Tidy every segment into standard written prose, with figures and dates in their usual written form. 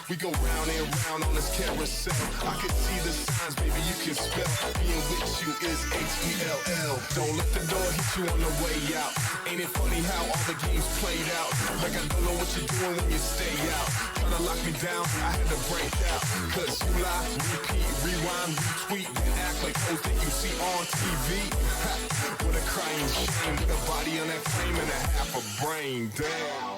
We go round and round on this carousel. I can see the signs, baby, you can spell. Being with you is H-E-L-L. Don't let the door hit you on the way out. Ain't it funny how all the games played out? Like I don't know what you're doing when you stay out. Try to lock me down, I had to break out. Cause you lie, repeat, rewind, retweet, then act like those that you see on TV. Ha, what a crying shame, with a body on that frame and a half a brain, damn.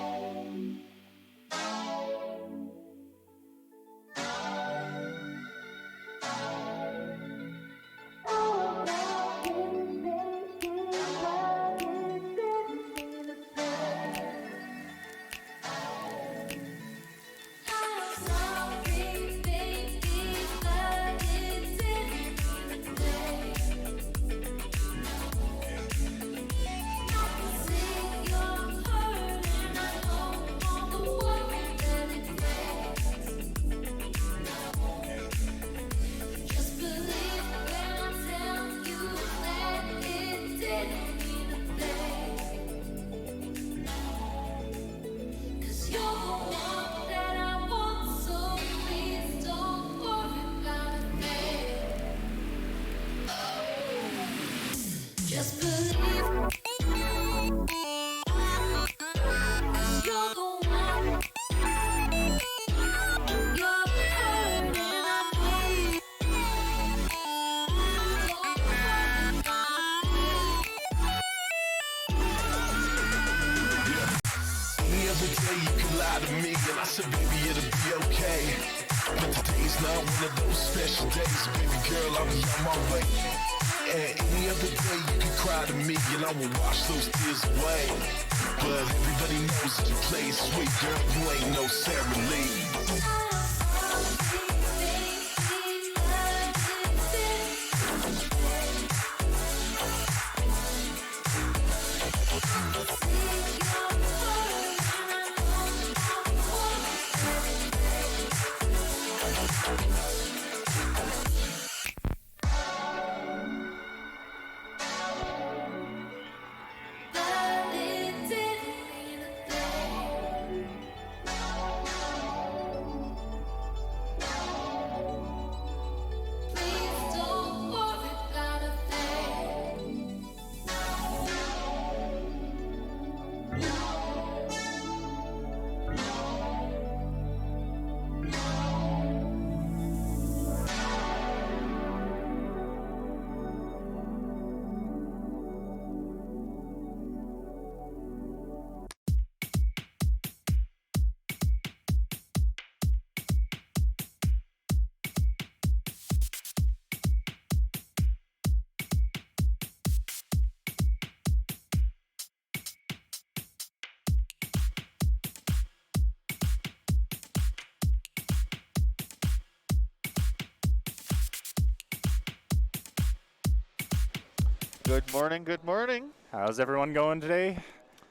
Good morning, good morning. How's everyone going today?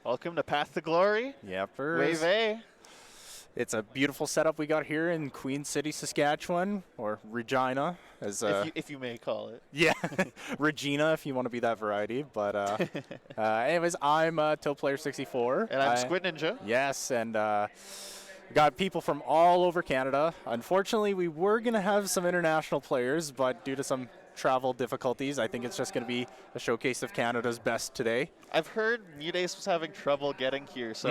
Welcome to Path to Glory. Yepers. Wave A. It's a beautiful setup we got here in Queen City, Saskatchewan, or Regina, as If you may call it. yeah, Regina, if you want to be that variety. But anyways, I'm TillPlayer64. And I'm Squid Ninja. Yes, and we got people from all over Canada. Unfortunately, we were gonna have some international players, but due to some travel difficulties, I think it's just going to be a showcase of Canada's best today. I've heard Mudace was having trouble getting here, so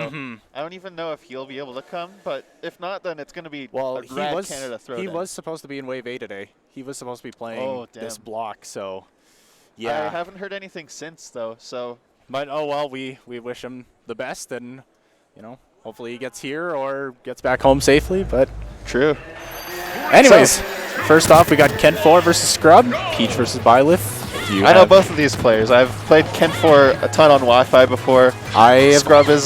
I don't even know if he'll be able to come, but if not, then it's going to be a rad Canada throwdown. He was supposed to be in Wave A today. He was supposed to be playing this block, so yeah. I haven't heard anything since, though, so. But, oh well, we wish him the best, and, you know, hopefully he gets here or gets back home safely, but. True. Anyways. First off, we got Ken4 versus Scrub, Peach versus Byleth. I know both of these players. I've played Ken4 a ton on Wi-Fi before. Scrub is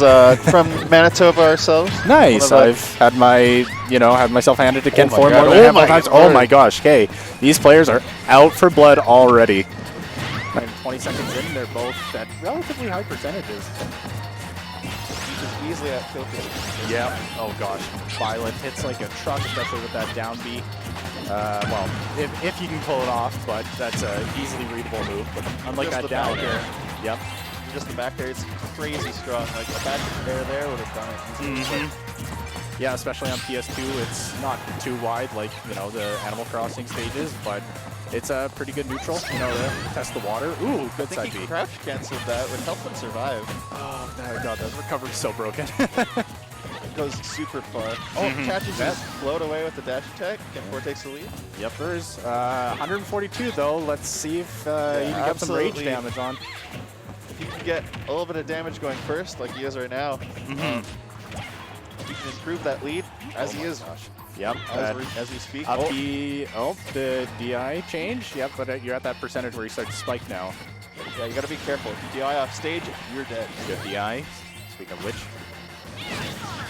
from Manitoba ourselves. Nice. I've had myself handed to Ken4 more than a handful of times. Oh my gosh, okay. These players are out for blood already. And 20 seconds in, they're both at relatively high percentages. Peach is easily at kill position. Yeah. Oh gosh. Byleth hits like a truck, especially with that down B. Well, if you can pull it off, but that's an easily readable move. But unlike just that down air, yep. Just the back air is crazy strong. Like a back air there would have done it. Yeah, especially on PS2, it's not too wide like the Animal Crossing stages, but it's a pretty good neutral. To test the water. Ooh, good side B. He crouch canceled that would help him survive. Oh my god, that recovery's so broken. Goes super far. Oh, catches his float away with the dash attack. Ken4 takes the lead. Yep, there's 142 though. Let's see if you can get some rage damage on. If you can get a little bit of damage going first, like he is right now, you can improve that lead as he is. Yep. As we speak. The DI change. Yep, but you're at that percentage where you start to spike now. Yeah, you got to be careful. If you DI off stage, you're dead. Good DI. Speaking of which.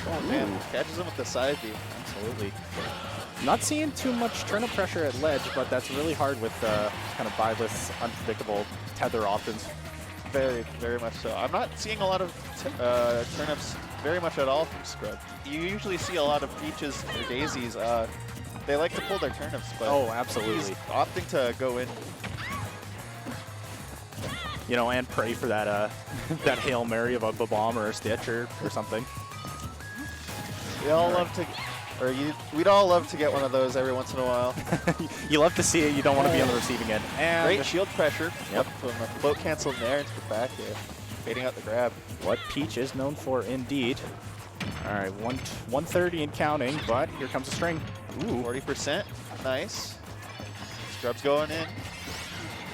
Oh man, catches him with the side B. Absolutely. Not seeing too much turn-up pressure at ledge, but that's really hard with kind of Byleth's unpredictable tether options. Very, very much so. I'm not seeing a lot of turnips very much at all from Scrub. You usually see a lot of Peaches or Daisies. They like to pull their turnips, but absolutely. He's opting to go in. And pray for that that Hail Mary of a bomb or a Stitch or something. We all love to, we'd all love to get one of those every once in a while. You love to see it. You don't want to be on the receiving end. And great shield pressure. Yep. From a float canceled there into the back here, baiting out the grab. What Peach is known for, indeed. All right, 130 and counting, but here comes a string. Ooh, 40%. Nice. Scrub's going in.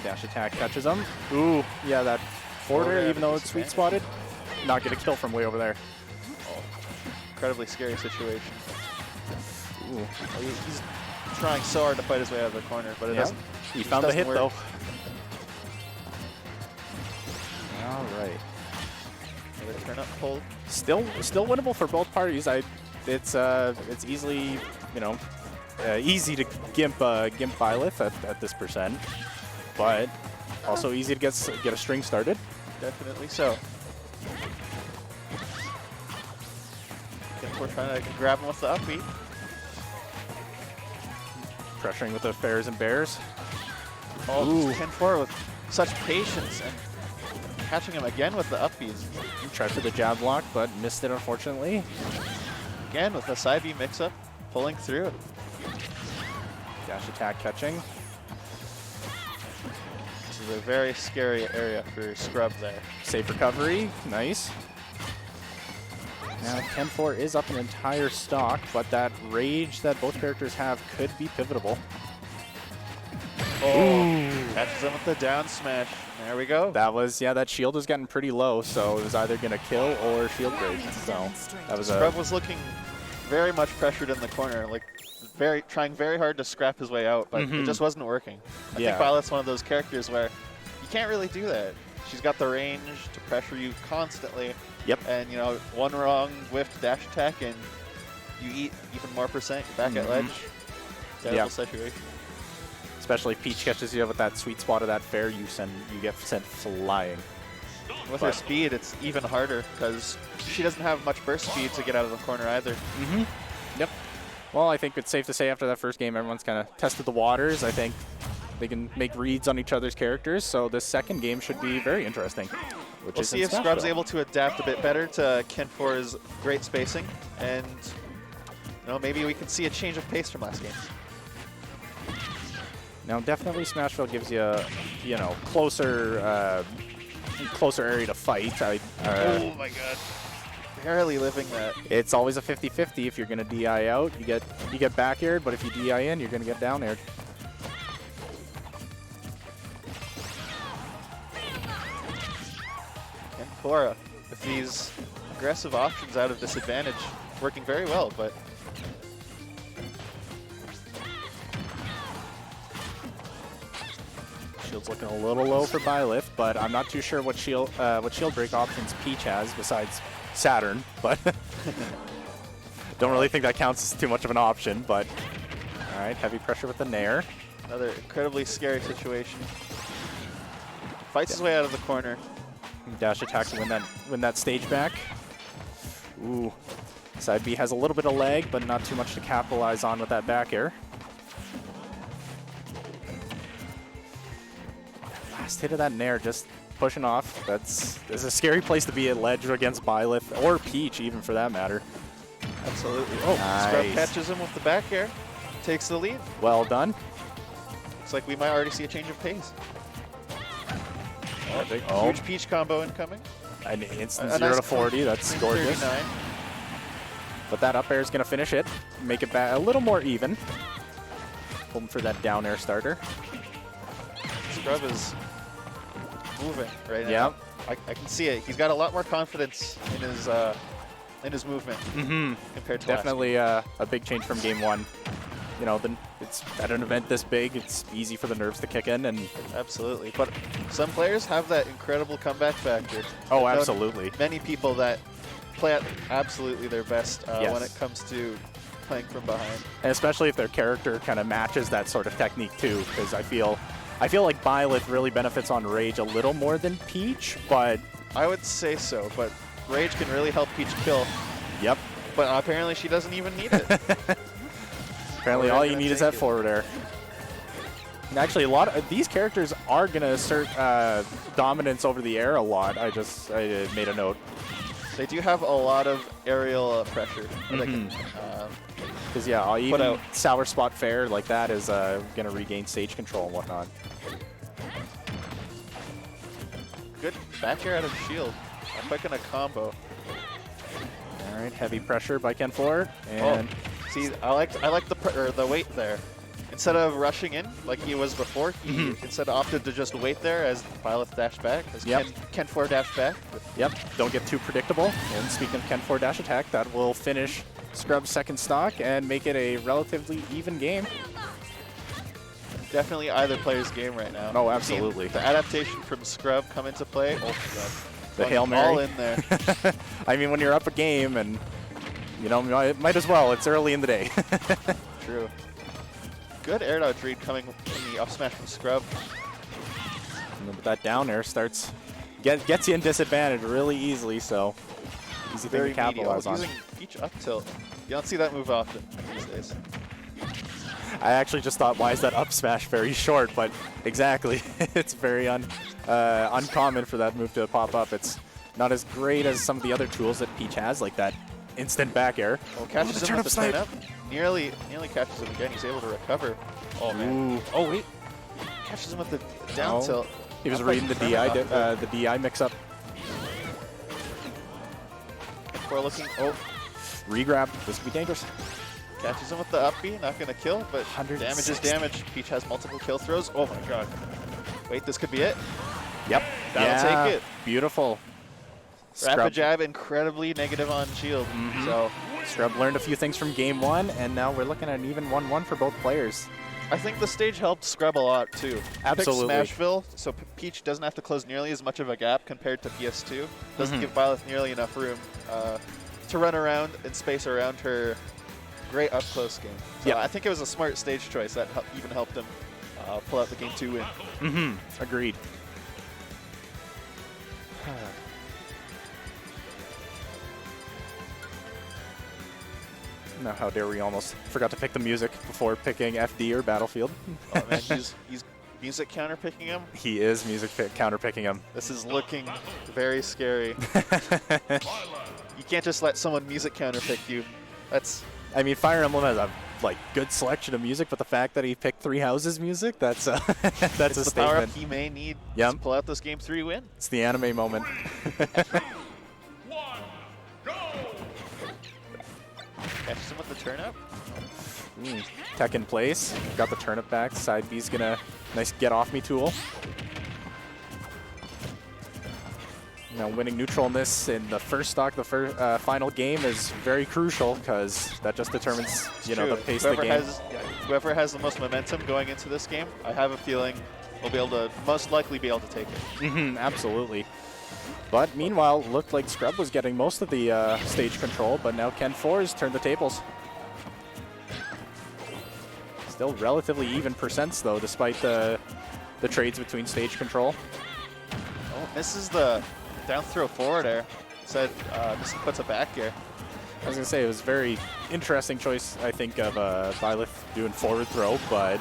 Dash attack catches him. Ooh, yeah, that forward air, even though it's sweet spotted, not get a kill from way over there. Incredibly scary situation. Ooh. He's trying so hard to fight his way out of the corner, but it doesn't. He found the hit work. though. All right. Another turn up pull. Still winnable for both parties. It's easily easy to gimp Byleth at this percent, but also easy to get a string started. Definitely so. We're trying to grab him with the upbeat. Pressuring with the fairs and bears. Oh, Ken4 with such patience and catching him again with the upbeats. Tried for the jab block, but missed it unfortunately. Again with the side B mix-up, pulling through. Dash attack catching. This is a very scary area for Scrub there. Safe recovery, nice. Now Ken4 is up an entire stock, but that rage that both characters have could be pivotal. Oh, catches him with the down smash. There we go. That was, that shield was getting pretty low, so it was either going to kill or shield break. So that was Scrub was looking very much pressured in the corner, like trying very hard to scrap his way out, but it just wasn't working. I think Byleth's one of those characters where you can't really do that. She's got the range to pressure you constantly. Yep. And, one wrong whiffed dash attack and you eat even more percent. You're back at ledge. Terrible situation. Especially if Peach catches you with that sweet spot of that fair, you get sent flying. With her speed, it's even harder because she doesn't have much burst speed to get out of the corner either. Yep. Well, I think it's safe to say after that first game, everyone's kind of tested the waters. I think they can make reads on each other's characters, so this second game should be very interesting. We'll see if Scrub's able to adapt a bit better to Ken4's great spacing, and maybe we can see a change of pace from last game. Now, definitely Smashville gives you a, closer area to fight. Oh my god. Barely living that. It's always a 50-50. If you're going to DI out, you get back aired, but if you DI in, you're going to get down aired. Ken4 with these aggressive options out of disadvantage, working very well, but Shield's looking a little low for Byleth, but I'm not too sure what shield break options Peach has besides Saturn, but don't really think that counts as too much of an option, but all right, heavy pressure with the Nair. Another incredibly scary situation. Fights his way out of the corner. Dash attack to win that stage back. Ooh, side B has a little bit of lag, but not too much to capitalize on with that back air. Last hit of that Nair, just pushing off. That's a scary place to be at ledge against Byleth, or Peach even for that matter. Absolutely. Oh, nice. Scrub catches him with the back air, takes the lead. Well done. Looks like we might already see a change of pace. Oh. Huge Peach combo incoming. An instant 0 to 40, that's gorgeous. 39. But that up air is going to finish it, make it back a little more even. Hoping for that down air starter. Scrub is moving right now. Yeah. I can see it. He's got a lot more confidence in his movement compared to definitely a big change from game one. It's at an event this big, it's easy for the nerves to kick in, and absolutely. But some players have that incredible comeback factor. Oh, absolutely. Many people that play at absolutely their best when it comes to playing from behind, and especially if their character kind of matches that sort of technique too. Because I feel like Byleth really benefits on Rage a little more than Peach, but I would say so. But Rage can really help Peach kill. Yep. But apparently she doesn't even need it. Apparently all you need is that forward air. And actually, a lot of these characters are going to assert dominance over the air a lot. I made a note. They do have a lot of aerial pressure. Because, even Sour Spot Fair like that is going to regain stage control and whatnot. Good back air out of shield. I'm quick in a combo. All right, heavy pressure by Ken4. And see, I like the weight there. Instead of rushing in like he was before, he instead opted to just wait there as Byleth dashed back, as Ken4 dashed back. Yep, don't get too predictable. And speaking of Ken4 dash attack, that will finish Scrub's second stock and make it a relatively even game. Definitely either player's game right now. Oh, absolutely. The adaptation from Scrub come into play. Oh, God. The Hail Mary. All in there. I mean, when you're up a game and, might as well. It's early in the day. True. Good air dodge read coming in the up smash from Scrub. And that down air gets you in disadvantage really easily, so easy thing to capitalize on. Using Peach up tilt. You don't see that move often these days. I actually just thought, why is that up smash very short? But exactly, it's very uncommon for that move to pop up. It's not as great as some of the other tools that Peach has, like that instant back air. Oh, catches him with the turn up. Nearly catches him again. He's able to recover. Oh, man. Ooh. Oh, wait. Catches him with the down tilt. He was reading the DI mix-up. We're looking. Oh. Regrab. This could be dangerous. Catches him with the up B. Not going to kill, but damage is damage. Peach has multiple kill throws. Oh, my God. Wait, this could be it. Yep. That'll take it. Beautiful. Rapid jab, incredibly negative on shield. So Scrub learned a few things from game one, and now we're looking at an even 1-1 for both players. I think the stage helped Scrub a lot, too. Absolutely. Picked Smashville, so Peach doesn't have to close nearly as much of a gap compared to PS2. Doesn't give Byleth nearly enough room to run around and space around her great up-close game. So I think it was a smart stage choice that even helped him pull out the game 2 win. Mm-hmm. Agreed. Now, how dare we almost forgot to pick the music before picking FD or Battlefield. Oh man, he's music counter picking him. He is music counter picking him. This is looking very scary. You can't just let someone music counter pick you. That's. I mean, Fire Emblem has a good selection of music, but the fact that he picked Three Houses music, that's a that's a the power up statement. he may need Yep. to pull out this game 3 win. It's the anime moment. Catches him with the turnip. Tech in place. Got the turnip back. Side B's gonna nice get off me tool. Now winning neutral in this in the first stock, the final game is very crucial because that just determines the pace of the game. Whoever has the most momentum going into this game, I have a feeling will be able to most likely be able to take it. Absolutely. But meanwhile, looked like Scrub was getting most of the stage control, but now Ken4 has turned the tables. Still relatively even percents though, despite the trades between stage control. Oh, misses the down throw forward air. Said this puts a back air. I was gonna say it was a very interesting choice, I think, of Byleth doing forward throw, but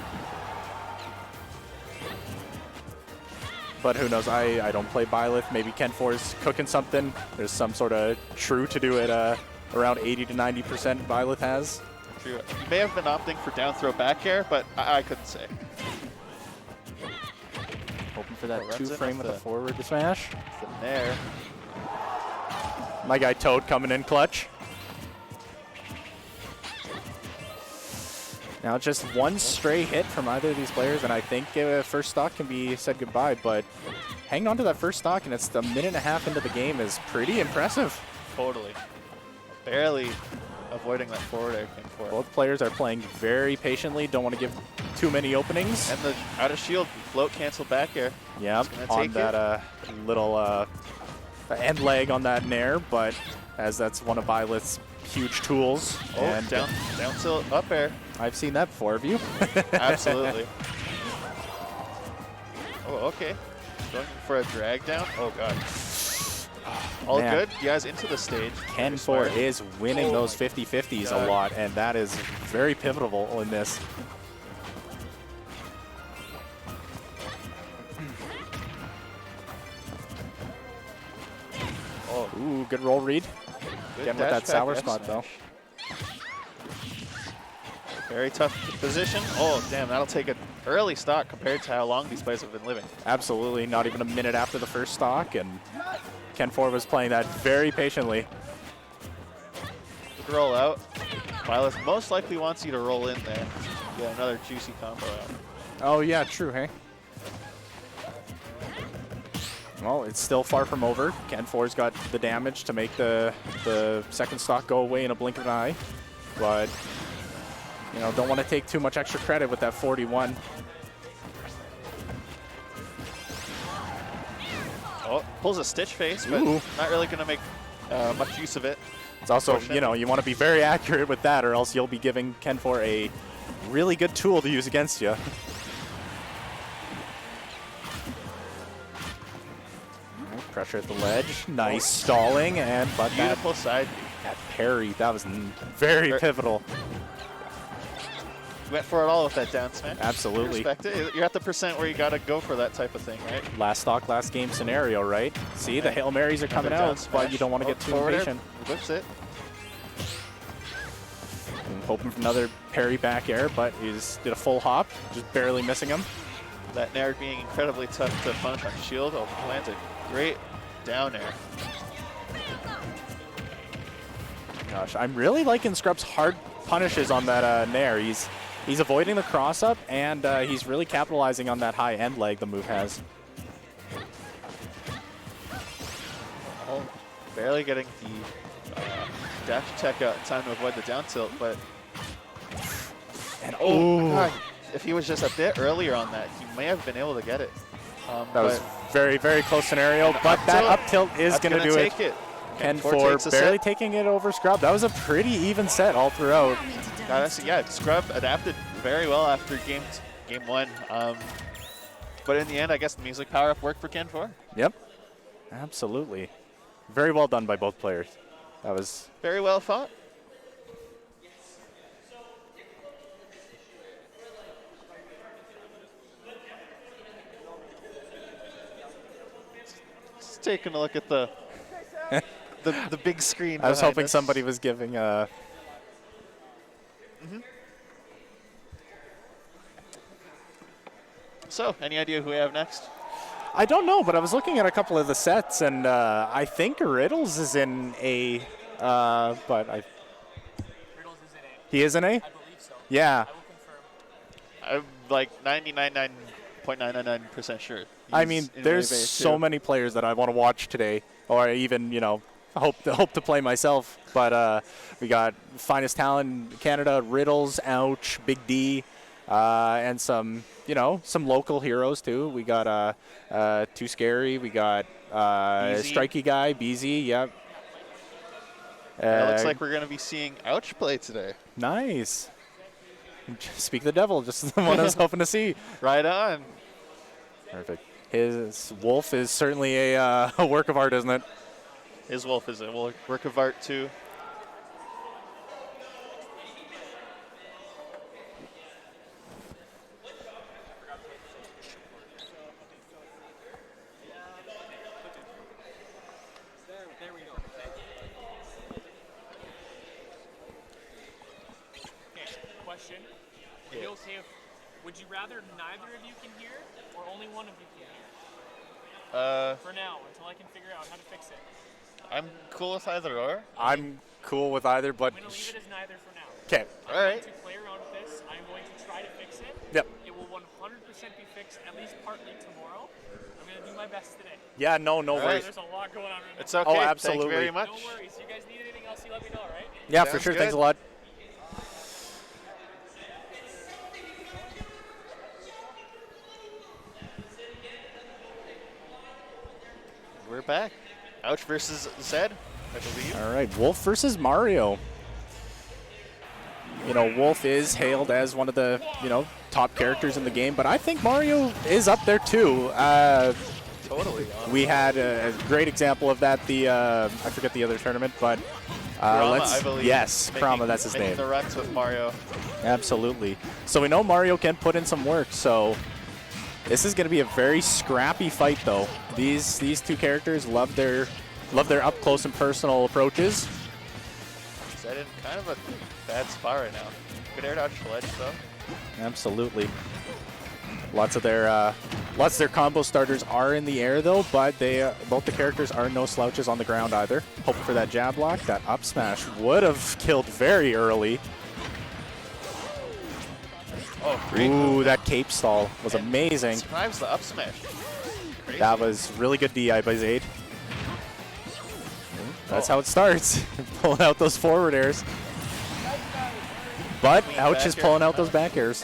who knows? I don't play Byleth. Maybe Ken4 is cooking something. There's some sort of true to do it around 80 to 90% Byleth has. True. You may have been opting for down throw back air, but I couldn't say. Hoping for that 2-frame with the forward smash. The nair. My guy Toad coming in clutch. Now just one stray hit from either of these players, and I think first stock can be said goodbye, but hanging on to that first stock, and it's a minute and a half into the game, is pretty impressive. Totally. Barely avoiding that forward air thing for it. Both players are playing very patiently, don't want to give too many openings. And the out of shield float cancel back air. Yeah, on that little end leg on that nair, but as that's one of Byleth's huge tools. Oh, and down tilt up air. I've seen that before, have you? Absolutely. Oh, okay. Going for a drag down. Oh, God. All Man. good. You guys into the stage. Ken4 is winning those 50-50s a lot, and that is very pivotal in this. Oh, ooh, good roll read. Getting with that sour spot, though. Very tough position. Oh, damn, that'll take an early stock compared to how long these players have been living. Absolutely, not even a minute after the first stock, and Ken4 was playing that very patiently. Good roll out. Byleth most likely wants you to roll in there. Get another juicy combo out. Oh, yeah, true, hey? Well, it's still far from over. Ken4's got the damage to make the second stock go away in a blink of an eye, but don't want to take too much extra credit with that 41. Oh, pulls a stitch face, but not really going to make much use of it. It's also, you want to be very accurate with that, or else you'll be giving Ken4 a really good tool to use against you. Pressure at the ledge. Nice stalling, but beautiful side. That parry, that was very pivotal. You went for it all with that down smash. Absolutely. Respect it. You're at the percent where you got to go for that type of thing, right? Last stock, last game scenario, right? See, the Hail Marys are coming out, but you don't want to get too impatient. Whips it. And hoping for another parry back air, but he just did a full hop, just barely missing him. That nair being incredibly tough to punish on shield. Oh, planted. Great down air. Gosh, I'm really liking Scrub's hard punishes on that nair. He's avoiding the cross up, and he's really capitalizing on that high end leg the move has. Oh, barely getting the dash tech out in time to avoid the down tilt, but oh my God, if he was just a bit earlier on that, he may have been able to get it. That was very close scenario, but that up tilt is going to do it. Ken4 barely taking it over Scrub. That was a pretty even set all throughout. Yeah, Scrub adapted very well after game 1. But in the end, I guess the music power-up worked for Ken 4. Yep. Absolutely. Very well done by both players. That was very well fought. Just taking a look at the the big screen. I was hoping us. somebody was giving a. So, any idea who we have next? I don't know, but I was looking at a couple of the sets, and I think Riddles is in A, but I. Riddles is in A. He is in A? I believe so. Yeah. I will confirm. I'm like 99.999% sure. I He's mean, in there's Wave A so too. many players that I want to watch today, or even, you know, hope to play myself. But we got Finest Talent in Canada, Riddles, Ouch, Big D, and some, you know, some local heroes too. We got Too Scary. We got BZ. Strikey Guy, BZ. Yep. It looks like we're going to be seeing Ouch play today. Nice. Speak the devil, just the one I was hoping to see. Right on. Perfect. His Wolf is certainly a work of art, isn't it? His Wolf is a work of art too. There we go. Okay, question. Yeah. You'll say, would you rather neither of you can hear or only one of you can hear? For now, until I can figure out how to fix it. I'm cool with either or. I'm cool with either, but. I'm going to leave it as neither for now. Okay. I'm All right. going to play around with this. I'm going to try to fix it. Yep. It will 100% be fixed, at least partly tomorrow. I'm going to do my best today. Yeah, no right. worries. There's a lot going on right now. It's okay. Oh, Thank absolutely. you very much. No worries. You guys need anything else, you let me know, right? Yeah, for Sounds sure. Thanks a good. lot. We're back. Ouch versus Zed, I believe. All right, Wolf versus Mario. You know, Wolf is hailed as one of the, you know, top characters in the game, but I think Mario is up there too. Totally. We had a great example of that. I forget the other tournament, but Krama, I believe. yes, Krama, that's his making name. the runs with Mario. Absolutely. So we know Mario can put in some work. So this is going to be a very scrappy fight, though. These two characters love their up close and personal approaches. Zed in kind of a bad spot right now. Good air dodge to ledge though. Absolutely. Lots of their combo starters are in the air though, but they both the characters are no slouches on the ground either. Hoping for that jab block. That up smash would have killed very early. Oh, great. Ooh, that cape stall was And amazing. Survives the up smash. Crazy. That was really good DI by Zayd. That's how it starts. Pulling out those forward airs. But Clean Ouch back is air pulling from out those back airs.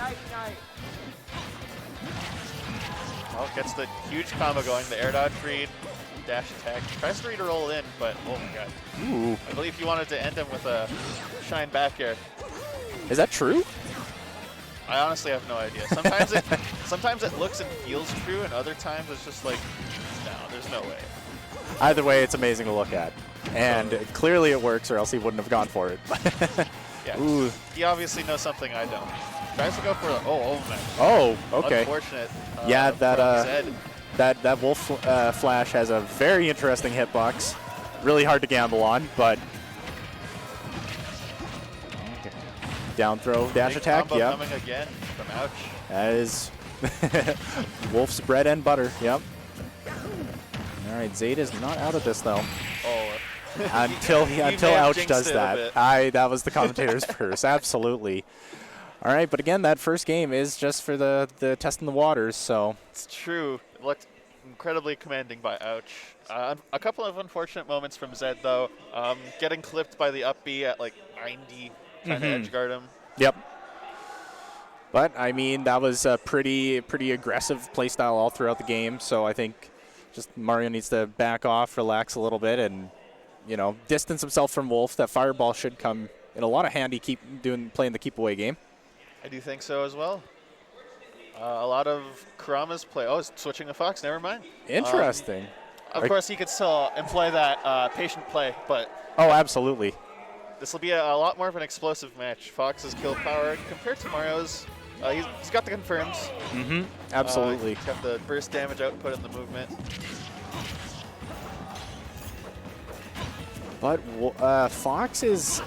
Oh, gets the huge combo going. The air dodge read, dash attack. Tries to re-roll in, but oh my god. Ooh. I believe he wanted to end him with a shine back air. Is that true? I honestly have no idea. Sometimes it looks and feels true, and other times it's just like, no, there's no way. Either way, it's amazing to look at. And clearly it works, or else he wouldn't have gone for it. Yeah. Ooh. He obviously knows something I don't. Tries to go for the oh man. Oh, okay. Unfortunate. Yeah, from that Zed. that Wolf Flash has a very interesting hitbox. Really hard to gamble on, but down throw, dash Big attack. combo Yep. coming again from Ouch. That is Wolf's bread and butter. Yep. All right, Zayd is not out of this though. Oh. until You may until have Ouch jinxed does it a that. bit. That was the commentator's curse. Absolutely. All right, but again, that first game is just for the testing the waters. So It's true. It looked incredibly commanding by Ouch. A couple of unfortunate moments from Zed though. Getting clipped by the up B at like 90, trying to edge guard him. yep. But I mean, that was a pretty aggressive playstyle all throughout the game. So I think just Mario needs to back off, relax a little bit, and you know, distance himself from Wolf. That fireball should come in a lot of handy playing the keep away game. I do think so as well. A lot of Kurama's play. Oh, he's switching to Fox. Never mind. Interesting. Of course, he could still employ that patient play, but Oh, absolutely. this will be a lot more of an explosive match. Fox's kill power compared to Mario's, he's got the confirms. Absolutely. He's got the burst damage output in the movement. But Fox is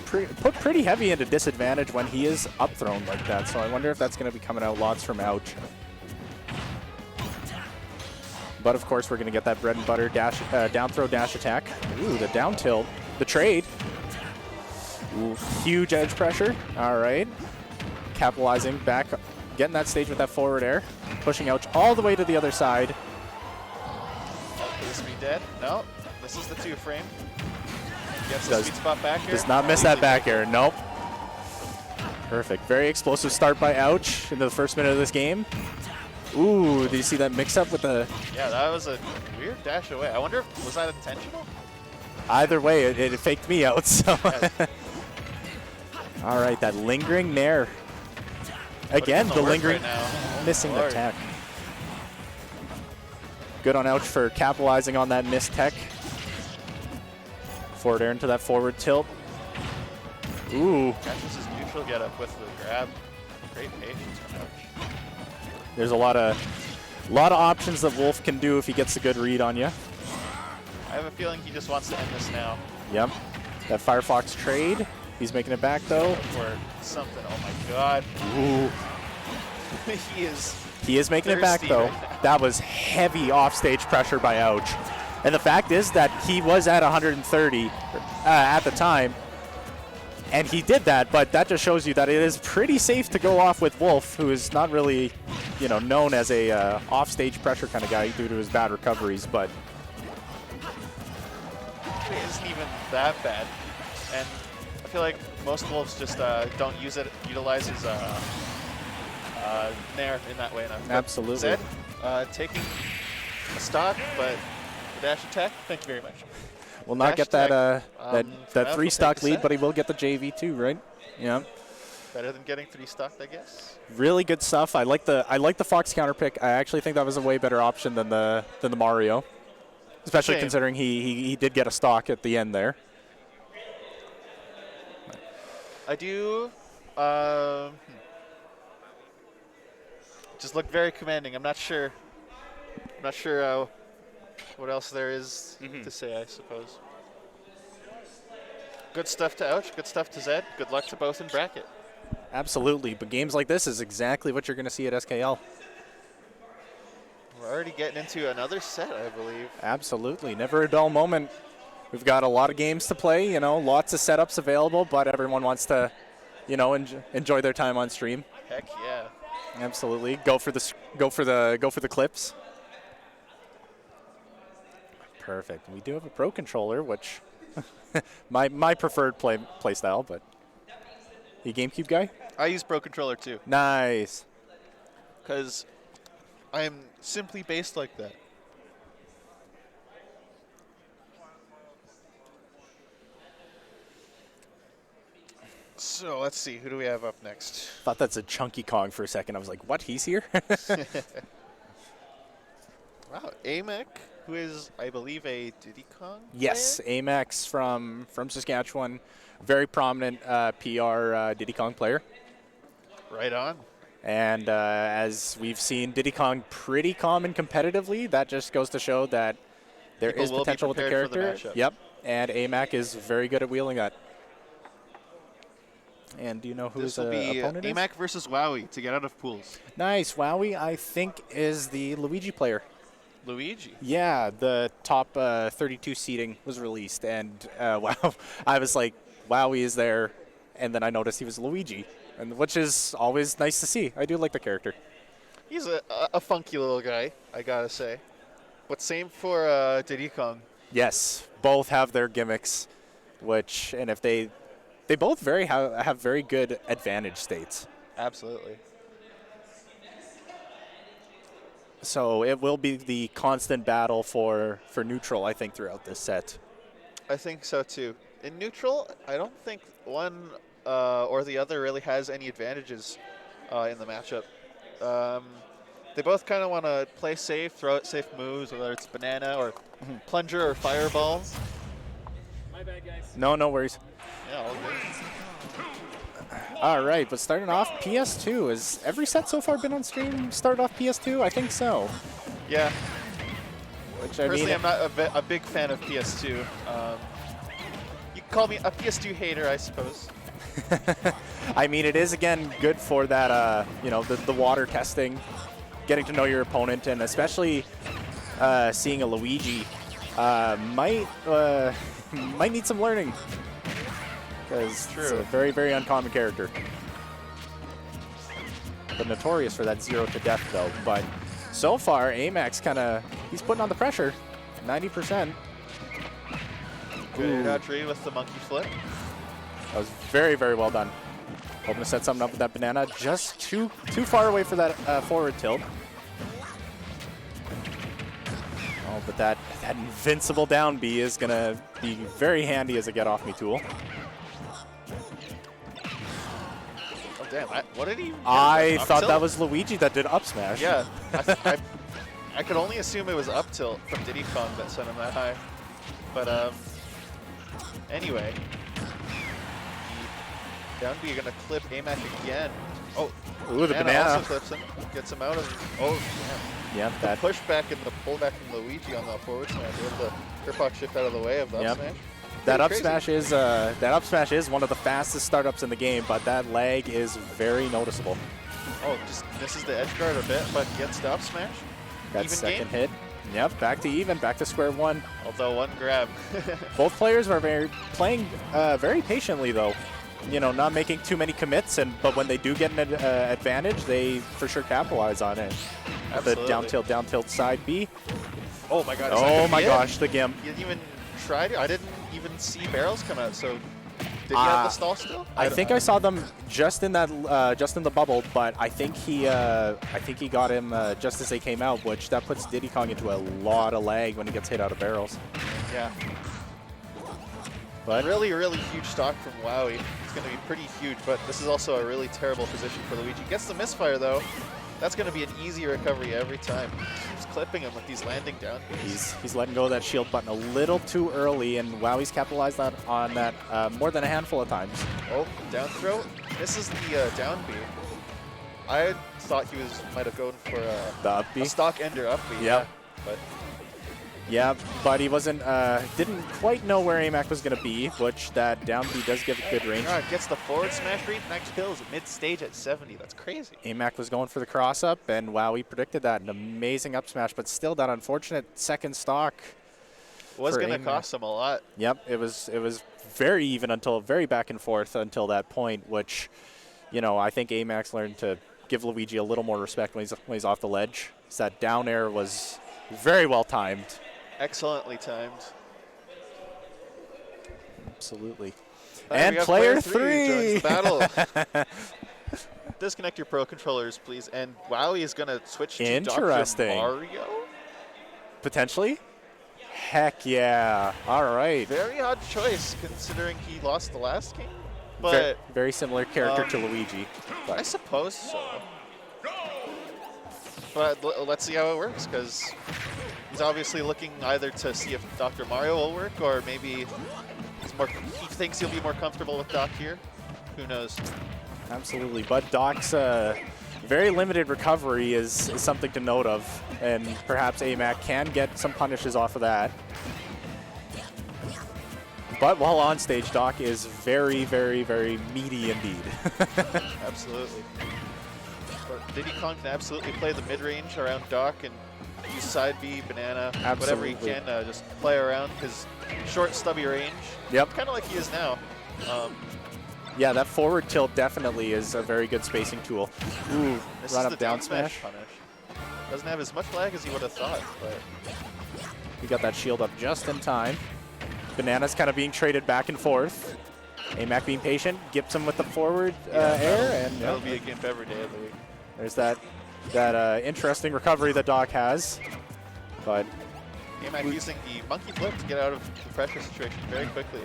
put pretty heavy into disadvantage when he is up thrown like that. So I wonder if that's going to be coming out lots from Ouch. But of course, we're going to get that bread and butter dash, down throw dash attack. Ooh, the down tilt, the trade. Ooh, huge edge pressure. All right. Capitalizing back, getting that stage with that forward air. Pushing Ouch all the way to the other side. Could this be dead? No. This is the 2-frame. Gets the sweet spot back here. Does not miss that back air. Nope. Perfect. Very explosive start by Ouch into the first minute of this game. Ooh, did you see that mix-up with the... Yeah, that was a weird dash away. I wonder if, was that intentional? Either way, it faked me out, so... All right, that lingering nair. Again, the lingering... Right missing the tech. Good on Ouch for capitalizing on that missed tech. Forward air into that forward tilt. Ooh. Catches his neutral get up with the grab. Great patience from Ouch. There's a lot of options that Wolf can do if he gets a good read on you. I have a feeling he just wants to end this now. Yep. That Firefox trade. He's making it back though. Or something. Oh my god. Ooh. He is making it back though. Right, that was heavy offstage pressure by Ouch. And the fact is that he was at 130 at the time. And he did that, but that just shows you that it is pretty safe to go off with Wolf, who is not really, known as a off-stage pressure kind of guy due to his bad recoveries, but... It isn't even that bad. And I feel like most Wolves just don't utilize his nair in that way enough. Absolutely. Zed, taking a stock, but the dash attack, thank you very much. Will not get that that 3-stock lead, but he will get the JV2, right? Yeah. Better than getting 3-stocked, I guess. Really good stuff. I like the Fox counter pick. I actually think that was a way better option than the Mario, especially considering he did get a stock at the end there. I do. Just looked very commanding. I'm not sure. What else there is to say, I suppose. Good stuff to Ouch, good stuff to Zed. Good luck to both in bracket. Absolutely, but games like this is exactly what you're going to see at SKL. We're already getting into another set, I believe. Absolutely, never a dull moment. We've got a lot of games to play, lots of setups available, but everyone wants to, enjoy their time on stream. Heck yeah. Absolutely, go for the clips. Perfect. We do have a Pro Controller, which my preferred play style, but you GameCube guy? I use Pro Controller too. Nice. Because I'm simply based like that. So let's see, who do we have up next? Thought that's a Chunky Kong for a second. I was like, what, he's here? Wow, Amek, who is, I believe, a Diddy Kong Yes, player? Amex from Saskatchewan. Very prominent PR Diddy Kong player. Right on. And as we've seen Diddy Kong pretty common competitively, that just goes to show that there People is will be potential with the prepared for the character. matchup. Yep, and Amac is very good at wheeling that. And do you know who This his will be opponent is? Amek versus Wowie to get out of pools. Nice. Wowie, I think, is the Luigi player. Luigi. Yeah, the top 32 seeding was released, and wow, I was like, Wowie is there, and then I noticed he was Luigi, and which is always nice to see. I do like the character. He's a funky little guy, I gotta say. But same for Diddy Kong. Yes, both have their gimmicks, which, and if they both have very good advantage states. Absolutely. So it will be the constant battle for neutral, I think, throughout this set. I think so too. In neutral, I don't think one or the other really has any advantages in the matchup. They both kind of want to play safe, throw out safe moves, whether it's banana or plunger or fireballs. My bad, guys. No worries. Yeah, all good. All right, but starting off, PS2. Has every set so far been on stream started off PS2? I think so. Yeah. Which I Personally, mean, I'm not a big fan of PS2. You can call me a PS2 hater, I suppose. I mean, it is again good for that, you know, the water testing, getting to know your opponent, and especially seeing a Luigi might need some learning because it's a very, very uncommon character. But notorious for that 0 to death though. But so far, AMAX he's putting on the pressure, 90%. Good dodgery with the monkey flip. That was very, very well done. Hoping to set something up with that banana. Just too far away for that forward tilt. Oh, but that invincible down B is going to be very handy as a get-off-me tool. Oh, damn. What did he? I Up thought tilt? that was Luigi that did up smash. Yeah. I could only assume it was up tilt from Diddy Kong that sent him that high. But, anyway. Down B, you're going to clip AMAC again. Oh, Ooh, the banana. also clips him. Gets him out of. Oh, yeah. Yep, The that pushback and the pullback from Luigi on the forward smash. Able to Kerpok shift out of the way of the up smash. that up Crazy. smash is one of the fastest startups in the game, but that lag is very noticeable. Oh, just misses the edge guard a bit, but gets the up smash. That Even second game? hit. Yep, back to even, back to square one. Although one grab. Both players are playing very patiently though. You know, not making too many commits, but when they do get an advantage, they for sure capitalize on it. Absolutely. The down tilt side B. Oh my god. is that Oh gonna my be it? gosh, the gimp. You didn't even try to. I didn't even see barrels come out. So did he have the stall still? I think I saw them just in that, just in the bubble, but I think he got him just as they came out, which that puts Diddy Kong into a lot of lag when he gets hit out of barrels. Yeah. But Really, really huge stock from Wowie. It's going to be pretty huge, but this is also a really terrible position for Luigi. Gets the misfire though. That's going to be an easy recovery every time. Keeps clipping him with these landing down. he's letting go of that shield button a little too early, and Wowie's capitalized on that more than a handful of times. Oh, down throw. Misses the down B. I thought he might have gone for The up B. a stock ender up B. Yep. But Yeah, but he didn't quite know where AMAC was going to be, which that down B does give a good range. Gets the forward smash read. Next kill is mid-stage at 70. That's crazy. AMAC was going for the cross-up, and Wowie predicted that. An amazing up smash, but still that unfortunate second stock. Was for going to AMAC. cost him a lot. Yep, it was very even very back and forth until that point, which, you know, I think AMAX learned to give Luigi a little more respect when he's off the ledge. So that down air was very well timed. Excellently timed. Absolutely. We And got player joins three. the battle. Disconnect your pro controllers, please. And Wowie is going to switch to Dr. Interesting. Mario. Potentially? Heck yeah. All right. Very odd choice considering he lost the last game. Ve- But very similar character to Luigi. I But suppose so. But let's see how it works, because he's obviously looking either to see if Dr. Mario will work, or maybe he thinks he'll be more comfortable with Doc here. Who knows? absolutely. But Doc's very limited recovery is something to note of, and perhaps AMAC can get some punishes off of that. But while on stage, Doc is very, very, very meaty indeed. Absolutely. But Diddy Kong can absolutely play the mid-range around Doc and use side B, banana, whatever he Absolutely. can, just play around his short, stubby range. Yep. Kind of like he is now. Yeah, that forward tilt definitely is a very good spacing tool. Ooh, This run is up the down smash. punish. Doesn't have as much lag as you would have thought, but We got that shield up just in time. Banana's kind of being traded back and forth. AMAC being patient, gips him with the forward air, and that'll be a gimp every day of the week. there's that interesting recovery that Doc has. But AMAC using the monkey flip to get out of the pressure situation very quickly.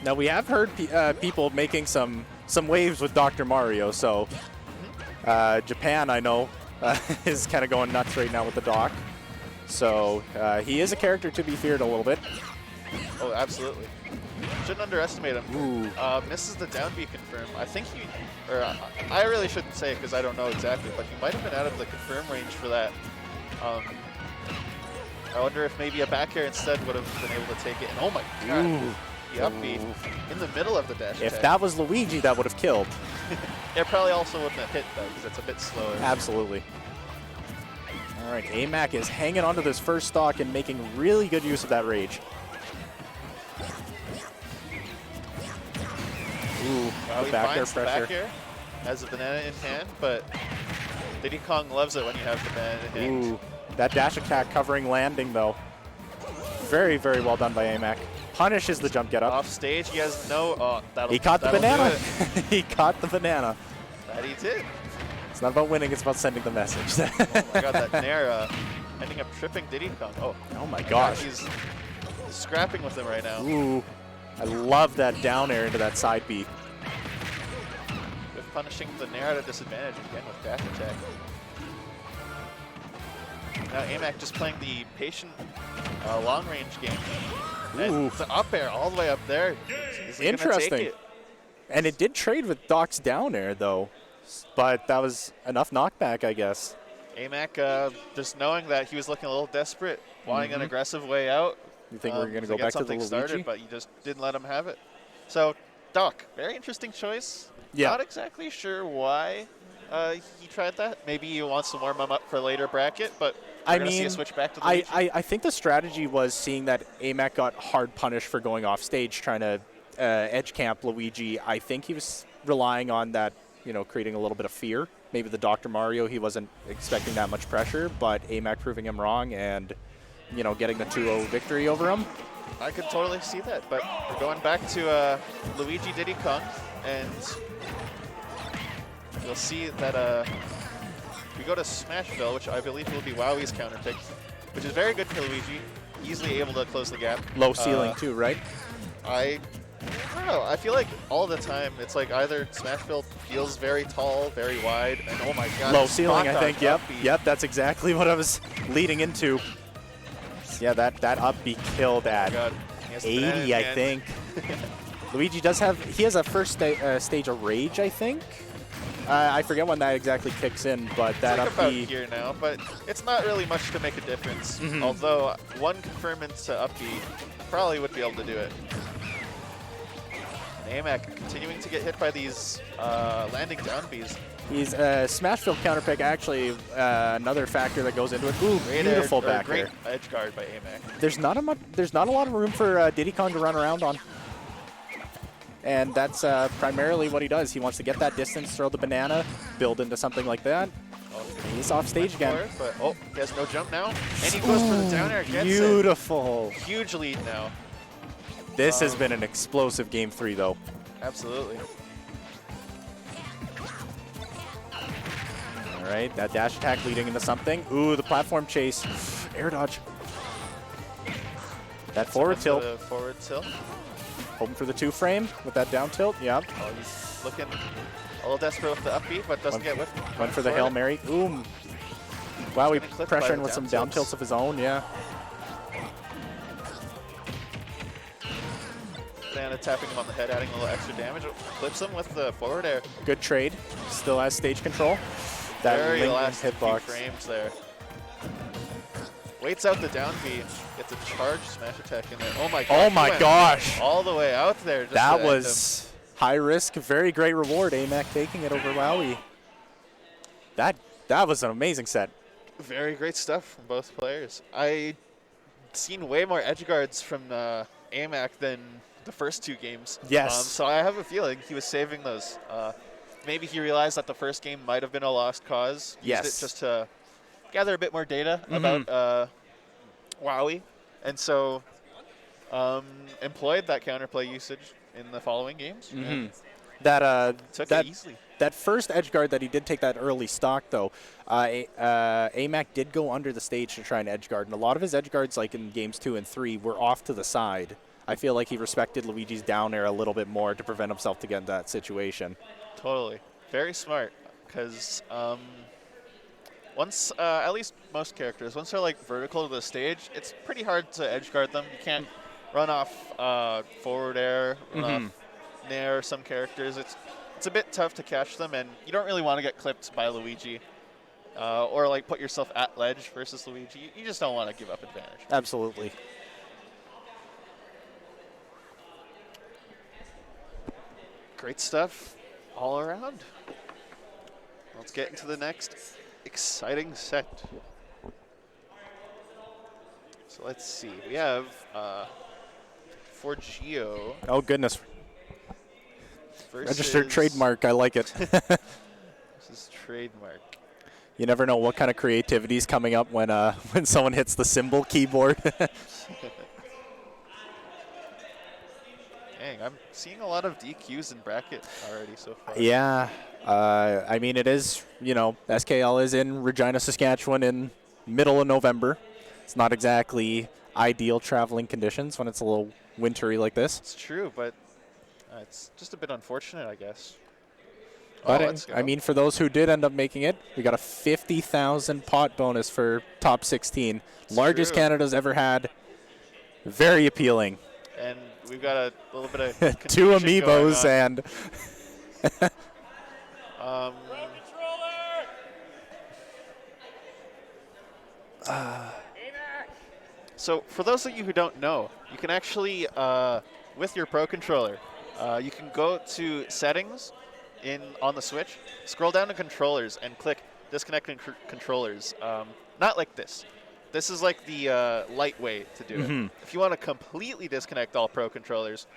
now we have heard people making some waves with Dr. Mario, so Japan, I know, is kind of going nuts right now with the Doc. So he is a character to be feared a little bit. Oh, absolutely. Shouldn't underestimate him. Ooh. Misses the down B confirm. I think he, or I really shouldn't say it because I don't know exactly, but he might have been out of the confirm range for that. I wonder if maybe a back air instead would have been able to take it. And oh my god, Ooh. the up B in the middle of the dash If attack. that was Luigi, that would have killed. It probably also wouldn't have hit though because it's a bit slower. Absolutely. All right, AMAC is hanging onto this first stock and making really good use of that rage. Ooh, He back air finds the pressure. back air, has a banana in hand, but Diddy Kong loves it when you have the banana in hand. Ooh, that dash attack covering landing though. Very, very well done by AMAC. Punishes the jump get up. Off stage, he has no. Oh, He caught the that'll do banana. it. He caught the banana. That he did. It's not about winning, it's about sending the message. Oh my god, that Nair ending up tripping Diddy Kong. Oh my gosh. He's scrapping with him right now. Ooh, I love that down air into that side B. With punishing the Nair at a disadvantage again with dash attack. Now AMAC just playing the patient long range game. And Ooh. the up air all the way up there. Is he gonna take Interesting. it? And it did trade with Doc's down air though, but that was enough knockback, I guess. AMAC just knowing that he was looking a little desperate, wanting an aggressive way out. You think we're going to go get back to the something Luigi? started, but you just didn't let him have it. So, Doc, very interesting choice. Yeah. Not exactly sure why he tried that. Maybe he wants to warm him up for a later bracket, but we're going to see a switch back to Luigi. I think the strategy was seeing that AMAC got hard punished for going off stage, trying to edge camp Luigi. I think he was relying on that, creating a little bit of fear. Maybe the Dr. Mario, he wasn't expecting that much pressure, but AMAC proving him wrong and, getting the 2-0 victory over him. I could totally see that, but we're going back to Luigi Diddy Kong, and you'll see that we go to Smashville, which I believe will be Wowie's counterpick, which is very good for Luigi, easily able to close the gap. Low ceiling too, right? I don't know. I feel like all the time it's like either Smashville feels very tall, very wide, and oh my god. Low ceiling, I think. Yep, upbeat. yep. That's exactly what I was leading into. Yeah, that up B killed at God. He has the banana 80, in I hand. think. Luigi does have, he has a first stage of Rage, I think. I forget when that exactly kicks in, but that It's like up about B. here now, but it's not really much to make a difference. Although one confirmance to up B probably would be able to do it. And AMAC continuing to get hit by these landing down Bs. He's Smashville counterpick, actually another factor that goes into it. Ooh, beautiful back great air. edge guard by AMAC. There's not a lot of room for Diddy Kong to run around on. And that's primarily what he does. He wants to get that distance, throw the banana, build into something like that. He's off stage again. But he has no jump now, and he goes for the down air. Gets Beautiful. it. Huge lead now. This has been an explosive game 3, though. Absolutely. All right, that dash attack leading into something. Ooh, the platform chase. Air dodge. That forward tilt. The forward tilt. Hoping for the 2-frame with that down tilt. Yep. Oh, he's looking a little desperate with the up B, but doesn't get with. Went for the Hail Mary. Ooh. Wow, he getting clipped by pressuring the with down some down tilts. tilts of his own, yeah. Banana tapping him on the head, adding a little extra damage. Clips him with the forward air. Good trade. Still has stage control. That Very lingering last few hitbox. frames there. Waits out the down B, gets a charge smash attack in there. Oh my god. Oh he my went gosh. All the way out there. Just That to end was high risk, very great reward. AMAC taking it over Wowie. That was an amazing set. him. Very great stuff from both players. I seen way more edge guards from AMAC than the first 2 games. Yes. So I have a feeling he was saving those. Maybe he realized that the first game might have been a lost cause. Used Yes. it just to gather a bit more data about Wowie. And so employed that counterplay usage in the following games. And That took that it easily. that first edge guard that he did take that early stock though, AMAC did go under the stage to try and edge guard, and a lot of his edge guards, like in games 2 and 3, were off to the side. I feel like he respected Luigi's down air a little bit more to prevent himself to get in that situation. Totally. Very smart. because once, at least most characters, once they're like vertical to the stage, it's pretty hard to edge guard them. You can't run off forward air, run off nair. Some characters, it's a bit tough to catch them, and you don't really want to get clipped by Luigi, or like put yourself at ledge versus Luigi. You just don't want to give up advantage. Absolutely. Great stuff all around. Let's get into the next exciting set. So let's see. We have for Geo. Oh, goodness. Versus Registered trademark. I like it. This is trademark. You never know what kind of creativity is coming up when when someone hits the symbol keyboard. Dang, I'm seeing a lot of DQs in bracket already so far. Yeah. I mean, it is, you know, SKL is in Regina, Saskatchewan in middle of November. It's not exactly ideal traveling conditions when it's a little wintry like this. It's true, but it's just a bit unfortunate, I guess. But let's go. I mean, for those who did end up making it, we got a 50,000 pot bonus for top 16. It's Largest true. Canada's ever had. Very appealing. And we've got a little bit of Two confusion going amiibos on. and So for those of you who don't know, you can actually, with your Pro Controller, you can go to Settings on the Switch, scroll down to Controllers, and click Disconnect Controllers. Not like this. This is like the light way to do it. If you want to completely disconnect all Pro Controllers,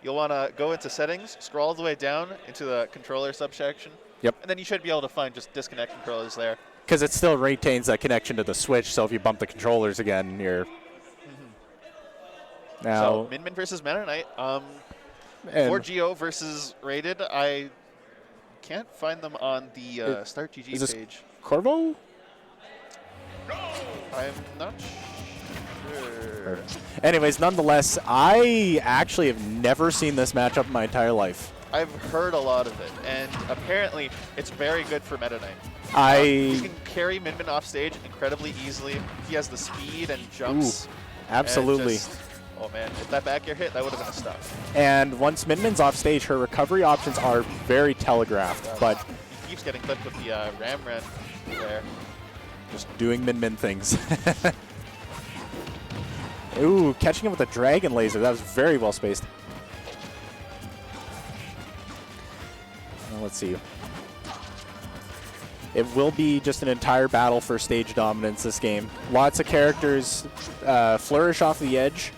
you'll want to go into Settings, scroll all the way down into the Controller subsection, Yep. and then you should be able to find just Disconnect Controllers there. because it still retains that connection to the Switch, so if you bump the controllers again, you're now. So Min Min versus Meta Knight. And 4GO versus Rated. I can't find them on the Start GG is this page. Corvo? I'm not sure. Anyways, nonetheless, I actually have never seen this matchup in my entire life. I've heard a lot of it, and apparently it's very good for Meta Knight. He can carry Min Min off stage incredibly easily. He has the speed and jumps. Absolutely. and oh man, if that back air hit, that would have been a stop. And once Min Min's off stage, her recovery options are very telegraphed, but He keeps getting clipped with the Ram Ren there. just doing Min Min things. Ooh, catching him with a dragon laser. That was very well spaced. Well, let's see. It will be just an entire battle for stage dominance this game. Lots of characters flourish off the edge,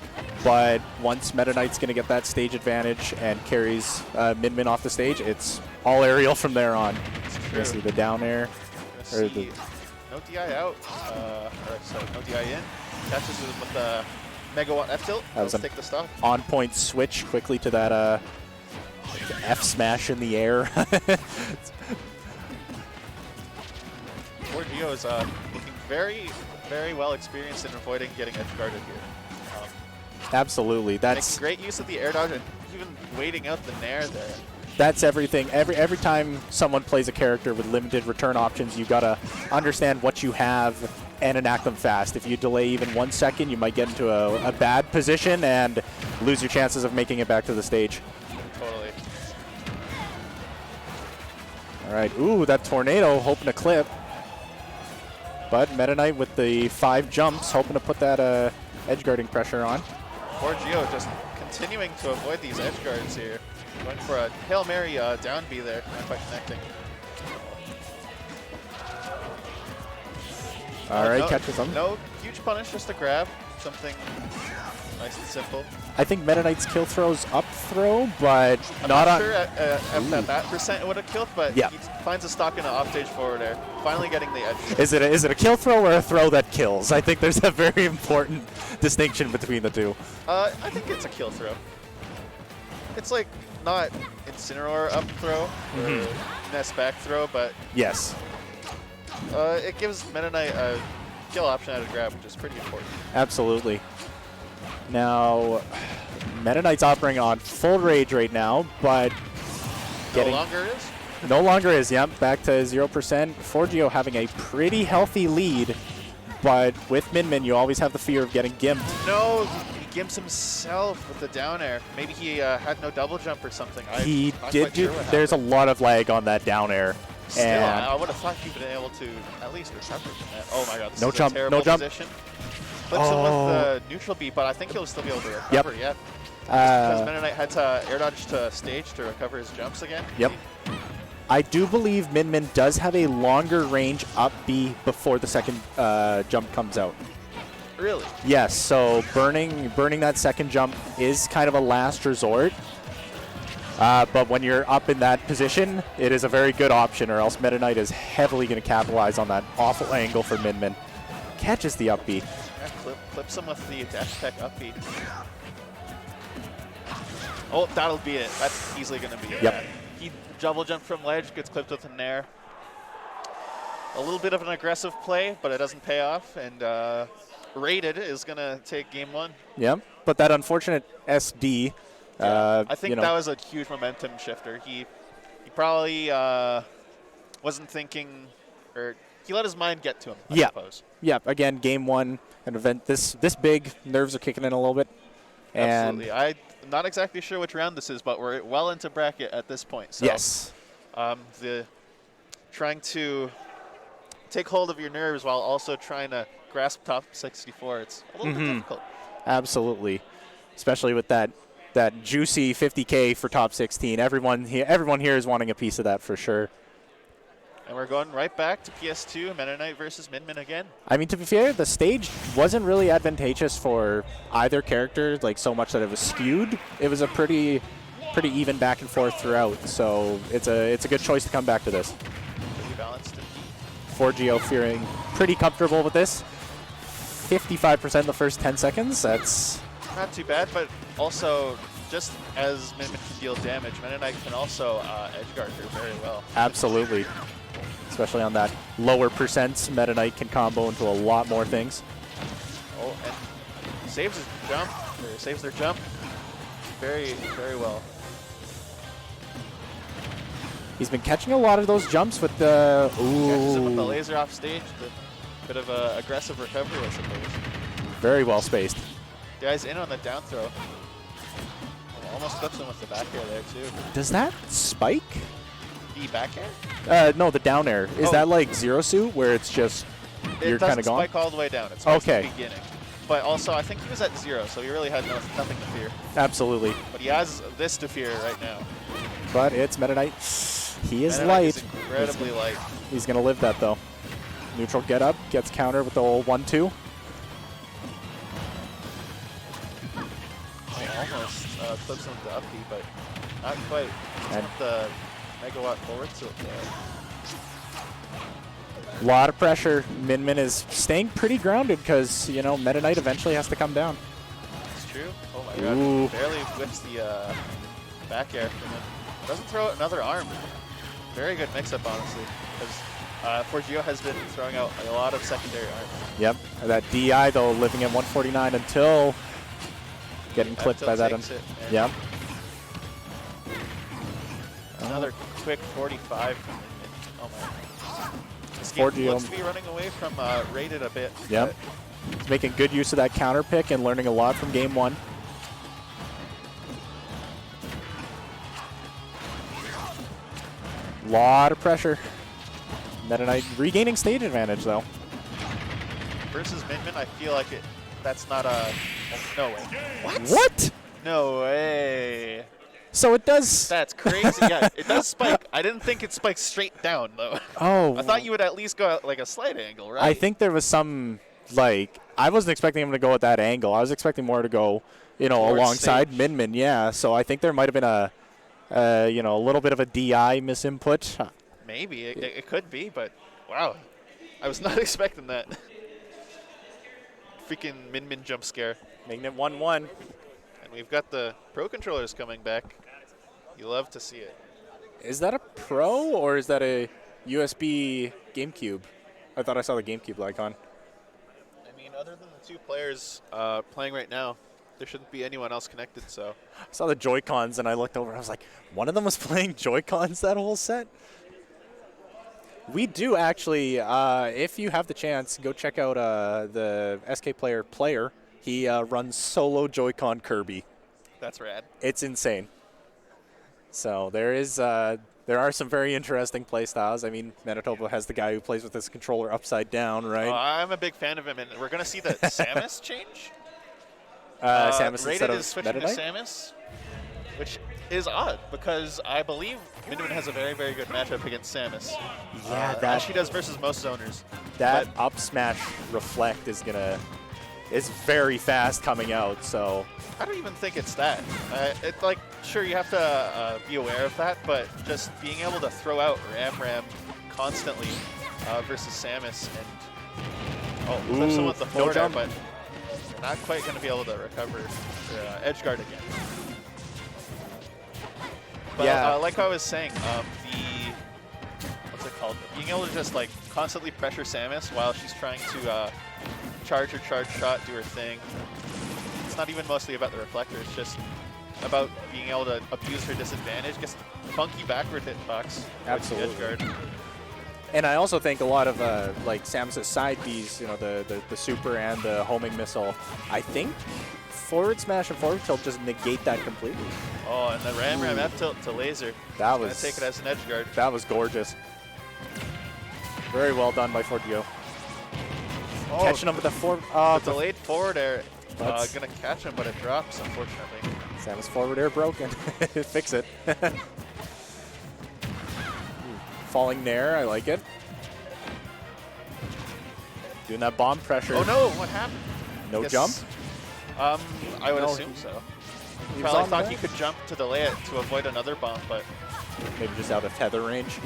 but once Meta Knight's going to get that stage advantage and carries Min Min off the stage, it's all aerial from there on. You're going to see the down air. Or see no DI out, or sorry, no DI in. Catches him with the Megawatt F tilt. That was Let's take the stop. On-point switch quickly to that F smash in the air. 4GO is looking very, very well experienced in avoiding getting edge guarded here. Absolutely. Making That's great use of the air dodge and even waiting out the nair there. that's everything. Every time someone plays a character with limited return options, you gotta understand what you have and enact them fast. If you delay even 1 second, you might get into a bad position and lose your chances of making it back to the stage. Totally. All right. Ooh, that tornado hoping to clip. But Meta Knight with the 5 jumps, hoping to put that edge guarding pressure on. 4GO just continuing to avoid these edge guards here. Going for a Hail Mary down B there, not quite connecting. All right, no, catches him. No huge punish, just a grab. Something nice and simple. I think Meta Knight's kill throw's up throw, but I'm not on. sure at that percent it would have killed, but Yeah. he finds a stock in an offstage forward air. Finally getting the edge. Is it a kill throw or a throw that kills? I think there's a very important distinction between the two. I think it's a kill throw. It's like not Incineroar up throw or Ness back throw, but Yes, it gives Meta Knight a kill option at a grab, which is pretty important. absolutely. Now, Meta Knight's operating on full rage right now, but No getting longer is. No longer is, yep. Back to 0%. Forgio having a pretty healthy lead, but with Min, you always have the fear of getting gimped. No, he gimps himself with the down air. Maybe he had no double jump or something. He I'm not did quite do, sure what there's a happened. lot of lag on that down air. Still, And I would have thought he'd been able to at least recover from that. Oh my god, this No is jump, a terrible no jump. position. Flips him with the neutral beat, but I think he'll still be able to recover, Yep. yeah. Because Meta Knight had to air dodge to stage to recover his jumps again. Yep. I do believe Min does have a longer range up B before the second jump comes out. Really? Yes, so burning that second jump is kind of a last resort. But when you're up in that position, it is a very good option, or else Meta Knight is heavily going to capitalize on that awful angle for Min. Catches the up B. Yeah, clips him with the dash tech up B. Oh, that'll be it. That's easily going to be it. Yep. He double jump from ledge, gets clipped with an air. A little bit of an aggressive play, but it doesn't pay off, and Rated is going to take game 1. Yep, but that unfortunate SD. I think you know, that was a huge momentum shifter. He probably wasn't thinking, or he let his mind get to him, I suppose. Yeah, again, game 1, an event this big, nerves are kicking in a little bit. And Absolutely. I'm not exactly sure which round this is, but we're well into bracket at this point. So, yes. the trying to take hold of your nerves while also trying to grasp top 64, it's a little bit difficult. Absolutely, especially with that juicy 50K for top 16. Everyone here is wanting a piece of that for sure. And we're going right back to PS2, Meta Knight versus Min again. I mean, to be fair, the stage wasn't really advantageous for either character, like so much that it was skewed. It was a pretty even back and forth throughout. So it's a good choice to come back to this. Pretty balanced. Forgio feeling pretty comfortable with this. 55% the first 10 seconds. That's Not too bad, but also just as Min can deal damage, Meta Knight can also edgeguard her very well. absolutely, especially on that lower percents. Meta Knight can combo into a lot more things. Oh, and saves his jump, or saves their jump very, very well. He's been catching a lot of those jumps with the Catches him with the ooh, laser off stage, the bit of a aggressive recovery, I suppose. very well spaced. Guy's in on the down throw. Oh, almost clips him with the back air there too. Does that spike? The back air? No, the down air. Is Oh. that like Zero Suit where it's just It you're doesn't kind of gone? spike all the way down. It spikes Okay. at the beginning. But also, I think he was at 0, so he really had nothing to fear. Absolutely. But he has this to fear right now. But it's Meta Knight. He is Meta Knight light. is incredibly light. He's going to live that, though. Neutral get up, gets countered with the old 1-2. Almost clips him with the up B, but not quite. And- With the megawatt forward tilt there. A lot of pressure. Min is staying pretty grounded because, you know, Meta Knight eventually has to come down. It's true. Oh my god. Ooh. Barely whips the back air from him. Doesn't throw out another arm. Very good mix-up, honestly. Because Forgio has been throwing out a lot of secondary arms. Yep. That DI, though, living at 149 until getting clipped by that. Takes it, and Yep. Another quick 45 from Min. Oh my. This game Forgio. looks to be running away from Rated a bit. Yep. He's making good use of that counter pick and learning a lot from game 1. Lot of pressure. Meta Knight regaining stage advantage, though. Versus Min, I feel like that's not a... No way. What? What? No way. So it does. That's crazy. Yeah, it does spike. I didn't think it spiked straight down, though. Oh. I thought you would at least go at like a slight angle, right? I think there was some, like, I wasn't expecting him to go at that angle. I was expecting more to go, you know, Towards alongside stage. Min. Yeah. So I think there might have been a, you know, a little bit of a DI misinput. Maybe. It could be, but wow. I was not expecting that. Freaking Min jump scare. Making it 1-1. And we've got the Pro controllers coming back. You love to see it. Is that a Pro or is that a USB GameCube? I thought I saw the GameCube icon. I mean, other than the two players playing right now, there shouldn't be anyone else connected. So I saw the Joy-Cons and I looked over. I was like, one of them was playing Joy-Cons that whole set. We do actually, if you have the chance, go check out the SK Player. He runs solo Joy-Con Kirby. that's rad. It's insane. So there are some very interesting play styles. I mean, Manitoba has the guy who plays with his controller upside down, right? I'm a big fan of him, and we're going to see the Samus change. Samus Rated instead of is switching Meta to Knight? Samus, which is odd because I believe Minuin has a very, very good matchup against Samus. Yeah, as she does versus most zoners. That But up smash reflect is very fast coming out. So I don't even think it's that. It's like, sure, you have to be aware of that, but just being able to throw out Ram constantly versus Samus and clip someone with the forward air, but you're not quite going to be able to recover edge guard again. But Yeah. like I was saying, what's it called? Being able to just like constantly pressure Samus while she's trying to charge her charge shot, do her thing. It's not even mostly about the reflector. It's just about being able to abuse her disadvantage. Gets funky backward hitbox. Absolutely. Edge guard. And I also think a lot of like Samus's side Bs, the super and the homing missile, I think forward smash and forward tilt just negate that completely. Oh, and the Ram F tilt to laser. That Gonna was take it as an edge guard. That was gorgeous. Very well done by Forgio. Oh, Catching him with the the delayed forward air. That's- Gonna catch him, but it drops, unfortunately. Samus forward air broken. Fix it. Falling Nair, I like it. Doing that bomb pressure. Oh no, what happened? No Guess- jump? I would No, assume so. He was Probably on thought there. he could jump to delay it to avoid another bomb, but Maybe just out of tether range.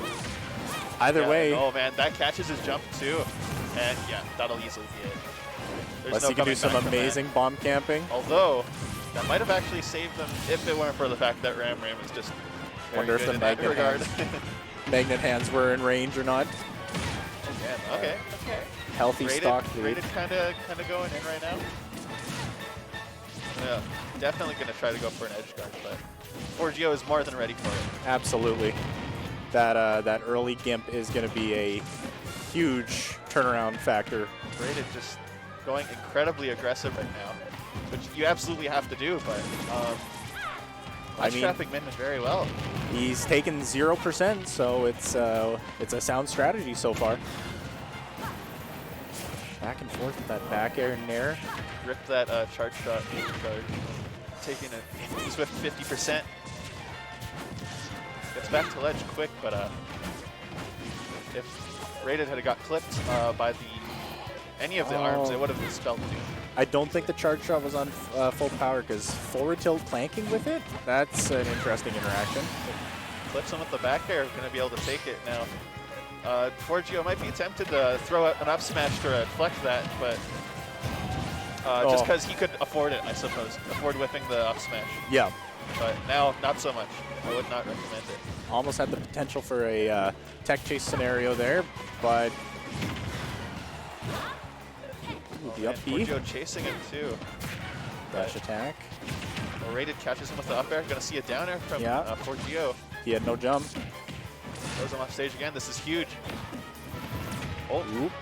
Either yeah, way, oh man, that catches his jump too, and yeah, that'll easily be it. There's unless no you can do coming some back from that. amazing bomb camping. Although that might have actually saved them if it weren't for the fact that Ram is just very Wonder if good the in that magnet regard. Magnet hands were in range or not. Yeah, okay. Healthy stock lead. Rated kind of going in right now. Yeah, definitely gonna try to go for an edge guard, but Forgio is more than ready for it. Absolutely. That early gimp is going to be a huge turnaround factor. Rated just going incredibly aggressive right now, which you absolutely have to do, but I mean, trapping Minman very well. He's taken 0%, so it's a sound strategy so far. Back and forth with that back air and nair. Ripped that charge shot, charge. Taking a swift 50%. Gets back to ledge quick, but if Rated had got clipped by any of the arms, it would have been spelled doom. I don't think the charge shot was on full power because forward tilt clanking with it, that's an interesting interaction. Clips him with the back air, going to be able to take it now. Forgio might be tempted to throw out an up smash to reflect that, but just because he could afford it, I suppose. Afford whipping the up smash. Yeah. But now, not so much. I would not recommend it. Almost had the potential for a tech chase scenario there, but the up B. Forgio chasing him too. Dash attack. Well, Rated catches him with the up air. Going to see a down air from Forgio. He had no jump. Throws him off stage again. This is huge. Oh, Oop.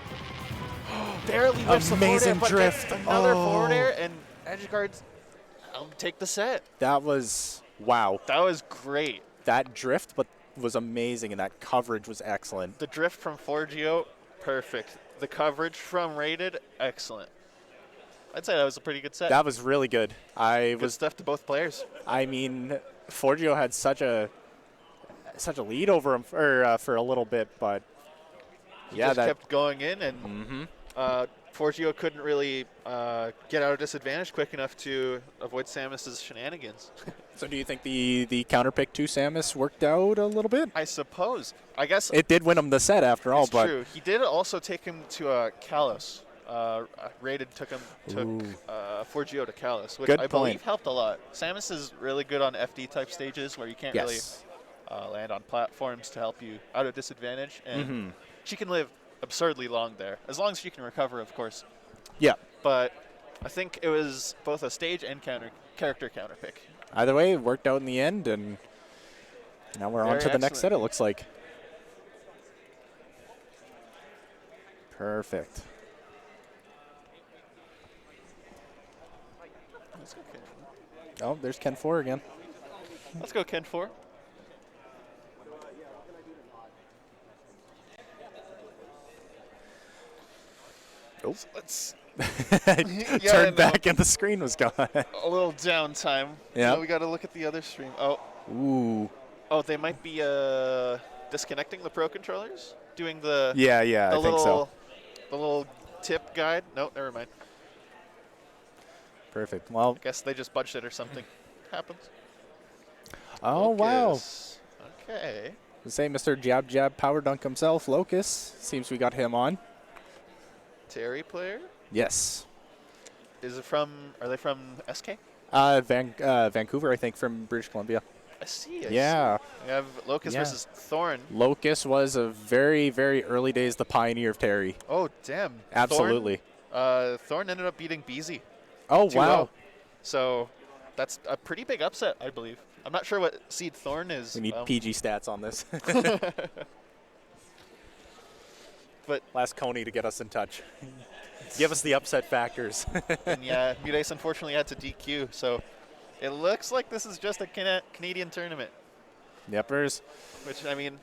barely whips the forward air, Amazing but drift. gets another Oh. forward air, and edge guards take the set. That was, wow. That was great. That drift was amazing, and that coverage was excellent. The drift from Forgio, perfect. The coverage from Rated, excellent. I'd say that was a pretty good set. That was really good. Good stuff to both players. I mean, Forgio had such a lead over him for a little bit, but He yeah, just that kept going in, and Forgio couldn't really get out of disadvantage quick enough to avoid Samus's shenanigans. So do you think the counter pick to Samus worked out a little bit? I suppose. I guess It did win him the set after all, it's but true. He did also take him to Kalos. Rated took Forgio to Kalos, which Good I point. believe helped a lot. Samus is really good on FD type stages where you can't yes. really land on platforms to help you out of disadvantage, and Mm-hmm. she can live absurdly long there, as long as she can recover, of course. Yeah. But I think it was both a stage and character counter pick. Either way, it worked out in the end, and now we're on to the next set, it looks like. Perfect. Let's go Ken. Oh, there's Ken 4 again. Let's go Ken 4. Oh. Let's Turned back and the screen was gone. a little downtime. Yeah. We got to look at the other stream. Oh. Ooh. Oh, they might be disconnecting the Pro controllers, doing the I think so. The little tip guide. No, never mind. Perfect. Well, I guess they just budged it or something. Happens. oh wow. Okay. Say Mr. Jab Jab Power Dunk himself, Locus. Seems we got him on. Terry player. Yes. Is it from? Are they from SK? Vancouver, I think, from British Columbia. I see. Yeah. We have Locus versus Thorn. Locus was a very, very early days the pioneer of Terry. Oh, damn. Absolutely. Thorn ended up beating Beezy. Oh, 2-0. wow. So that's a pretty big upset, I believe. I'm not sure what seed Thorn is. We need PG stats on this. But last Coney to get us in touch. Give us the upset factors. And yeah, Mutace unfortunately had to DQ, so it looks like this is just a Canadian tournament. Yepers. Which, I mean,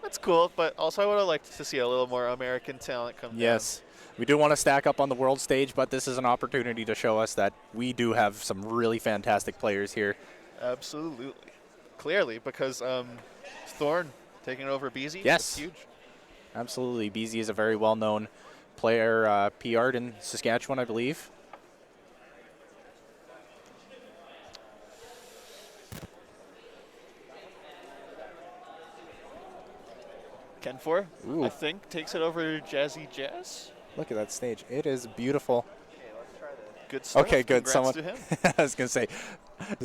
that's cool, but also I would have liked to see a little more American talent come Yes. We do want to stack up on the world stage, but this is an opportunity to show us that we do have some really fantastic players here. Absolutely. Clearly, because Thorn taking over BZ, yes. That's huge. Absolutely. BZ is a very well-known player, PR'd in Saskatchewan, I believe. Ken 4, I think, takes it over Jazzy Jazz. Look at that stage. It is beautiful. Good stuff. Okay, good. Congrats to him. I was going to say,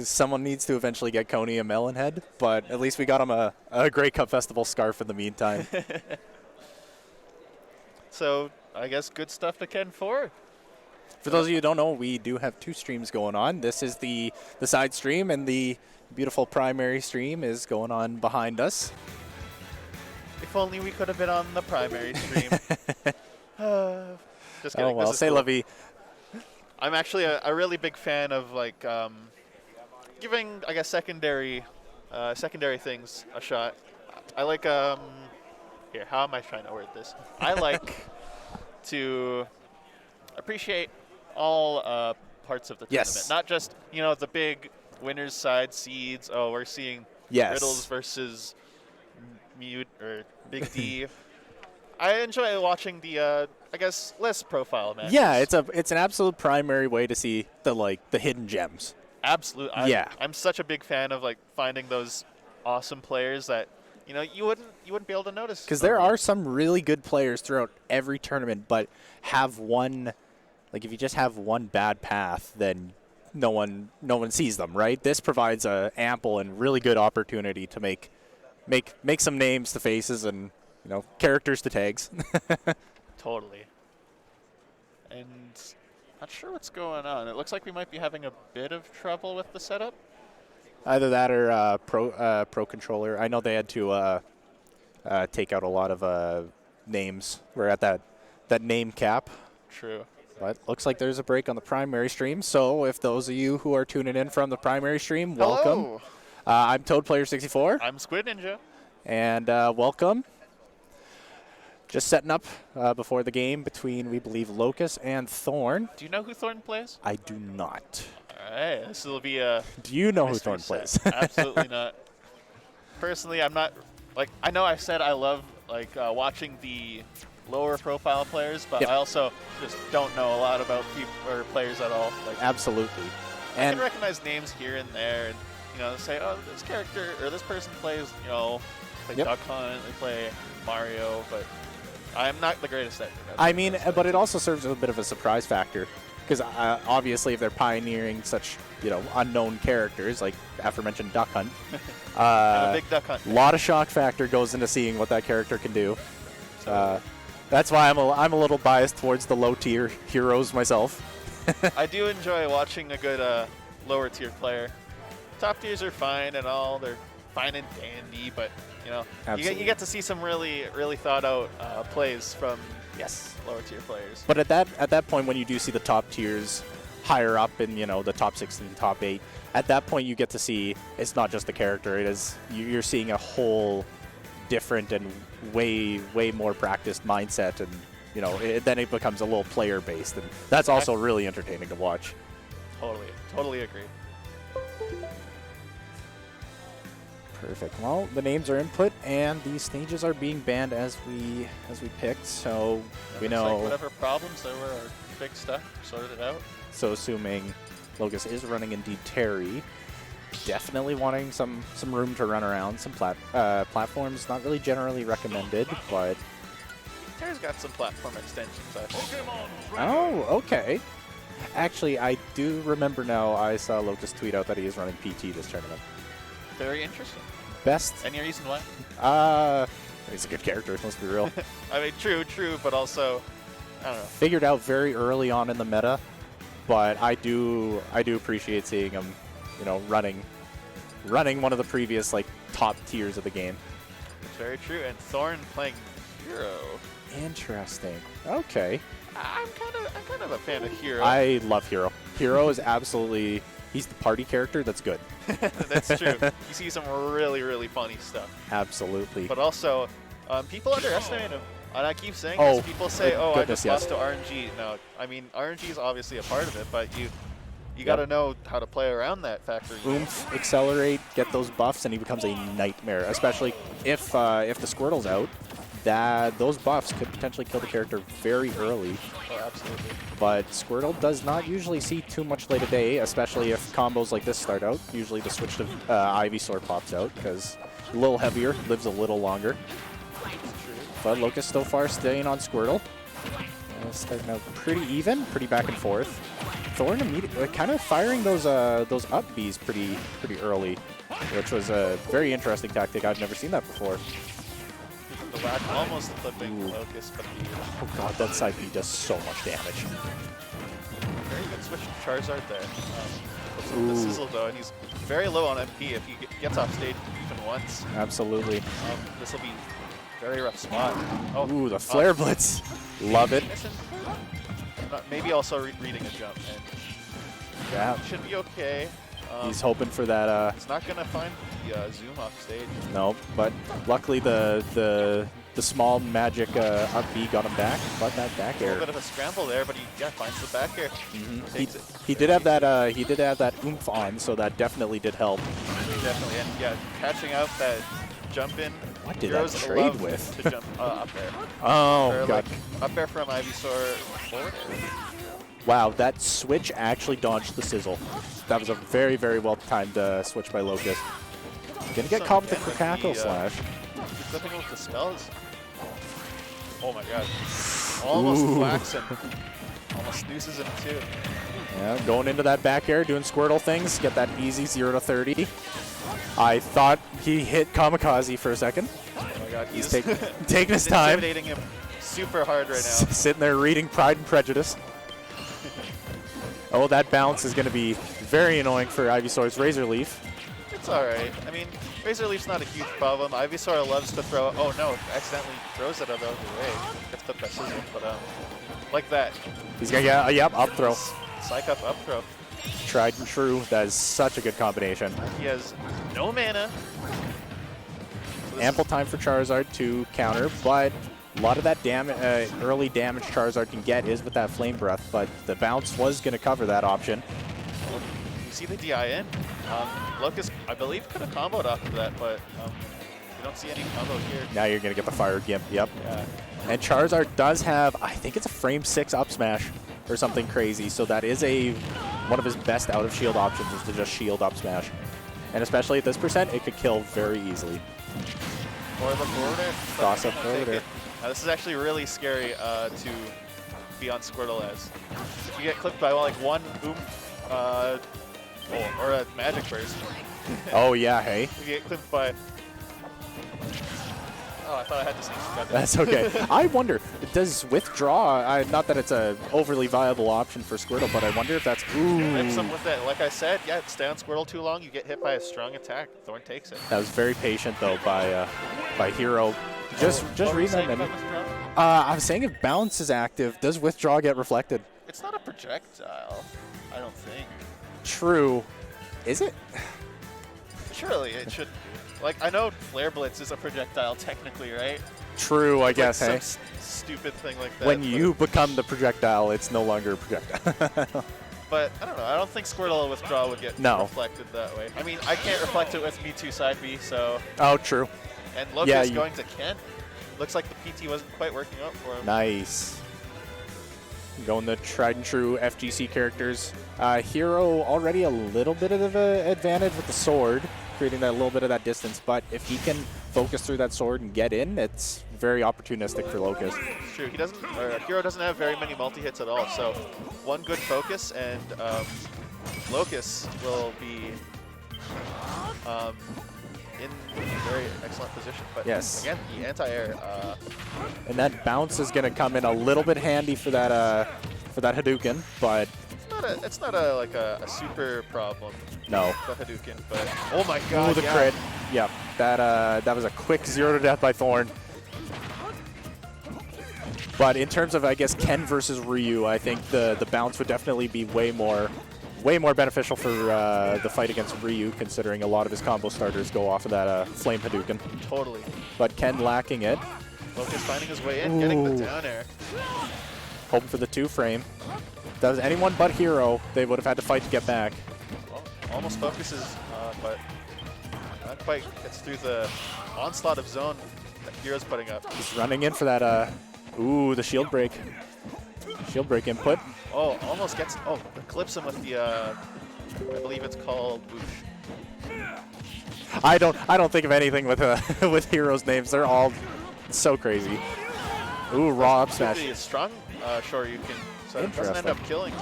someone needs to eventually get Coney a melon head, but at least we got him a Grey Cup Festival scarf in the meantime. So, I guess good stuff to Ken 4. For those of you who don't know, we do have two streams going on. This is the side stream, and the beautiful primary stream is going on behind us. If only we could have been on the primary stream. Just kidding. Oh, well, say la vie. I'm actually a really big fan of, like, giving, I guess, secondary things a shot. I like, here, how am I trying to word this? I like to appreciate all parts of the tournament. Not just, you know, the big winners side seeds. Oh, we're seeing Riddles versus Mute or Big D. I enjoy watching the, I guess, less profile matches. Yeah, it's an absolute primary way to see the hidden gems. Absolutely. I'm such a big fan of, like, finding those awesome players that, you know, you wouldn't be able to notice. Because there are some really good players throughout every tournament, but have one, like, if you just have one bad path, then no one sees them, right? This provides a ample and really good opportunity to make some names to faces and, you know, characters to tags. Totally. And not sure what's going on. It looks like we might be having a bit of trouble with the setup. Either that or Pro Controller. I know they had to take out a lot of names. We're at that name cap. True. But looks like there's a break on the primary stream. So if those of you who are tuning in from the primary stream, welcome. Hello. I'm ToadPlayer64. I'm Squid Ninja. And welcome. Just setting up before the game between, we believe, Locus and Thorn. Do you know who Thorn plays? I do not. All right, this will be a. Do you know who mystery Thorn set. plays? Absolutely not. Personally, I'm not. Like, I know I said I love watching the lower profile players, but I also just don't know a lot about people or players at all. Like, absolutely. I can recognize names here and there, and you know, say, oh, this character or this person plays, you know, like Duck Hunt, they play Mario, but I'm not the greatest at it. I mean, but it also serves as a bit of a surprise factor, because obviously if they're pioneering such, you know, unknown characters like aforementioned Duck Hunt, I'm a big Duck Hunt. A lot of shock factor goes into seeing what that character can do. That's why I'm a little biased towards the low tier heroes myself. I do enjoy watching a good lower tier player. Top tiers are fine and all. They're fine and dandy, but you know, you get to see some really thought out plays from lower tier players. But at that point, when you do see the top tiers higher up in the top 16, top 8, at that point you get to see it's not just the character. It is you're seeing a whole different and way more practiced mindset, and then it becomes a little player based, and that's also really entertaining to watch. Totally agree. Perfect. Well, the names are input, and the stages are being banned as we picked. So we know like whatever problems there were are fixed up, sorted out. So assuming Locust is running indeed Terry, definitely wanting some room to run around. Some platforms not really generally recommended, but Terry's got some platform extensions, I think. Oh, okay. Actually, I do remember now. I saw Locust tweet out that he is running PT this tournament. Very interesting. Best. Any reason why? He's a good character, let's be real. I mean, true, but also, I don't know. Figured out very early on in the meta, but I do appreciate seeing him, running one of the previous top tiers of the game. It's very true. And Thorn playing Hero. Interesting. Okay. I'm kind of a fan of Hero. I love Hero. Hero is absolutely. He's the party character that's good. That's true. You see some really funny stuff. Absolutely. But also, people underestimate him. And I keep saying this. People say, I just lost to RNG. No, I mean, RNG is obviously a part of it, but you got to know how to play around that factor. Oomph, accelerate, get those buffs, and he becomes a nightmare, especially if the Squirtle's out. Those buffs could potentially kill the character very early. Oh, absolutely. But Squirtle does not usually see too much light of day, especially if combos like this start out. Usually the switch to Ivysaur pops out because a little heavier, lives a little longer. But Locust so far staying on Squirtle. Starting out pretty even, pretty back and forth. Thorn immediately kind of firing those up Bs pretty early, which was a very interesting tactic. I've never seen that before. The whack almost flipping Locust, but oh god, that side B does so much damage. Very good switch to Charizard there. The Sizzle though, and he's very low on MP if he gets off stage even once. Absolutely. This will be a very rough spot. Oh, ooh, the Flare Blitz. Love it. Maybe also reading a jump. And yeah. Should be okay. He's hoping for that. He's not gonna find the zoom off stage. No, but luckily the small magic up B got him back. But that back air. A little bit of a scramble there, but he finds the back air. He did have that oomph on, so that definitely did help. Definitely, and yeah, catching out that jump in. What did that trade with? To jump up there. Oh god. Up there from Ivysaur forward. Wow, that switch actually dodged the Sizzle. That was a very well timed switch by Locust. Gonna get caught with the Crackle Slash. He's flipping with the spells. Oh my god. Almost whacks him. Almost nooses him too. Yeah, going into that back air, doing Squirtle things, get that easy 0 to 30. I thought he hit Kamikaze for a second. Oh my god, he's taking his time. Intimidating him super hard right now. Sitting there reading Pride and Prejudice. Oh, that bounce is going to be very annoying for Ivysaur's Razor Leaf. It's alright. I mean, Razor Leaf's not a huge problem. Ivysaur loves to throw. Oh no, accidentally throws it out of the way. Gets the precision, but like that. He's going to get up throw. Psych up throw. Tried and true. That is such a good combination. He has no mana. So ample time for Charizard to counter, but a lot of that early damage Charizard can get is with that Flame Breath, but the bounce was going to cover that option. You see the DI in. Locust, I believe, could have comboed off of that, but you don't see any combo here. Now you're going to get the Fire Gimp, yep. Yeah. And Charizard does have, I think it's a frame 6 up smash or something crazy, so that is one of his best out of shield options is to just shield up smash. And especially at this percent, it could kill very easily. Or the border. Cross up border. This is actually really scary to be on Squirtle as. If you get clipped by one oomph or a magic burst. Oh yeah, hey. If you get clipped by Oh, I thought I had to say That's okay. I wonder, does withdraw, not that it's a overly viable option for Squirtle, but I wonder if that's, Hit some with it. Like I said, yeah, stay on Squirtle too long, you get hit by a strong attack. Thorn takes it. That was very patient, though, by Hero. Just reading that. I was saying if bounce is active, does withdraw get reflected? It's not a projectile, I don't think. True. Is it? Surely it should. Like, I know Flare Blitz is a projectile technically, right? True, I guess, like hey? some stupid thing like that. When you become the projectile, it's no longer a projectile. But, I don't know, I don't think Squirtle Withdraw would get reflected that way. I mean, I can't reflect it with Mewtwo side B, so... Oh, true. And Locust going to Ken. Looks like the PT wasn't quite working out for him. Nice. Going the tried and true FGC characters. Hero already a little bit of an advantage with the sword, creating that little bit of that distance, but if he can focus through that sword and get in, it's very opportunistic for Locust. It's true. Hero doesn't have very many multi-hits at all, so one good focus and Locust will be in a very excellent position. But yes. Again, the anti-air. And that bounce is going to come in a little bit handy for that Hadouken, but it's not a super problem. No. The Hadouken, but oh my god! Ooh, the crit. Yep. That was a quick 0 to death by Thorn. But in terms of, I guess, Ken versus Ryu, I think the bounce would definitely be way more beneficial for the fight against Ryu, considering a lot of his combo starters go off of that Flame Hadouken. Totally. But Ken lacking it. Locust finding his way in, getting the down air. Hoping for the 2-frame. If that was anyone but Hero, they would have had to fight to get back. Well, almost focuses, but not quite gets through the onslaught of zone that Hero's putting up. He's running in for that, the shield break. Shield break input. Oh, almost gets, clips him with the, I believe it's called Whoosh. I don't think of anything with with Heroes' names. They're all so crazy. Ooh, raw up smash. It's strong Shoryuken, so it doesn't end up killing.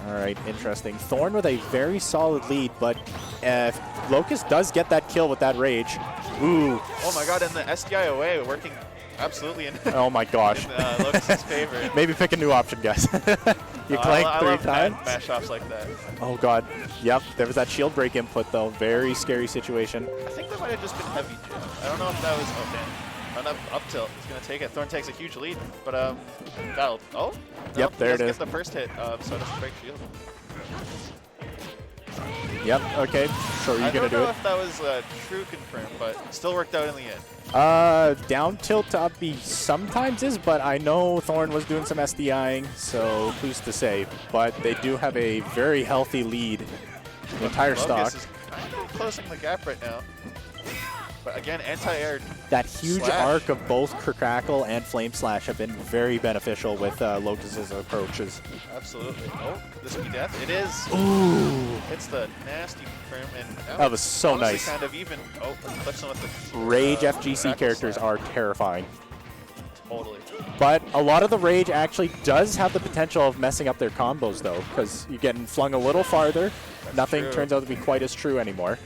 All right, interesting. Thorn with a very solid lead, but if Locust does get that kill with that rage, ooh. Oh my god, and the SDI working absolutely in, oh my gosh. in Locust's favor. Maybe pick a new option, guys. You clanked 3 times? Mash-offs like that. Oh god. Yep, there was that shield break input though. Very scary situation. I think that might have just been heavy jab. I don't know if that was, up tilt. He's going to take it. Thorn takes a huge lead, but that'll, no, yep, there it is. Get the first hit, so it doesn't break shield. Yep, okay. So are you going to do it? I don't know if that was true confirmed, but still worked out in the end. Down tilt to up B sometimes is, but I know Thorn was doing some SDIing, so who's to say. But they do have a very healthy lead. The entire stock. Is kind of closing the gap right now. But again, anti-air. That huge arc of both Crackle and Flame Slash have been very beneficial with Locust's approaches. Absolutely. Oh, this will be death. It is. Ooh. It's the nasty confirm, and that was so nice. Kind of even. Oh, clips him with the Rage FGC characters are terrifying. Totally. But a lot of the Rage actually does have the potential of messing up their combos, though, because you're getting flung a little farther. That's Nothing true. turns out to be quite as true anymore.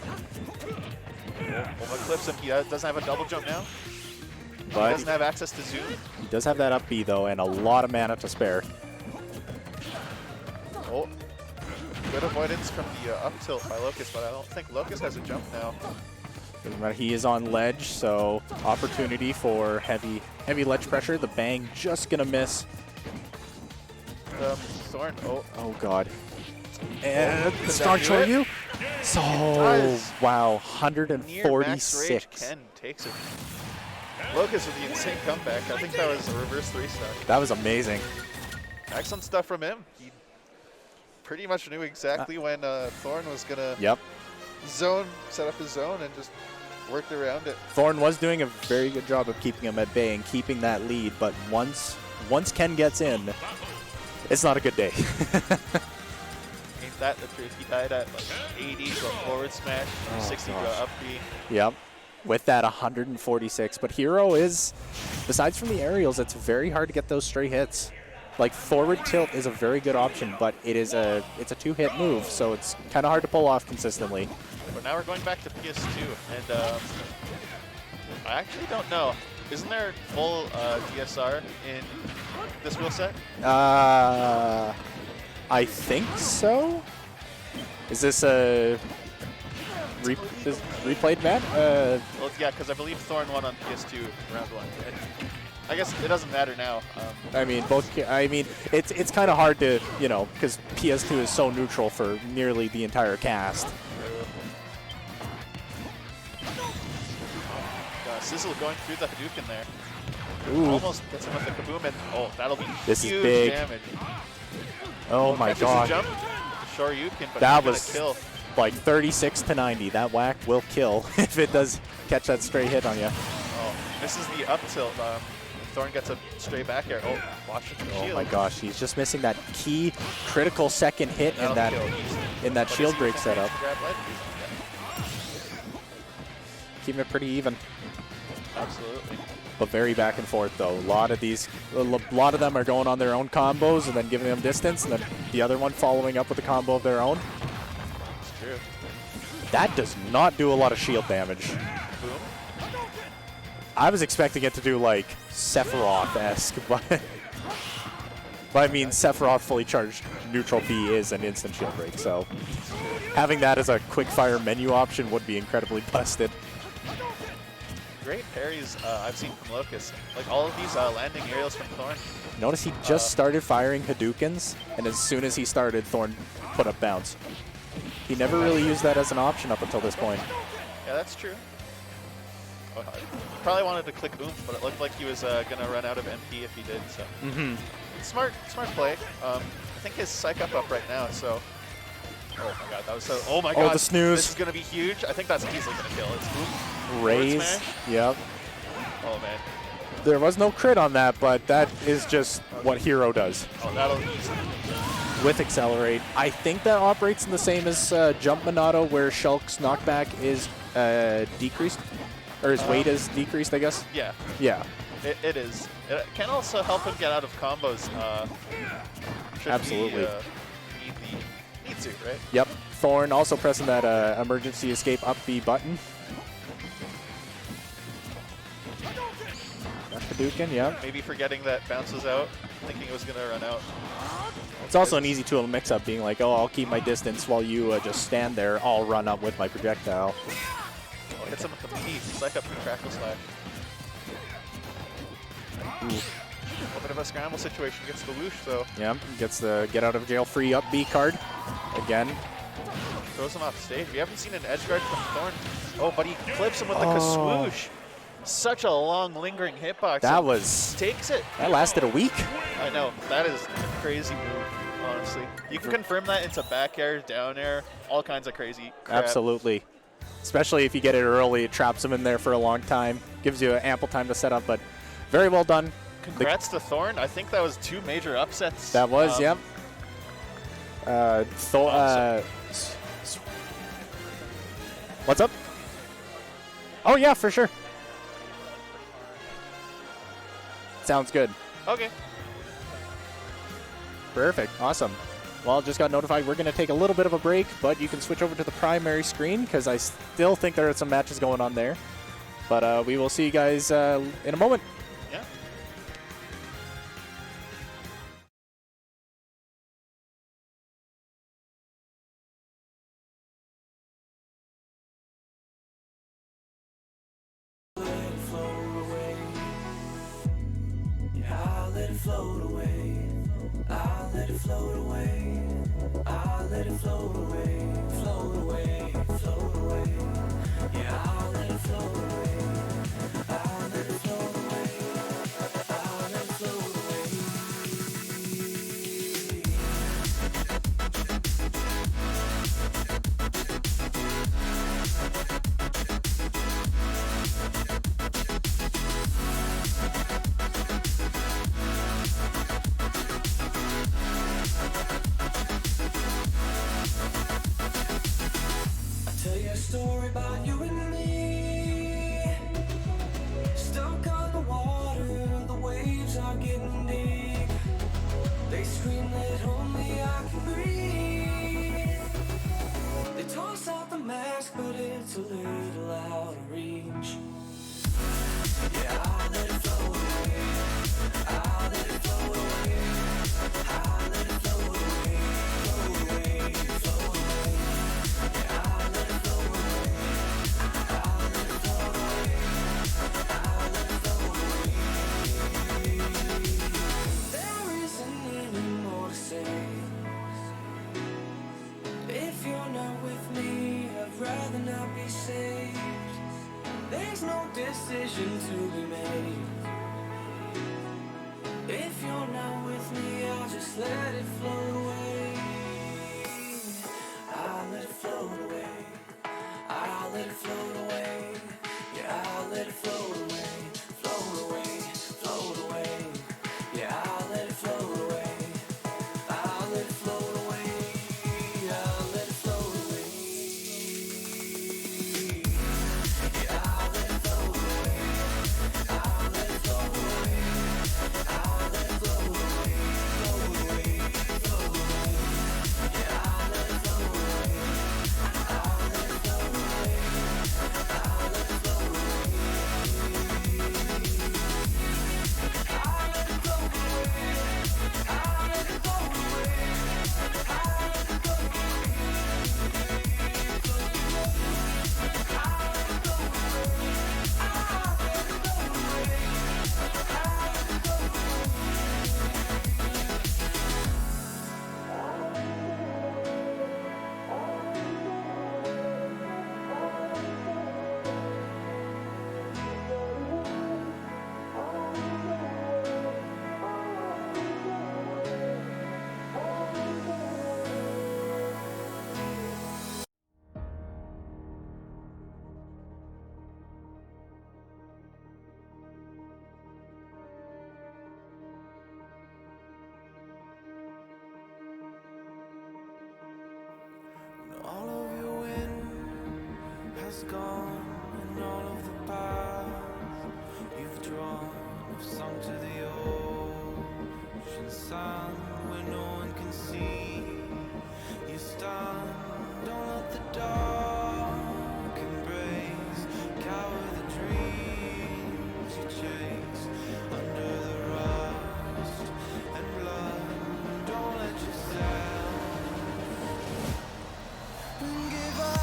Well, clips him. He doesn't have a double jump now. But he doesn't have access to zoom. He does have that up B, though, and a lot of mana to spare. Oh, good avoidance from the up tilt by Locust, but I don't think Locust has a jump now. Doesn't matter. He is on ledge, so opportunity for heavy ledge pressure. The bang just gonna miss. Thorn. Oh god. And strong Choryu. So wow, 146. Ken takes it. Locust with the insane comeback. I think that was a reverse 3-star. That was amazing. Excellent stuff from him. He pretty much knew exactly when Thorn was gonna set up his zone and just worked around it. Thorn was doing a very good job of keeping him at bay and keeping that lead, but once Ken gets in, it's not a good day. Ain't that the truth? He died at like 80 to a forward smash, 60 to a up B. Yep. With that 146, but Hero is, besides from the aerials, it's very hard to get those stray hits. Like forward tilt is a very good option, but it's a 2-hit move, so it's kind of hard to pull off consistently. But now we're going back to PS2, and I actually don't know. Isn't there full DSR in this wheel set? I think so. Is this a replayed map? Well, yeah, because I believe Thorn won on PS2 round 1. And I guess it doesn't matter now. I mean, it's kind of hard to, you know, because PS2 is so neutral for nearly the entire cast. Sizzle going through the Hadouken there. Ooh. Almost gets him with the kaboom, and oh, that'll be This huge is big. damage. Oh my Catches the god. jump, Shoryuken, but That he's was gonna kill. like 36 to 90. That whack will kill if it does catch that stray hit on you. Oh, this is the up tilt. Thorn gets a stray back air. Oh, watch it. Oh my gosh, he's just missing that key critical second hit in that shield break setup. Keeping it pretty even. Absolutely. But very back and forth though. A lot of them are going on their own combos and then giving them distance, and then the other one following up with a combo of their own. It's true. That does not do a lot of shield damage. Boom. I was expecting it to do like Sephiroth-esque, but I mean Sephiroth fully charged neutral B is an instant shield break, so having that as a quick fire menu option would be incredibly busted. Great parries I've seen from Locust. Like all of these landing aerials from Thorn. Notice he just started firing Hadoukens, and as soon as he started, Thorn put up bounce. He never really used that as an option up until this point. Yeah, that's true. Oh, I probably wanted to click oomph, but it looked like he was going to run out of MP if he did. So smart play. I think his psych up right now. So, oh my god, that was so. Oh my god, the snooze. This is going to be huge. I think that's easily going to kill. It's oomph. Raise. Yep. Oh man. There was no crit on that, but that is just what Hero does. Oh, that'll easily. With Accelerate. I think that operates in the same as Jump Monado, where Shulk's knockback is decreased, or his weight is decreased, I guess. Yeah. Yeah. It is. It can also help him get out of combos. Absolutely. Need to, right? Yep. Thorn also pressing that emergency escape up B button. Hadouken, yeah. Maybe forgetting that bounces out, thinking it was going to run out. It's also an easy tool mix-up, being like, oh, I'll keep my distance while you just stand there. I'll run up with my projectile. Oh, hits him with the P. Psych up and Crackle Slash. A bit of a scramble situation. Gets the whoosh, though. Yeah, gets the get out of jail free up B card. Again. Throws him off stage. We haven't seen an edge guard from Thorn. Oh, but he clips him with the swoosh. Such a long, lingering hitbox. That was... Takes it. That lasted a week. I know. That is a crazy move, honestly. You can confirm that into back air, down air, all kinds of crazy crap. Absolutely. Especially if you get it early, it traps him in there for a long time. Gives you ample time to set up, but very well done. Congrats to Thorn. I think that was 2 major upsets. That was, yep. What's up? Oh, yeah, for sure. Sounds good. Okay. Perfect. Awesome. Well, just got notified we're going to take a little bit of a break, but you can switch over to the primary screen because I still think there are some matches going on there. But we will see you guys in a moment. Yeah. I'll let it float away. I'll let it float away. I'll let it float away. Float away, float away. Yeah, I'll let it float away. I'll let it float away. I'll let it float away. decision to be made. If you're not with me, I'll just let it float away. I'll let it float away. I'll let it float away. Yeah, I'll let it float away. Float away, float away. Yeah, I'll let it float away. I'll let it float away. I'll let it float away. Yeah, I'll let it float away. I'll let it float away. I'll let it float away. Float away, float away. Yeah, I'll let it float away. I'll let it float away. I'll let it float away. I'll let it float away. I'll let it float away. I'll let it float away. All of your wind has gone, and all of the paths you've drawn have sunk to the ocean sand where no one can see you stand. Don't let the dark embrace cower the dreams you chase under the rust and blood. Don't let yourself give up.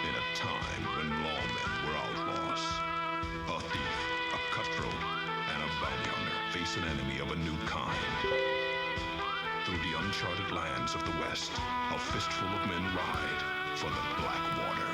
In a time when lawmen were outlaws, a thief, a cutthroat, and a bounty hunter face an enemy of a new kind. Through the uncharted lands of the West, a fistful of men ride for the Black Water.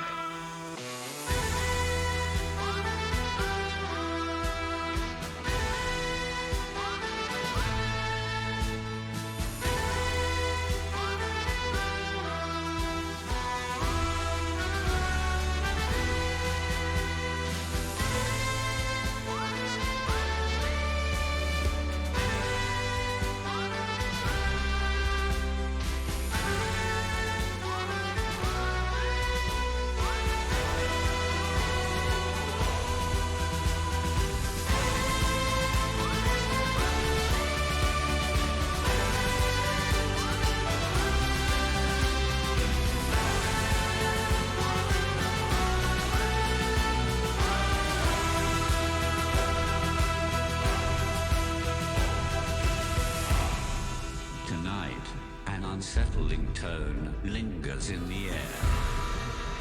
Tonight, an unsettling tone lingers in the air.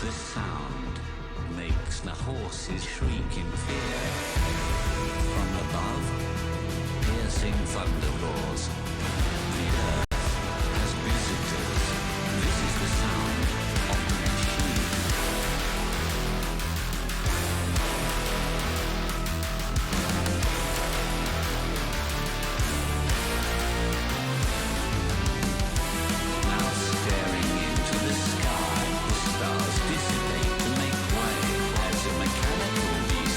The sound makes the horses shriek in fear. From above, piercing thunder roars. The earth has visitors. This is the sound of the machine. Now staring into the sky, the stars dissipate to make way as a mechanical beast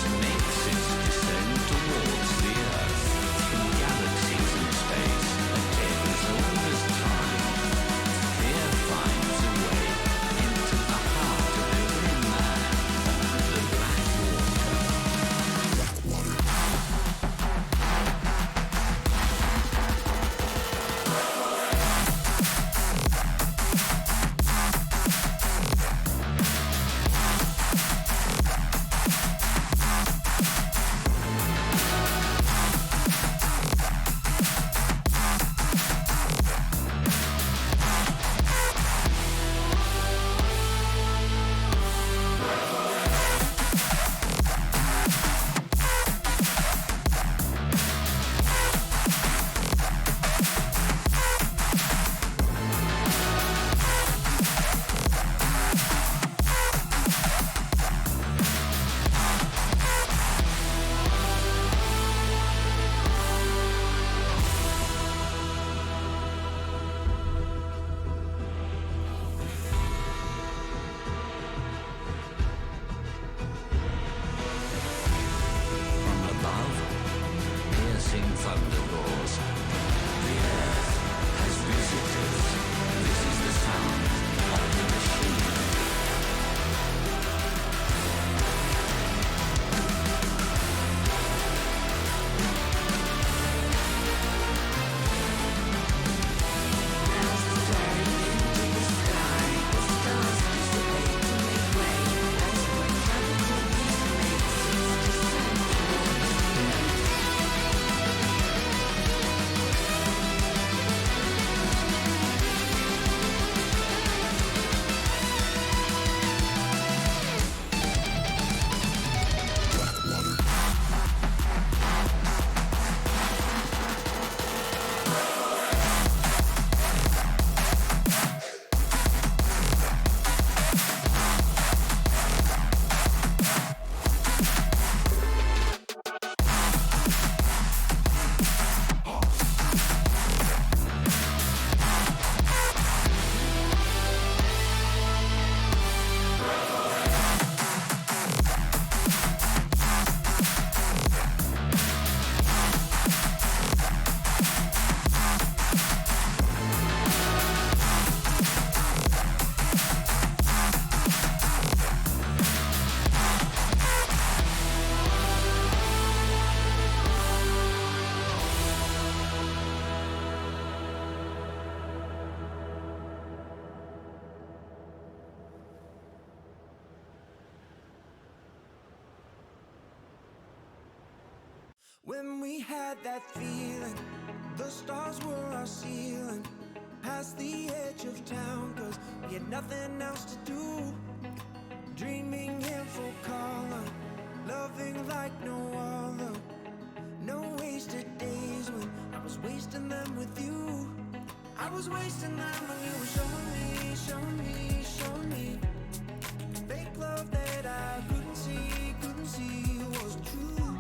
When we had that feeling, the stars were our ceiling. Past the edge of town, cause we had nothing else to do. Dreaming in full color, loving like no other. No wasted days when I was wasting them with you. I was wasting them when you were showing me, showing me, showing me fake love that I couldn't see was true.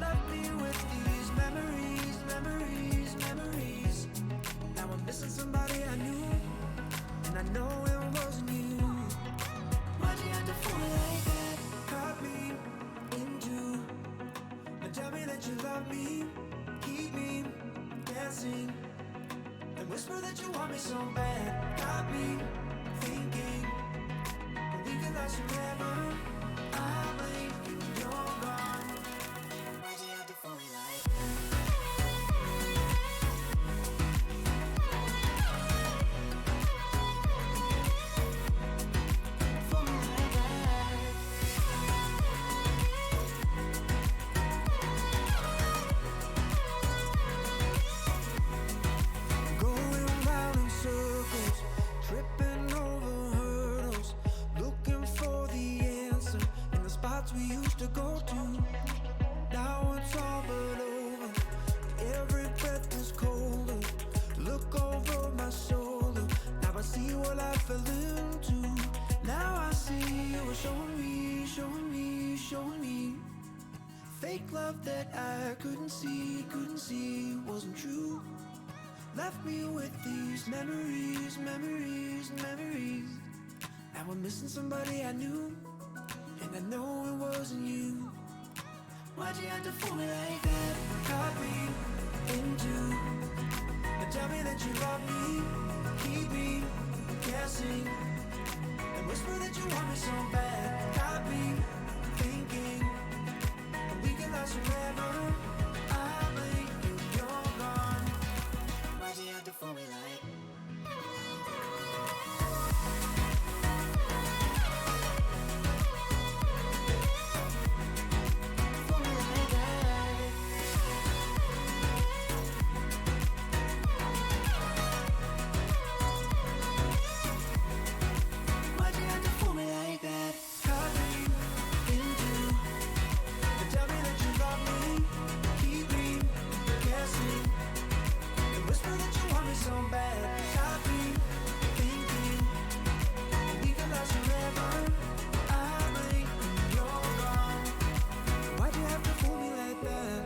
Left me with these memories, memories, memories. Now I'm missing somebody I knew, and I know it wasn't you. Why'd you have to fool me like that? Caught me into, and tell me that you love me, keep me dancing, and whisper that you want me so bad. Got me thinking that we could last forever. I blink and you're gone. Why'd you have to fool me like that? Fool me like that. Going round in circles, tripping over hurdles, looking for the answer in the spots we used to go to. Now it's all but over, every breath is colder. Look over my shoulder, now I see what I fell into. Now I see you were showing me, showing me, showing me fake love that I couldn't see wasn't true. Left me with these memories, memories, memories. Now I'm missing somebody I knew, and I know it wasn't you. Why'd you have to fool me like that? Caught me into, and tell me that you love me, keep me guessing, and whisper that you want me so bad. Got me thinking that we can last forever. I blink and you're gone. Why'd you have to fool me like? Fool me like that. Why'd you have to fool me like that? Caught me into, and tell me that you love me, keep me guessing, and whisper that you want me so bad. Got me thinking that we can last forever. I blink and you're gone. Why'd you have to fool me like that?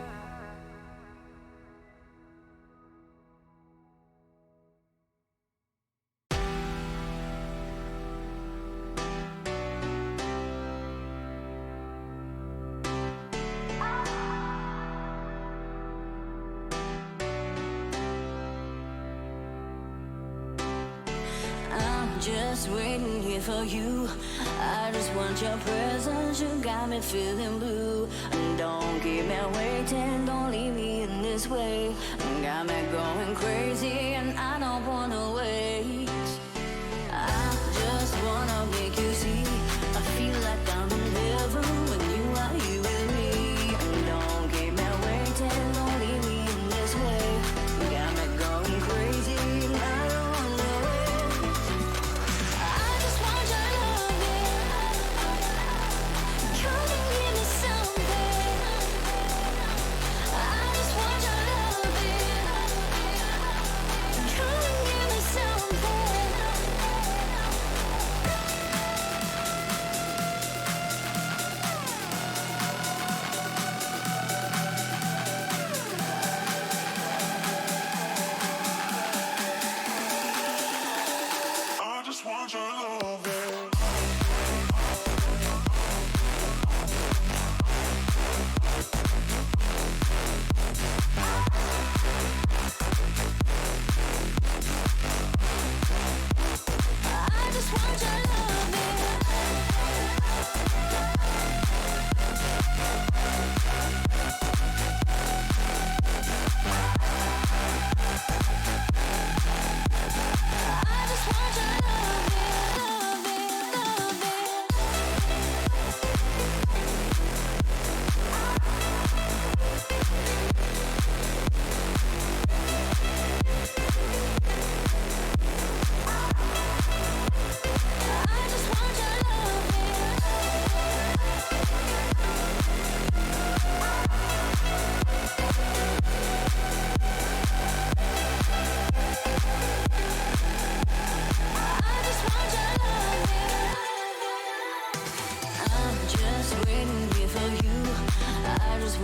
I'm just waiting here for you. I just want your presence. You got me feeling blue. Don't keep me waiting. Don't leave me in this way. Got me going crazy, and I don't wanna wait. I just wanna make you see. I feel like I'm in heaven when you are here with me. Don't keep me waiting. Don't leave me in this way. Got me going crazy, and I don't wanna wait. I just want your loving. Come and give me something. I just want your loving. Come and give me something.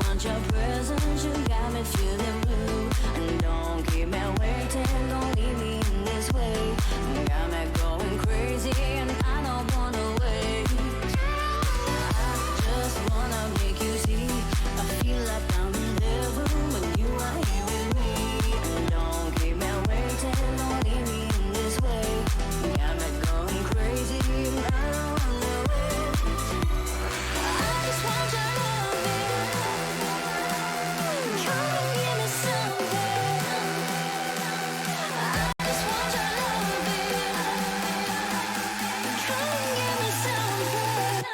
want your presence, you got me feeling blue. And don't keep me waiting, don't leave me in this way. Got me going crazy and I don't wanna wait. I just wanna make you see, I feel like I'm in heaven when you are here with me. And don't keep me waiting, don't leave me in this way. Got me going crazy and I don't wanna wait. I just want your loving. Come and give me something. I just want your loving. Come and give me something.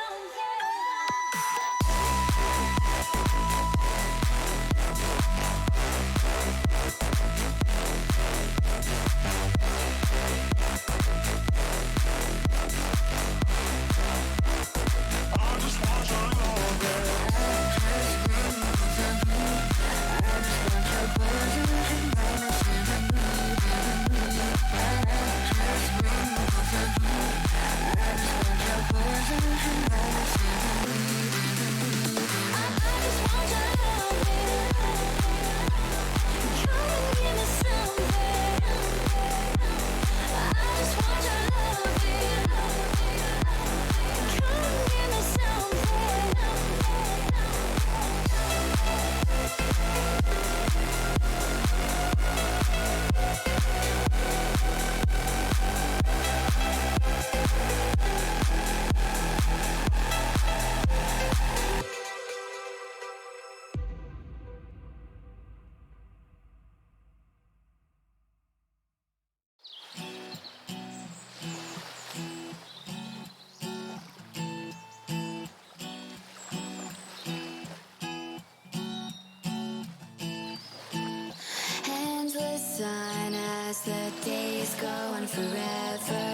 Endless sun as the days go on forever.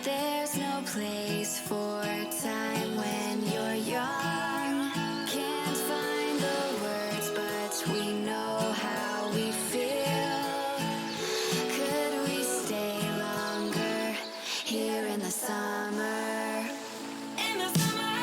There's no place for time when you're young. Can't find the words, but we know how we feel. Could we stay longer here in the summer? In the summer.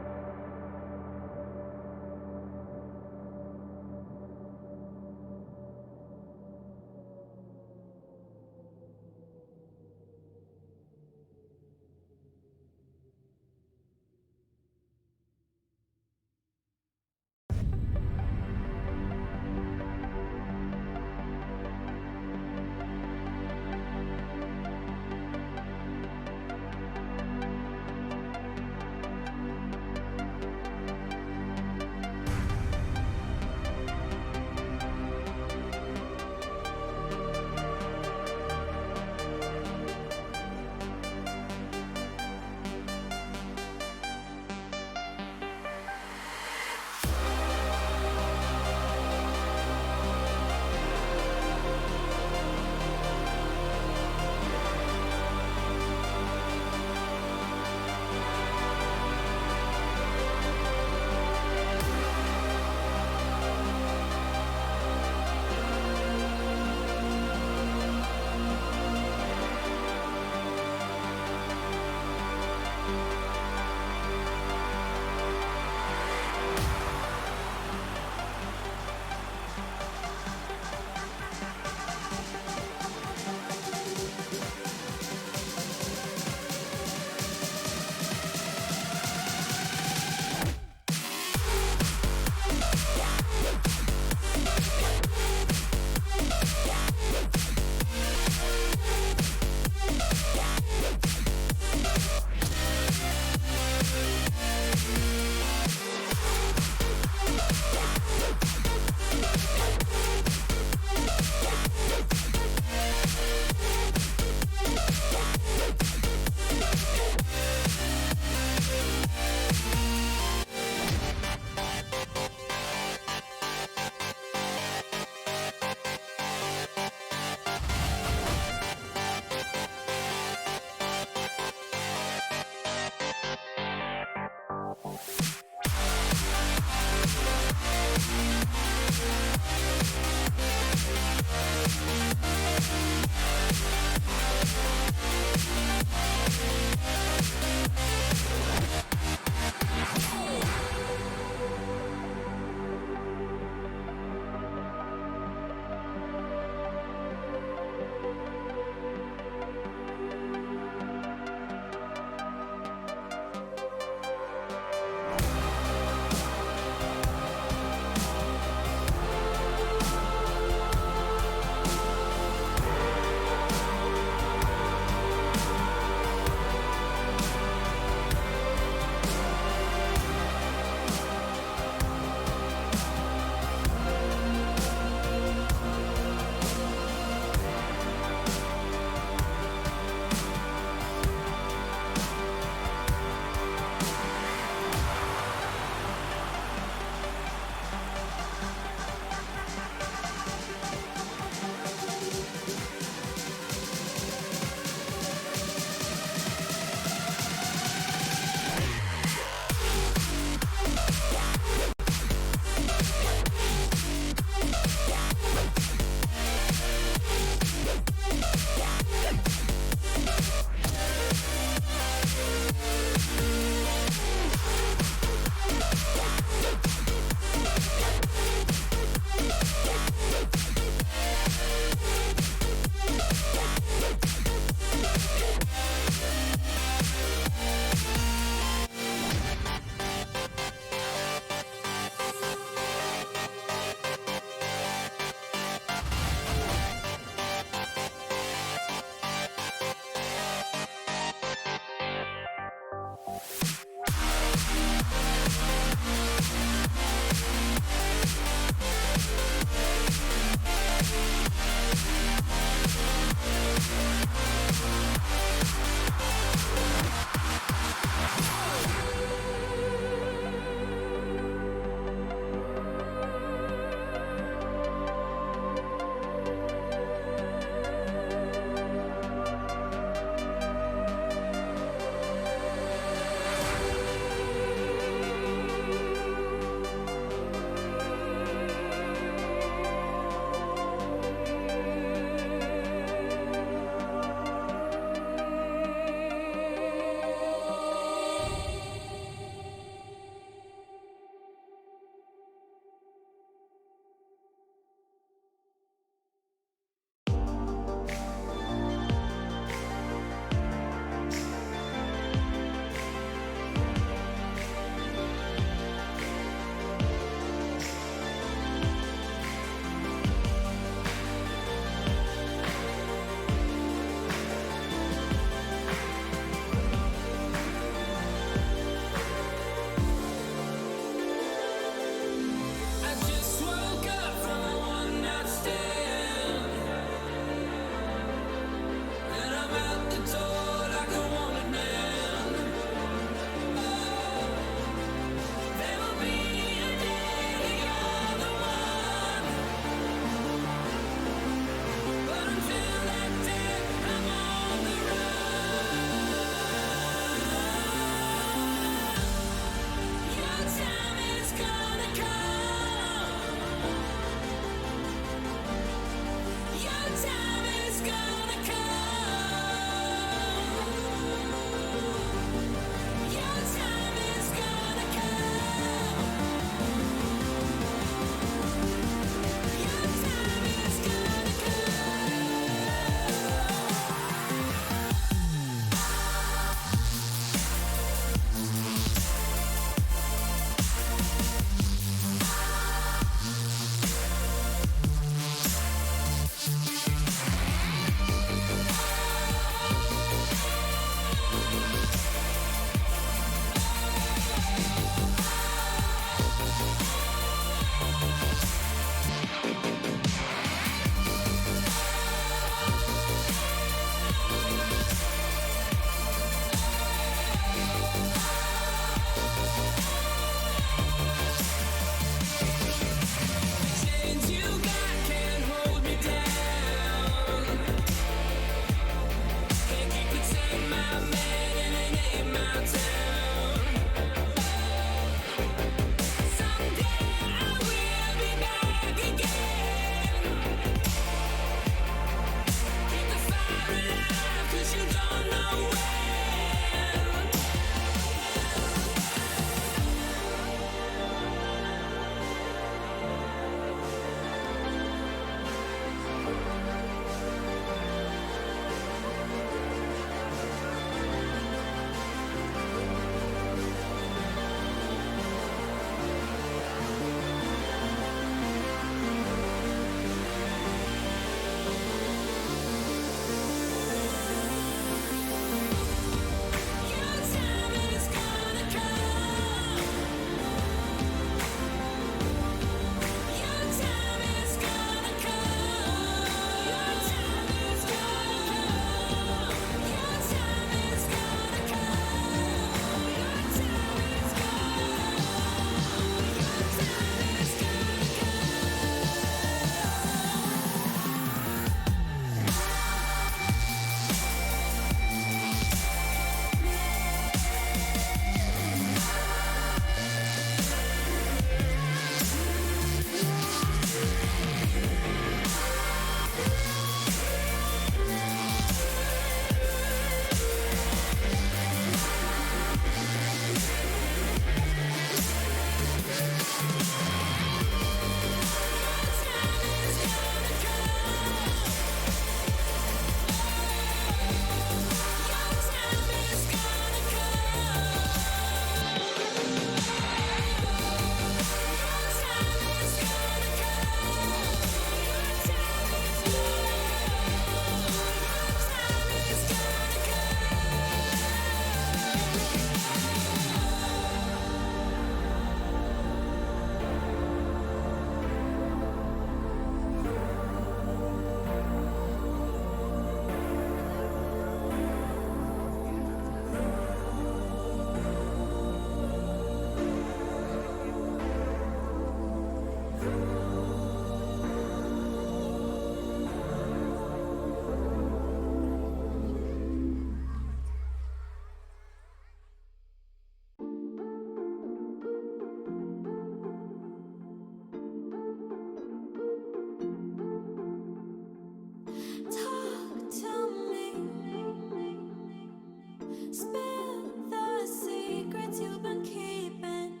Spill the secrets you've been keeping.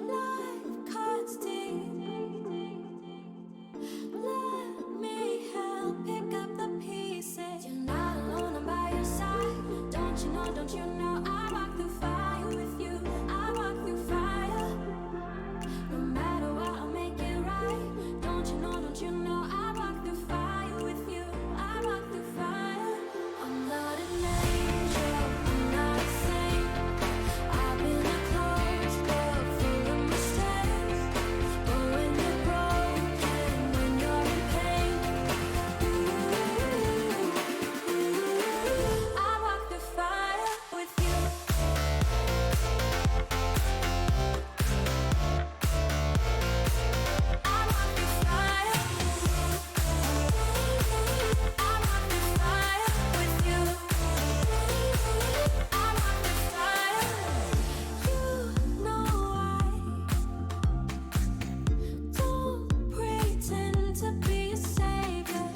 Life cuts deep. Let me help pick up the pieces. You're not alone, I'm by your side. Don't you know I walk through fire with you. I walk through fire. No matter what, I'll make it right. Don't you know I walk through fire with you. I walk through fire. I'm not an angel, I'm not a saint. I've been a closed book full of mistakes. But when you're broken, when you're in pain, I walk through fire with you. I walk through fire. I walk through fire with you. I walk through fire. You know I don't pretend to be a savior,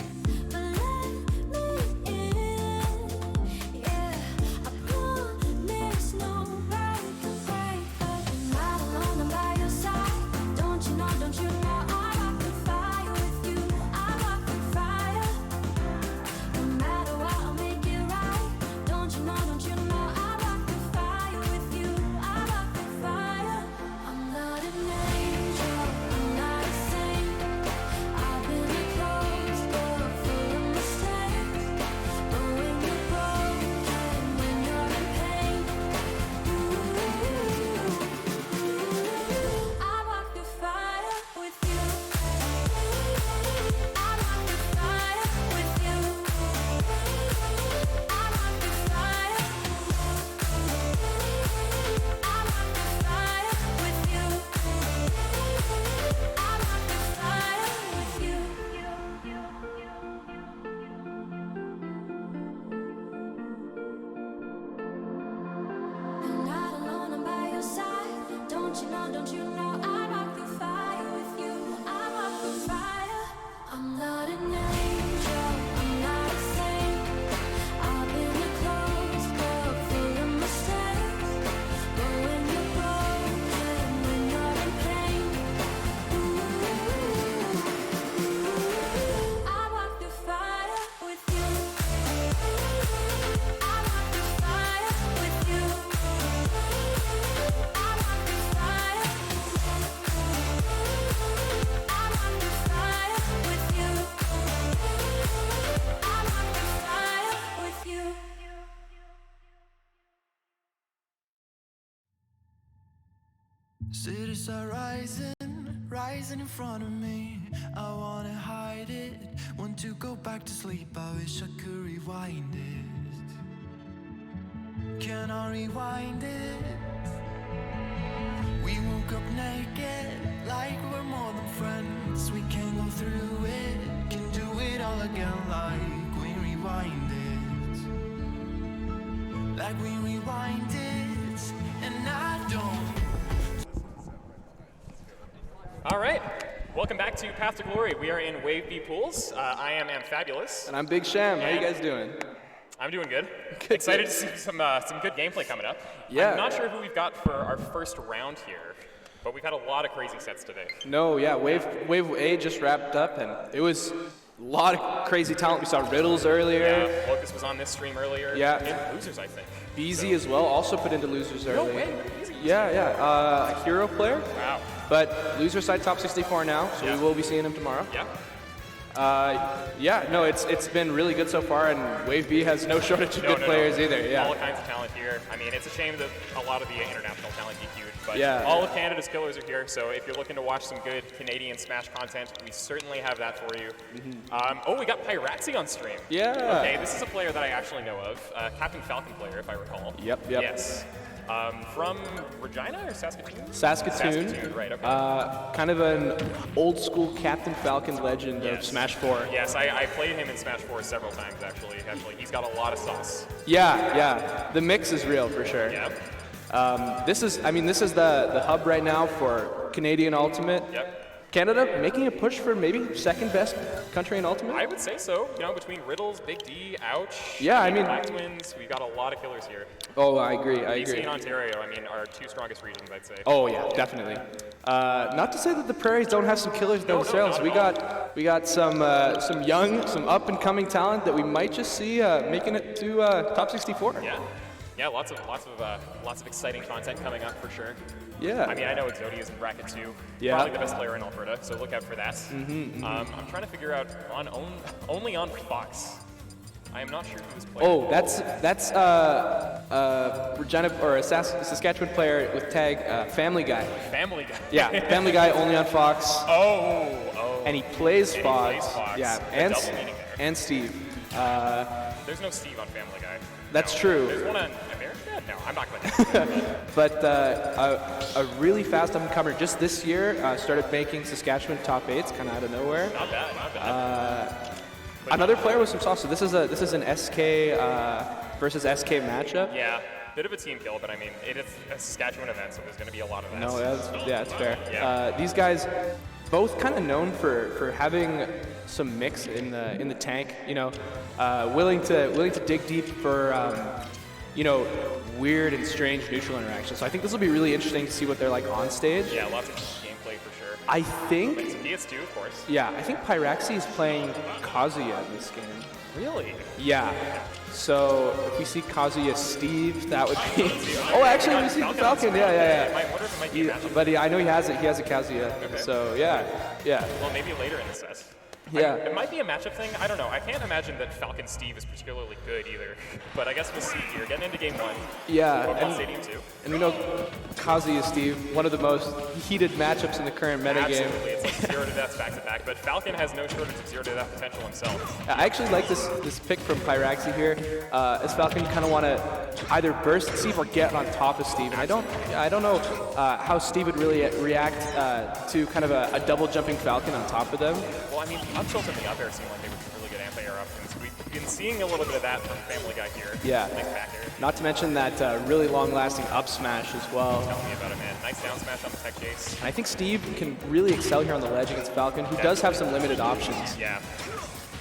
but let me in. Yeah, I promise nobody can break us. You're not alone, I'm by your side. Don't you know I walk through fire with you. I walk through fire. No matter what, I'll make it right. Don't you know I walk through fire with you. I walk through fire. I'm not an angel, I'm not a saint. I've been a closed book full of mistakes. But when you're broken, when you're in pain, I walk through fire with you. I walk through fire with you. I walk through fire. I walk through fire with you. I walk through fire with you. You're not alone, I'm by your side. Don't you know I walk through fire with you. I walk through fire. I'm not an angel, I'm not a saint. I've been a closed book full of mistakes. But when you're broken, when you're in pain, I walk through fire with you. I walk through fire with you. I walk through fire. I walk through fire with you. I walk through fire with you. Cities are rising in front of me. I wanna hide it, want to go back to sleep. I wish I could rewind it. Can I rewind it? We woke up naked, like we're more than friends. We can go through it, can do it all again, like we rewind it. Like we rewind it, and I don't. All right. Welcome back to Path to Glory. We are in Wave B pools. I am Fabulous. And I'm Big Sham. How you guys doing? I'm doing good. Excited to see some good gameplay coming up. Yeah. I'm not sure who we've got for our first round here, but we've had a lot of crazy sets today. No, yeah, Wave A just wrapped up, and it was a lot of crazy talent. We saw Riddles earlier. Yeah, Locus was on this stream earlier. Yeah. In Losers, I think. BZ as well, also put into Losers earlier. No way. Easy. Yeah. Hero player. Wow. But Loser side top 64 now, so Yeah. we will be seeing him tomorrow. Yeah. No, it's been really good so far, and Wave B has no shortage of good players either. Yeah. All kinds of talent here. I mean, it's a shame that a lot of the international talent DQ'd, but Yeah. all of Canada's killers are here, so if you're looking to watch some good Canadian Smash content, we certainly have that for you. We got Pyraxi on stream. Yeah. Okay, this is a player that I actually know of, Captain Falcon player, if I recall. Yep. Yes. From Regina or Saskatoon? Saskatoon. Right, okay. Kind of an old school Captain Falcon legend of Smash 4. Yes, I played him in Smash 4 several times, actually. He's got a lot of sauce. Yeah. The mix is real for sure. Yeah. This is the hub right now for Canadian Ultimate. Yep. Canada making a push for maybe second best country in Ultimate? I would say so. You know, between Riddles, Big D, Ouch. Yeah, I mean- Black Twins, we've got a lot of killers here. Oh, I agree. BC and Ontario, I mean, are two strongest regions, I'd say. Oh yeah, definitely. Not to say that the Prairies don't have some killers themselves. not at We got some young, some up and coming talent that we might just see making it to top 64. Yeah, lots of exciting content coming up for sure. Yeah. I mean, I know Exodia is in bracket 2. Yeah. Probably the best player in Alberta, so look out for that. I'm trying to figure out only on Fox. I am not sure who is playing. Oh, that's Regina or a Saskatchewan player with tag Family Guy. Family Guy. Yeah, Family Guy only on Fox. Oh. And he plays Fox. Fox. Yeah, The double meaning there. and Steve. There's no Steve on Family Guy. That's No. true. There's one on America? No, I'm not going to do that. But a really fast up-and-comer just this year started making Saskatchewan top 8s kind of out of nowhere. Not bad. Another player with some sauce. So this is an SK versus SK matchup. Yeah, bit of a team kill, but I mean, it is a Saskatchewan event, so there's going to be a lot of that. No, that's fair. Yeah. These guys, both kind of known for having some mix in the tank. You know, willing to dig deep for weird and strange neutral interactions. So I think this will be really interesting to see what they're like on stage. Yeah, lots of gameplay for sure. I think. It's PS2, of course. Yeah, I think Pyraxy is playing Kazuya in this game. Really? Yeah. So if we see Kazuya Steve, that would be. Oh, actually, we see the Falcon. Yeah. I wonder if it might be a matchup. But I know he has it. He has a Kazuya. Okay. So yeah. Well, maybe later in the set. Yeah. It might be a matchup thing. I don't know. I can't imagine that Falcon Steve is particularly good either. But I guess we'll see here. Getting into game 1. Yeah. Pokemon Stadium 2. And we know Kazuya Steve, one of the most heated matchups in the current metagame. Absolutely. It's like 0 to death back to back. But Falcon has no shortage of 0 to death potential himself. I actually like this pick from Pyraxy here. As Falcon, you kind of want to either burst Steve or get on top of Steve. And I don't know how Steve would really react to kind of a double jumping Falcon on top of them. Well, I mean, the up tilt and the up air seem like they would be really good anti-air options. We've been seeing a little bit of that from Family Guy here. Yeah. Nice back air. Not to mention that really long-lasting up smash as well. Tell me about it, man. Nice down smash on the tech chase. And I think Steve can really excel here on the ledge against Falcon, who does have some limited options. Yeah.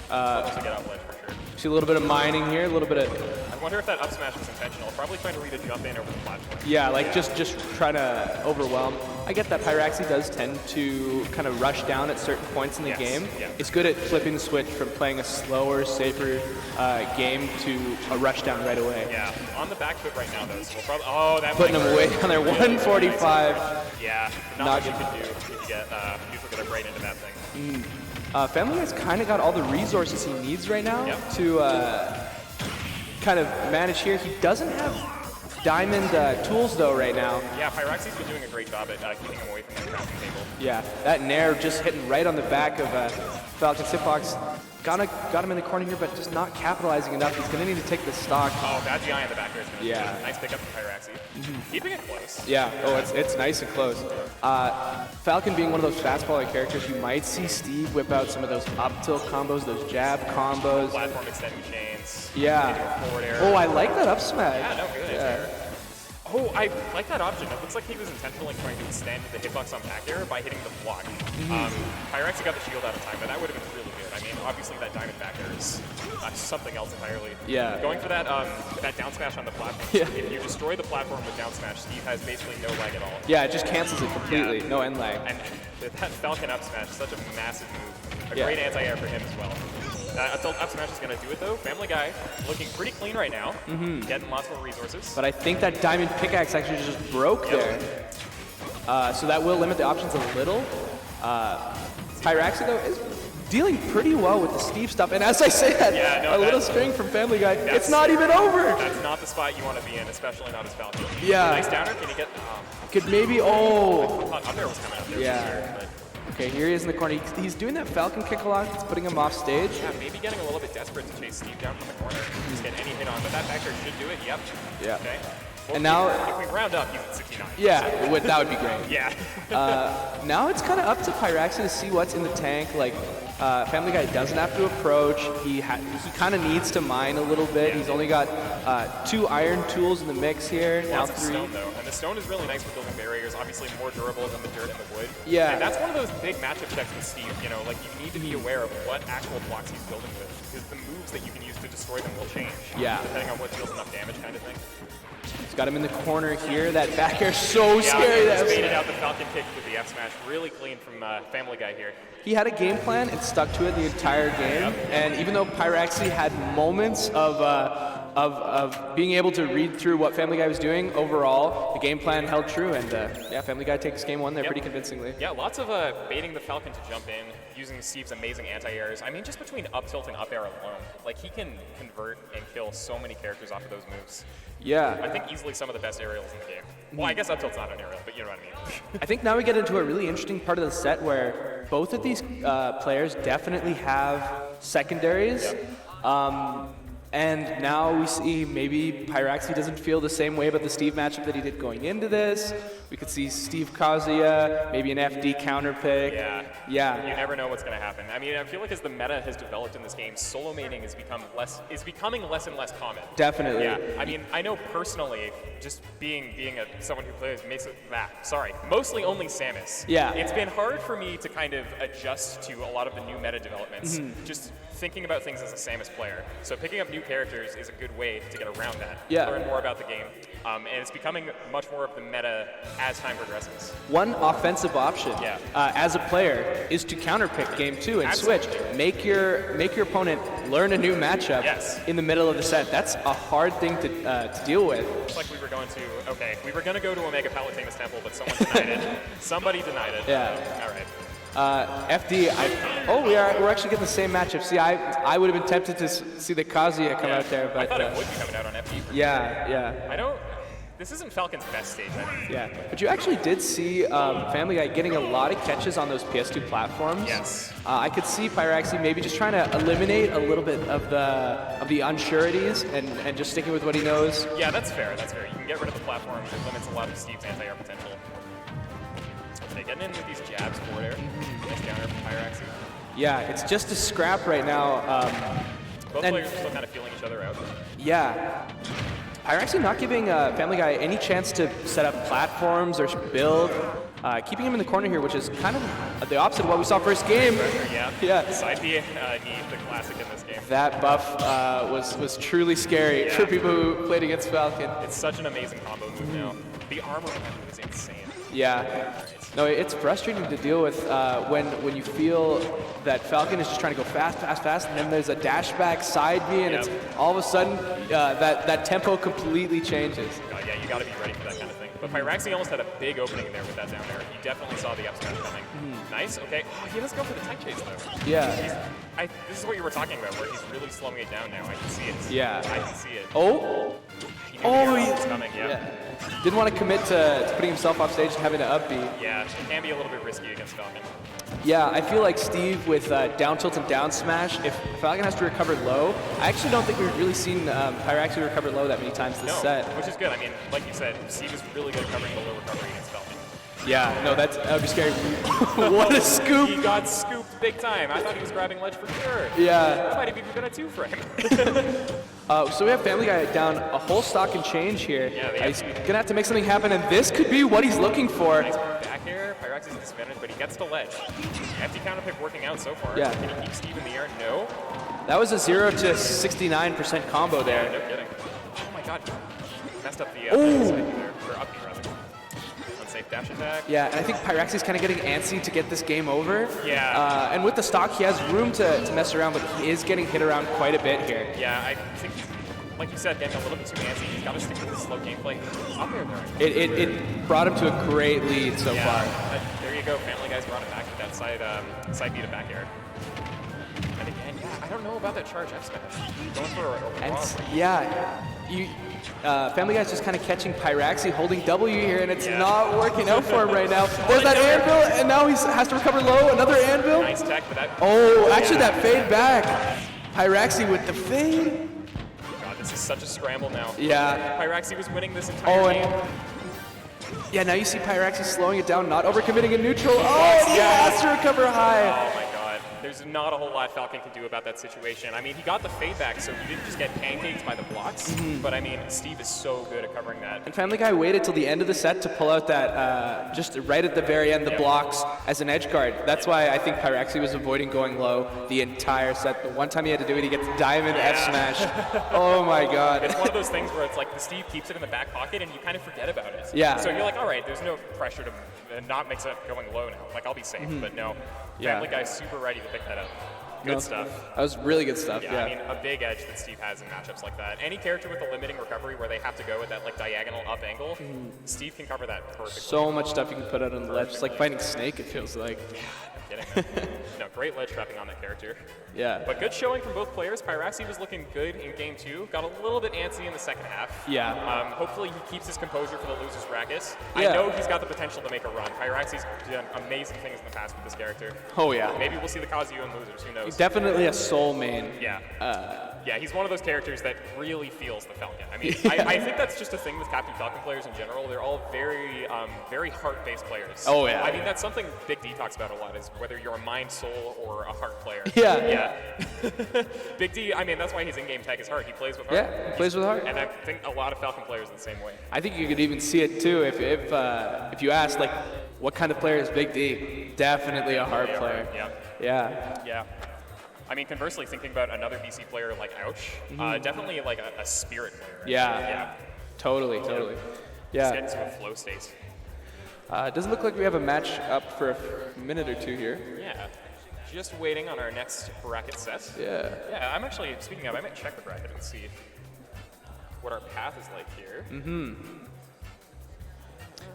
To get up ledge for sure. See a little bit of mining here, a little bit of... I wonder if that up smash was intentional. Probably trying to read a jump in over the platform. Yeah, like just trying to overwhelm. I get that Pyraxy does tend to kind of rush down at certain points in the game. Yeah. It's good at flipping the switch from playing a slower, safer game to a rush down right away. Yeah. On the back foot right now, though. So we'll probably... Oh, that Putting might them hurt. way down there, 145. Yeah. Not much you can do if you get neutral get up right into that thing. Family Guy's kind of got all the resources he needs right now Yep. to kind of manage here. He doesn't have diamond tools though right now. Yeah, Pyraxy's been doing a great job at keeping him away from the crafting table. Yeah, that Nair just hitting right on the back of Falcon Sipbox. Got him in the corner here, but just not capitalizing enough. He's going to need to take the stock. Oh, bad GI in the back there is gonna Yeah. be a nice pickup from Pyraxy. Keeping it close. Yeah, oh, it's nice and close. Falcon being one of those fastballer characters, you might see Steve whip out some of those up tilt combos, those jab combos. Platform extending chains. Yeah. Into a forward air. Oh, I like that up smash. Yeah, no, good. Yeah. Oh, I like that option. It looks like he was intentionally trying to extend the hitbox on back air by hitting the block. Pyraxy got the shield out of time, but that would have been really good. I mean, obviously that diamond back air is something else entirely. Yeah. Going for that that down smash on the platform. Yeah. If you destroy the platform with down smash, Steve has basically no lag at all. Yeah, it just cancels it completely. Yeah. No end lag. And that Falcon up smash is such a massive move. A Yeah. great anti-air for him as well. Until up smash is going to do it though. Family Guy looking pretty clean right now. Getting lots more resources. But I think that diamond pickaxe actually just broke there. So that will limit the options a little. Pyraxy though is dealing pretty well with the Steve stuff. And as I say that, Yeah, no, a little that's- string from Family Guy, that's- it's not even over. That's not the spot you want to be in, especially not as Falcon. Yeah. Nice downer. Can you get? Could maybe, oh. Thought up air was coming up there. Yeah. For sure, but Okay, here he is in the corner. He's doing that Falcon kick a lot. It's putting him off stage. yeah, maybe getting a little bit desperate to chase Steve down from the corner. Just get any hit on, but that back air should do it. Yep. Yeah. Okay. Well, And now- if we round up, he's at 69. Yeah, that would be great. Yeah. Now it's kind of up to Pyraxy to see what's in the tank. Like, Family Guy doesn't have to approach. He kind of needs to mine a little bit. Yeah. He's only got 2 iron tools in the mix here. Now Lots of 3. stone, though. And the stone is really nice for building barriers, obviously more durable than the dirt and the wood. Yeah. And that's one of those big matchup checks with Steve. You know, like, you need to be aware of what actual blocks he's building with, because the moves that you can use to destroy them will change. Yeah. Depending on what deals enough damage kind of thing. He's got him in the corner here. That back air so Yeah, scary. he That just was- baited out the Falcon kick with the F smash. Really clean from Family Guy here. He had a game plan and stuck to it the entire game. And even though Pyraxy had moments of being able to read through what Family Guy was doing, overall, the game plan held true. And yeah, Family Guy takes game 1 there pretty convincingly. Yeah, lots of baiting the Falcon to jump in, using Steve's amazing anti-airs. I mean, just between up tilt and up air alone, like, he can convert and kill so many characters off of those moves. Yeah. I think easily some of the best aerials in the game. Well, I guess up tilt's not an aerial, but you know what I mean. I think now we get into a really interesting part of the set where both of these players definitely have secondaries. And now we see maybe Pyraxy doesn't feel the same way about the Steve matchup that he did going into this. We could see Steve Kazuya, maybe an FD counter pick. Yeah. You never know what's going to happen. I mean, I feel like as the meta has developed in this game, solo mating is becoming less and less common. Definitely. Yeah. I mean, I know personally, just being someone who plays mostly only Samus. Yeah. It's been hard for me to kind of adjust to a lot of the new meta developments. Just thinking about things as a Samus player. So picking up new characters is a good way to get around that. Yeah. Learn more about the game. And it's becoming much more of the meta as time progresses. One offensive option Yeah. as a player is to counterpick game 2 and Absolutely. switch. Make your opponent learn a new matchup in the middle of the set. That's a hard thing to deal with. It's like we were going to go to Omega Palutamus Temple, but someone denied it. Somebody denied it. Yeah. All right. FD, we're actually getting the same matchup. See, I would have been tempted to see the Kazuya come out there, but I thought it would be coming out on FD. Yeah. This isn't Falcon's best stage. Yeah, but you actually did see Family Guy getting a lot of catches on those PS2 platforms. Yes. I could see Pyraxy maybe just trying to eliminate a little bit of the unsurities and just sticking with what he knows. Yeah, that's fair. That's fair. You can get rid of the platform. It limits a lot of Steve's anti-air potential. Okay, getting in with these jabs forward air. Nice counter from Pyraxy. Yeah, it's just a scrap right now. Both players are still kind of feeling each other out. Yeah. Pyraxy not giving Family Guy any chance to set up platforms or build. Keeping him in the corner here, which is kind of the opposite of what we saw first game. Yeah. Side B need the classic in this game. That buff was truly scary for people who played against Falcon. It's such an amazing combo move now. The armor on that move is insane. Yeah. No, it's frustrating to deal with when you feel that Falcon is just trying to go fast, and then there's a dash back side B, and it's all of a sudden that tempo completely changes. Yeah, you got to be ready for that kind of thing. But Pyraxy almost had a big opening in there with that down there. He definitely saw the up smash coming. Nice. Okay. Oh, he does go for the tech chase though. Yeah. This is what you were talking about, where he's really slowing it down now. I can see it. Yeah. I can see it. Oh. He knew the was coming. Yeah. Didn't want to commit to putting himself off stage and having to up B. Yeah, it can be a little bit risky against Falcon. Yeah, I feel like Steve with down tilt and down smash, if Falcon has to recover low, I actually don't think we've really seen Pyraxy recover low that many times this set. Which is good. I mean, like you said, Steve is really good at covering the low recovery against Falcon. Yeah, no, that would be scary. What a scoop! He got scooped big time. I thought he was grabbing ledge for sure. Yeah. That might have even been a 2 frame. So we have Family Guy down a whole stock and change here. Yeah, he's gonna have to make something happen, and this could be what he's looking for. Nice back air. Pyraxy's disadvantage, but he gets the ledge. Empty counter pick working out so far. Yeah. Can he keep Steve in the air? No. That was a 0 to 69% combo there. No kidding. Oh my god. Messed up the side there. Or up B rather. Unsafe dash attack. Yeah, and I think Pyraxy's kind of getting antsy to get this game over. Yeah. And with the stock, he has room to mess around, but he is getting hit around quite a bit here. Yeah, I think, like you said, getting a little bit too antsy. He's got to stick with the slow gameplay. Up there, It brought him to a great lead so far. There you go. Family Guy's brought it back with that side B to back air. And again, I don't know about that charge F smash. Going for a raw. Family Guy's just kind of catching Pyraxy holding W here, and it's not working out for him right now. There's that anvil, and now he has to recover low. Another anvil. Nice tech, but that. Oh, actually that fade back. Pyraxy with the fade. God, this is such a scramble now. Yeah. Pyraxy was winning this entire game. Yeah, now you see Pyraxy slowing it down, not overcommitting in neutral. Oh, and he has to recover high. Oh my god. there's not a whole lot Falcon can do about that situation. I mean, he got the fade back, so he didn't just get pancaked by the blocks. But I mean, Steve is so good at covering that. And Family Guy waited till the end of the set to pull out that, just right at the very end, the blocks as an edge guard. That's why I think Pyraxi was avoiding going low the entire set. The one time he had to do it, he gets diamond F smash. Oh my god. It's one of those things where it's like the Steve keeps it in the back pocket and you kind of forget about it. Yeah. So you're like, all right, there's no pressure to not mix it going low now. Like, I'll be safe. But no, Family Guy's super ready to pick that up. Good stuff. That was really good stuff, I mean, a big edge that Steve has in matchups like that. Any character with a limiting recovery where they have to go with that like diagonal up angle, Steve can cover that perfectly. So much stuff you can put out on the ledge. It's like fighting Snake, it feels like. Yeah, no kidding. No, great ledge trapping on that character. Yeah. But good showing from both players. Pyraxi was looking good in game 2. Got a little bit antsy in the second half. Yeah. Hopefully he keeps his composure for the loser's bracket. Yeah. I know he's got the potential to make a run. Pyraxi's done amazing things in the past with this character. Oh yeah. Maybe we'll see the Kazuya and losers. Who knows? Definitely a soul main. Yeah. Yeah, he's one of those characters that really feels the Falcon. I mean, I think that's just a thing with Captain Falcon players in general. They're all very, very heart-based players. Oh, yeah. I mean, that's something Big D talks about a lot, is whether you're a mind, soul, or a heart player. Yeah. Yeah. Big D, I mean, that's why his in-game tag is heart. He plays with heart. Yeah, he plays with heart. And I think a lot of Falcon players are the same way. I think you could even see it too if you ask like, what kind of player is Big D? Definitely a heart player. Yeah. Yeah. Yeah. I mean, conversely, thinking about another BC player like Ouch, definitely like a spirit player. Yeah. Yeah. Totally. Just get Yeah. into a flow state. It doesn't look like we have a match up for a minute or two here. Yeah. Just waiting on our next bracket set. Yeah. Yeah, I'm actually, speaking of, I might check the bracket and see what our path is like here.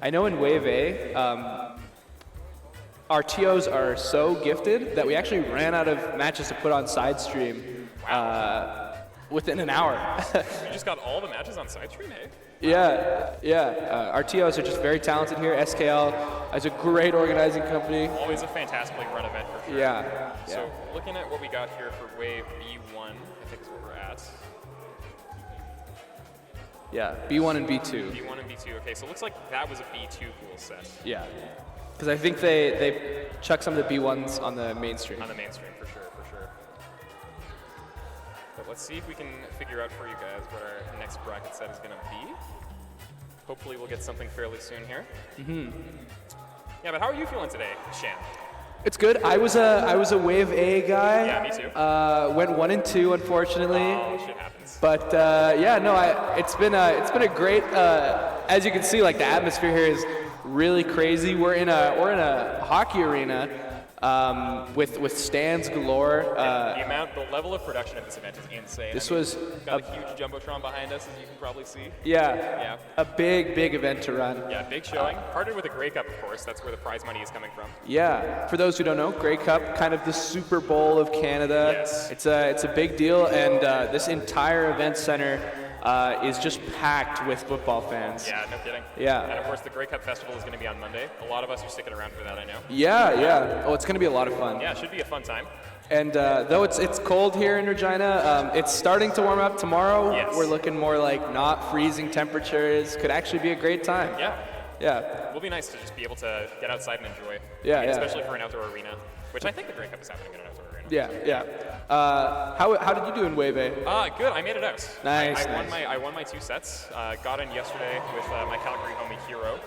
I know in Wave A, our TOs are so gifted that we actually ran out of matches to put on side stream within an hour. You just got all the matches on side stream, hey? Yeah. Our TOs are just very talented here. SKL is a great organizing company. Always a fantastically run event for sure. Yeah. So looking at what we got here for Wave B1, I think is where we're at. Yeah, B1 and B2. B1 and B2, okay, so it looks like that was a B2 pool set. Yeah. Because I think they chuck some of the B1s on the mainstream. On the mainstream, for sure. But let's see if we can figure out for you guys what our next bracket set is going to be. Hopefully we'll get something fairly soon here. Yeah, but how are you feeling today, Shan? It's good. I was a Wave A guy. Yeah, me too. Went 1 and 2, unfortunately. Oh, shit happens. But it's been a great. As you can see, like the atmosphere here is really crazy. We're in a hockey arena with stands galore. The level of production of this event is insane. This We've was got a huge jumbotron behind us, as you can probably see. Yeah. A big event to run. Yeah, big showing. Partnered with a Grey Cup, of course. That's where the prize money is coming from. Yeah. For those who don't know, Grey Cup, kind of the Super Bowl of Canada. Yes. It's a big deal, and this entire event center is just packed with football fans. Yeah, no kidding. Yeah. And of course, the Grey Cup Festival is going to be on Monday. A lot of us are sticking around for that, I know. Yeah. Oh, it's going to be a lot of fun. Yeah, it should be a fun time. And though it's cold here in Regina, it's starting to warm up tomorrow. Yes. We're looking more like not freezing temperatures. Could actually be a great time. Yeah. Yeah. It will be nice to just be able to get outside and enjoy. Yeah, I mean, yeah. Especially for an outdoor arena, which I think the Grey Cup is happening in an outdoor arena. Yeah. How did you do in Wave A? Good. I made it out. Nice. I won my 2 sets. Got in yesterday with my Calgary homie Hero.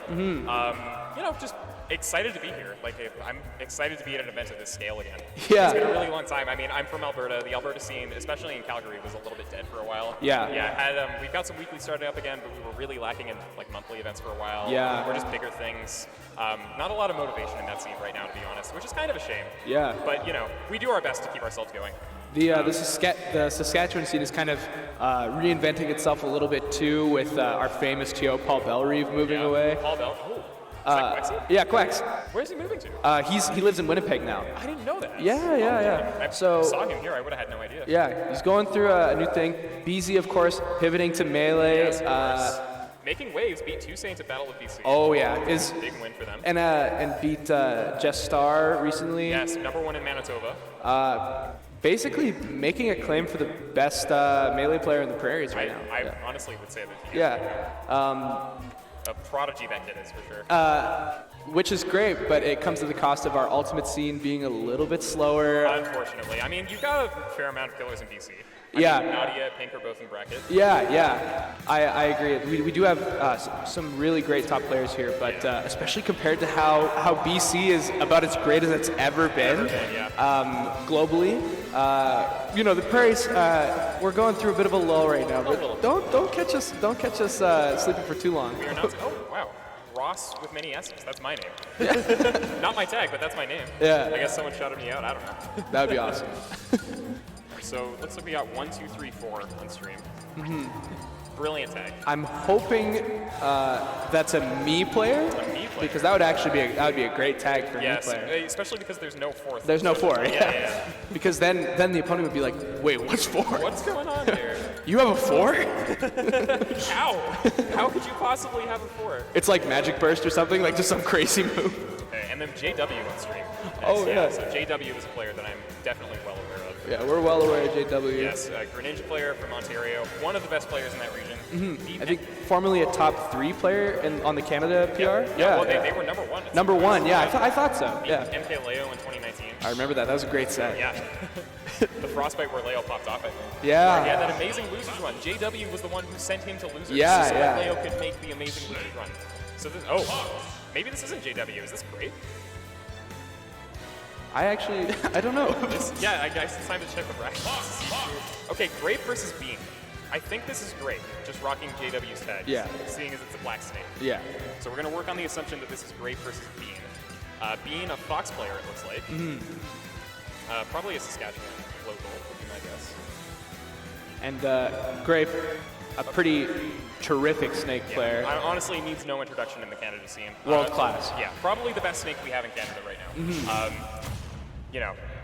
Just excited to be here. Like, I'm excited to be at an event of this scale again. Yeah. It's been a really long time. I mean, I'm from Alberta. The Alberta scene, especially in Calgary, was a little bit dead for a while. Yeah. Yeah. We've got some weekly starting up again, but we were really lacking in like monthly events for a while. Yeah. We're just bigger things. Not a lot of motivation in that scene right now, to be honest, which is kind of a shame. Yeah. But we do our best to keep ourselves going. The Saskatchewan scene is kind of reinventing itself a little bit too, with our famous TO Paul Bellerive moving away. Paul Bell. Oh. Is that Quexy? Yeah, Quex. Where's he moving to? He lives in Winnipeg now. I didn't know that. Yeah. I So saw him here. I would have had no idea. yeah, he's going through a new thing. BZ, of course, pivoting to melee. Yes, of course. Making waves, beat 2 Saints at Battle of BC. Oh yeah, Big win for them. and beat Jess Star recently. Yes, #1 in Manitoba. Basically making a claim for the best melee player in the prairies right now. I honestly would say that. Yeah. a prodigy that kid is, for sure. Which is great, but it comes at the cost of our ultimate scene being a little bit slower. Unfortunately. I mean, you've got a fair amount of killers in BC. Yeah. I mean, Nadia, Pink are both in bracket. Yeah. I agree. We do have some really great top players here, but especially compared to how BC is about as great as it's ever been globally. The Prairies, we're going through a bit of a lull right now, but don't catch us sleeping for too long. We are not. Oh wow, Ross with many S's. That's my name. Not my tag, but that's my name. Yeah. I guess someone shouted me out. I don't know. That would be awesome. So looks like we got 1, 2, 3, 4 on stream. Brilliant tag. I'm hoping that's a me player. Because that would actually be a great tag for a me player. Especially because there's no fourth. There's no four. Yeah. Because then the opponent would be like, wait, what's 4? What's going on here? You have a 4? How? How could you possibly have a 4? It's like Magic Burst or something, like just some crazy move. Okay, and then JW on stream. Oh, yeah. So JW is a player that I'm definitely well aware of. Yeah, we're well aware of JW. Yes, a Greninja player from Ontario, one of the best players in that region. I think formerly a top 3 player on the Canada PR. Well, they were number 1. Number 1, yeah, I thought so. Yeah. MK Leo in 2019. I remember that. That was a great set. Yeah. The Frostbite where Leo popped off, I think. Yeah. He had that amazing losers run. JW was the one who sent him to losers. So Yeah. Leo could make the amazing losers run. So this, maybe this isn't JW. Is this great? I don't know. I guess it's time to check the bracket. Okay, Grape versus Bean. I think this is Grape, just rocking JW's tag. Yeah. Seeing as it's a black snake. Yeah. So we're going to work on the assumption that this is Grape versus Bean. Bean, a Fox player, it looks like. Probably a Saskatchewan local, would be my guess. And Grape, a pretty terrific snake player. Honestly, needs no introduction in the Canada scene. World class. Yeah, probably the best snake we have in Canada right now.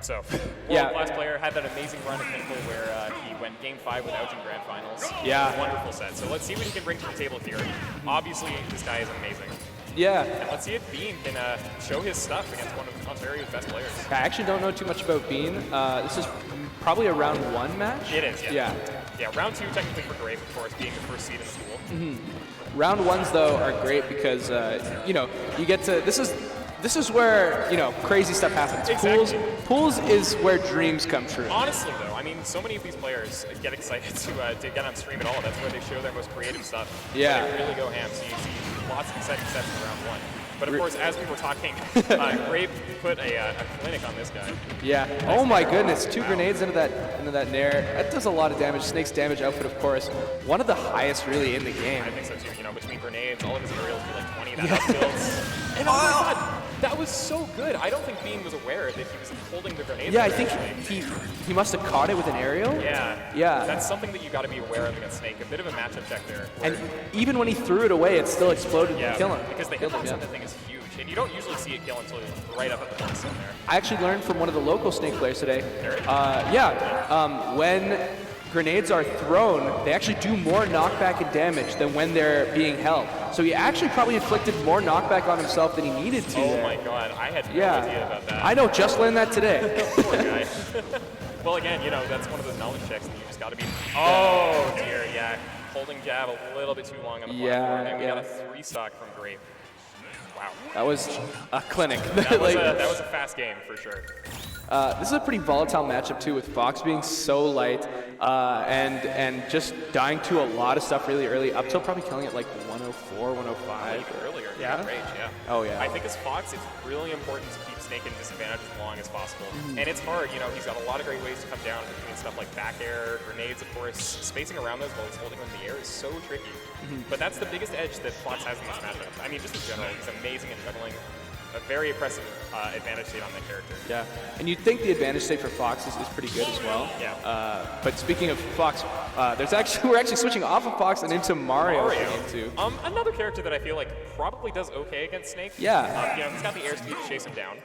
So world class player, had that amazing run at Pinnacle where he went Game 5 with Ouch in Grand Finals. Yeah. Wonderful set. So let's see what he can bring to the table here. Obviously, this guy is amazing. Yeah. And let's see if Bean can show his stuff against one of Ontario's best players. I actually don't know too much about Bean. This is probably a round 1 match. It is, Yeah. Yeah, round 2 technically for Grape, of course, being the first seed in the school. Round 1s though are great because you get to this is where crazy stuff happens. Exactly. Pools is where dreams come true. Honestly, though, I mean, so many of these players get excited to get on stream at all. That's where they show their most creative stuff. Yeah. They really go ham. So you see lots of exciting sets in round 1. But of course, as we were talking, Grape put a clinic on this guy. Yeah. Oh my goodness, 2 grenades into that nair. That does a lot of damage. Snake's damage output, of course, one of the highest really in the game. I think so too. Between grenades, all of his aerials do like 20. That outbuilds. And oh my god, that was so good. I don't think Bean was aware that he was holding the grenade. Yeah, I think he must have caught it with an aerial. Yeah. That's something that you got to be aware of against Snake. A bit of a matchup check there. And even when he threw it away, it still exploded to kill him. Because the hitbox on the thing is huge, and you don't usually see it kill until right up at the front there. I actually learned from one of the local Snake players today. When grenades are thrown, they actually do more knockback and damage than when they're being held. So he actually probably inflicted more knockback on himself than he needed to. Oh my god, I had no idea about that. I know, just learned that today. Poor guy. Well, again, that's one of those knowledge checks that you just got to be. Oh dear, yeah. Holding jab a little bit too long on the platform, and we got a 3-stock from Grape. Wow. That was a clinic. That was a fast game for sure. This is a pretty volatile matchup too, with Fox being so light and just dying to a lot of stuff really early, up till probably killing it like 104, 105. Even earlier. Yeah. Rage, yeah. Oh yeah. I think as Fox, it's really important to keep Snake in disadvantage as long as possible. And it's hard, he's got a lot of great ways to come down between stuff like back air, grenades, of course. Spacing around those while he's holding them in the air is so tricky. But that's the biggest edge that Fox has in this matchup. I mean, just in general, he's amazing at juggling. A very impressive advantage state on the character. Yeah, and you'd think the advantage state for Fox is pretty good as well. Yeah. But speaking of Fox, we're actually switching off of Fox and into Mario. Another character that I feel like probably does okay against Snake. Yeah. He's got the airspeed to chase him down.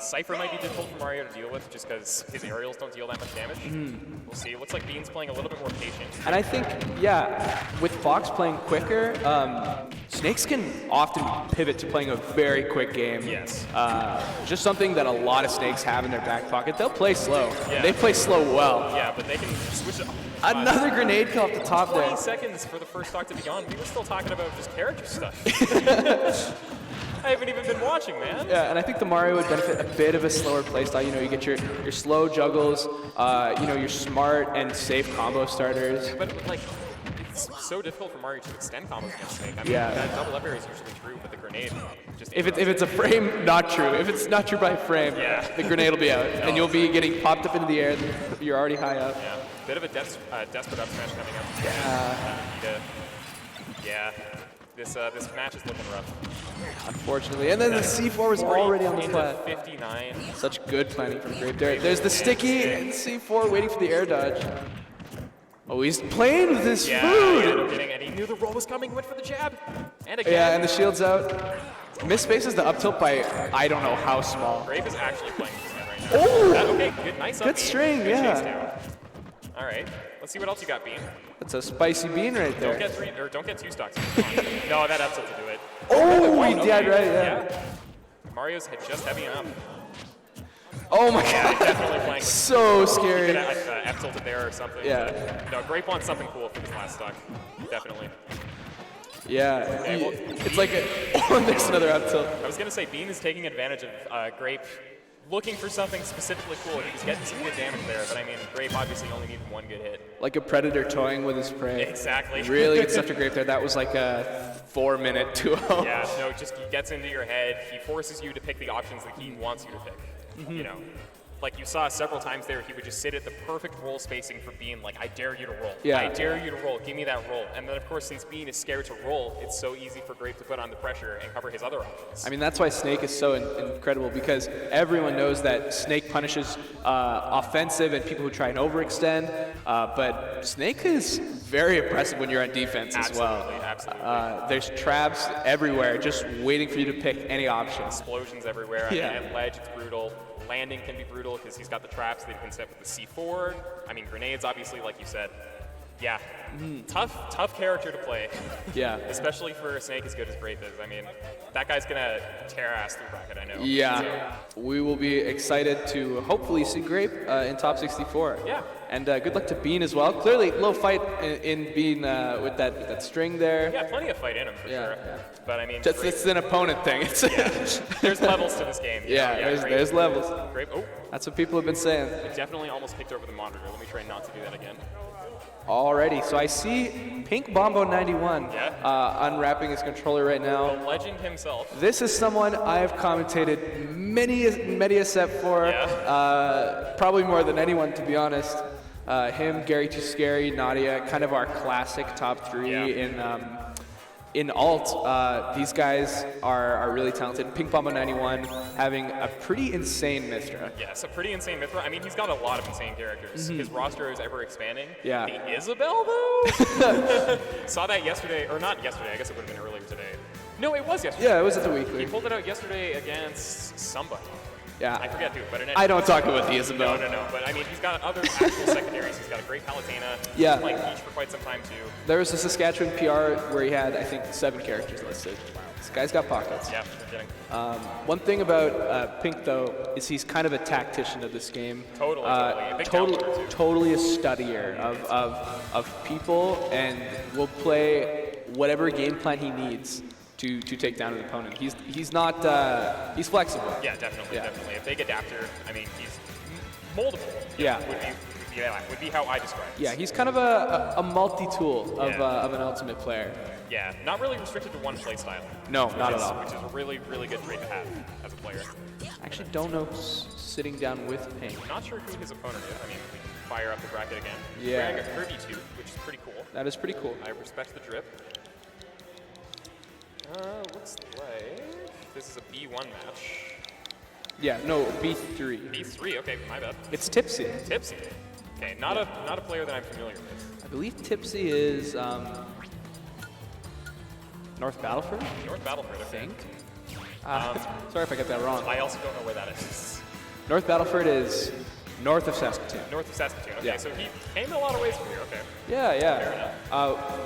Cypher might be difficult for Mario to deal with just because his aerials don't deal that much damage. We'll see. It looks like Bean's playing a little bit more patient. And I think, with Fox playing quicker, Snakes can often pivot to playing a very quick game. Yes. Just something that a lot of Snakes have in their back pocket. They'll play slow. Yeah. They play slow well. Yeah, but they can switch it. Another grenade kill off the top 20 there. seconds for the first stock to be gone. We were still talking about just character stuff. I haven't even been watching, man. Yeah, and I think the Mario would benefit a bit of a slower playstyle. You know, you get your slow juggles, you know, your smart and safe combo starters. But like, it's so difficult for Mario to extend combos against Snake. I mean, Yeah. that double up air is usually true, but the grenade just If it's a frame, not true. If it's not true by frame, Yeah. the grenade will be out, and you'll be getting popped up into the air. You're already high up. Yeah, bit of a desperate up smash coming up. Yeah, this match is looking rough. Unfortunately, and then the C4 was already on the Into flat. 59. Such good planning from Grape there. There's the sticky and C4 waiting for the air dodge. Oh, he's playing with his Yeah, food. yeah, no kidding. And he knew the roll was coming, went for the jab. And again. Yeah, and the shield's out. Misspaces the up tilt by I don't know how small. Grape is actually playing this hand right now. Oh! Okay, good, nice Good up B. string, Good yeah. chase down. All right, let's see what else you got, Bean. That's a spicy bean right Don't there. get 2 stocks. No, that up tilt to do it. Oh, he Okay, did right, yeah. Mario's just heavy up. Oh my Yeah, god. definitely playing with So He scary. could have F tilted there or something. Yeah. but no, Grape wants something cool for this last stock. Definitely. Yeah. Okay, well, It's like oh, there's another up tilt. I was gonna say Bean is taking advantage of Grape looking for something specifically cool. He was getting some good damage there, but I mean, Grape obviously only needed one good hit. Like a predator toying with his prey. Exactly. Really good stuff to Grape there. That was like a 4-minute 2-0. Yeah, no, just he gets into your head. He forces you to pick the options that he wants you to pick. You know, like you saw several times there, he would just sit at the perfect roll spacing for Bean, like, I dare you to roll. Yeah. I dare you to roll. Give me that roll. And then, of course, since Bean is scared to roll, it's so easy for Grape to put on the pressure and cover his other options. I mean, that's why Snake is so incredible, because everyone knows that Snake punishes offensive and people who try and overextend, but Snake is very impressive when you're on defense as well. Absolutely. There's traps everywhere, just waiting for you to pick any option. Explosions everywhere. Yeah. I mean, at ledge, it's brutal. Landing can be brutal because he's got the traps that he can set with the C4. I mean, grenades, obviously, like you said. Yeah, tough character to play. Yeah. Especially for a Snake as good as Grape is. I mean, that guy's gonna tear ass through bracket, I know. Yeah, we will be excited to hopefully see Grape in top 64. Yeah. And good luck to Bean as well. Clearly, low fight in Bean with that string there. Yeah, plenty of fight in him for Yeah, sure. yeah. But I mean, Just Grape- it's an opponent thing. It's there's levels to this game. you know? yeah, Grape- there's levels. Grape, oh, That's what people have been saying. it definitely almost picked over the monitor. Let me try not to do that again. Alrighty, so I see Pink Bombo 91 unwrapping his controller right The now. legend himself. This is someone I have commentated many a set for, probably more than anyone, to be honest. Him, Gary Too Scary, Nadia, kind of our classic top three in alt. These guys are really talented. Pink Bombo 91 having a pretty insane Mystra. Yes, a pretty insane Mithra. I mean, he's got a lot of insane characters. His roster is ever expanding. Yeah. The Isabel, though? Saw that yesterday, or not yesterday, I guess it would have been earlier today. No, it was yesterday. Yeah, it was at the He weekly. pulled it out yesterday against somebody. Yeah. I forget who, but in I don't talk about the Isabel. No. But I mean, he's got other actual secondaries. He's got a great Palutena. Yeah. He's playing Peach for quite some time, too. There was a Saskatchewan PR where he had, I think, 7 characters listed. This guy's got pockets. Yeah, no kidding. One thing about Pink, though, is he's kind of a tactician of this game. Totally. A big counter, too. Totally a studier of people, and will play whatever game plan he needs to take down an opponent. He's not he's flexible. Yeah, definitely. A big adapter. I mean, he's moldable. Yeah. Would be how I describe it. Yeah, he's kind of a multi-tool of an ultimate player. Yeah, not really restricted to one play style. No, not at all. Which is a really, really good trait to have as a player. I actually don't know who's sitting down with Pink. Not sure who his opponent is. I mean, we can fire up the bracket again. Yeah. Wearing a Kirby too, which is pretty cool. That is pretty cool. I respect the drip. Looks like this is a B1 match. Yeah, no, B3. B3, okay, my bad. It's Tipsy. Tipsy. Okay, not a player that I'm familiar with. I believe Tipsy is North Battleford, North Battleford, I okay. think. Sorry if I got that wrong. I also don't know where that is. North Battleford is north of Saskatoon. North of Saskatoon, okay, Yeah. so he came a lot of ways from here, okay. Yeah.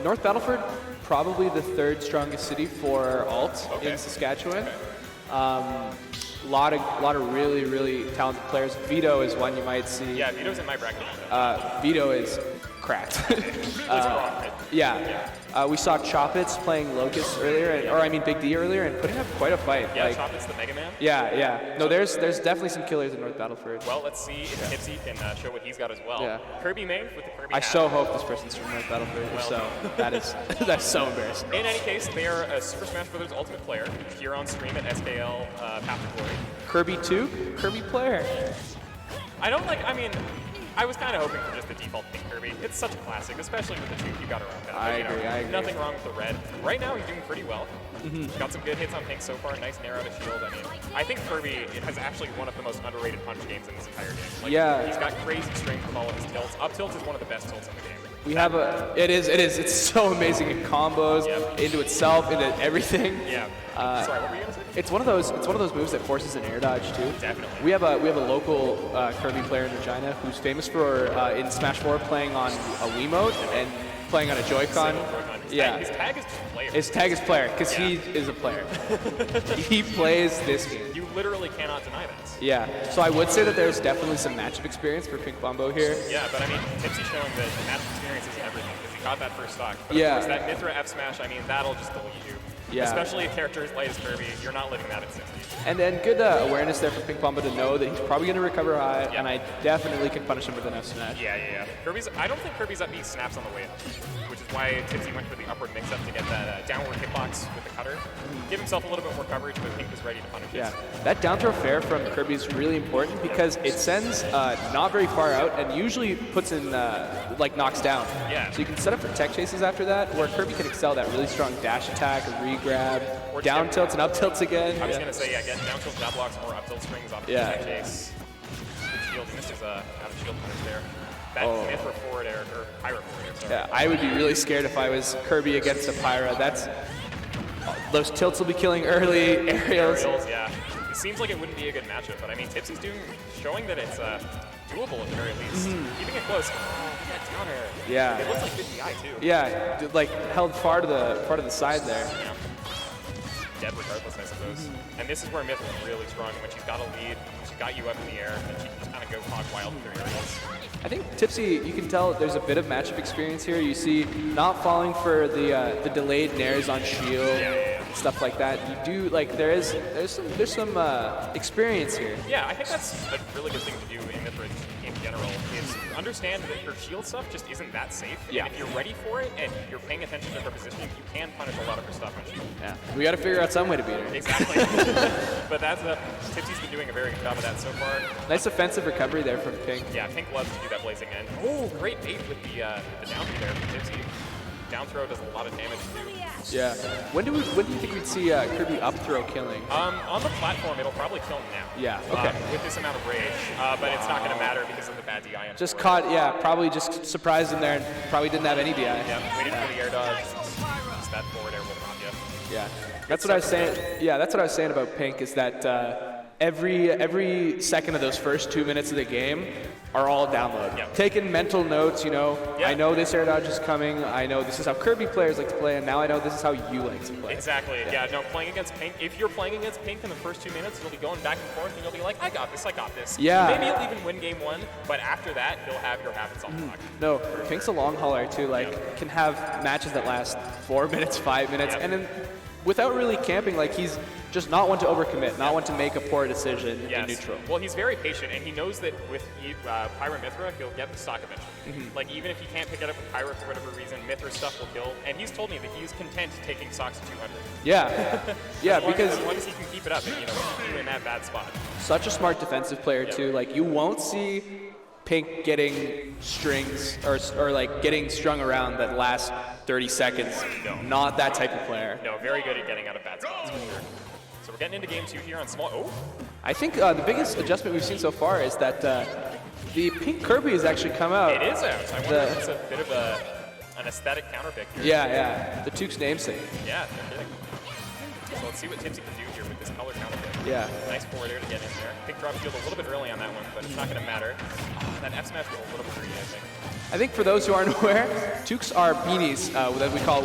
North Battleford, probably the 3rd strongest city for alt in Saskatchewan. Lot of really, really talented players. Vito is one you might see. Yeah, Vito's in my bracket. Vito is cracked. Yeah. We saw Choppets playing Locust earlier, or I mean Big D earlier, and putting up quite a fight. Yeah, like, Choppets the Mega Man. Yeah. No, there's definitely some killers in North Battleford. Well, let's see if Tipsy can show what he's got as well. Yeah. Kirby main with the Kirby I hat. so hope this person's from North Battleford. So that's so embarrassing. In any case, they are a Super Smash Bros. Ultimate player here on stream at SKL Path to Glory. Kirby 2, Kirby player. I was kind of hoping for just the default pink Kirby. It's such a classic, especially with the 2 you got around that. I agree. Nothing wrong with the red. Right now, he's doing pretty well. Got some good hits on pink so far. Nice nair out of shield. I think Kirby has actually one of the most underrated punch games in this entire game. He's got crazy strength with all of his tilts. Up tilt is one of the best tilts in the game. We have it is. It's so amazing in combos, into itself, into everything. Yeah. Sorry, what were you gonna say? It's one of those moves that forces an air dodge too. Definitely. We have a local Kirby player in Regina who's famous for in Smash 4 playing on a Wiimote and playing on a Joy-Con. Yeah. His tag is just player. His tag is player because he is a player. He plays this game. You literally cannot deny that. Yeah. So I would say that there's definitely some matchup experience for Pink Bombo here. Yeah, but Tipsy's showing that matchup experience isn't everything because he got that first stock. But yeah. Of course, that Mythra F smash, that'll just delete you. Yeah. Especially a character as light as Kirby, you're not living that at 60. And then good awareness there for Pink Bombo to know that he's probably going to recover high, and I definitely can punish him with an F smash. Yeah. I don't think Kirby's up B snaps on the way up, which is why Tipsy went for the upward mix-up to get that downward hitbox with the cutter. Give himself a little bit more coverage, but Pink was ready to punish it. Yeah, that down throw fair from Kirby is really important because it sends not very far out and usually puts in, knocks down. Yeah. So you can set up for tech chases after that, where Kirby can excel that really strong dash attack, a re-grab, down tilts and up tilts again. I was going to say, get down tilt jab blocks, more up tilt strings off the tech chase. Good shield, misses out of shield punish there. That Mythra forward air, or Pyra forward air, sorry. Yeah, I would be really scared if I was Kirby against a Pyra. Those tilts will be killing early aerials. Yeah. It seems like it wouldn't be a good matchup, but Tipsy's showing that it's doable at the very least. Keeping it close. Oh, that down air. Yeah. It looks like good DI too. Yeah, held far to the side there. Yeah. Dead regardless, I suppose. And this is where Myth is really strong. When she's got a lead, she's got you up in the air, and she can just kind of go hog wild with her aerials. I think Tipsy, you can tell there's a bit of matchup experience here. You see not falling for the delayed nairs on shield, stuff like that. You do there's some experience here. Yeah, I think that's a really good thing to do in Mythra in general. Is understand that her shield stuff just isn't that safe. Yeah. And if you're ready for it and you're paying attention to her positioning, you can punish a lot of her stuff on shield. Yeah, we got to figure out some way to beat her. Exactly. But Tipsy's been doing a very good job of that so far. Nice offensive recovery there from Pink. Yeah, Pink loves to do that blazing end. Oh, great bait with the down throw there from Tipsy. Down throw does a lot of damage too. Yeah. When do you think we'd see Kirby up throw killing? On the platform, it'll probably kill him now. Yeah. Okay. With this amount of rage, but it's not going to matter because of the bad DI. Just caught. Yeah. Probably just surprised him there and probably didn't have any DI. Yeah. Waiting for the air dodge. Just that forward air will knock you. Yeah. That's what I was saying. Yeah. That's what I was saying about Pink is that every second of those first 2 minutes of the game are all download. Yep. Taking mental notes, I know this air dodge is coming, I know this is how Kirby players like to play, and now I know this is how you like to play. Exactly, no, playing against Pink, if you're playing against Pink in the first 2 minutes, you'll be going back and forth, and you'll be like, I got this. Yeah. Maybe you'll even win game 1, but after that, you'll have your habits on lock. No, Pink's a long hauler too, can have matches that last 4 minutes, 5 minutes, and then without really camping, he's just not one to overcommit, not one to make a poor decision in neutral. Well, he's very patient, and he knows that with Pyra Mythra, he'll get the stock eventually. Even if he can't pick it up with Pyra for whatever reason, Mythra stuff will kill. And he's told me that he's content taking stocks to 200. Yeah, because as long as he can keep it up and keep you in that bad spot. Such a smart defensive player too. You won't see Pink getting strings or getting strung around that last 30 seconds. No. Not that type of player. No, very good at getting out of bad spots for sure. So we're getting into game 2 here on small. Oh. I think the biggest adjustment we've seen so far is that the Pink Kirby has actually come out. It is out. I wonder if it's a bit of an aesthetic counterpick here. Yeah. The Tuke's namesake. Yeah, no kidding. So let's see what Tipsy can do here with this color counter pick. Yeah. Nice forward air to get in there. Pick drop shield a little bit early on that one, but it's not going to matter. That F smash was a little bit greedy, I think. I think for those who aren't aware, toques are beanies that we call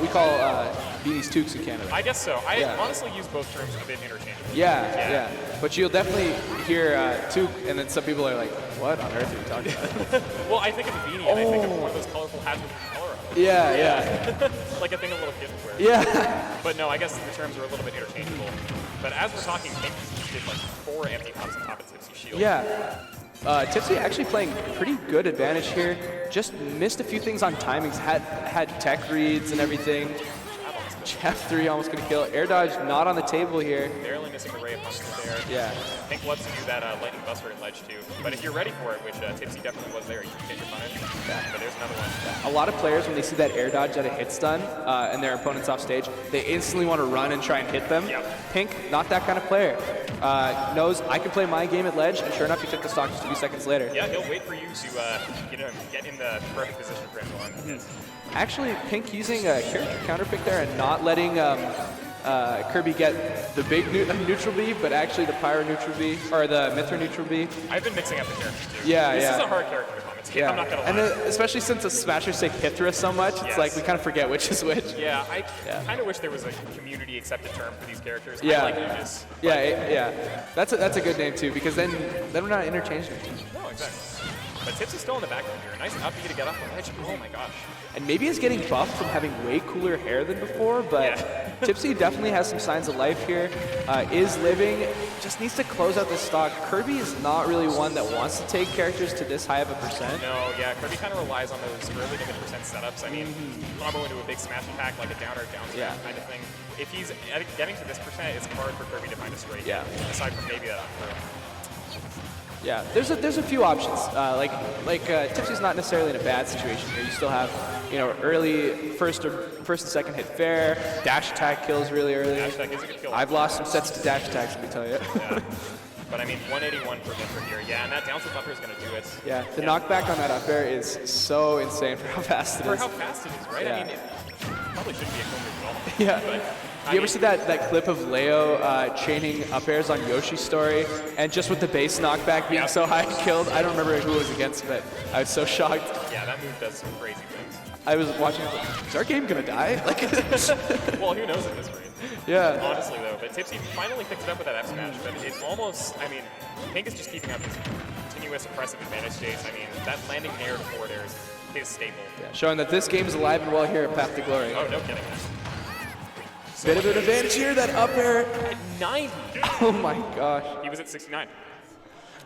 beanies toques in Canada. I guess so. I honestly use both terms a bit interchangeably. Yeah. But you'll definitely hear toque, and then some people are like, "What on earth are you talking about?" Well, I think of a beanie, and I think of one of those colorful hats with color on it. Yeah. Like a thing a little kid would wear. Yeah. But no, I guess the terms are a little bit interchangeable. But as we're talking, Pink did like 4 empty pops on top of Tipsy shield. Yeah. Tipsy actually playing pretty good advantage here. Just missed a few things on timings. Had tech reads and everything. Jeff 3 almost gonna kill. Air dodge not on the table here. Barely missing the ray of punishment there. Yeah. Pink loves to do that lightning buster at ledge too. But if you're ready for it, which Tipsy definitely was there, you can get your punish. But there's another one. A lot of players, when they see that air dodge at a hit stun and their opponent's off stage, they instantly want to run and try and hit them. Yep. Pink, not that kind of player. Knows I can play my game at ledge, and sure enough, he took the stock just a few seconds later. Yeah, he'll wait for you to get in the perfect position for him to run. Actually, Pink using a character counter pick there and not letting Kirby get the big neutral B, but actually the Pyro neutral B, or the Mithra neutral B. I've been mixing up the characters too. Yeah, this yeah. is a hard character to commentate. Yeah, I'm not gonna lie. and especially since the Smashers say Pythra so much, it's like we kind of forget which is which. Yeah, I kind of wish there was a community-accepted term for these characters. Yeah. I like Aegis. Yeah. That's a good name too, because then we're not interchangeable. No, exactly. But Tipsy's still in the background here. Nice up B to get off the ledge. Oh my gosh. And maybe he's getting buffed from having way cooler hair than before, but Tipsy definitely has some signs of life here. Is living, just needs to close out this stock. Kirby is not really one that wants to take characters to this high of a percent. No, yeah, Kirby kind of relies on those early to mid-percent setups. I mean, combo into a big smash attack like a down or down smash kind of thing. If he's getting to this percent, it's hard for Kirby to find a straight. Yeah. Aside from maybe that up throw. Yeah, there's a few options. Tipsy's not necessarily in a bad situation here. You still have, early first and second hit fair. Dash attack kills really early. Dash attack is a good kill. I've lost some sets to dash attacks, let me tell you. Yeah. But I mean, 181 for Mithra here. Yeah, and that down tilt up air is going to do it. Yeah, the knockback on that up air is so insane for how fast it is. For how fast it is, right? Yeah. I mean, it probably shouldn't be a kill move at all. Yeah. But, you ever see that clip of Leo chaining up airs on Yoshi's story, and just with the base knockback being so high killed? I don't remember who it was against, but I was so shocked. Yeah, that move does some crazy things. I was watching, is our game gonna die? Well, who knows at this rate? Yeah. Honestly, though, but Tipsy finally picked it up with that F smash, but it's almost, I mean, Pink is just keeping up his continuous oppressive advantage chase. I mean, that landing nair to forward air is his staple. Yeah, showing that this game is alive and well here at Path to Glory. Oh, no kidding. Bit of an advantage here, that up air. At 90. Oh my gosh. He was at 69.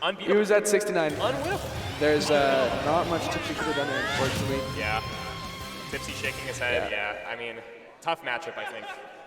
Unbeatable. He was at 69. Unwinnable. There's not much Tipsy could have done there, unfortunately. Yeah. Tipsy shaking his head. Yeah. I mean, tough matchup, I think.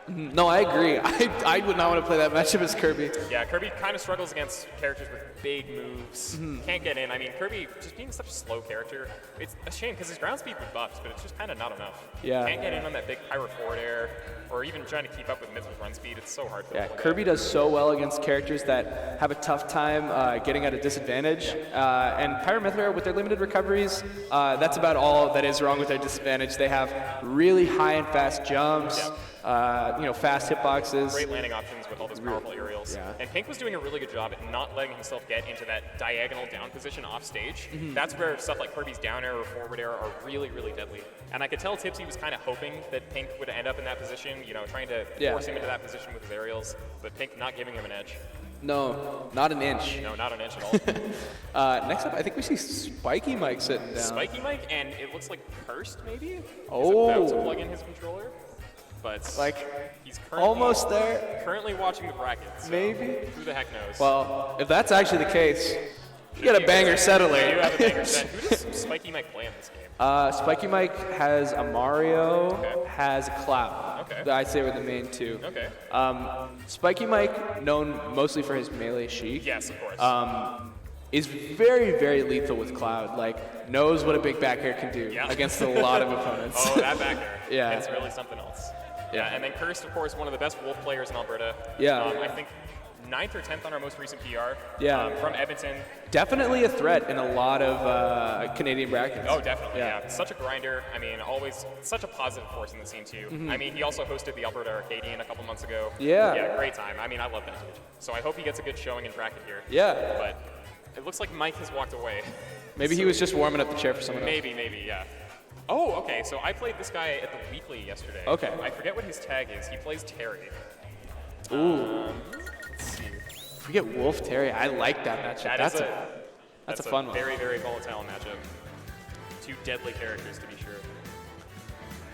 No, I agree. I would not want to play that matchup as Kirby. Yeah, Kirby kind of struggles against characters with big moves. Can't get in. I mean, Kirby, just being such a slow character, it's a shame because his ground speed was buffed, but it's just kind of not enough. Yeah. Can't get in on that big pyro forward air, or even trying to keep up with Mithra's run speed. It's so hard for him. Yeah, Kirby does so well against characters that have a tough time getting at a disadvantage. And Pyro Mithra, with their limited recoveries, that's about all that is wrong with their disadvantage. They have really high and fast jumps. Yep. Fast hitboxes. Great landing options with all those powerful aerials. Yeah. And Pink was doing a really good job at not letting himself get into that diagonal down position off stage. That's where stuff like Kirby's down air or forward air are really, really deadly. And I could tell Tipsy was kind of hoping that Pink would end up in that position, trying to force him into that position with his aerials, but Pink not giving him an edge. No, not an inch. No, not an inch at all. Next up, I think we see Spiky Mike sitting down. Spiky Mike, and it looks like Cursed, maybe? Oh. He's about to plug in his controller. But he's currently almost there. Currently watching the brackets. So maybe. Who the heck knows? Well, if that's actually the case, you got a banger set You alert. have a banger set. Who does Spiky Mike play in this game? Spiky Mike has a Mario, has a Cloud. Okay. I'd say were the main two. Okay. Spiky Mike, known mostly for his melee Sheik. Yes, of course. Is very, very lethal with Cloud. Knows what a big back air can do against a lot of opponents. Oh, that back air. Yeah. It's really something else. Yeah, and then Cursed, of course, one of the best Wolf players in Alberta. Yeah. I think 9th or 10th on our most recent PR. Yeah. From Edmonton. Definitely a threat in a lot of Canadian brackets. Oh, definitely, yeah. Such a grinder. I mean, always such a positive force in the scene, too. I mean, he also hosted the Alberta Arcadian a couple months ago. Yeah. Yeah, great time. I mean, I love that dude. So I hope he gets a good showing in bracket here. Yeah. But it looks like Mike has walked away. Maybe he was just warming up the chair for someone else. Maybe, yeah. Oh, okay, so I played this guy at the weekly yesterday. Okay. I forget what his tag is. He plays Terry. Ooh. Let's see. Forget Wolf Terry. I like that matchup. That's a fun one. Very, very volatile matchup. Two deadly characters, to be sure.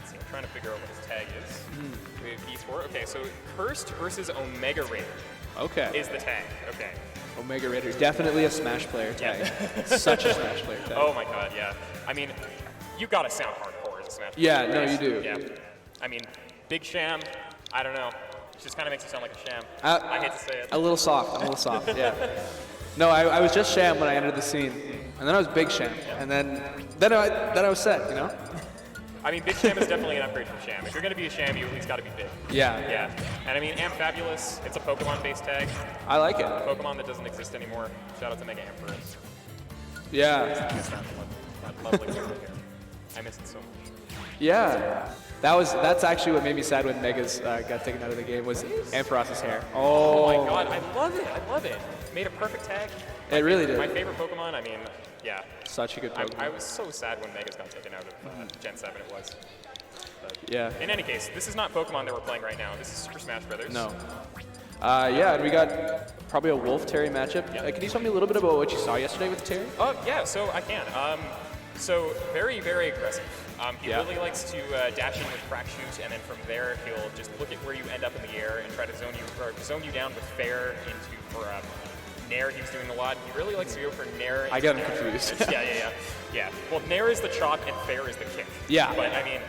Let's see, I'm trying to figure out what his tag is. We have these four. Okay, so Cursed versus Omega Raider. Okay. Is the tag. Okay. Omega Raider. Definitely a Smash player tag. Such a Smash player tag. Oh my god, yeah. I mean, you gotta sound hardcore as a Smash player. Yeah, no, you do. Yeah. I mean, Big Sham, I don't know. It just kind of makes you sound like a sham. I hate to say it. A little soft. I'm a little soft, yeah. No, I was just Sham when I entered the scene. And then I was Big Sham. And then I was set, you know? I mean, Big Sham is definitely an upgrade from Sham. If you're going to be a Sham, you at least got to be big. Yeah. Yeah. And I mean, Amphabulous, it's a Pokemon-based tag. I like it. A Pokemon that doesn't exist anymore. Shout out to Mega Emperor. Yeah. It's that lovely hair. I miss it so much. Yeah. That's actually what made me sad when Megas got taken out of the game was Ampharos's hair. Oh my god, I love it. I love it. It made a perfect tag. It really did. My favorite Pokemon, I mean, yeah. Such a good Pokemon. I was so sad when Megas got taken out of Gen 7 it was. But yeah. In any case, this is not Pokemon that we're playing right now. This is Super Smash Brothers. No. Yeah, and we got probably a Wolf Terry matchup. Yeah. Can you tell me a little bit about what you saw yesterday with Terry? Yeah, so I can. So very, very aggressive. He really likes to dash in with Crack Shoot, and then from there he'll just look at where you end up in the air and try to zone you down with Fair for Nair. He was doing a lot. He really likes to go for Nair. I got him confused. Yeah. Well, Nair is the chop and Fair is the kick. Yeah. But I mean,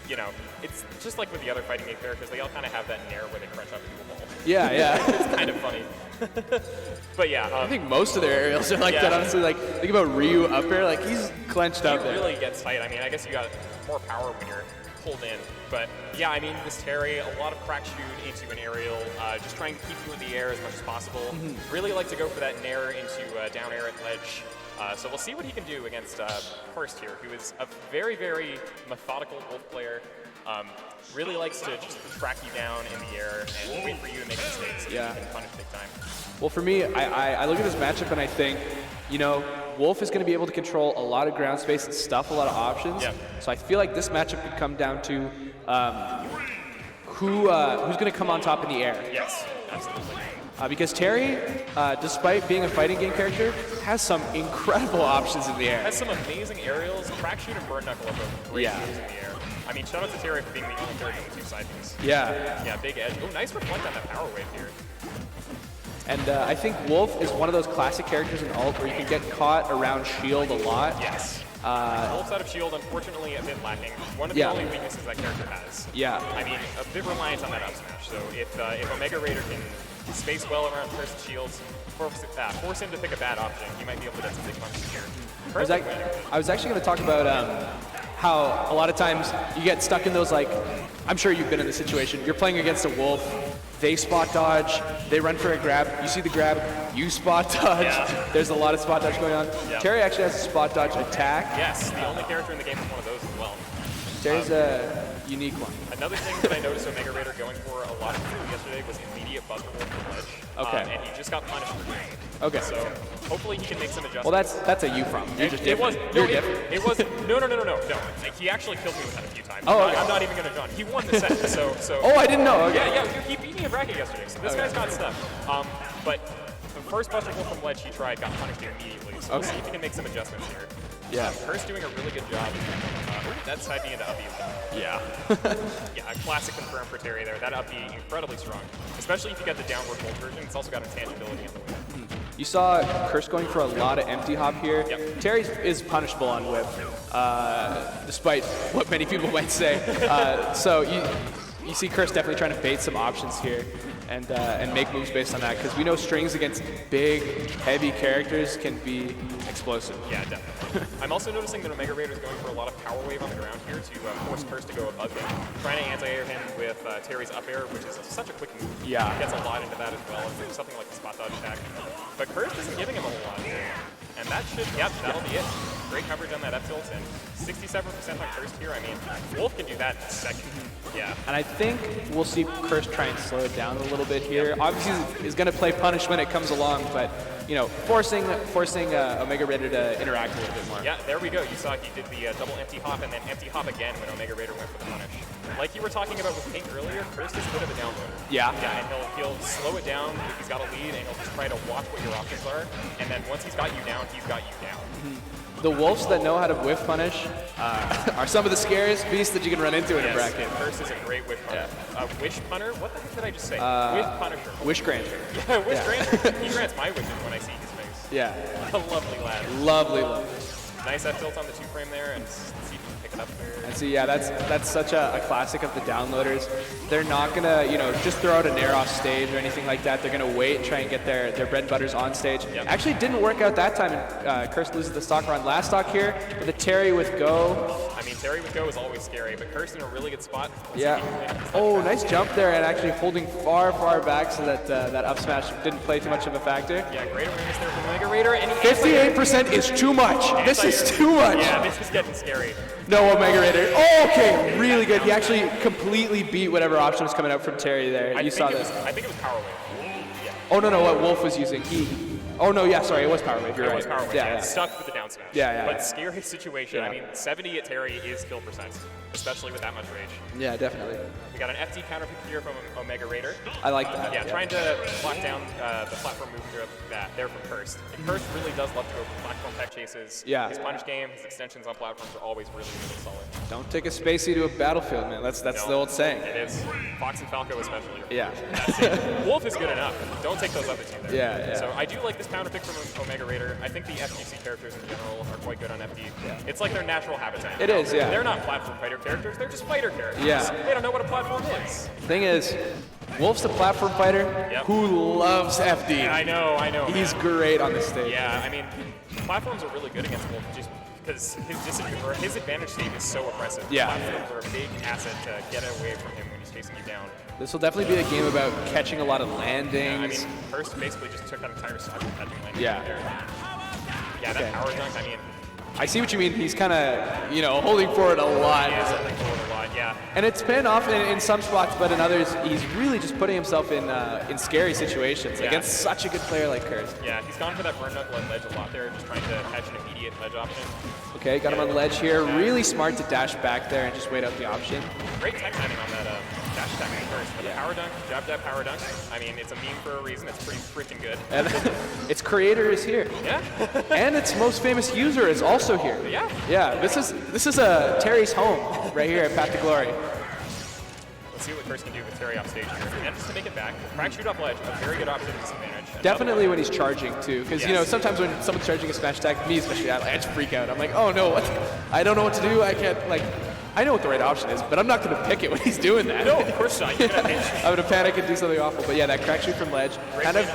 you know, it's just like with the other fighting game characters. They all kind of have that Nair where they crunch up into a ball. Yeah. It's kind of funny. But yeah. I think most of their aerials are like that, honestly. Like, think about Ryu up there. Like, he's clenched up there. He really gets tight. I mean, I guess you got more power when you're pulled in. But yeah, I mean, this Terry, a lot of Crack Shoot into an aerial, just trying to keep you in the air as much as possible. Really like to go for that Nair into down air at ledge. So we'll see what he can do against First here, who is a very, very methodical Wolf player. Really likes to just track you down in the air and wait for you to make mistakes so you can punish big time. Well, for me, I look at this matchup and I think, you know, Wolf is going to be able to control a lot of ground space and stuff, a lot of options. Yeah. So I feel like this matchup could come down to who's going to come on top in the air. Yes, absolutely. Because Terry, despite being a fighting game character, has some incredible options in the air. Has some amazing aerials. Crack Shoot and Burn Knuckle are both great moves in the air. I mean, shout out to Terry for being the only character with two side moves. Yeah. Yeah, big edge. Oh, nice reflect on that power wave here. And I think Wolf is one of those classic characters in ult where you can get caught around shield a lot. Yes. Wolf's out of shield, unfortunately, a bit lacking. One of the only weaknesses that character has. Yeah. I mean, a bit reliant on that up smash. So if Omega Raider can space well around first shields, force him to pick a bad option, he might be able to get some big punches here. I was actually going to talk about how a lot of times you get stuck in those, like, I'm sure you've been in this situation. You're playing against a Wolf, they spot dodge, they run for a grab, you see the grab, you spot dodge. Yeah. There's a lot of spot dodge going on. Yeah. Terry actually has a spot dodge attack. Yes, the only character in the game with one of those as well. Terry's a unique one. Another thing that I noticed Omega Raider going for a lot yesterday was immediate Buster Wolf from ledge. Okay. And he just got punished for doing it. Okay. So hopefully he can make some adjustments. Well, that's a you from. You're just different. You're different. It was no. Like, he actually killed me with that a few times. Oh, okay. I'm not even gonna John. He won the set. So. Oh, I didn't know. Okay. Yeah. He beat me in bracket yesterday. So this guy's got stuff. But the first Buster Wolf from ledge he tried got punished immediately. So we'll see if he can make some adjustments here. Yeah. Curse doing a really good job. That side B into up B is done. Yeah. Yeah, a classic confirm for Terry there. That up B incredibly strong, especially if you get the downward hold version. It's also got intangibility in the way. You saw Curse going for a lot of empty hop here. Yep. Terry is punishable on whip, despite what many people might say. So you see Curse definitely trying to bait some options here. and make moves based on that, because we know strings against big, heavy characters can be explosive. Yeah, definitely. I'm also noticing that Omega Raider is going for a lot of power wave on the ground here to force Curse to go above him. Trying to anti-air him with Terry's up air, which is such a quick move. Yeah. He gets a lot into that as well, and there's something like the spot dodge attack. But Curse isn't giving him a whole lot here. And that should, yep, that'll be it. Great coverage on that up tilt, and 67% on Curse here. I mean, Wolf can do that in a second. Yeah. And I think we'll see Curse try and slow it down a little bit here. Obviously, he's going to play punish when it comes along, but you know, forcing Omega Raider to interact a little bit more. Yeah, there we go. You saw he did the double empty hop and then empty hop again when Omega Raider went for the punish. Like you were talking about with Pink earlier, Curse is a bit of a downloader. Yeah. Yeah, and he'll slow it down if he's got a lead, and he'll just try to watch what your options are. And then once he's got you down, he's got you down. The Wolves that know how to whiff punish are some of the scariest beasts that you can run into in a bracket. Curse is a great whiff punter. Wish punter? What the heck did I just say? Whiff punisher. Wish granter. Yeah, wish granter. He grants my wishes when I see his face. Yeah. A lovely lad. Lovely, lovely. Nice F tilt on the 2-frame there, and see if you can pick it up there. And so yeah, that's such a classic of the downloaders. They're not gonna, you know, just throw out an air off stage or anything like that. They're gonna wait and try and get their bread and butters on stage. Yep. Actually, didn't work out that time. And Curse loses the stock run. Last stock here with a Terry with go. I mean, Terry with go is always scary, but Curse in a really good spot. Yeah. Oh, nice jump there, and actually holding far, far back so that that up smash didn't play too much of a factor. Yeah, great awareness there from Omega Raider. And 58% is too much. This is too much. Yeah, this is getting scary. No Omega Raider. Oh, okay, really good. He actually completely beat whatever option was coming out from Terry there. You saw that. I think it was Power Wave. Yeah. Oh, no, what Wolf was using. Oh, no, yeah, sorry, it was Power Wave. You're right. It was Power Wave. Yeah. Stuck with the down smash. Yeah. But scary situation. Yeah. I mean, 70 at Terry is kill percent, especially with that much rage. Yeah, definitely. We got an FD counter pick here from Omega Raider. I like that. Yeah, trying to lock down the platform move there from Curse. And Curse really does love to go for platform tech chases. Yeah. His punish game, his extensions on platforms are always really, really solid. Don't take a spacey to a battlefield, man. That's the old saying. It is. Fox and Falco especially. Yeah. That's it. Wolf is good enough. Don't take those other two there. Yeah. So I do like this counter pick from Omega Raider. I think the FGC characters in general are quite good on FD. Yeah. It's like their natural habitat. It is, yeah. They're not platform fighter characters. They're just fighter characters. Yeah. They don't know what a platform is. Thing is, Wolf's the platform fighter who loves FD. I know. He's great on the stage. Yeah, I mean, platforms are really good against Wolf just because his advantage state is so oppressive. Yeah. Platforms are a big asset to get away from him when he's chasing you down. This will definitely be a game about catching a lot of landings. Yeah, I mean, First basically just took that entire stock of catching landing. Yeah. Yeah, that power dunk, I mean. I see what you mean. He's kind of, holding forward a lot. He is holding forward a lot, yeah. And it's paying off in some spots, but in others, he's really just putting himself in scary situations against such a good player like Curse. Yeah, he's gone for that burn knuckle and ledge a lot there, just trying to catch an immediate ledge option. Okay, got him on the ledge here. Really smart to dash back there and just wait out the option. Great tech timing on that dash attack first. But the power dunk, jab that power dunk. I mean, it's a meme for a reason. It's pretty freaking good. And its creator is here. Yeah. And its most famous user is also here. Yeah. Yeah, this is Terry's home right here at Path to Glory. Let's see what Curse can do with Terry off stage here. And just to make it back, crack shoot off ledge, a very good option to disadvantage. Definitely when he's charging too, because sometimes when someone's charging a smash attack, me especially, I just freak out. I'm like, oh no, what? I don't know what to do. I can't I know what the right option is, but I'm not going to pick it when he's doing that. No, of course not. You're going to pinch. I'm going to panic and do something awful. But yeah, that crack shoot from ledge, kind of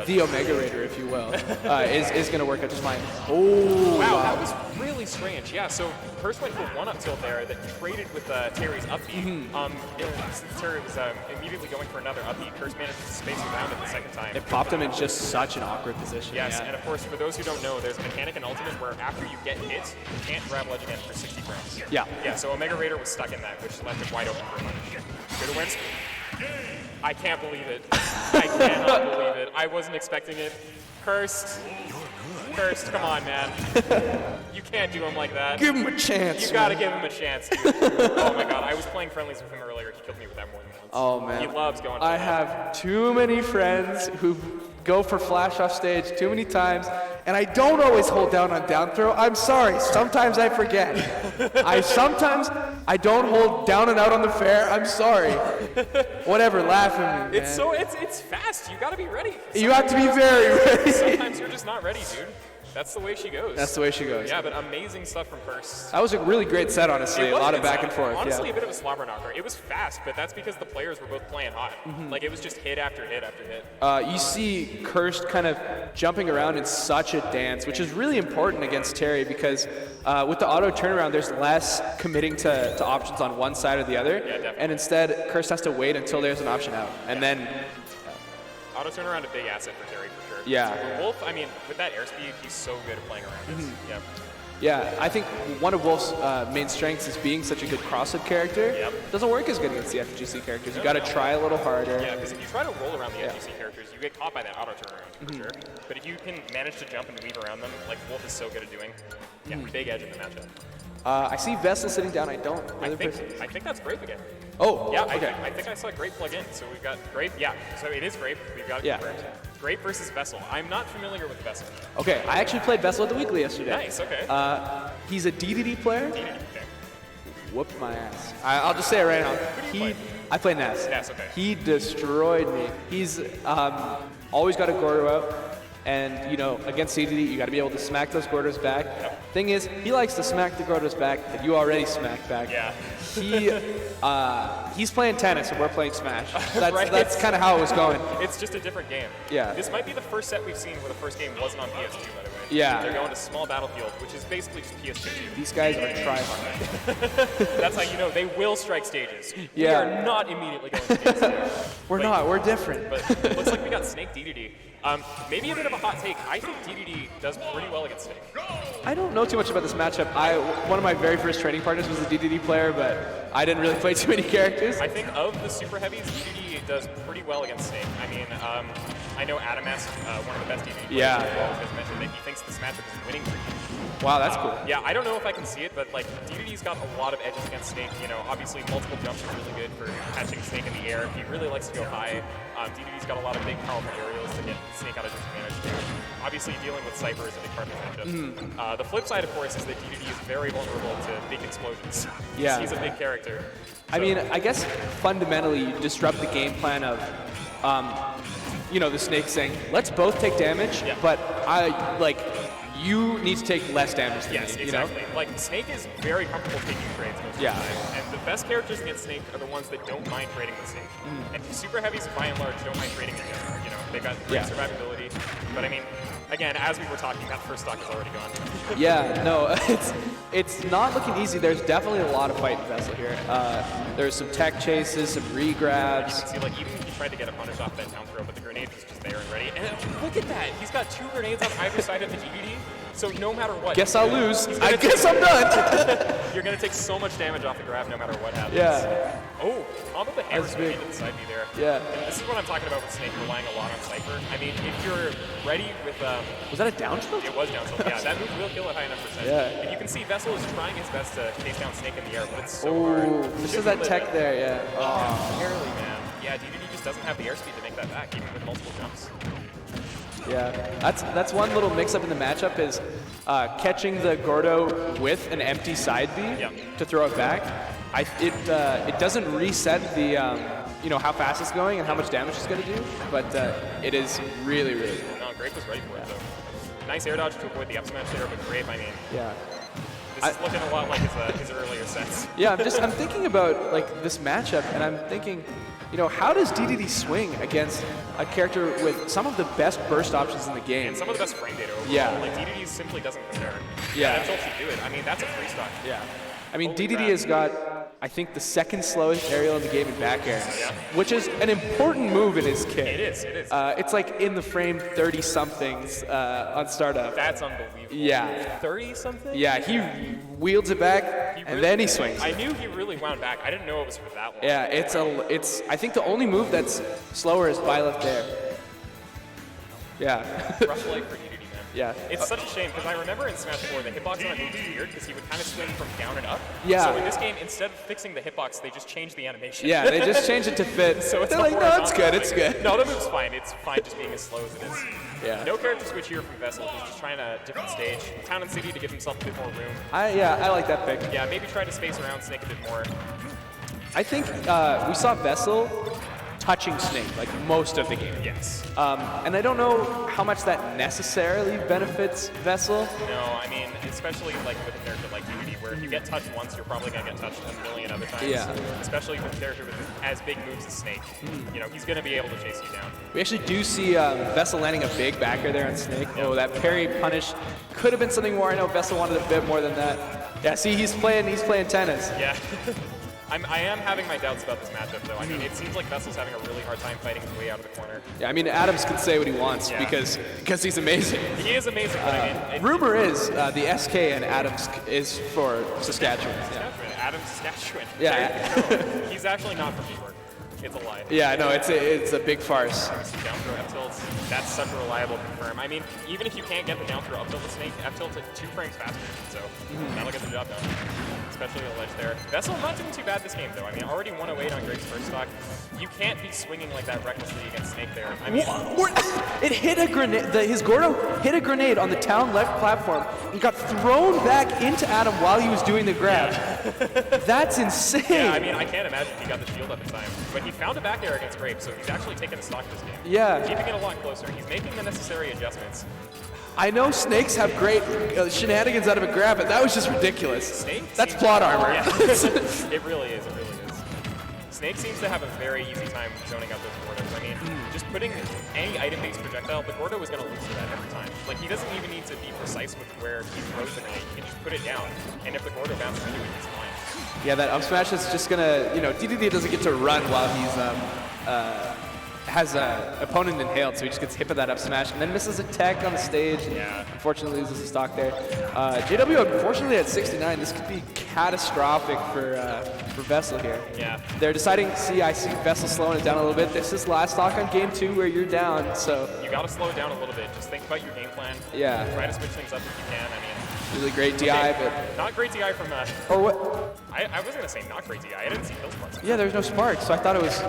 the Omega Raider, if you will, is going to work out just fine. Oh, wow, that was really strange. Yeah, so Curse went for one up tilt there that traded with Terry's up B. Since Terry was immediately going for another up B, Curse managed to space around it the second time. It popped him in just such an awkward position. Yes, and of course, for those who don't know, there's a mechanic in Ultimate where after you get hit, you can't grab ledge again for 60 frames. Yeah. Yeah, so Omega Raider was stuck in that, which left it wide open for a punish. Good wins. I can't believe it. I cannot believe it. I wasn't expecting it. Cursed. Cursed, come on, man. You can't do him like that. Give him a chance. You gotta give him a chance. Oh my god, I was playing friendlies with him earlier. He killed me with that more than once. Oh man. He loves going for I that. have too many friends who go for flash off stage too many times, and I don't always hold down on down throw. I'm sorry, sometimes I forget. I don't hold down and out on the fair. I'm sorry. Whatever, laugh at me, man. It's fast. You gotta be ready. You have to be very ready. Sometimes you're just not ready, dude. That's the way she goes. That's the way she goes. Yeah, but amazing stuff from Curse. That was a really great set, honestly. It A was lot a of good back set. and forth. Honestly, yeah. a bit of a slobber knocker. It was fast, but that's because the players were both playing hot. Like, it was just hit after hit after hit. You see Cursed kind of jumping around in such a dance, which is really important against Terry because with the auto turnaround, there's less committing to options on one side or the other. Yeah, definitely. And instead, Cursed has to wait until there's an option out. And then, Auto turnaround, a big asset for Terry, for sure. Yeah. For Wolf, I mean, with that airspeed, he's so good at playing around this. Yeah. yeah, I think one of Wolf's main strengths is being such a good cross-up character. Yep. Doesn't work as good against the FGC characters. You got to try a little harder. Yeah, because if you try to roll around the FGC characters, you get caught by that auto turnaround, for sure. But if you can manage to jump and weave around them, like Wolf is so good at doing, big edge in the matchup. I see Vessel sitting down. I don't. I think that's Grape again. Oh, Yeah, okay. I think I saw Grape plug in. So we've got Grape. Yeah, so it is Grape. We've got it confirmed. Grape versus Vessel. I'm not familiar with Vessel. Okay, I actually played Vessel at the Weekly yesterday. Nice, okay. He's a DDD player. DDD, okay. Whooped my ass. I'll just say it right now. do you play? I play Ness. Ness, okay. He destroyed me. He's always got a Gordo out. And, you know, against CDD, you got to be able to smack those Gordos back. Thing is, he likes to smack the Gordos back that you already smacked back. Yeah. He's playing tennis and we're playing Smash. That's, Right. that's kind of how it was going. It's just a different game. Yeah. This might be the first set we've seen where the first game wasn't on PS2, by the way. Yeah. They're going to Small Battlefield, which is basically just PS2. These guys are tryhard. That's how you know they will strike stages. Yeah. We are not immediately going to PS2. We're not. We're different. But it looks like we got Snake DDD. Maybe a bit of a hot take. I think DDD does pretty well against Snake. I don't know too much about this matchup. One of my very first training partners was a DDD player, but I didn't really play too many characters. I think of the super heavies, DDD does pretty well against Snake. I mean, I know Adamas, one of the best DDD players in the world, has mentioned that he thinks this matchup is winning for him. Wow, that's cool. Yeah, I don't know if I can see it, but like DDD's got a lot of edges against Snake. You know, obviously multiple jumps are really good for catching Snake in the air. He really likes to go high. DDD's got a lot of big, powerful aerials to get Snake out of disadvantage too. Obviously, dealing with Cypher is a big part of the matchup. The flip side, of course, is that DDD is very vulnerable to big explosions. Yeah. He's a big character. I mean, I guess fundamentally you disrupt the game plan of, you know, the Snake saying, let's both take damage, but you need to take less damage than Yes, me, exactly. you know? Like, Snake is very comfortable taking trades most of the Yeah. time. And the best characters against Snake are the ones that don't mind trading with Snake. And super heavies, by and large, don't mind trading with him. You know, they've got great survivability. But I mean, again, as we were talking, that first stock is already gone. Yeah, no, it's not looking easy. There's definitely a lot of fight in Vessel here. There's some tech chases, some re-grabs. You can see, like, even if he tried to get a punish off that down throw, but the grenade was just there and ready. And look at that! He's got 2 grenades on either side of the DDD. So no matter what. Guess I'll lose. I guess I'm done. You're going to take so much damage off the grab no matter what happens. Yeah. Oh, combo the hammer That's to big. the side B there. Yeah. And this is what I'm talking about with Snake relying a lot on Cypher. I mean, if you're ready with... Was that a down tilt? It was down tilt, yeah. That move will kill at high enough percent. Yeah. And you can see Vessel is trying his best to chase down Snake in the air, but it's so Ooh, hard. this Should is that be tech lit. there, yeah. Oh, barely, man. Yeah, DDD just doesn't have the airspeed to make that back, even with multiple jumps. Yeah, that's one little mix-up in the matchup is catching the Gordo with an empty side B to throw it back. It doesn't reset the you know how fast it's going and how much damage it's going to do, but it is really really good. No, Grape was ready for it though. Nice air dodge to avoid the up smash there, but Grape, I mean, Yeah. this is looking a lot like his earlier sets. Yeah, I'm thinking about like this matchup, and I'm thinking, you know, how does DDD swing against a character with some of the best burst options in the game? And some of the best frame data overall. Yeah. Like DDD simply doesn't compare. Yeah. That tilts you do it. I mean, that's a free stock. Yeah. I mean, Holy DDD crap. has got, I think, the second slowest aerial in the game in back air, which is an important move in his kit. It is. It's like in the frame 30-somethings on startup. That's unbelievable. Yeah. 30-something? Yeah, he wields it back, and then he swings. I knew he really wound back. I didn't know it was for that long. Yeah, it's. I think the only move that's slower is by left there. Yeah. Rough life for DDD, man. Yeah. It's such a shame because I remember in Smash 4 the hitbox on that move was weird because he would kind of swing from down and up. Yeah. So in this game, instead of fixing the hitbox, they just changed the animation. Yeah, they just changed it to fit. So it's They're the like, no, it's horizontal good, it's thing. good. No, the move's fine. It's fine just being as slow as it is. Yeah. No character switch here from Vessel. He's just trying a different stage. Town and City to give himself a bit more room. I like that pick. Yeah, maybe try to space around Snake a bit more. I think we saw Vessel touching Snake like most of the game. Yes. And I don't know how much that necessarily benefits Vessel. No, I mean, especially like with a character like Unity, where if you get touched once, you're probably going to get touched a million other times. Yeah. Especially with a character with as big moves as Snake. You know, he's going to be able to chase you down. We actually do see Vessel landing a big backer there on Snake. Oh, that parry punish could have been something more. I know Vessel wanted a bit more than that. Yeah, see, he's playing tennis. Yeah. I am having my doubts about this matchup, though. I mean, it seems like Vessel's having a really hard time fighting his way out of the corner. Yeah, I mean, Adams can say what he wants because he's amazing. He is amazing, but I mean... rumor is the SK and Adams is for Saskatchewan. Saskatchewan. Adams, Saskatchewan. Yeah. He's actually not from New York. It's a lie. Yeah, no, it's a big farce. Down throw up tilt, that's such a reliable confirm. I mean, even if you can't get the down throw up tilt with Snake, F tilt at 2 frames faster, so that'll get the job done. Especially the ledge there. Vessel not doing too bad this game, though. I mean, already 108 on Grape's first stock. You can't be swinging like that recklessly against Snake there. I mean, it hit a grenade. His Gordo hit a grenade on the town left platform. He got thrown back into Adam while he was doing the grab. That's insane. Yeah, I mean, I can't imagine he got the shield at the time. But he found a back air against Grape, so he's actually taking a stock this game. Yeah. Keeping it a lot closer. He's making the necessary adjustments. I know Snakes have great shenanigans out of a grab, but that was just ridiculous. Snake That's plot armor. Yeah. It really is. It really is. Snake seems to have a very easy time zoning out those Gordos. I mean, just putting any item-based projectile, the Gordo is going to lose to that every time. Like, he doesn't even need to be precise with where he throws the grenade. He can just put it down, and if the Gordo bounces into it, he's fine. Yeah, that up smash is just gonna, DDD doesn't get to run while he's has an opponent inhaled, so he just gets hit with that up smash and then misses a tech on the stage. And unfortunately loses the stock there. JW unfortunately at 69. This could be catastrophic for Vessel here. Yeah. They're deciding. I see Vessel slowing it down a little bit. This is last stock on game 2 where you're down, so you got to slow it down a little bit. Just think about your game plan. Yeah. Try to switch things up if you can. I mean, really great DI, but not great DI from or what? I was gonna say not great DI. I didn't see kill sparks. Yeah, there's no sparks, so I thought it was.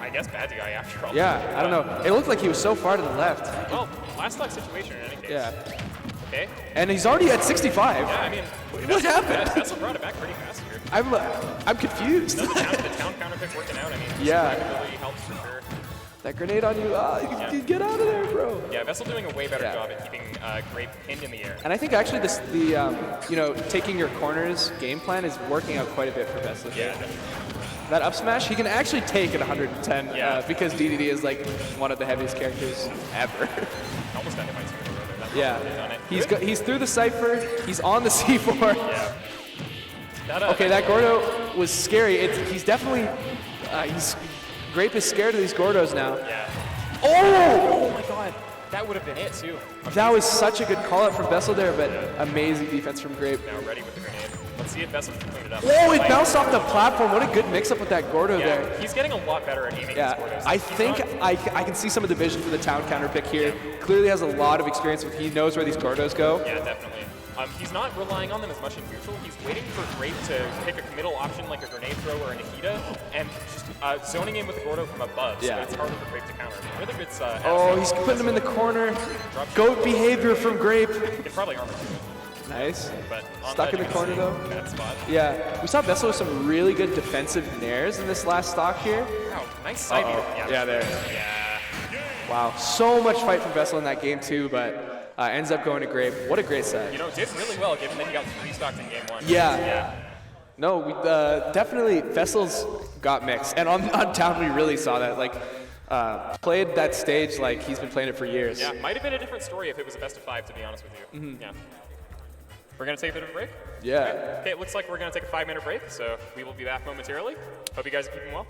I guess bad DI after all. Yeah, I don't know. It looked like he was so far to the left. Well, last stock situation in any case. Yeah. Okay. And he's already at 65. Yeah, I mean, what happened? Vessel brought it back pretty fast here. I'm confused. The town counter pick working out. I mean, yeah. really helps for sure. That grenade on you, you get out of there, bro. Yeah, Vessel doing a way better job at keeping Grape pinned in the air. And I think actually taking your corners game plan is working out quite a bit for Vessel. Yeah, definitely. That up smash, he can actually take at 110 because DDD is like one of the heaviest characters ever. Almost got hit by 2 in a row there. That's Yeah, he's through the Cypher, he's on the C4. Yeah. Okay, that Gordo was scary. He's definitely, Grape is scared of these Gordos now. Yeah. Oh! Oh my god, that would have been it too. That was such a good call out from Vessel there, but amazing defense from Grape. Now ready with the grenade. Let's see if Vessel can clean it up. Oh, it bounced off the platform. What a good mix-up with that Gordo there. He's getting a lot better at aiming his Gordos. I think I can see some of the vision for the town counter pick here. Clearly has a lot of experience with. He knows where these Gordos go. Yeah, definitely. He's not relying on them as much in neutral. He's waiting for Grape to pick a committal option like a grenade throw or a Nikita, and just zoning in with the Gordo from above. So it's harder for Grape to counter. Really good. He's putting him in the corner. Goat behavior from Grape. He can probably armor too. Nice. But stuck in the corner though. Bad spot. Yeah, we saw Vessel with some really good defensive nairs in this last stock here. Wow, nice side view. Yeah, there. Yeah. Wow, so much fight from Vessel in that game too, but ends up going to Grape. What a great set. Did really well given that he got 3 stocks in game 1. Yeah. No, we definitely Vessel's got mixed, and on town we really saw that. Like, played that stage like he's been playing it for years. Yeah, might have been a different story if it was a best of 5, to be honest with you. Mm-hmm. Yeah. We're going to take a bit of a break? Yeah. Right. Okay, it looks like we're going to take a 5-minute break, so we will be back momentarily. Hope you guys are keeping well.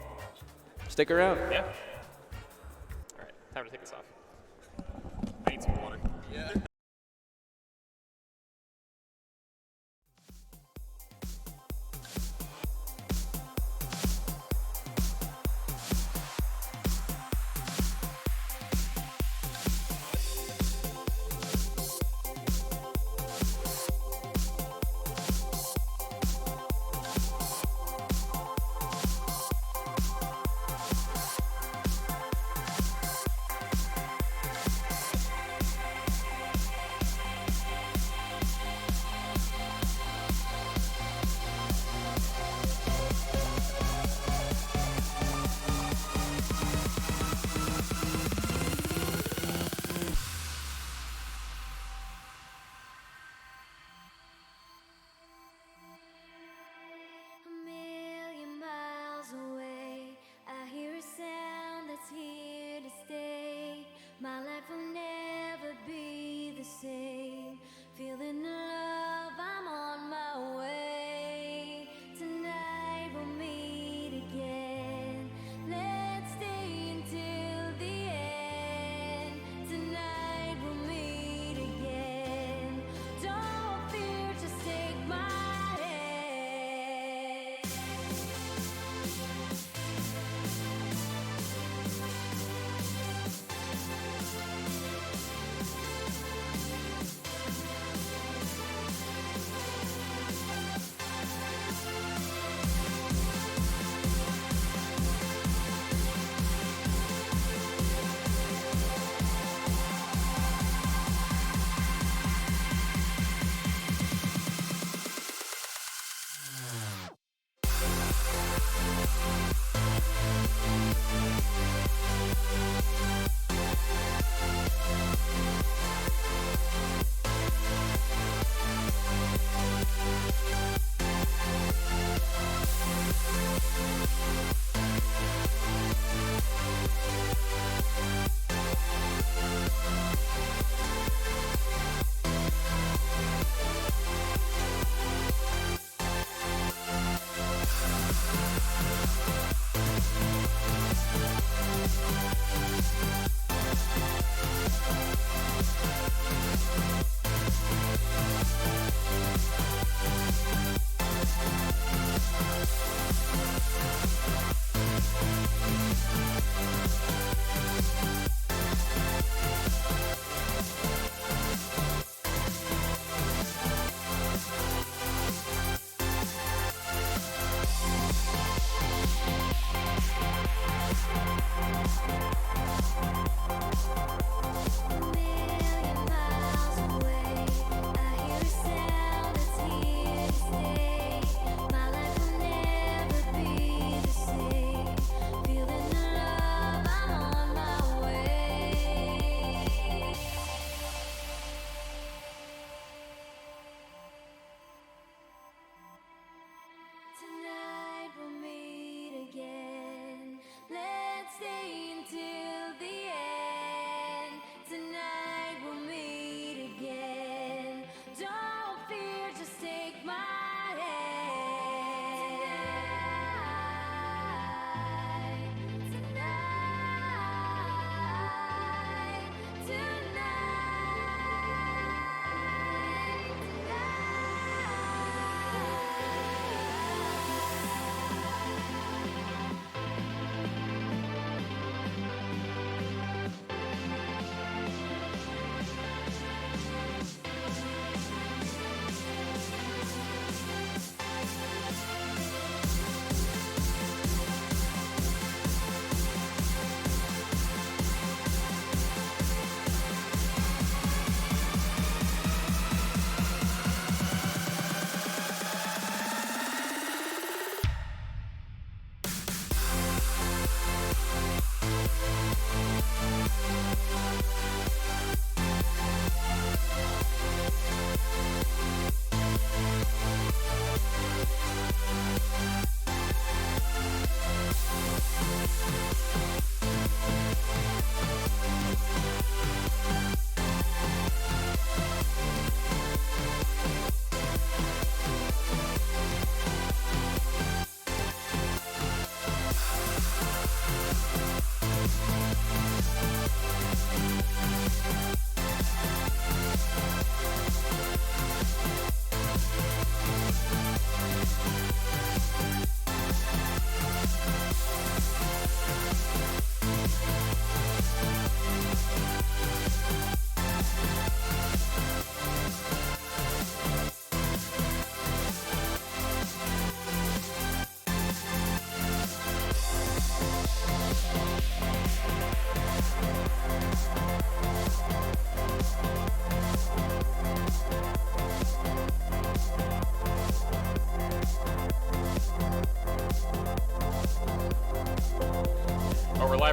Stick around. Yeah. All right, time to take this off. I need some water. Yeah.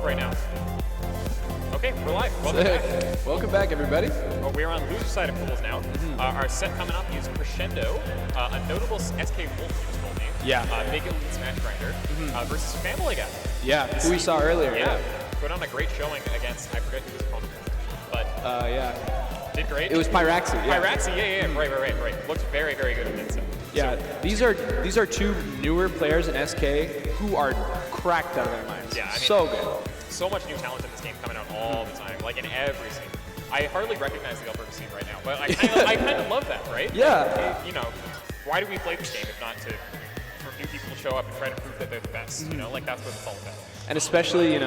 right now. Okay, we're live. Welcome back. Welcome back, everybody. Well, we're on loser side of pools now. Our set coming up is Crescendo, a notable SK Wolf use full name. Yeah. Big Elite Smash Grinder versus Family Guy. Yeah, who we saw earlier. Yeah. Put on a great showing against, I forget who his opponent was, but yeah. did great. It was Pyraxy. Yeah. Pyraxy, yeah. Right. Looked very, very good at that set. Yeah, these are two newer players in SK who are cracked out of their minds. Yeah, I mean, so good. So much new talent in this game coming out all the time, like in every scene. I hardly recognize the Alberta scene right now, but I kind of love that, right? Yeah. You know, why do we play this game if not for new people to show up and try to prove that they're the best? You know, like that's what it's all about. And especially,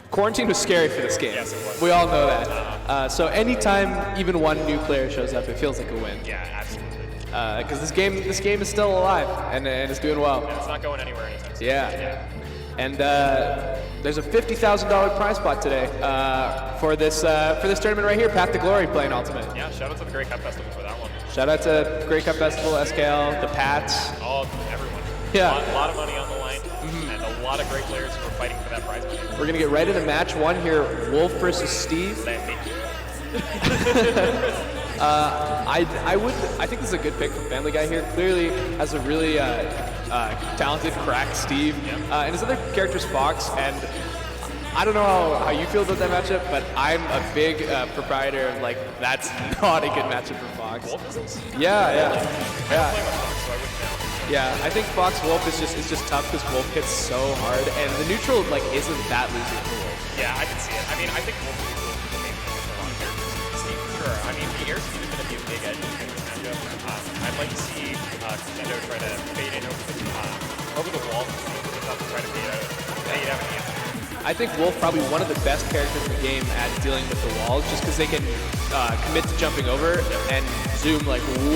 quarantine was scary for this game. Yes, it was. We all know that. So anytime even one new player shows up, it feels like a win. Yeah, absolutely. Because this game is still alive and it's doing well. And it's not going anywhere anytime soon. Yeah. And there's a $50,000 prize pot today for this tournament right here, Path to Glory playing Ultimate. Yeah, shout out to the Grey Cup Festival for that one. Shout out to Grey Cup Festival, SKL, the Pats. Everyone. Yeah. A lot of money on the line, and a lot of great players who are fighting for that prize money. We're gonna get right into match one here, Wolf versus Steve. I think this is a good pick from Family Guy here. Clearly has a really talented, cracked Steve, and his other character's Fox. And I don't know how you feel about that matchup, but I'm a big proprietor of that's not a good matchup for Fox. Yeah. Yeah, I think Fox Wolf is just tough because Wolf hits so hard, and the neutral isn't that losing for Wolf. Yeah, I can see it. I mean, I think Wolf is the main thing for a lot of characters. Steve, for sure. I mean, the air speed is going to be a big edge in this matchup. I'd like to see Nintendo try to fade in over the wall to try to fade out the end. I think Wolf probably one of the best characters in the game at dealing with the walls, just because they can commit to jumping over and zoom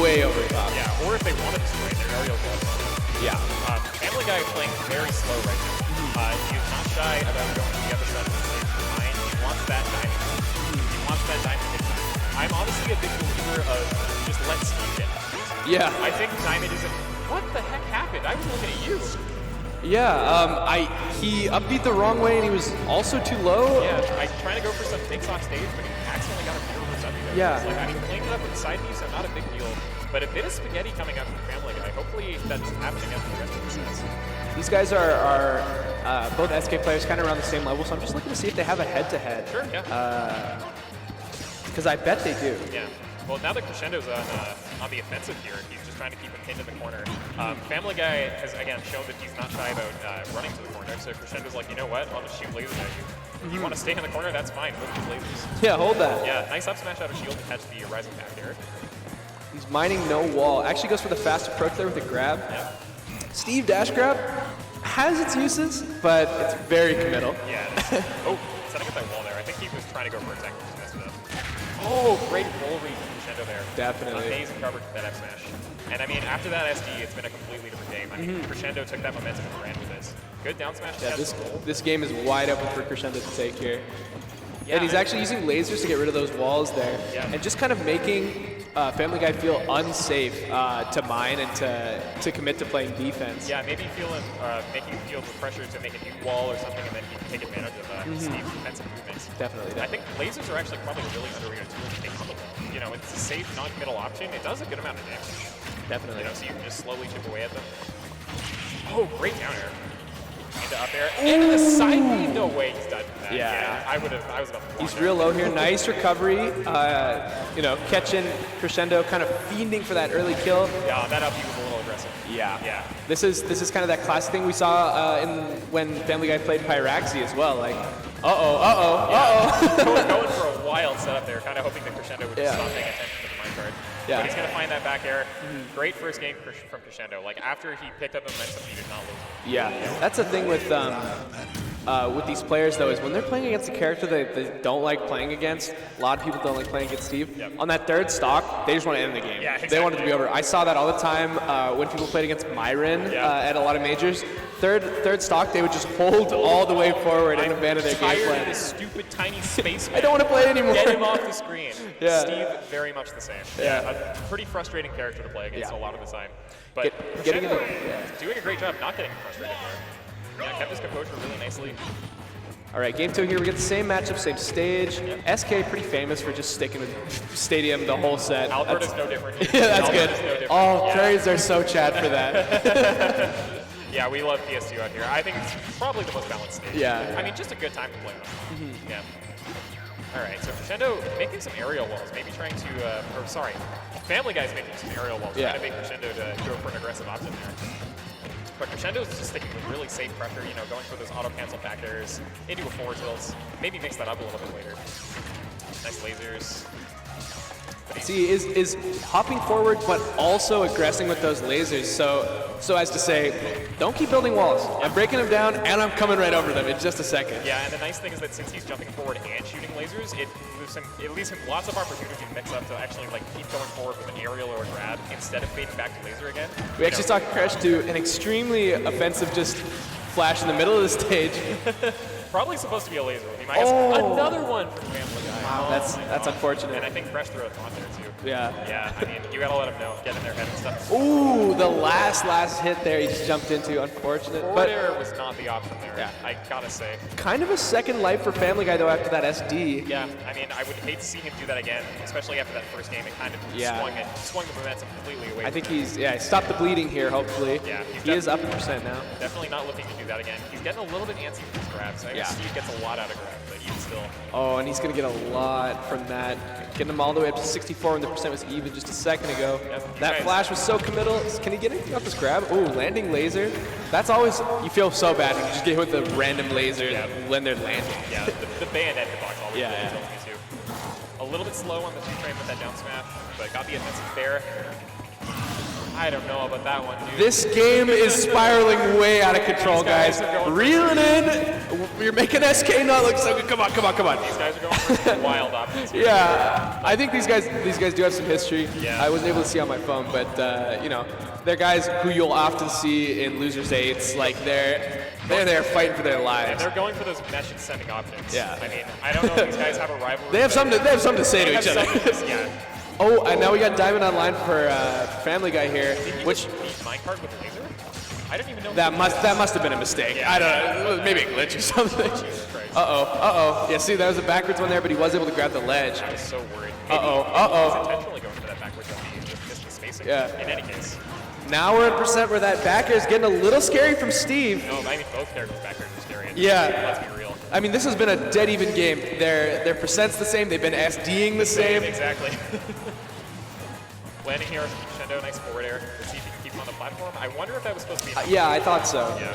way over the top. Yeah, or if they wanted to spray, their aerial gloves. Yeah. Family Guy playing very slow right now. He's not shy about going to the other side of the stage behind. He wants that diamond. He wants that diamond hit. I'm honestly a big believer of just let Steve hit. Yeah. I think diamond is what the heck happened? I was looking at you. Yeah, he upbeat the wrong way and he was also too low. Yeah, I was trying to go for some takes off stage, but he accidentally got a beautiful up there. Yeah. I mean, cleaned it up with the side B, so not a big deal. But a bit of spaghetti coming out from Family Guy. Hopefully that doesn't happen again for the rest of the sets. These guys are both SK players kind of around the same level, so I'm just looking to see if they have a head-to-head. Sure, yeah. Because I bet they do. Yeah. Well, now that Crescendo's on the offensive here, he's just trying to keep him pinned in the corner. Family Guy has, again, shown that he's not shy about running to the corner, so Crescendo's like, you know what, I'll just shoot lasers at you. If you want to stay in the corner, that's fine. Move these lasers. Yeah, hold that. Yeah, nice up smash out of shield to catch the rising back there. He's mining no wall. Actually goes for the fast approach there with a grab. Yeah. Steve dash grab has its uses, but it's very committal. Yeah. Oh, setting up that wall there. I think he was trying to go for a tech. Messed it up. Oh, great roll read from Crescendo there. Definitely. Amazing coverage with that F smash. And I mean, after that SD, it's been a completely different game. I mean, Crescendo took that momentum and ran with this. Good down smash. Yeah, this game is wide open for Crescendo to take here. Yeah, and he's actually using lasers to get rid of those walls there. Yeah. And just kind of making Family Guy feel unsafe to mine and to commit to playing defense. Yeah, maybe making him feel the pressure to make a new wall or something, and then he can take advantage of Steve's defensive movements. Definitely. I think lasers are actually probably a really underrated tool to take on the wall. You know, it's a safe, non-committal option. It does a good amount of damage. Definitely. You know, so you can just slowly chip away at them. Oh, great down air. Into up air. Into the side B. No way he's done that. Yeah. I was about to block He's that. real low here. Nice recovery. Catching Crescendo, kind of fiending for that early kill. Yeah, that up he was a little aggressive. Yeah. Yeah. This is kind of that classic thing we saw when Family Guy played Pyraxy as well. Like, Going for a wild setup there, kind of hoping that Crescendo would just stop paying attention to the mind card. Yeah. But he's going to find that back air. Great first game from Crescendo. Like, after he picked up the momentum, he did not lose. Yeah, that's the thing with these players, though, is when they're playing against a character they don't like playing against, a lot of people don't like playing against Steve. Yep. On that third stock, they just want to end the game. Yeah, They want it to be exactly. over. I saw that all the time when people played against Myron at a lot of majors. Third stock, they would just hold all the way forward and abandon their game tired plan. of this stupid tiny space. I don't want to play anymore. Get him off the screen. Yeah. Steve, very much the same. Yeah. A pretty frustrating character to play against a lot of the time. But Getting in Crescendo doing a great job not getting frustrated there. Yeah, kept his composure really nicely. All right, game 2 here. We get the same matchup, same stage. SK pretty famous for just sticking with Stadium the whole set. Albert is no different. Yeah, that's Albert good. is no different. Oh, Yeah. prairies are so Chad for that. Yeah, we love PS2 out here. I think it's probably the most balanced stage. Yeah. I mean, just a good time to play on. Yeah. All right, so Crescendo making some aerial walls, maybe trying to, or sorry, Family Guy's making some aerial walls, Yeah. trying to make Crescendo to go for an aggressive option there. But Crescendo's just sticking with really safe pressure, you know, going for those auto cancel back airs into a forward tilt. Maybe mix that up a little bit later. Nice lasers. But he's- See, is hopping forward, but also aggressing with those lasers. So as to say, don't keep building walls. I'm breaking them down, and I'm coming right over them in just a second. Yeah, and the nice thing is that since he's jumping forward and shooting lasers, it leaves him lots of opportunity to mix up to actually like keep going forward with an aerial or a grab instead of fading back to laser again. We actually saw Crash do an extremely offensive just flash in the middle of the stage. Probably supposed to be a laser. He might have another one from Family Guy. Wow, that's And unfortunate. I think Crash threw a taunt there too. Yeah. Yeah, I mean, you gotta let him know, get in their head and stuff. Ooh, the last hit there he just jumped into. Unfortunate. Forward But air was not the option there, Yeah. I gotta say. kind of a second life for Family Guy though after that SD. Yeah, I mean, I would hate to see him do that again, especially after that first game. It kind of Yeah. swung the momentum completely away. I think from him. he stopped the bleeding here, hopefully. Yeah, he is up in percent now. Definitely not looking to do that again. He's getting a little bit antsy with his grabs. I Yeah. guess Steve gets a lot out of grabs, but even still. Oh, and he's going to get a lot from that. Getting him all the way up to 64 when the percent was even just a second ago. Yep. That Guys. flash was so committal. Can he get anything off this grab? Oh, landing laser. That's always, you feel so bad when you just get hit with a random laser when they're landing. Yeah, the bayonet hitbox always Yeah, really yeah. tilts me too. A little bit slow on the two-frame with that down smash, but got the offensive there. I don't know about that one, dude. This game is spiraling way out of control, These guys guys. are going Reeling in. You're making SK not look so good. Come on. These guys are going for some wild options. Yeah, I think these guys do have some history. Yeah. I wasn't able to see on my phone, but you know, they're guys who you'll often see in losers eights. Like they're there fighting for their And lives. they're going for those mesh and sending options. Yeah. I mean, I don't know if these guys have a rivalry. They have something to say They to have each other. something to- Yeah. Oh, and now we got Diamond online for Family Guy here, Did he which just beat Minecart with a laser? I didn't even know. that must have been a mistake. Yeah. I don't know, maybe a glitch or something. Jesus Christ. Yeah, see, that was a backwards one there, but he was able to grab the ledge. I was so worried. Uh-oh. He's intentionally going for that backwards jump. He just missed the spacing. Yeah. In any case. Now we're at percent where that back air is getting a little scary from Steve. No, I mean, both characters back there are scary. Yeah. Let's be real. I mean, this has been a dead even game. Their percent's the same. They've been SDing the same. Exactly. Landing here, Crescendo, nice forward air. Let's see if he can keep him on the platform. I wonder if that was supposed to be. Yeah, I thought so. Yeah.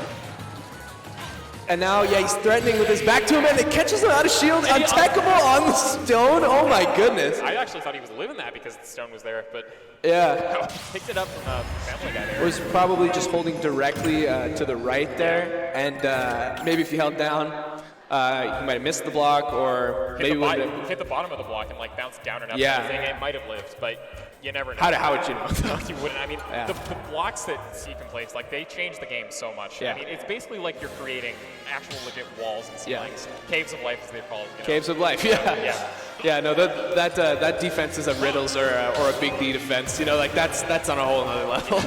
And now, yeah, he's threatening with his back to him, and it catches him out of shield. Untechable on the stone. Oh my goodness. I actually thought he was living that because the stone was there, but Yeah. picked it up from Family Guy It there. was probably just holding directly to the right there, and maybe if he held down, he might have missed the block, or maybe would have. Hit the bottom of the block and like bounced down and up. Yeah. And everything. It might have lived, but you never know. How would you know? You wouldn't. I mean, Yeah. the blocks that Steve can place, like they change the game so much. Yeah. I mean, it's basically like you're creating actual legit walls and Yeah. ceilings, caves of life as they're called. You know? Caves of Life, yeah. Yeah. Yeah, no, that defense is a Riddles or a Big D defense. You know, like that's on a whole other level.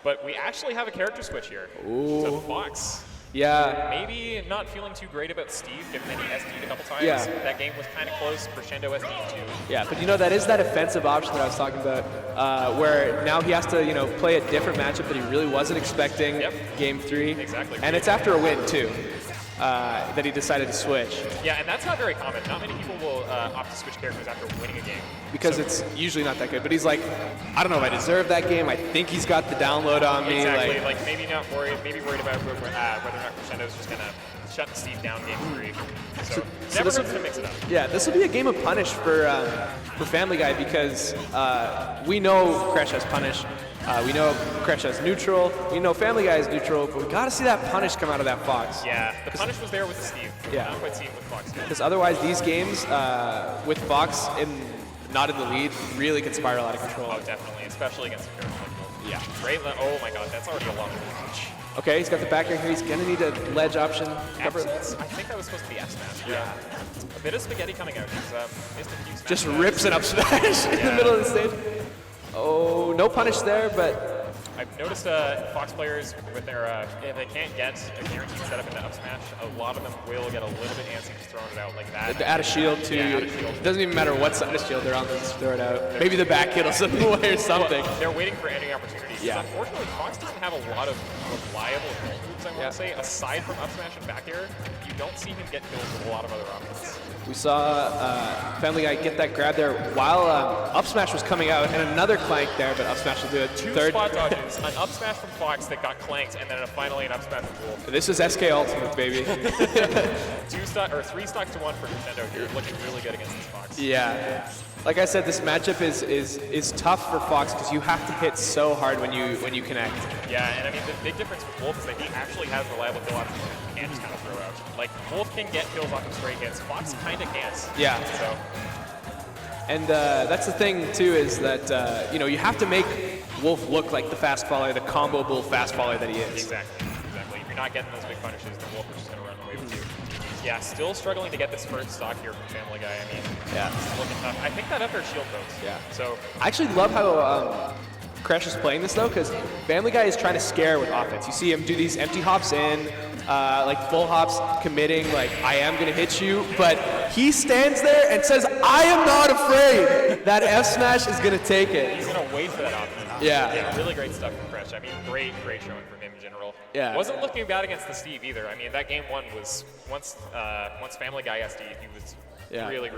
But we actually have a character switch here to Fox. Yeah. Maybe not feeling too great about Steve, given that he SD'd a couple times. Yeah. That game was kind of close. Crescendo SD'd too. Yeah, but you know, that is that offensive option that I was talking about, where now he has to, you know, play a different matchup that he really wasn't expecting. Yep. Game 3. Exactly. And it's after a win too, that he decided to switch, Yeah, and that's not very common. Not many people will opt to switch characters after winning a game. because So- it's usually not that good. But he's like, I don't know if I deserve that game. I think he's got the download on me. Exactly. Like, Like maybe not worried. Maybe worried about whether or not Crescendo's just gonna shut Steve down game 3. So never this hurts will- to mix it up. yeah, this will be a game of punish for Family Guy because we know Crash has punish. We know Crash has neutral. We know Family Guy is neutral, but we got to see that punish come out of that Fox. Yeah, the punish was there with the Steve. Yeah. Not quite seeing with Fox. Because otherwise, these games with Fox not in the lead really can spiral out of control. Oh, definitely, especially against a character like Wolf. Yeah. Great. Oh my God, that's already a lot of damage. Okay, he's got the back air here. He's gonna need a ledge option. Cover. I think that was supposed to be S smash. Yeah. A bit of spaghetti coming out. He's missed a few smash Just attacks. rips an up smash in the Yeah. middle of the stage. Oh, no punish there, but I've noticed Fox players with their if they can't get a guaranteed setup into up smash, a lot of them will get a little bit antsy just throwing it out like that. Add a shield too. Yeah, add a shield. It doesn't even matter what side of shield they're on, they just throw it out. Maybe the back hit will slip away or something. Well, they're waiting for any opportunities. Yeah. Unfortunately, Fox doesn't have a lot of reliable kill moves, I want to say. Aside from up smash and back air, you don't see him get kills with a lot of other options. We saw Family Guy get that grab there while up smash was coming out, and another clank there, but up smash will do it. Two Third. spot dodges, an up smash from Fox that got clanked, and then finally an up smash from Wolf. This is SK Ultimate, baby. 3 stocks to 1 for Nintendo here, looking really good against this Fox. Yeah. Like I said, this matchup is tough for Fox because you have to hit so hard when you connect. Yeah, and I mean, the big difference with Wolf is that he actually has reliable kill options and just kind of throw out. Like, Wolf can get kills off of straight hits, Fox kind of can't. Yeah. So. And that's the thing, too, is that, you have to make Wolf look like the fast faller, the comboable fast faller that he is. Exactly. If you're not getting those big punishes, then Wolf is just going to run away with you. Yeah, still struggling to get this first stock here from Family Guy. I mean, it's looking tough. I think that up their shield goes. Yeah. So I actually love how Crash is playing this, though, because Family Guy is trying to scare with offense. You see him do these empty hops in, like full hops, committing, like, I am going to hit you, but he stands there and says, I am not afraid that F Smash is going to take it. He's going to wait for that option. Yeah. Really great stuff from Crash. I mean, great showing from him in general. Yeah. Wasn't looking bad against the Steve either. I mean, that game 1 was, once Family Guy SD, he was really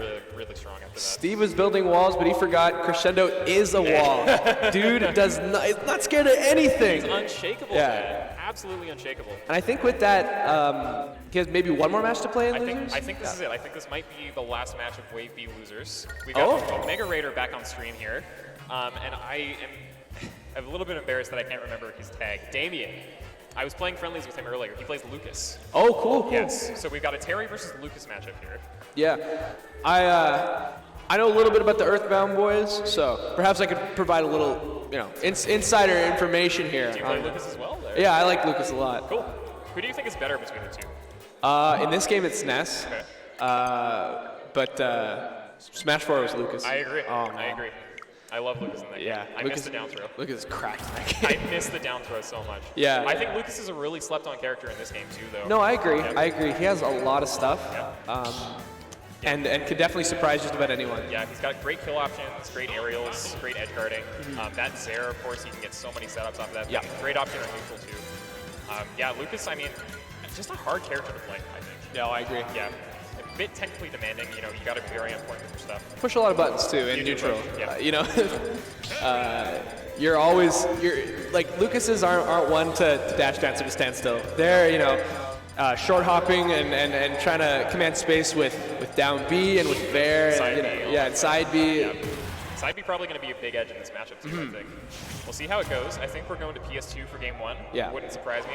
strong after that. Steve was building walls, but he forgot Crescendo is a wall. Dude is not scared of anything. He's unshakable, man. Absolutely unshakable. And I think with that, he has maybe one more match to play in Losers? I think this is it. I think this might be the last match of Wave B Losers. We got Omega Raider back on stream here. And I'm a little bit embarrassed that I can't remember his tag. Damien. I was playing friendlies with him earlier. He plays Lucas. Oh, cool. Yes. So we've got a Terry versus Lucas matchup here. Yeah. I know a little bit about the Earthbound boys, so perhaps I could provide a little, insider information here. Do you play Lucas as well? Or? Yeah, I like Lucas a lot. Cool. Who do you think is better between the two? In this game, it's Ness. Okay. But Smash 4 was Lucas. I agree. Oh, no. I agree. I love Lucas in that game. I miss the down throw. Lucas cracked in that game. I miss the down throw so much. Yeah. I think Lucas is a really slept-on character in this game too, though. No, I agree. Yeah. I agree. He has a lot of stuff. Yeah. And could definitely surprise just about anyone. Yeah, he's got great kill options, great aerials, great edge guarding. That Zaire, of course, you can get so many setups off of that. Yeah. Great option on neutral too. Yeah, Lucas, I mean, just a hard character to play, I think. No, I agree. Yeah. A bit technically demanding, you got to be very on point with your stuff. Push a lot of buttons too in You do neutral. push, yeah. You're like Lucases aren't one to dash dance or to stand still. They're short hopping and trying to command space with down B and with Bear and side B. Yeah. Side B probably going to be a big edge in this matchup too, I think. We'll see how it goes. I think we're going to PS2 for game 1. Yeah. Wouldn't surprise me.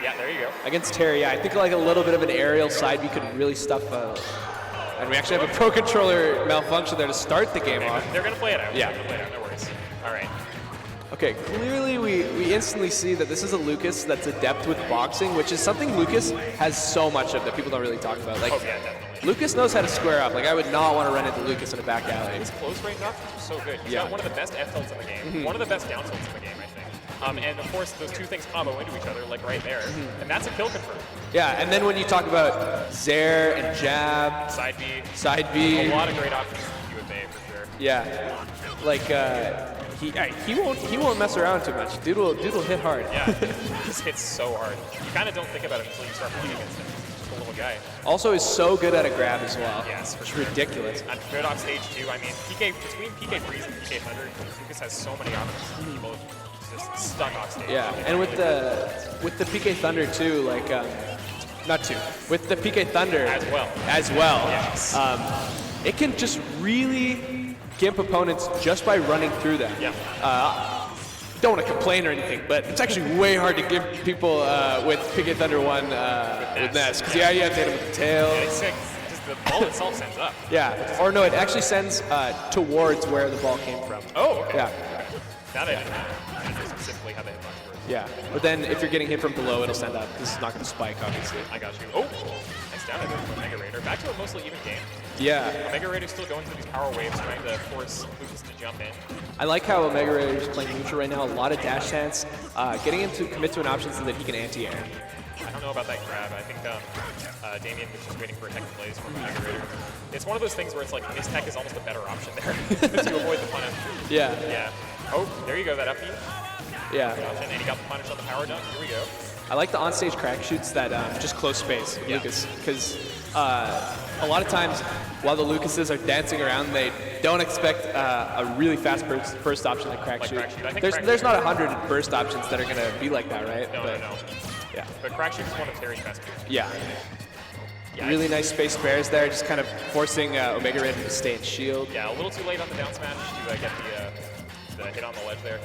Yeah, there you go. Against Terry, I think like a little bit of an aerial side B could really stuff. And we actually have a Pro Controller malfunction there to start the game off. They're going to play it out. Yeah. They're going to play it out, no worries. All right. Okay, clearly we instantly see that this is a Lucas that's adept with boxing, which is something Lucas has so much of that people don't really talk about. Like, Yeah, definitely. Lucas knows how to square up. Like, I would not want to run into Lucas in a back alley. His close range options are so good. He's got one of the best F tilts in the game, one of the best down tilts in the game, I think. And of course, those two things combo into each other, like right there, and that's a kill confirm. Yeah, and then when you talk about Zaire and jab, Side B, a lot of great options for UFA for sure. Yeah, like he won't mess around too much. Dude will hit hard. Yeah, he just hits so hard. You kind of don't think about it until you start playing against him. He's just a little guy. Also, is so good at a grab as well. Yes, for it's sure. ridiculous. And good off stage too. I mean, between PK Freeze and PK Thunder, Lucas has so many options. Both just stuck off stage. Yeah, and with the PK Thunder too, like with the PK Thunder as well. Yes. It can just really gimp opponents just by running through them. Yeah. Don't want to complain or anything, but it's actually way hard to give people with PK Thunder 1 with Ness. Because you have to hit him with the tail. Yeah, it's sick. Just the ball itself sends up. Yeah, or no, it actually sends towards where the ball came from. Oh, okay. Yeah. Okay. That I didn't know. I didn't know specifically how the hitbox works. Yeah, but then if you're getting hit from below, it'll send up. This is not going to spike, obviously. I got you. Oh, nice down a bit from Omega Raider. Back to a mostly even game. Yeah. Omega Raider's still going through these power waves, trying to force Lucas to jump in. I like how Omega Raider's playing neutral right now. A lot of dash stance, getting him to commit to an option so that he can anti-air. I don't know about that grab. I think Damien was just waiting for a tech plays from Omega Raider. It's one of those things where it's like his tech is almost a better option there to avoid the punish. Yeah. Yeah. Oh, there you go, that up B. Yeah. And he got the punish on the power dunk. Here we go. I like the onstage crack shoots that just close space with Lucas, because a lot of times while the Lucases are dancing around, they don't expect a really fast burst option like crack shoot. There's not 100 burst options that are going to be like that, right? No. Yeah. But crack shoot is one of Terry's best moves. Yeah. Really nice space spares there, just kind of forcing Omega Raider to stay in shield. Yeah, a little too late on the down smash to get the hit on the ledge there.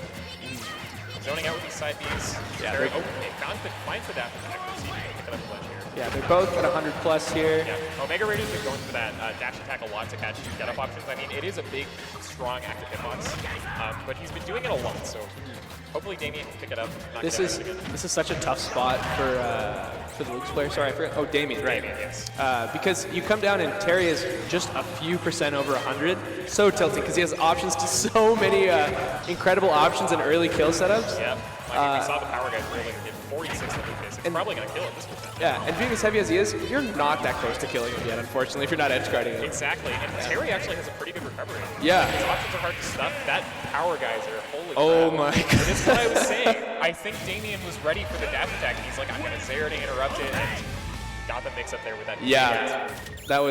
Zoning out with these side Bs. Yeah, Terry, finds the dash attack. Let's see if he can pick it up the ledge here. Yeah, they're both at 100 plus here. Yeah, Omega Raider's been going for that dash attack a lot to catch get up options. I mean, it is a big, strong active hitbox, but he's been doing it a lot, so hopefully Damien can pick it up. This is such a tough spot for the Lucas player. Sorry, I forgot. Oh, Damien, right. Damien, yes. Because you come down and Terry is just a few % over 100. So tilting because he has options to so many incredible options and early kill setups. Yeah, we saw the power guys rolling hit 46 at Lucas. He's probably going to kill it this percent. Yeah, and being as heavy as he is, you're not that close to killing him yet, unfortunately, if you're not edge guarding him. Exactly, and Terry actually has a pretty good recovery. Yeah. His options are hard to stuff. That power geyser, holy Oh crap. my god. And that's what I was saying. I think Damien was ready for the dash attack, and he's like, I'm going to Zera to interrupt it, and got the mix up there with that. Yeah, that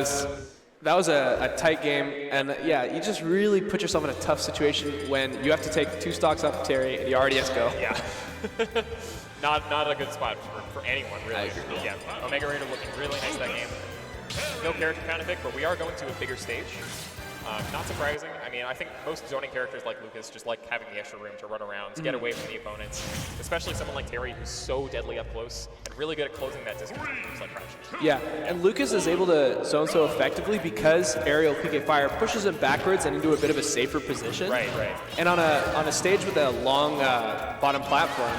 was a tight game, and yeah, you just really put yourself in a tough situation when you have to take 2 stocks off of Terry, and he already has go. Yeah. not a good spot for anyone, really. Yeah, Omega Raider looking really nice that game. No character counter pick, but we are going to a bigger stage. Not surprising. I mean, I think most zoning characters like Lucas just like having the extra room to run around, to get away from the opponents, especially someone like Terry who's so deadly up close and really good at closing that distance with moves like crouch. Yeah, and Lucas is able to zone so effectively because aerial PK Fire pushes him backwards and into a bit of a safer position. Right. And on a stage with a long bottom platform,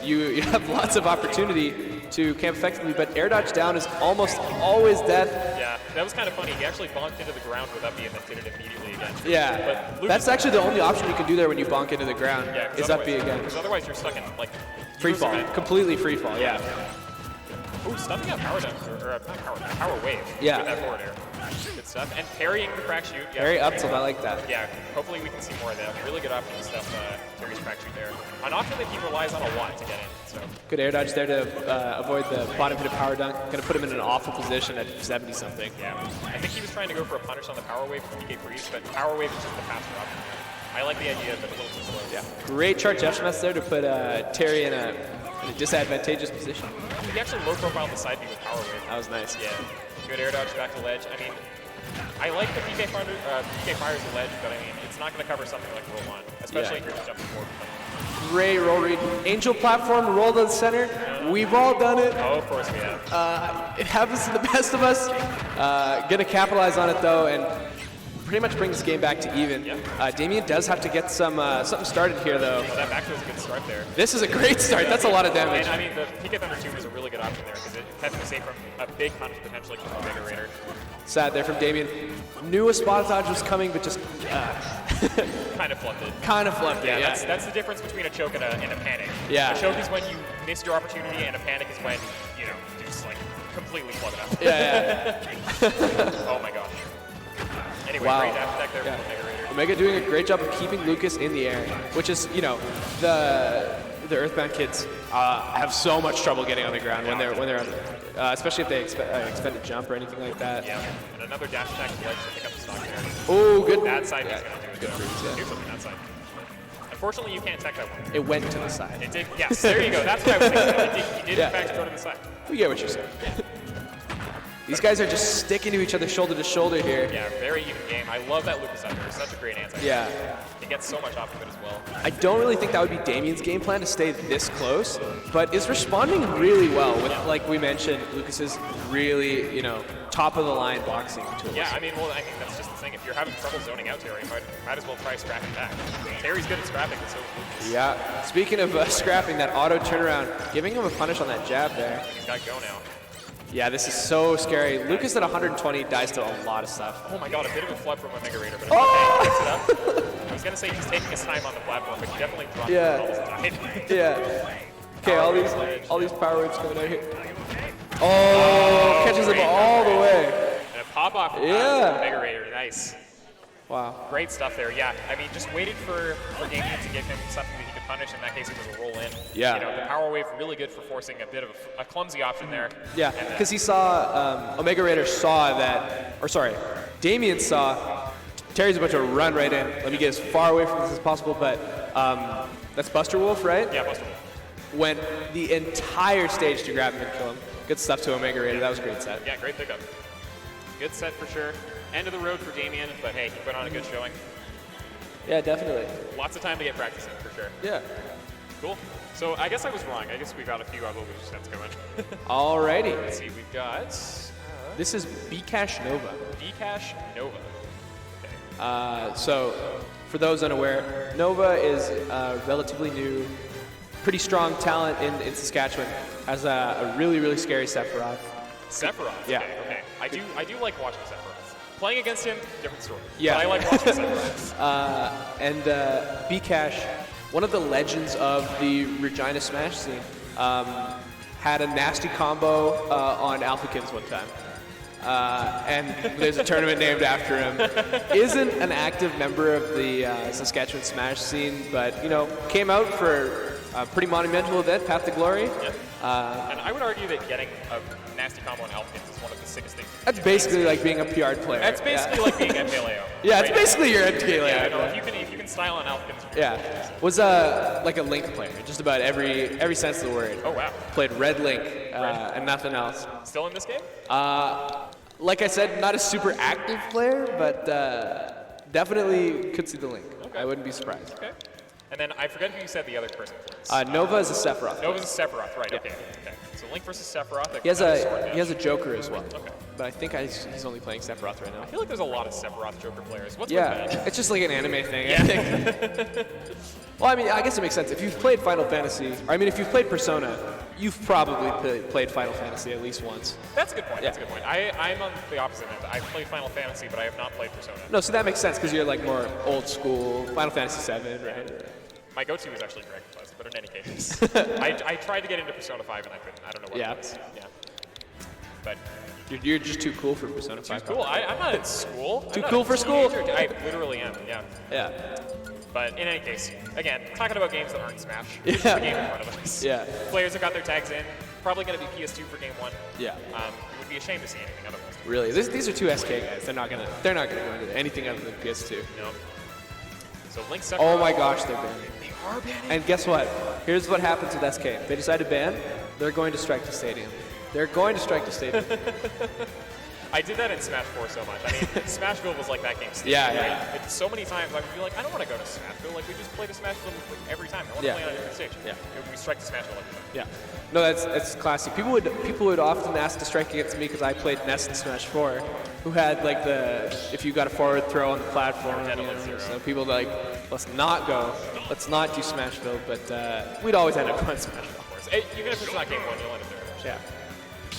you have lots of opportunity to camp effectively, but air dodge down is almost always death. Yeah, that was kind of funny. He actually bonked into the ground with up B and then did it immediately again. Yeah, but that's actually the only option you can do there when you bonk into the ground, is up B again. Because otherwise you're stuck in, like, Free fall, completely free fall, yeah. Ooh, stuffing out power dunk, or not power wave. Yeah. With that forward air. Good stuff. And parrying the crack shoot. Yeah, Parry up tilt, I like that. Yeah, hopefully we can see more of that. Really good option to stuff Terry's crack shoot there. An option that he relies on a lot to get in. So good air dodge there to avoid the bottom hit of power dunk. Gonna put him in an awful position at 70 something. Yeah, I think he was trying to go for a punish on the power wave from PK Freeze, but power wave is just the faster option. I like the idea, but a little too slow. Yeah, great charge F smash there to put Terry in a disadvantageous position. He actually low profiled the side B with power wave. That was nice. Yeah, good air dodge back to ledge. I mean, I like the PK Fire's ledge, but I mean, it's not going to cover something like roll on, especially if you're just jumping forward. Great roll read. Angel platform, roll to the center. We've all done it. Oh, of course we have. It happens to the best of us. Gonna capitalize on it though, and pretty much bring this game back to even. Damien does have to get something started here though. Well, that back was a good start there. This is a great start. That's a lot of damage. I mean, the PK Thunder 2 was a really good option there because it kept him safe from a big punish potentially from Omega Raider. Sad there from Damien. Knew a spot dodge was coming, but just kind of flubbed it. Kind of flubbed it. Yeah, that's the difference between a choke and a panic. Yeah. A choke is when you miss your opportunity, and a panic is when you just like completely flub it up. Yeah. Oh my gosh. Anyway, wow. Great dash attack there from Omega Raider. Omega doing a great job of keeping Lucas in the air, which is, the Earthbound kids have so much trouble getting on the ground when they're on the, especially if they expend a jump or anything like that. Yeah, and another dash attack to ledge to pick up the stock there. Oh, good. That side is going to do it. Good freeze, yeah. Do something that side. Unfortunately, you can't tech that one. It went to the side. It did. Yes, there you go. That's what I was thinking. He did in fact go to the side. We get what you're saying. These guys are just sticking to each other shoulder to shoulder here. Yeah, very even game. I love that Lucas under. Such a great anti. Yeah. He gets so much off of it as well. I don't really think that would be Damien's game plan to stay this close, but is responding really well with, like we mentioned, Lucas is really, top of the line boxing tools. Yeah, I mean, well, I think that's just the thing. If you're having trouble zoning out Terry, might as well try scrapping back. Terry's good at scrapping, but so is Lucas. Yeah. Speaking of scrapping, that auto turnaround, giving him a punish on that jab there. He's got go now. Yeah, this is so scary. Lucas at 120 dies to a lot of stuff. Oh my god, a bit of a flood from Omega Raider, but okay, gets it up. I was gonna say he's taking his time on the platform, but he definitely dropped Yeah. all his time. Yeah. Okay, all these power waves coming out here. Oh, catches him all the way. And a pop off from Yeah. Omega Raider, nice. Wow. Great stuff there, yeah. I mean, just waited for Damien to give him something that he could punish. In that case, it was a roll in. Yeah. You know, the power wave really good for forcing a bit of a clumsy option there. Yeah, because he saw, Omega Raider saw that, or sorry, Damien saw Terry's about to run right in. Let me get as far away from this as possible, but that's Buster Wolf, right? Yeah, Buster Wolf. Went the entire stage to grab him and kill him. Good stuff to Omega Raider. That was a great set. Yeah, great pickup. Good set for sure. End of the road for Damien, but hey, he put on a good showing. Yeah, definitely. Lots of time to get practice in, for sure. Yeah. Cool. So I guess I was wrong. I guess we got a few Evolution sets going. Alrighty. Let's see, we've got... This is Bcash Nova. Bcash Nova. Okay. So, for those unaware, Nova is relatively new, pretty strong talent in Saskatchewan. Has a really, really scary Sephiroth. Sephiroth? Yeah. Okay. I do like watching Sephiroth. Playing against him, different story. Yeah. But I like watching Sephiroth. And Bcash, one of the legends of the Regina Smash scene, had a nasty combo on Alphakins one time. And there's a tournament named after him. Isn't an active member of the Saskatchewan Smash scene, but, you know, came out for a pretty monumental event, Path to Glory. Yep. And I would argue that getting a nasty combo on Alphakins is one of the sickest things. That's basically like being a PR player. That's basically like being MKLeo. Yeah, it's right? basically your MKLeo. Yeah, no, if you can style on Alphakins. Yeah, was like a Link player, just about every sense of the word. Oh wow. Played Red Link and nothing else. Still in this game? Like I said, not a super active player, but definitely could see the Link. Okay. I wouldn't be surprised. Okay. And then I forget who you said the other person plays. Nova is a Sephiroth. Nova's a Sephiroth, right? Yeah. Okay. So Link versus Sephiroth. He has a Joker as well. Okay. But I think he's only playing Sephiroth right now. I feel like there's a lot of Sephiroth Joker players. What's Yeah, with that? it's just like an anime thing. Yeah. I think. Well, I mean, I guess it makes sense. If you've played Final Fantasy, or I mean, if you've played Persona, you've probably played Final Fantasy at least once. That's a good point. Yeah. That's a good point. I'm on the opposite end. I've played Final Fantasy, but I have not played Persona. No, so that makes sense because you're like more old school, Final Fantasy VII, right? My go-to is actually Dragon Quest, but in any case, I tried to get into Persona 5 and I couldn't. I don't know what Yeah. it was. Yeah. But You're just too cool for Persona 5. cool. I'm not in school. Too I'm not cool a for school? teenager. I literally am. Yeah. Yeah. But in any case, again, talking about games that aren't Smash. Yeah. This is the game in front of us. Yeah. Players have got their tags in. Probably going to be PS2 for game 1. Yeah. It would be a shame to see anything otherwise. Really, these are two SK guys. They're not gonna go into anything other than PS2. No. So Link Sephiroth. Oh my gosh, they're banning. They are banning. And guess what? Here's what happens with SK. They decide to ban. They're going to strike the stadium. They're going to strike the stadium. I did that in Smash 4 so much. I mean, Smashville was like that game. Yeah, right? yeah. It's so many times I would be like, I don't want to go to Smashville. Like, we just play the Smashville like, every time. I want to Yeah. play on a different stage. Yeah. We strike the Smashville every time. Yeah. No, that's classic. People would often ask to strike against me because I played Ness in Smash 4, who had like if you got a forward throw on the platform, Dead you on know, zero. so people like, let's not go, let's not do Smashville, but we'd always end up going Smashville. Of course. Even if it's not game 1, you'll end up there. Yeah.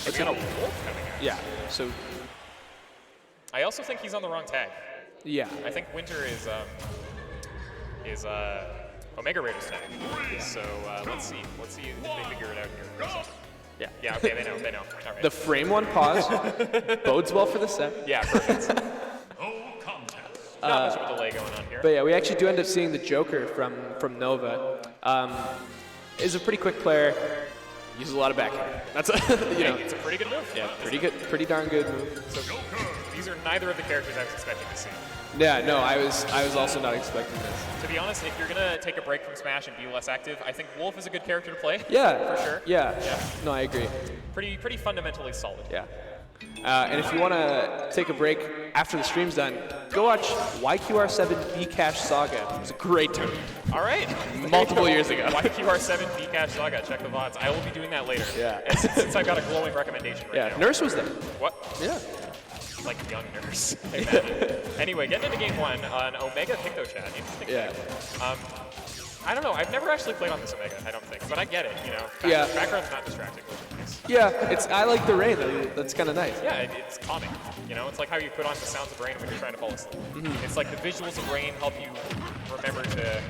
It's got a wolf coming out. Yeah. So. I also think he's on the wrong tag. Yeah. I think Winter is Omega Raider's tag. So let's see if they figure it out here. Yeah. Yeah. Okay. They know. All right. The frame one pause bodes well for the set. Yeah. Perfect. Not much of a delay going on here. But yeah, we actually do end up seeing the Joker from Nova. Is a pretty quick player. Uses a lot of back air. That's It's a pretty good move. Yeah, pretty darn good move. So these are neither of the characters I was expecting to see. Yeah, no, I was also not expecting this. To be honest, if you're gonna take a break from Smash and be less active, I think Wolf is a good character to play. Yeah, for sure. Yeah. No, I agree. Pretty fundamentally solid. Yeah. And if you want to take a break after the stream's done, go watch YQR7 Bcash Saga. It was a great tournament. All right. Multiple years ago. YQR7 Bcash Saga. Check the VODs. I will be doing that later. Yeah. And since I've got a glowing recommendation right now. Nurse was there. What? Yeah. Like young Nurse. I imagine. Anyway, getting into game 1 on Omega PictoChat. Interesting. Yeah. I don't know. I've never actually played on this Omega, I don't think. But I get it, you know. Yeah. Background's not distracting. nice. Yeah, I like the rain. That's kind of nice. Yeah, it's calming. You know, it's like how you put on the sounds of rain when you're trying to fall asleep. It's like the visuals of rain help you remember to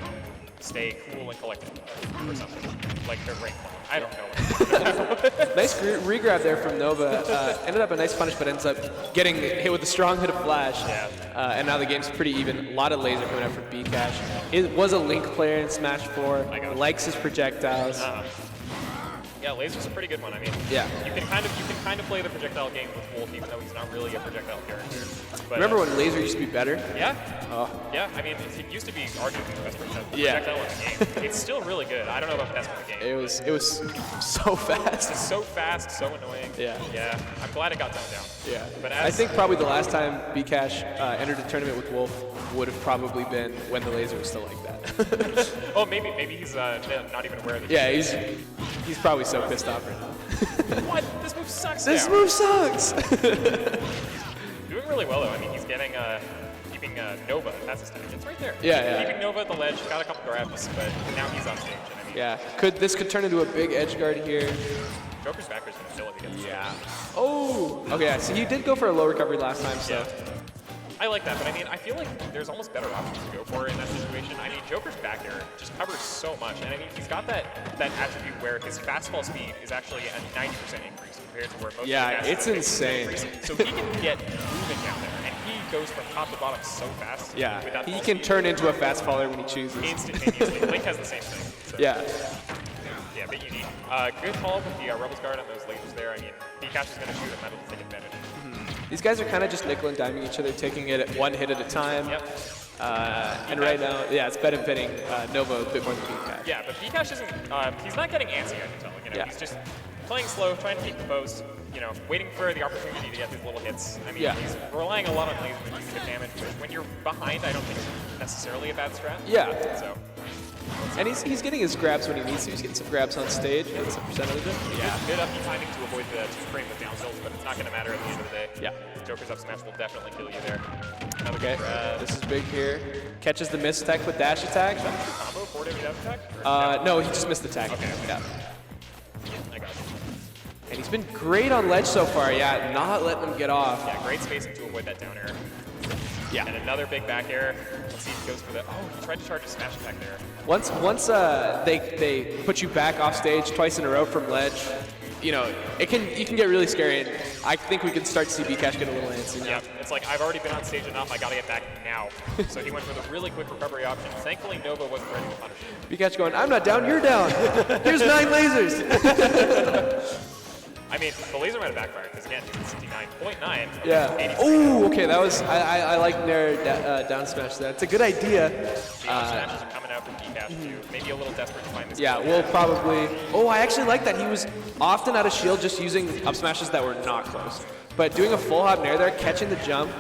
stay cool and collected or something. Like the rain. I don't know. Nice regrab there from Nova. Ended up a nice punish, but ends up getting hit with a strong hit of Flash. Yeah. And now the game's pretty even. A lot of laser coming out from Bcash. It was a Link player in Smash 4. Likes his projectiles. Yeah, Laser's a pretty good one. I mean, Yeah. you can kind of play the projectile game with Wolf, even though he's not really a projectile character. But, Remember when Laser used to be better? Yeah. Oh. Yeah, I mean, it used to be arguably the best projectile Yeah. in the game. It's still really good. I don't know about the best in the game. It was so fast. It's so fast, so annoying. Yeah. Yeah. I'm glad it got toned down. Yeah. But I think probably the last time Bcash entered a tournament with Wolf would have probably been when the Laser was still like that. Oh, maybe he's not even aware that. Yeah, he's probably so pissed off right now. What? This move sucks. This now. move sucks. Doing really well though. I mean, he's getting keeping Nova. That's his target. It's right there. Yeah. Keeping Nova at the ledge. Got a couple grabs, but now he's on stage. And I mean, Yeah. This could turn into a big edge guard here. Joker's backwards gonna kill it again. Yeah. Oh. Okay. Yeah. So he did go for a low recovery last time. So. Yeah. I like that, but I mean, I feel like there's almost better options to go for in that situation. I mean, Joker's back air just covers so much, and I mean, he's got that attribute where his fastfall speed is actually a 90% increase compared to where most Yeah, of the it's fastball insane. increase. So he can get moving down there, and he goes from top to bottom so fast. Yeah. with that He ball can speed turn into a fast faller when he chooses. instantaneously. Link has the same thing. So. Yeah. Yeah, but unique. Good call with the Rebels guard on those lasers there. I mean, Bcash is going to shoot a metal to take advantage. These guys are kind of just nickel and diming each other, taking it at one hit at a time. Yep. And right now, yeah, it's benefiting Nova a bit more than Bcash. Yeah, but Bcash isn't, he's not getting antsy, I can tell. You know, Yeah. he's just playing slow, trying to keep the post, you know, waiting for the opportunity to get these little hits. I mean, Yeah. he's relying a lot on lasers to hit damage, which when you're behind, I don't think is necessarily a bad strat. Yeah. So, And he's getting his grabs when he needs to. He's getting some grabs on stage, getting some percentage of it. yeah, good up timing to avoid the two-frame with down tilt, but it's not going to matter at the end of the day. Yeah. Joker's up smash will definitely kill you there. Another Okay, good grab. this is big here. Catches the miss attack with dash attack. Combo, 4 dash attack? Or No, he just missed the attack. Okay. Yeah. I got you. And he's been great on ledge so far. Yeah, not letting him get off. Yeah, great spacing to avoid that down air. Yeah. And another big back air. Let's see if he goes for the. Oh, he tried to charge a smash attack there. Once they put you back off stage twice in a row from ledge, you know, you can get really scary. And I think we can start to see Bcash get a little antsy now. Yeah, it's like I've already been on stage enough. I gotta get back now. So he went for the really quick recovery option. Thankfully, Nova wasn't ready to punish him. Bcash going, I'm not down, you're down. Here's 9 lasers. I mean, the laser might have backfired because again, 69.9. Yeah. 80%. Oh, okay. That was I like Nair down smash. That's a good idea. The up smashes are coming out from Bcash too. Maybe a little desperate to find this. Yeah, kill. we'll probably. Oh, I actually like that. He was often out of shield, just using up smashes that were not close. But doing a full hop Nair there, catching the jump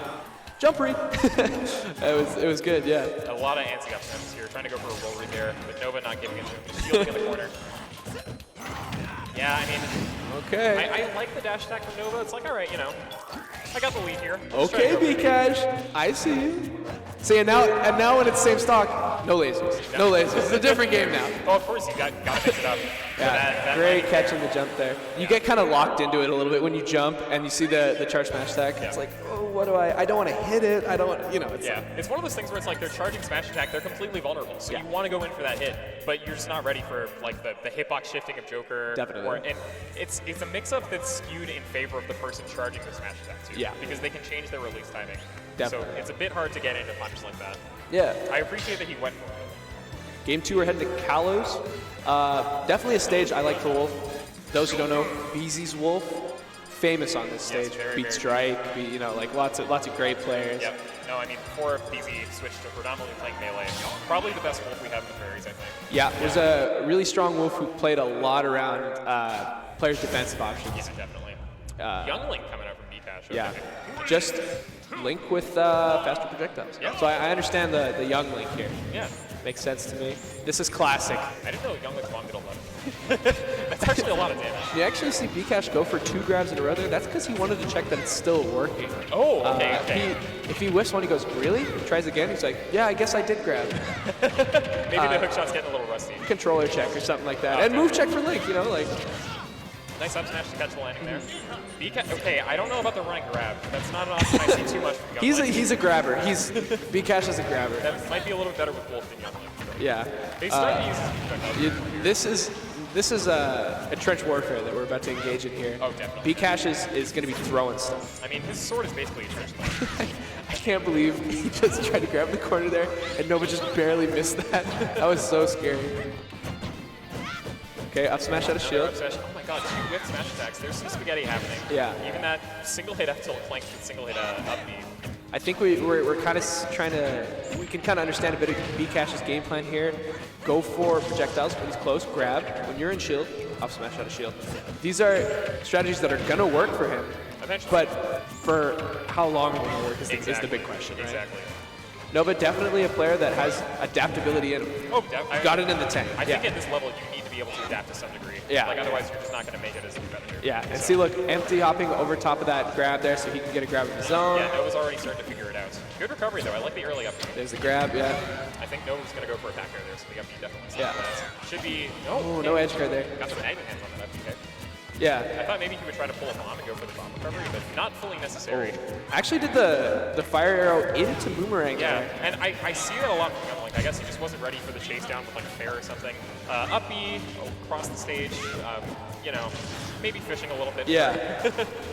read. it was good. Yeah. A lot of antsy up smashes here, trying to go for a roll read there, but Nova not giving it to him. Just shielding in the corner. Yeah, I mean, Okay. I like the dash attack from Nova. It's like, all right, you know, I got the lead here. Let's try to Okay, go for it. Bcash. I see you. See, and now when it's same stock, no lasers. No lasers. It's a different game now. Oh, of course, you got to mix it up. Yeah, That great catching the jump there. You get kind of locked into it a little bit when you jump and you see the charge smash attack. It's like, oh, what do I don't want to hit it. I don't want, you know. It's Yeah, it's one of those things where it's like they're charging smash attack, they're completely vulnerable, so you want to go in for that hit, but you're just not ready for like the hitbox shifting of Joker. Definitely. And it's a mix-up that's skewed in favor of the person charging the smash attack too. Yeah. Because they can change their release timing. Definitely. So it's a bit hard to get into punches like that. Yeah. I appreciate that he went for it. Game 2, we're heading to Kalos. Definitely a stage I like for Wolf. Those who don't know, BZ's Wolf, famous on this Yes, stage. very, Beat very Strike, beat, you know, like lots of great players. Yep. No, I mean, before BZ switched to predominantly playing melee, probably the best Wolf we have in the prairies, I think. Yeah, there's a really strong Wolf who played a lot around players' defensive options. Yeah, definitely. Young Link coming out from Bcash. Okay. Yeah, just Link with faster projectiles. Yeah. So I understand the young Link here. Yeah. Makes sense to me. This is classic. I didn't know Young Link's long middle left. That's actually a lot of damage. You actually see Bcash go for 2 grabs in a row there. That's because he wanted to check that it's still working. Oh, okay, okay. If he whiffs one, he goes, really? He tries again, he's like, yeah, I guess I did grab. Maybe the hook shot's getting a little rusty. Controller check or something like that. Okay. And move check for Link, you know, like. Nice up smash to catch the landing there. Okay, I don't know about the running grab. That's not an option I see too much from Young Link. He's a grabber. Bcash is a grabber. That might be a little bit better with Wolf than Young Link. Yeah. They start to use his This is a trench warfare that we're about to engage in here. Oh, definitely. Bcash is going to be throwing stuff. I mean, his sword is basically a trench thing. I can't believe he just tried to grab the corner there, and Nova just barely missed that. That was so scary. Okay, up smash out of shield. Oh my god, 2 whip smash attacks. There's some spaghetti happening. Yeah. Even that single hit up tilt flank and single hit up B. I think we're kind of trying to, we can kind of understand a bit of Bcash's game plan here. Go for projectiles when he's close, grab. When you're in shield, up smash out of shield. These are strategies that are going to work for him. Eventually. But for how long will it work is the big question, right? Exactly. Nova definitely a player that has adaptability in him. Oh, got it in the tank. I think at this level you need to be able to adapt to some degree. Yeah. Like otherwise you're just not going to make it as a competitor. Yeah, and see, look, empty hopping over top of that grab there so he can get a grab of his own. Yeah, Nova's already starting to figure it out. Good recovery though. I like the early up. There's the grab, yeah. I think Nova's going to go for a back air there, so the up B definitely Yeah. should be. No edge guard there. Got some magnet hands on that up B. Yeah. I thought maybe he would try to pull a bomb and go for the bomb recovery, but not fully necessary. Actually did the fire arrow into boomerang. Yeah, there. and I see that a lot from Young Link. I guess he just wasn't ready for the chase down with like a fair or something. Up B, across the stage, you know, maybe fishing a little bit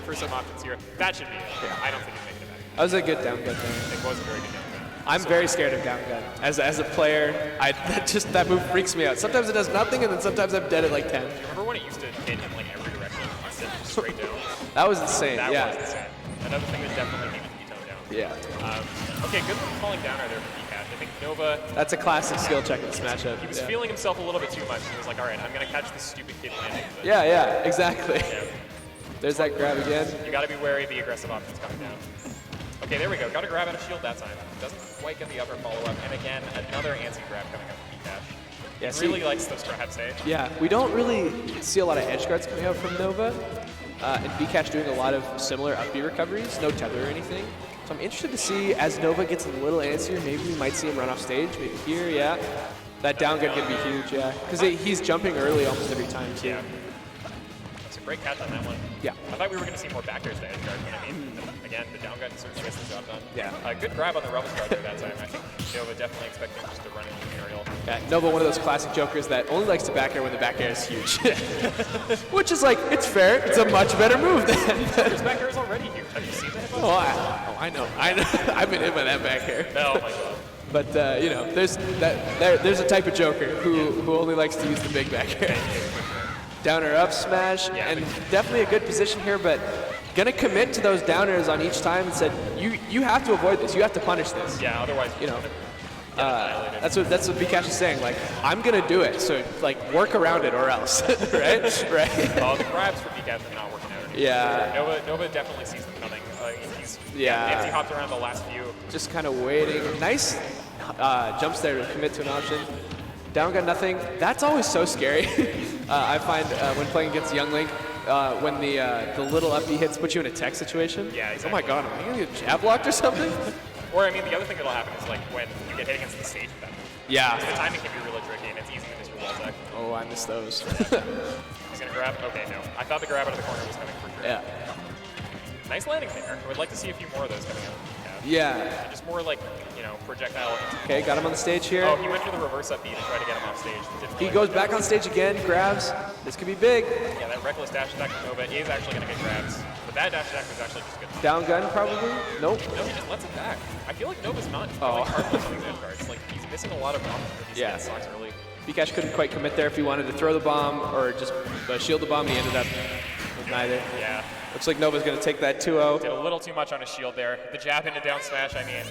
for some options here. That should be it. Yeah. I don't think he's making it back. That was a good down gun there. It was a very good down gun. I'm very scared of down gun. As a player, that move freaks me out. Sometimes it does nothing, and then sometimes I'm dead at like 10. Do you remember when it used to hit in like every direction instead of just straight down? That was insane. That yeah. was insane. Another thing that definitely needed to be toned down. Yeah. Okay, good calling down there for Bcash. I think Nova. That's a classic skill check in Smash Up. He was feeling himself a little bit too much. He was like, all right, I'm going to catch this stupid kid landing. But Yeah, exactly. Yeah. There's that grab again. You got to be wary of the aggressive options coming down. Okay, there we go. Got to grab out of shield that time. Doesn't quite get the upper follow-up. And again, another anti grab coming up from Bcash. Yeah, He really likes those grabs, eh? Yeah, we don't really see a lot of edge guards coming out from Nova. And Bcash doing a lot of similar up B recoveries, no tether or anything. So I'm interested to see as Nova gets a little antsier, maybe we might see him run off stage, maybe here, yeah. That down gun could be huge, yeah. Because he's jumping early almost every time, too. Yeah. That's a great catch on that one. Yeah. I thought we were going to see more back airs to edge guard, but I mean, again, the down gun certainly gets the job done. Yeah. Good grab on the Rebels guard there that time. I think Nova definitely expecting just to run into the aerial. Yeah, Nova, one of those classic jokers that only likes to back air when the back air is huge. Which is like, it's fair. It's a much better move than. His back air is already huge. Have you seen that? I know. I've been hit by that back air. Oh my god. But you know, there's a type of joker who only likes to use the big back air. Downer up smash, and definitely a good position here, but gonna commit to those downers on each time and said, you have to avoid this, you have to punish this. Yeah, otherwise you know. That's what Bcash is saying. Like, I'm gonna do it, so like work around it or else, right? Oh, the grabs for Bcash are not working out. Yeah. Nova definitely sees them coming. He's Yeah. hopped around the last few. Just kind of waiting. Nice jumps there to commit to an option. Down gun nothing. That's always so scary. I find when playing against Young Link, when the little up B hits put you in a tech situation. Yeah, exactly. Oh my god, am I gonna get jab blocked or something? Or I mean, the other thing that'll happen is like when you get hit against the stage with that. Yeah. The timing can be really tricky, and it's easy to miss your wall tech. Oh, I miss those. He's gonna grab. Okay, no. I thought the grab out of the corner was coming for sure. Yeah. Nice landing there. I would like to see a few more of those coming out. Yeah. Just more like, you know, projectile. Okay, got him on the stage here. Oh, he went for the reverse up B to try to get him off stage. He goes back on stage again, grabs. This could be big. Yeah, that reckless dash attack from Nova is actually going to get grabs. But that dash attack was actually just good. Down gun, probably? Nope. No, he just lets it back. I feel like Nova's not going hard on these edge guards. Like, he's missing a lot of bombs with these stocks early. Bcash couldn't quite commit there if he wanted to throw the bomb or just shield the bomb. He ended up with neither. Yeah. Looks like Nova's going to take that 2-0. Did a little too much on his shield there. The jab into down smash, I mean,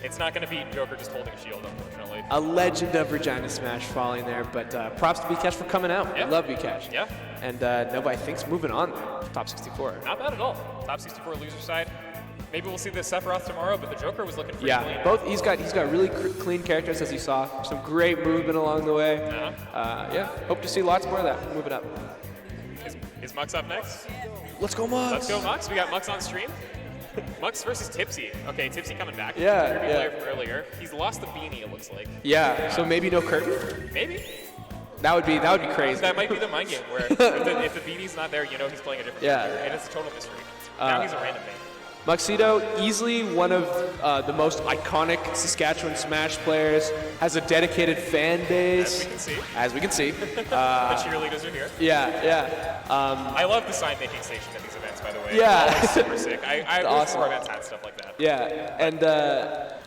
it's not going to beat Joker just holding a shield, unfortunately. A legend of Regina Smash falling there, but props to Bcash for coming out. Yeah. I love Bcash. Yeah. And Nova, I think, is moving on there. Top 64. Not bad at all. Top 64 loser side. Maybe we'll see the Sephiroth tomorrow, but the Joker was looking pretty clean. Both. He's got really clean characters, as you saw. Some great movement along the way. Yeah. Hope to see lots more of that moving up. Is Mux up next? Let's go, Mux. Let's go, Mux. We got Mux on stream. Mux versus Tipsy. Okay, Tipsy coming back. Yeah, Player from earlier. He's lost the beanie, it looks like. Yeah. So maybe no curtain. Maybe. That would be crazy. That might be the mind game where if the BB's not there, you know he's playing a different character, and it's a total mystery. Now he's a random name. Muxedo, easily one of the most iconic Saskatchewan Smash players, has a dedicated fan base. As we can see. The cheerleaders are here. Yeah. I love the sign making station at these events, by the way. Yeah. It's super sick. I wish awesome. more events had stuff like that. Yeah, and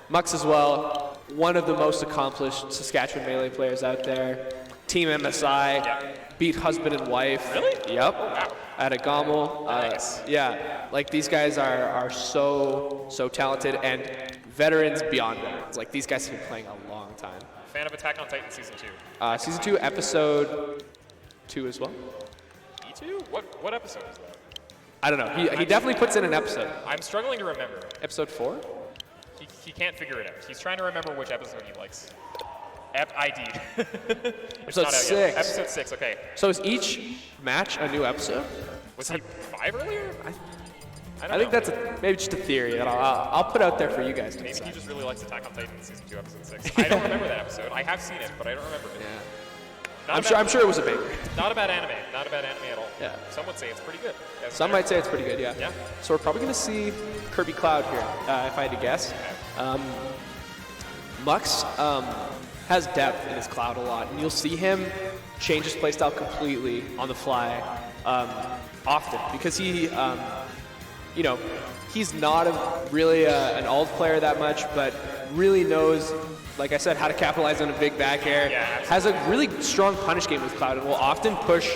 Mux as well, one of the most accomplished Saskatchewan Melee players out there. Team MSI, beat husband and wife. Really? Yep. Oh, wow. At a Gommel. Nice. Yeah, like these guys are so talented and veterans beyond veterans. Like these guys have been playing a long time. Fan of Attack on Titan Season 2. Season 2, Episode 2 as well. E2? What episode is that? I don't know. He definitely puts in an episode. I'm struggling to remember. Episode 4? He can't figure it out. He's trying to remember which episode he likes. ID. Episode 6. Episode 6, okay. So is each match a new episode? Was he 5 earlier? I think that's maybe just a theory that I'll put out there for you guys to Maybe decide. he just really likes Attack on Titan Season 2, Episode 6. I don't remember that episode. I have seen it, but I don't remember it. Yeah. I'm sure it was a banger. Not a bad anime. Not a bad anime at all. Yeah. Some would say it's pretty good. Some might say it's pretty good, yeah. Yeah. So we're probably going to see Kirby Cloud here, if I had to guess. Mux has depth in his Cloud a lot, and you'll see him change his playstyle completely on the fly often because he, he's not really an ult player that much, but really knows, like I said, how to capitalize on a big back air. Yeah, has a really strong punish game with Cloud and will often push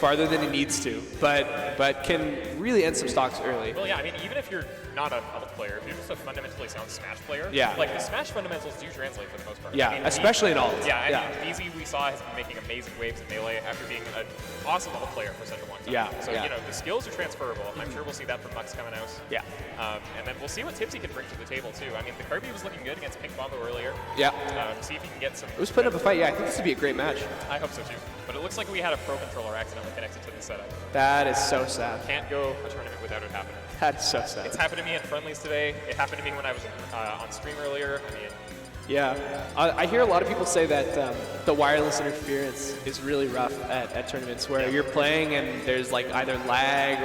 farther than he needs to, but can really end some stocks early. Well, yeah, I mean, even if you're not an ult player, if you're just a fundamentally sound Smash player, Yeah. like the Smash fundamentals do translate for the most part. Yeah, I mean, especially in ult. Yeah, I Yeah. mean, BZ we saw has been making amazing waves in Melee after being an awesome ult player for such a long time. Yeah, So, yeah. the skills are transferable. I'm sure we'll see that from Mux coming out. Yeah. And then we'll see what Tipsy can bring to the table, too. I mean, the Kirby was looking good against Pink Bombo earlier. Yeah. See if he can get some... It was putting up a fight. Yeah, I think this would be a great match. I hope so, too. But it looks like we had a Pro Controller accidentally connected to the setup. That is so sad. Can't go a tournament without it happening. That's so sad. It's happened to me in friendlies today. It happened to me when I was on stream earlier. I mean, Yeah, I hear a lot of people say that the wireless interference is really rough at tournaments where you're playing and there's like either lag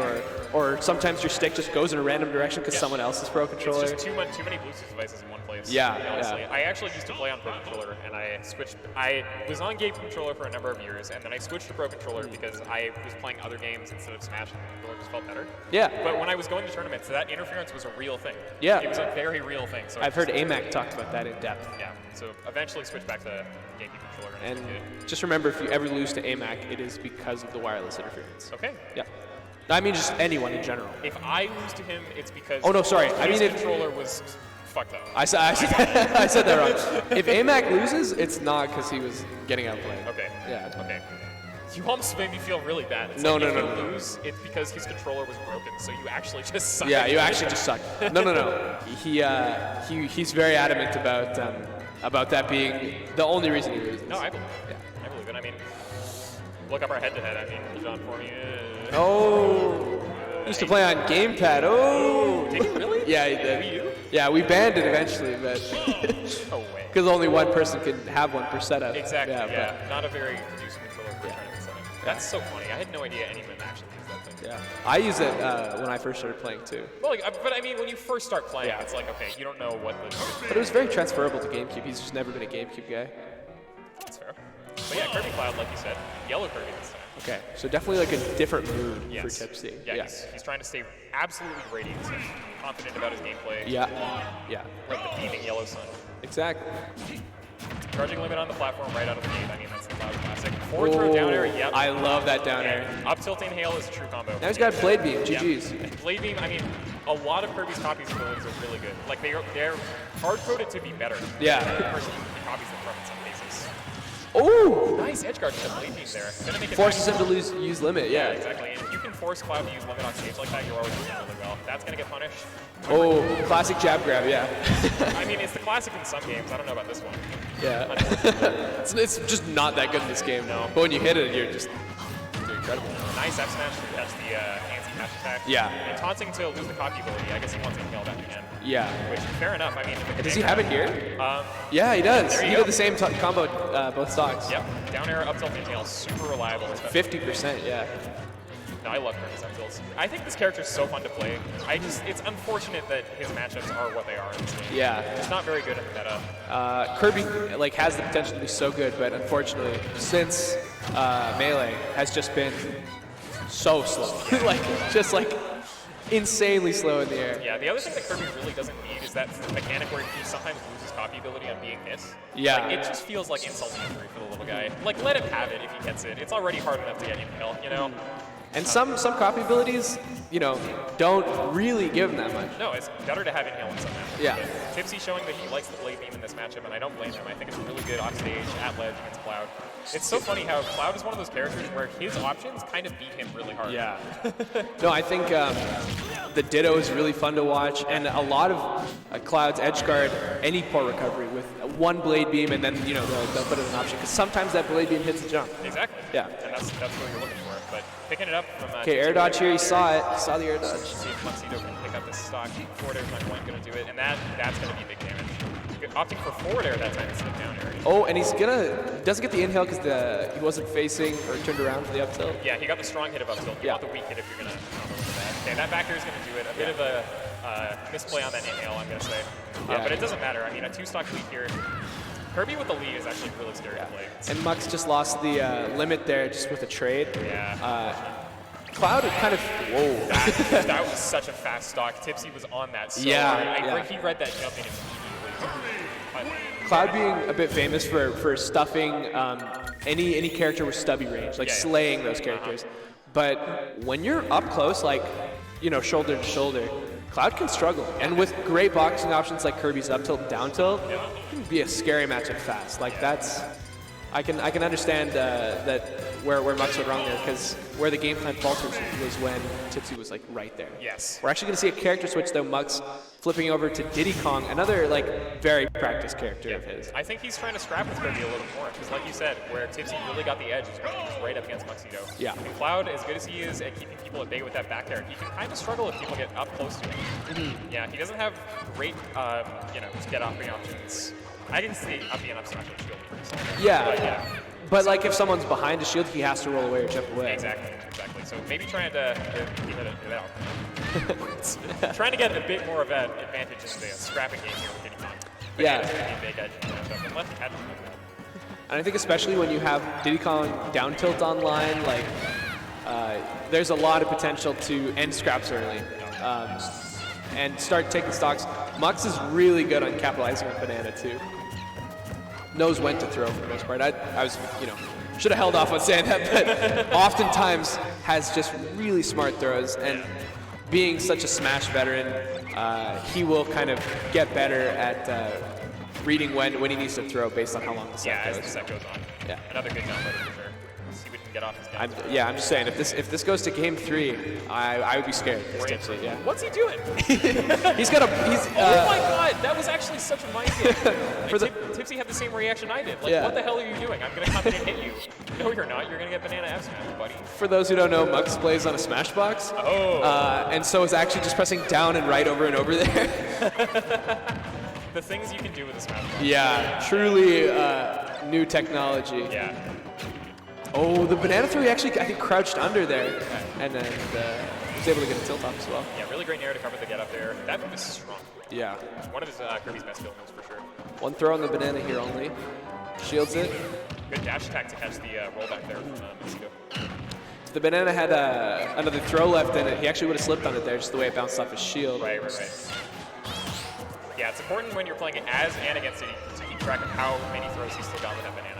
or sometimes your stick just goes in a random direction because someone else's Pro Controller. it's just too many Bluetooth devices in one place. Yeah, honestly. yeah. I actually used to play on Pro Controller, and I switched. I was on Game Controller for a number of years, and then I switched to Pro Controller because I was playing other games instead of Smash, and the controller just felt better. Yeah. But when I was going to tournaments, that interference was a real thing. Yeah. It was a very real thing. So I've heard AMAC talk about that in depth. Yeah. So eventually switched back to GameCube controller. And it was good. just remember, if you ever lose to AMAC, it is because of the wireless interference. Okay. Yeah. I mean, just anyone in general. If I lose to him, it's because Oh, no, sorry. I his mean, controller was fucked up. I said that wrong. If AMAC loses, it's not because he was getting outplayed. Okay. Yeah. Okay. You almost made me feel really bad. It's No, like no, if no, you no. lose, it's because his controller was broken, so you actually just suck. Yeah, you actually just suck. No. He's very adamant about that being the only reason he loses. No, I believe it. I believe it. I mean, look up our head-to-head. I mean, John Fournier. Oh, used to play on gamepad. Oh, Did he really? Yeah, he did. Wii U? Yeah, we banned it eventually, but No way. because only one person could have one per setup. Exactly. Yeah. Yeah. Not a very conducive controller for trying to set up. That's so funny. I had no idea anyone actually used that thing. Yeah. I use it when I first started playing too. Well, but I mean, when you first start playing, it's like, okay, you don't know what the. But it was very transferable to GameCube. He's just never been a GameCube guy. That's fair. But yeah, Kirby Cloud, like you said, yellow Kirby this time. Okay, so definitely like a different mood for Yes. Tipsy. Yeah, he's trying to stay absolutely radiant, confident about his gameplay. Yeah. Like the beaming yellow sun. Exactly. Charging limit on the platform right out of the gate. I mean, that's the Cloud classic. Forward throw down air, yep. I love that down air. Up tilting hail is a true combo. Now he's got Blade Beam. Yeah. GG's. Blade Beam, I mean, a lot of Kirby's copies of abilities are really good. Like, they're hard-coded to be better. Yeah. The person who copies them from in some cases. Oh! Nice edge guard to the Blade Beam there. Gonna make it Forces nice. him to use limit. Yeah, Yeah. exactly. And if you can force Cloud to use limit on stage like that, you're always doing really well. That's gonna get punished. Oh, classic jab grab. Yeah. I mean, it's the classic in some games. I don't know about this one. Yeah. it's just not that good in this game. No. But when you hit it, you're just. incredible. Nice F smash to catch the anti dash attack. Yeah. And taunting to lose the copy ability. I guess he wants to nail that again. Yeah. Which, fair enough. I mean, Does he have it here? Yeah, he does. He did the same combo both stocks. Yep. Down air, up tilt, inhale, super reliable. 50%, yeah. No, I love Kirby's up tilts. I think this character is so fun to play. It's unfortunate that his matchups are what they are in this game. Yeah. It's not very good in the meta. Kirby like has the potential to be so good, but unfortunately, since Melee has just been so slow, just insanely slow in the air. Yeah, the other thing that Kirby really doesn't need is that mechanic where he sometimes loses copy ability on being hit. Yeah. Like, it just feels like insult to injury for the little guy. Like, let him have it if he gets it. It's already hard enough to get him kill, you know? And some copy abilities, don't really give him that much. No, it's better to have inhale in some matchups. Yeah. But Tipsy showing that he likes the blade beam in this matchup, and I don't blame him. I think it's really good off stage, at ledge against Cloud. It's so funny how Cloud is one of those characters where his options kind of beat him really hard. Yeah. No, I think the Ditto is really fun to watch, and a lot of Cloud's edge guard any poor recovery with one blade beam, and then they'll put it as an option because sometimes that blade beam hits the jump. Exactly. Yeah. And that's what you're looking for. But picking it up from okay, air dodge here. He saw it. He saw the air dodge. See if Tuxedo can pick up this stock. Forward air is my point, going to do it, and that's going to be big damage. Opting for forward air that time instead of down air. Oh, and he doesn't get the inhale because he wasn't facing or turned around for the up tilt. Yeah, he got the strong hit of up tilt. You want the weak hit if you're going to combo with that. Okay, that back air is going to do it. A bit of a misplay on that inhale, I'm going to say. But it doesn't matter. I mean, a 2-stock lead here. Kirby with the lead is actually really scary to play. And Mux just lost the limit there just with a trade. Yeah. Cloud kind of, whoa. That was such a fast stock. Tipsy was on that so hard. He read that jumping immediately. Cloud being a bit famous for stuffing any character with stubby range, slaying those characters. But when you're up close, shoulder to shoulder, Cloud can struggle. And with great boxing options like Kirby's up tilt and down tilt, it can be a scary matchup fast. That's, I can understand that where Mux went wrong there, because where the game plan falters was when Tipsy was right there. Yes. We're actually going to see a character switch though, Mux flipping over to Diddy Kong, another very practiced character of his. I think he's trying to scrap with Kirby a little more, because like you said, where Tipsy really got the edge is when he was right up against Muxedo. Yeah. And Cloud, as good as he is at keeping people at bay with that back air, he can kind of struggle if people get up close to him. Yeah, he doesn't have great, just get upping options. I didn't see upping and up smash with shield pretty solid. Yeah. But if someone's behind a shield, he has to roll away or jump away. Exactly. So maybe trying to trying to get a bit more of an advantage in the scrapping game here with Diddy Kong. Yeah. And I think especially when you have Diddy Kong down tilt online, there's a lot of potential to end scraps early and start taking stocks. Mux is really good on capitalizing on Banana too. Knows when to throw for the most part. I was, should have held off on saying that, but oftentimes has just really smart throws. And being such a Smash veteran, he will kind of get better at reading when he needs to throw based on how long the set goes. As the set goes on. Yeah. Another good download for sure. Let's see if we can get off his down. I'm just saying, if this goes to game 3, I would be scared. Yeah. What's he doing? He's oh my god, that was actually such a mind game. Tipsy had the same reaction I did. What the hell are you doing? I'm going to come in and hit you. No, you're not. You're going to get banana F smash, buddy. For those who don't know, Mux plays on a Smashbox. Oh. And so is actually just pressing down and right over and over there. The things you can do with a Smashbox. Yeah, truly new technology. Yeah. Oh, the banana throw, he actually, I think, crouched under there, and then was able to get a tilt off as well. Yeah, really great nair to cover the get up there. That move is strong. Yeah. One of his Kirby's best build moves for sure. One throw on the banana here only. Shields it. Good dash attack to catch the rollback there from Mexico. If the banana had another throw left in it, he actually would have slipped on it there, just the way it bounced off his shield. Right. Yeah, it's important when you're playing it as and against it to keep track of how many throws he's still got with that banana.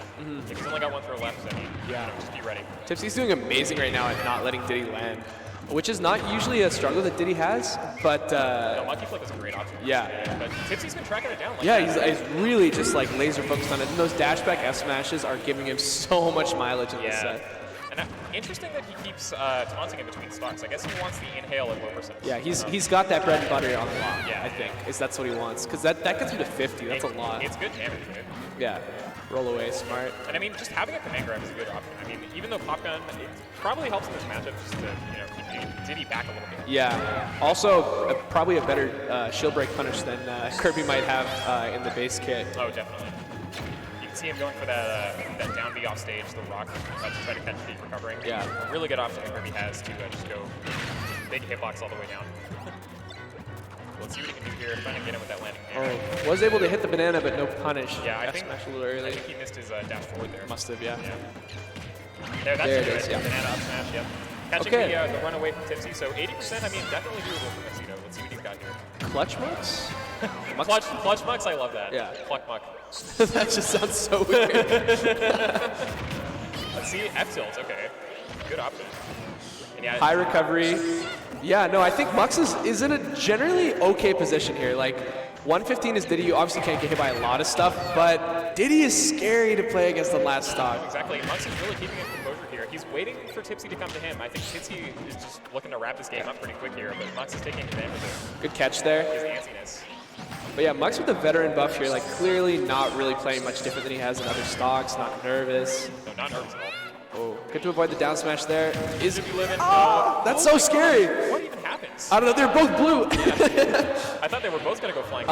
If he's only got one throw left, then just be ready. Tipsy's doing amazing right now at not letting Diddy land, which is not usually a struggle that Diddy has, but... no, Monkey Flip is a great option. Yeah. But Tipsy's been tracking it down. He's really just laser focused on it, and those dash back F smashes are giving him so much mileage in this set. And interesting that he keeps taunting in between stocks. I guess he wants the inhale at low percent. Yeah, he's got that bread and butter on lock. Yeah, I think that's what he wants, because that gets him to 50. That's a lot. It's good damage, dude. Yeah, roll away, smart. And I mean, just having a command grab is a good option. I mean, even though Popgun, it probably helps in this matchup just to keep Diddy back a little bit. Yeah. Also, probably a better shield break punish than Kirby might have in the base kit. Oh, definitely. You can see him going for that down B off stage, the rock, to try to catch Deke recovering. Yeah. A really good option that Kirby has to just go big hitbox all the way down. Let's see what he can do here. Trying to get him with that landing damage. Oh, was able to hit the banana, but no punish. Yeah, I think smash a little early. I think he missed his dash forward there. Must have, yeah. There, that's There it good. is, yeah. Banana up smash, yep. Catching the run away from Tipsy. So 80%, I mean, definitely doable for Mixito. Let's see what he's got here. Clutch mucks? Clutch mucks, I love that. Yeah. Cluck muck. That just sounds so weird. Let's see, F tilt, okay. Good option. And yeah, High recovery. Yeah, no, I think Mux is in a generally okay position here. Like, 115 is Diddy. You obviously can't get hit by a lot of stuff, but Diddy is scary to play against the last stock. Exactly. Mux is really keeping his composure here. He's waiting for Tipsy to come to him. I think Tipsy is just looking to wrap this game up pretty quick here, but Mux is taking advantage of it. Good catch there. His antsiness. But yeah, Mux with the veteran buff here, like clearly not really playing much different than he has in other stocks, not nervous. No, not nervous at all. Oh, good to avoid the down smash there. Is that's Oh so scary. What even happens? I don't know, they're both blue. I thought they were both going to go flying.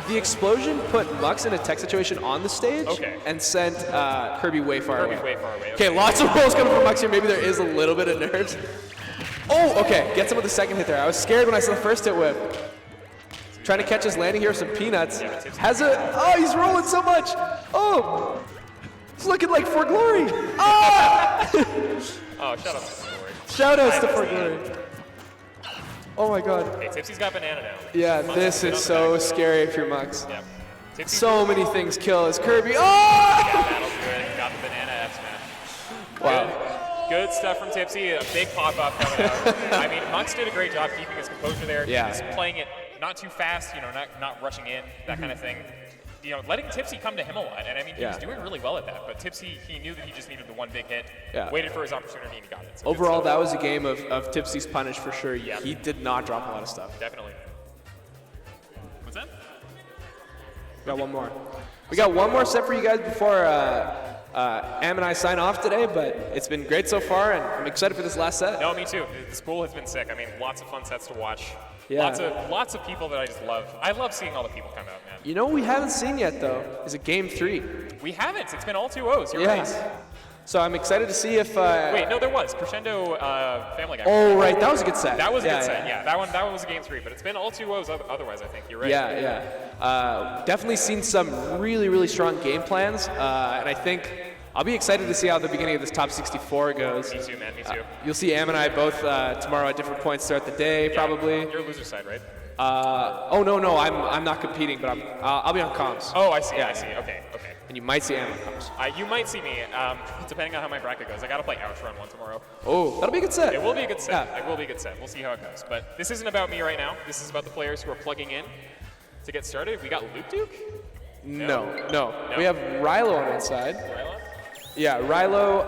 The explosion put Mux in a tech situation on the stage and sent Kirby way far away. Way far away. Okay, lots of rolls coming from Mux here. Maybe there is a little bit of nerves. Oh, okay, gets him with the second hit there. I was scared when I saw the first hit whip. Trying to catch his landing here with some peanuts. Oh, he's rolling so much. Oh, he's looking like For Glory. Ah! Oh, shout out to For Glory. Shout outs to For Glory. Oh my god. Okay, Tipsy's got banana now. Yeah, this is so scary if you're Mux. Yeah. Tipsy's So many things kill as Kirby. Oh! That'll do it. Got the banana F smash. Wow. Good stuff from Tipsy. A big pop up coming out. I mean, Mux did a great job keeping his composure there. Yeah. Just playing it not too fast, not rushing in, that kind of thing. Letting Tipsy come to him a lot. And I mean, he was doing really well at that. But Tipsy, he knew that he just needed the one big hit, waited for his opportunity, and he got it. So overall, that was a game of Tipsy's punish for sure. Yeah. He did not drop a lot of stuff. Definitely. What's that? We got one more. We got one more set for you guys before Am and I sign off today, but it's been great so far, and I'm excited for this last set. No, me too. This pool has been sick. I mean, lots of fun sets to watch. Yeah. Lots of people that I just love. I love seeing all the people come out, man. You know what we haven't seen yet, though, is a game 3. We haven't. It's been all 2-0s. You're right. So I'm excited to see if... Wait, no, there was. Crescendo Family Guy. Oh, right. That was a good set. That was a good set. Yeah, that one was a game 3, but it's been all 2-0s otherwise, I think. You're right. Yeah. Definitely seen some really, really strong game plans, and I think I'll be excited to see how the beginning of this top 64 goes. Me too, man. Me too. You'll see Am and I both tomorrow at different points throughout the day, probably. You're loser side, right? Oh no, I'm not competing, but I'll be on comms. Oh, I see. I see. Okay. And you might see Am on comms. You might see me, depending on how my bracket goes. I got to play Ouch Run 1 tomorrow. Oh, that'll be a good set. It will be a good set. Yeah. It will be a good set. We'll see how it goes. But this isn't about me right now. This is about the players who are plugging in to get started. We got Luke Duke? No. We have Rilo on one side. Rilo? Yeah, Rilo,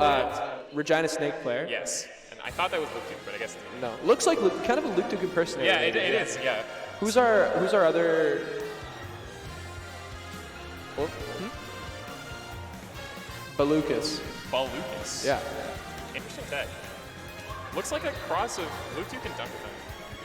Regina Snake player. Yes. And I thought that was Luke Duke, but I guess it's no. Looks like kind of a Luke Duke impersonator. Yeah, it is. Yeah. Who's our other? Oh, Balukas. Balukas. Yeah. Interesting tag. Looks like a cross of Luke Duke and Dunker.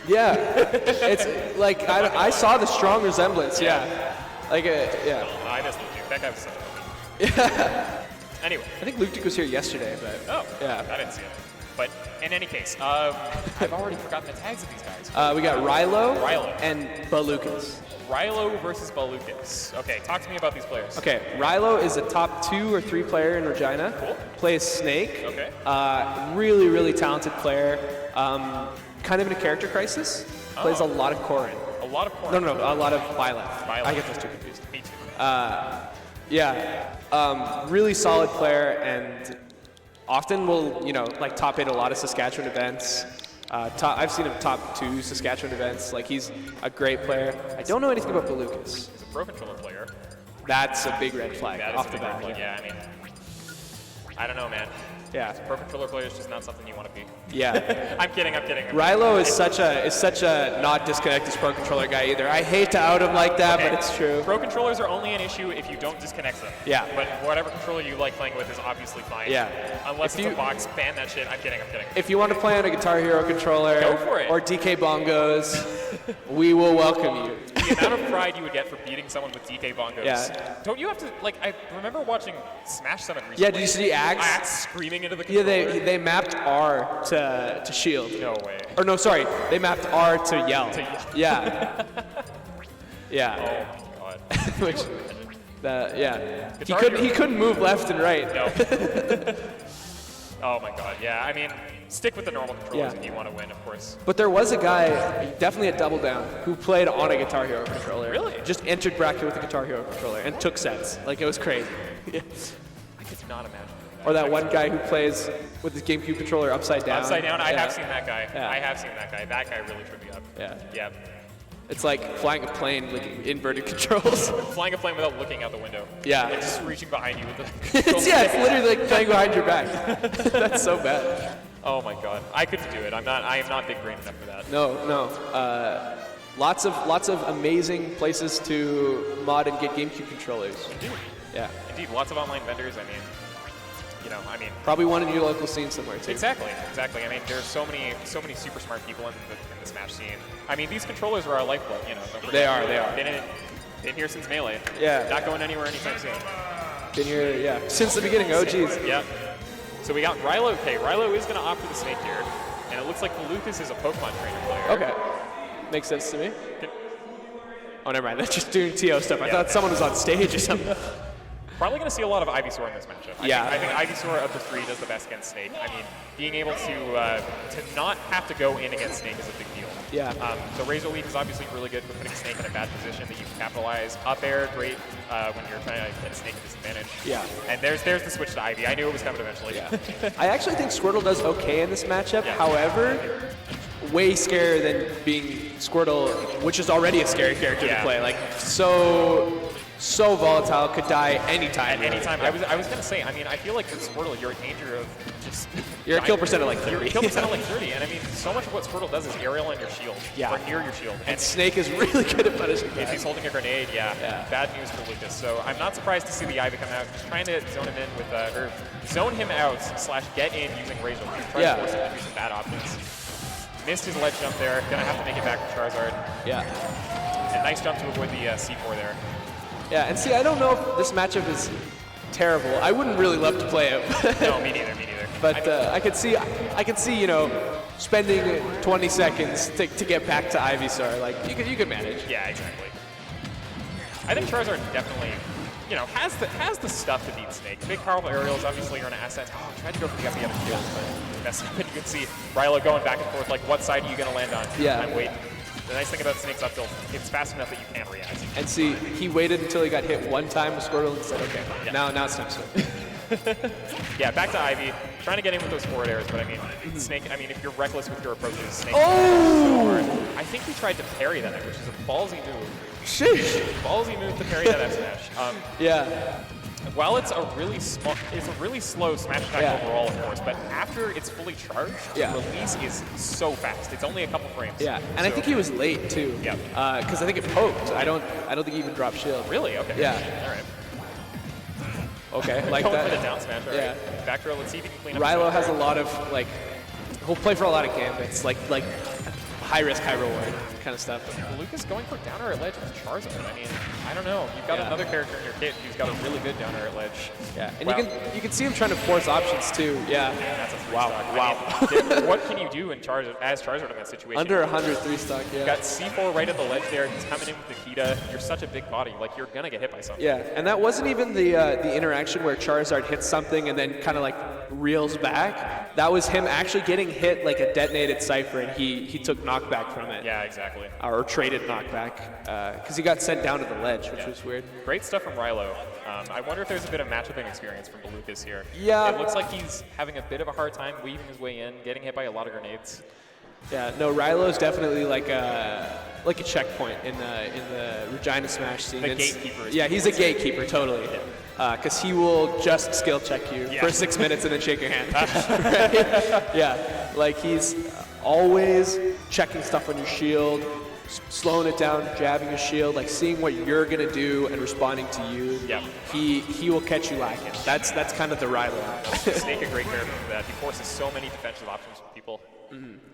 Yeah. It's like I saw the strong resemblance. Yeah. Like yeah. Oh, I miss Luke Duke. That guy was so funny. Yeah. Anyway. I think Luke Duke was here yesterday, but. Oh. Yeah. I didn't see it. But in any case, I've already forgotten the tags of these guys. We got Rilo and Balukas. Rilo versus Balukas. Okay, talk to me about these players. Okay, Rilo is a top 2 or 3 player in Regina. Cool. Plays Snake. Okay. Really, really talented player. Kind of in a character crisis. Plays a lot of Corrin. A lot of Corrin? No, a lot of Byleth. I get those two confused. Me too. Really solid player, and often will, like top 8 a lot of Saskatchewan events. I've seen him top 2 Saskatchewan events. Like, he's a great player. I don't know anything about Balukas. He's a Pro Controller player. That's a big red flag that off is the a big bat. red flag. Yeah, I mean, I don't know, man. Yeah. Pro controller player is just not something you want to be. Yeah. I'm kidding. Rilo is such a not disconnected pro controller guy either. I hate to out him like that, but it's true. Pro controllers are only an issue if you don't disconnect them. Yeah. But whatever controller you like playing with is obviously fine. Yeah. Unless it's a box, ban that shit. I'm kidding. If you want to play on a Guitar Hero controller Go for it. or DK bongos, we will welcome you. The amount of pride you would get for beating someone with DK bongos. Yeah. Don't you have to, like, I remember watching Smash Summit recently. Yeah, did you see Axe? Axe screaming into the Yeah, controller. they mapped R to shield. No way. Or no, sorry, they mapped R to yell. Yeah. Yeah. Oh, my God. Which, yeah. Guitar He couldn't move left and right. No. Oh, my God. Yeah, I mean, stick with the normal controllers Yeah. if you want to win, of course. But there was a guy, definitely a double down, who played on a Guitar Hero controller. Really? Just entered bracket with a Guitar Hero controller and took sets. Like, it was crazy. I could not imagine. Or that one guy who plays with his GameCube controller upside down. Upside down, I Yeah. have seen that guy. Yeah. I have seen that guy. That guy really tripped me up. Yeah. Yeah. It's like flying a plane with inverted controls. Flying a plane without looking out the window. Yeah. Like just reaching behind you with the It's literally like playing behind your back. That's so bad. Oh my God. I couldn't do it. I am not big brain enough for that. No. Lots of amazing places to mod and get GameCube controllers. Indeed. Yeah. Indeed. Lots of online vendors. I mean, Probably one in your local scene somewhere too. Exactly. I mean, there's so many super smart people in the Smash scene. I mean, these controllers are our lifeblood, you know. They are. Been here since Melee. Yeah. Not going anywhere anytime soon. Been here, since the beginning. Oh, geez. Yep. So we got Rilo. Okay, Rilo is going to opt for the snake here. And it looks like Lucas is a Pokemon trainer player. Okay. Makes sense to me. Oh, never mind. That's just doing TO stuff. I thought someone was on stage or something. Probably going to see a lot of Ivysaur in this matchup. Yeah. I think Ivysaur of the three does the best against Snake. I mean, being able to not have to go in against Snake is a big deal. Yeah. So Razor Leaf is obviously really good for putting Snake in a bad position that you can capitalize. Up air, great when you're trying to get Snake at disadvantage. Yeah. And there's the switch to Ivy. I knew it was coming eventually. Yeah. I actually think Squirtle does okay in this matchup. Yeah. However, way scarier than being Squirtle, which is already a scary character to play. Like, so volatile, could die anytime. At any time. I was gonna say, I mean, I feel like with Squirtle, you're in danger of just. You're a kill percent of like 30. You're a kill percent of like 30, and I mean, so much of what Squirtle does is aerial on your shield, or near your shield. And Snake is really good at punishing If that. he's holding a grenade, bad news for Lucas. So I'm not surprised to see the Ivy come out, just trying to zone him in with, or zone him out / get in using Razor Leaf. Try to force him to do some bad options. Missed his ledge jump there. Gonna have to make it back for Charizard. Yeah. And nice jump to avoid the C4 there. Yeah, and see, I don't know if this matchup is terrible. I wouldn't really love to play it. No, me neither. But I could see, spending 20 seconds to get back to Ivysaur. Like, you could manage. Yeah, exactly. I think Charizard definitely, has the stuff to beat Snake. Big, powerful aerials obviously are an asset. Oh, tried to go for the up shield, but messed up. You can see Rilo going back and forth, like, what side are you going to land on? Yeah. I'm waiting. The nice thing about Snake's up tilt, it's fast enough that you can react. And see, he waited until he got hit one time with Squirtle and said, okay, now it's time to swim. Yeah, back to Ivy. Trying to get in with those forward airs, but I mean, Snake, if you're reckless with your approaches, Snake. Oh! I think he tried to parry that, which is a ballsy move. Sheesh. Ballsy move to parry that F smash. Yeah. While it's a really slow smash attack overall, of course, but after it's fully charged, the release is so fast. It's only a couple frames. Yeah, and I think he was late too. Yeah. Because I think it poked. I don't think he even dropped shield. Really? Okay. Yeah. All right. Okay, like Going that. for the down smash. All Yeah. right. Back row. Let's see if he can clean up. Rilo has a lot of he'll play for a lot of gambits, like high risk, high reward kind of stuff. Lucas going for downer at ledge with Charizard. I mean, I don't know. You've got another character in your kit who's got a really good downer at ledge. Yeah, and you can see him trying to force options too. Yeah. That's a three stock. What can you do as Charizard in that situation? Under 100 3-stock. Yeah. You've got C4 right at the ledge there. He's coming in with Nikita. You're such a big body. Like, you're gonna get hit by something. Yeah, and that wasn't even the interaction where Charizard hits something and then kind of like reels back. That was him actually getting hit like a detonated Cypher, and he took knockback from it. Yeah, exactly. Or traded knockback, because he got sent down to the ledge, which was weird. Great stuff from Rilo. I wonder if there's a bit of matchupping experience from Lucas here. Yeah. It looks like he's having a bit of a hard time weaving his way in, getting hit by a lot of grenades. Yeah, no, Rylo's definitely like a checkpoint in the Regina Smash scene. The gatekeeper. Yeah, he's a gatekeeper, totally. Because he will just skill check you for 6 minutes and then shake your hand. Right? Yeah, like he's always checking stuff on your shield, slowing it down, jabbing your shield, like seeing what you're gonna do and responding to you. Yeah. He will catch you lacking. That's kind of the Rylo. Snake a great character for that. He forces so many defensive options for people.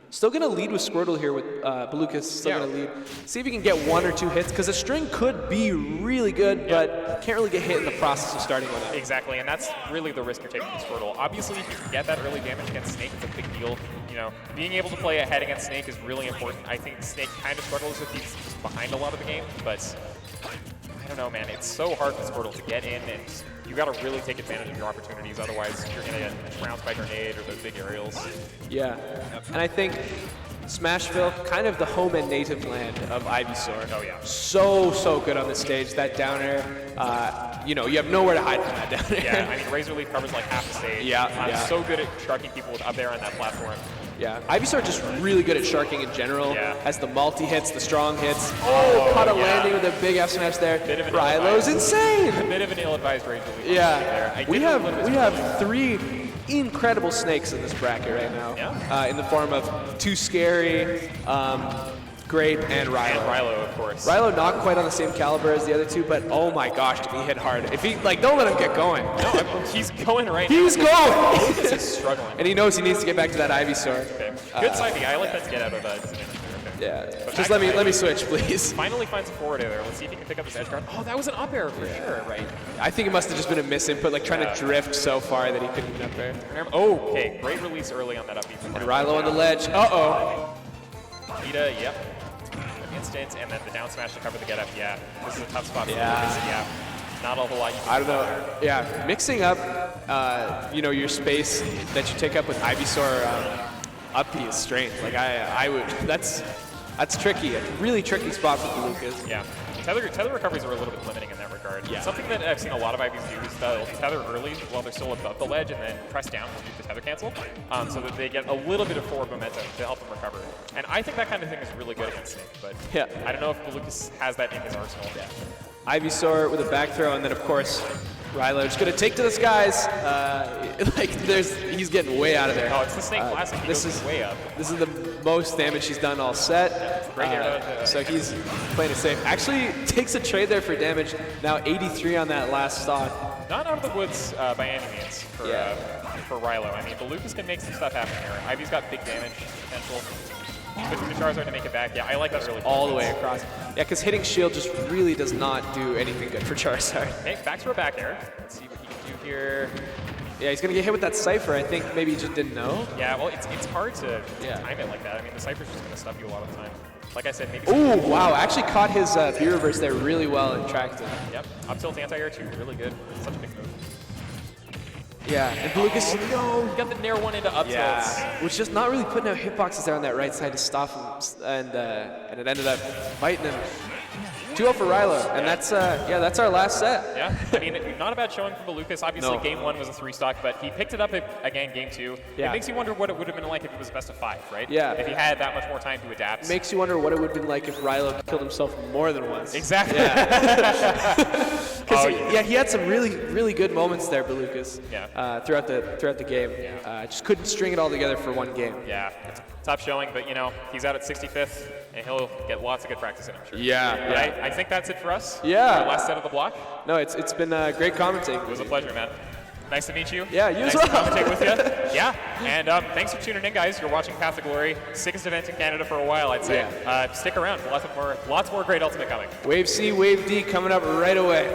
Still gonna lead with Squirtle here with Belucas. Still gonna lead. See if he can get 1 or 2 hits, because a string could be really good, but can't really get hit in the process of starting with it. Exactly, and that's really the risk you're taking with Squirtle. Obviously, if you can get that early damage against Snake, it's a big deal. You know, being able to play ahead against Snake is really important. I think Snake kind of struggles with these behind a lot of the game, but I don't know, man. It's so hard for Squirtle to get in, and you got to really take advantage of your opportunities. Otherwise, you're going to get trounced by Grenade or those big aerials. Yeah, and I think Smashville, kind of the home and native land of Ivysaur. Oh, yeah. So good on the stage. That down air, you know, you have nowhere to hide from that down air. Yeah, I mean, Razor Leaf covers like half the stage. Yeah. So good at sharking people with up air on that platform. Yeah, Ivysaur just really good at sharking in general. Yeah. Has the multi-hits, the strong hits. Caught a landing with a big F smash there. Rylo's insane! A bit of an ill-advised Razor Leaf. Yeah, we have 3 incredible snakes in this bracket right now. In the form of Too Scary, Grape, and Rylo. And Rylo, of course. Rylo not quite on the same caliber as the other 2, but oh my gosh, did he hit hard. If he, like, don't let him get going. No, he's going right now. He's going! He's struggling. And he knows he needs to get back to that Ivysaur. Okay. Good side B. I like that to get out of that. Yeah, just let me switch, please. Finally finds a forward air there. Let's see if he can pick up his edge guard. Oh, that was an up air for sure, right? I think it must have just been a misinput, like trying to drift so far that he couldn't get up there. Okay, great release early on that up B. And Rylo on the ledge. Uh-oh. Vita, yep. Instant, and then the down smash to cover the get up. Yeah, this is a tough spot for Yeah. Lucas. Yeah, not a whole lot you can I don't know. Yeah, mixing up, you know, your space that you take up with Ivysaur up B is strange. Like I would. That's tricky. A really tricky spot for Lucas. Yeah. Tether recoveries are a little bit limiting in that regard. Yeah. Something that I've seen a lot of IVs do is they'll tether early while they're still above the ledge and then press down to do the tether cancel so that they get a little bit of forward momentum to help them recover. And I think that kind of thing is really good against Snake, but Yeah. I don't know if Lucas has that in his arsenal. Yeah. Ivysaur with a back throw, and then of course Rylo just gonna take to the skies. He's getting way out of there. Oh, it's the Snake Classic. He goes way up. This is the most damage he's done all set. So he's playing it safe. Actually takes a trade there for damage. Now 83 on that last stock. Not out of the woods by any means for Rylo. I mean, but Lucas can make some stuff happen here. Ivy's got big damage potential. Switching to Charizard to make it back. Yeah, I like that really. All the way across. Yeah, because hitting shield just really does not do anything good for Charizard. Okay, back to a back air. Let's see what he can do here. Yeah, he's going to get hit with that Cypher. I think maybe he just didn't know. Yeah, well, it's hard to time it like that. I mean, the Cypher's just going to stop you a lot of the time. Like I said, maybe... Ooh, wow. Actually caught his B reverse there really well and tracked it. Yep. Up tilt anti-air too. Really good. Such a big move. Yeah, and Belucas, no, he got the Nair 1 into up tilts. Which just not really putting out hitboxes there on that right side to stop him, and it ended up biting him. 2-0 for Rylo, and that's our last set. Yeah, I mean, not a bad showing from Belucas. Obviously, game 1 was a 3-stock, but he picked it up again game 2. Yeah. It makes you wonder what it would have been like if it was best of 5, right? Yeah. If he had that much more time to adapt. Makes you wonder what it would have been like if Rylo killed himself more than once. Exactly. Yeah. He had some really good moments there, Belucas. Yeah. Throughout the game. Just couldn't string it all together for one game. Yeah, it's a tough showing, but he's out at 65th, and he'll get lots of good practice in, I'm sure. Yeah. But I think that's it for us. Yeah. Our last set of the block. No, it's been great commentating. It was a pleasure, man. Nice to meet you. Yeah, you nice as well. to commentate with you. Yeah, and thanks for tuning in, guys. You're watching Path to Glory, sickest event in Canada for a while, I'd say. Yeah. Stick around. Lots more great Ultimate coming. Wave C, Wave D coming up right away.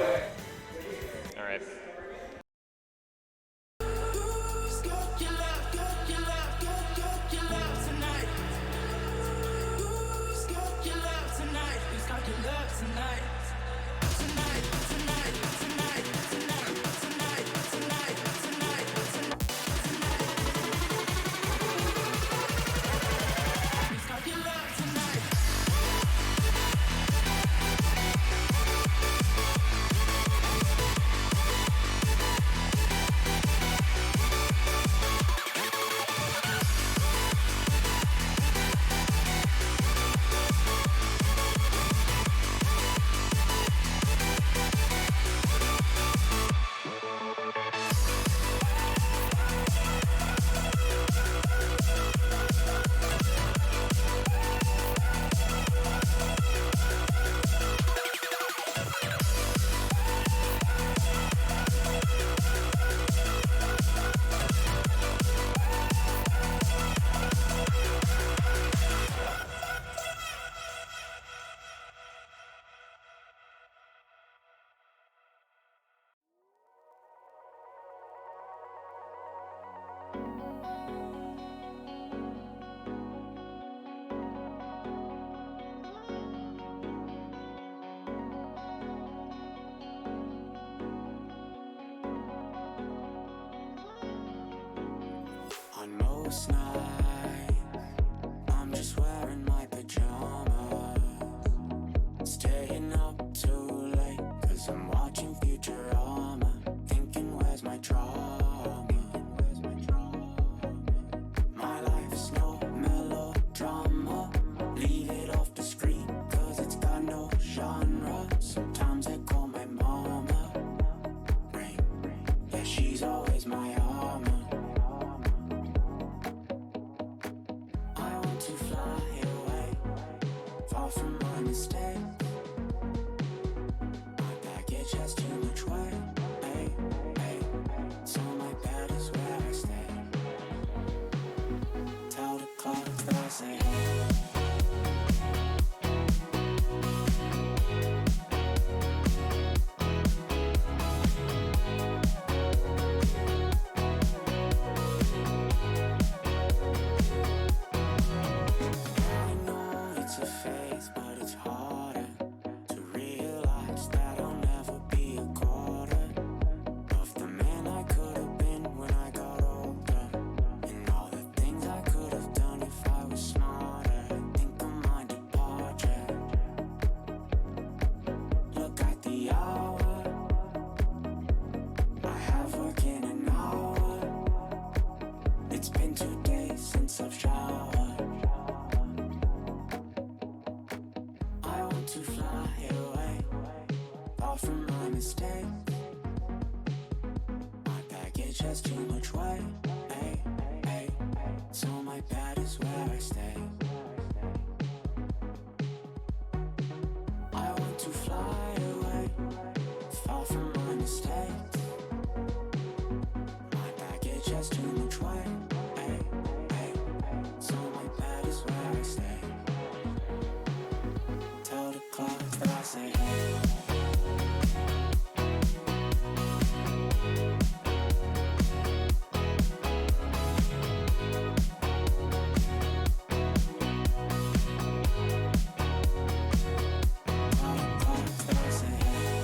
sleepless nights. I'm just wearing my pajamas, staying up too late, 'cause I'm watching Futurama, thinking where's my drama? My life's no melodrama, leave it off the screen, 'cause it's got no genre. Sometimes I call my mama, Rain, yeah, she's always my armor. I want to fly away, far from my mistakes. My baggage has too much weight, hey, hey. So my bed is where I stay. Tell the clock that I say hey. I know it's a phase, but it's harder to realize that I'll never be a quarter of the man I could have been when I got older, and all the things I could have done if I was smarter. Think of my departure. Look at the hour, I have work in an hour. It's been 2 days since I've showered. I want to fly away, far from my mistakes. My baggage has too much weight, hey, hey. So my bed is where I stay. I want to fly away, far from my mistakes. My baggage has too much weight, hey, hey. So my bed is where I stay. Tell the clock that I say hey. Tell the clock that I say hey.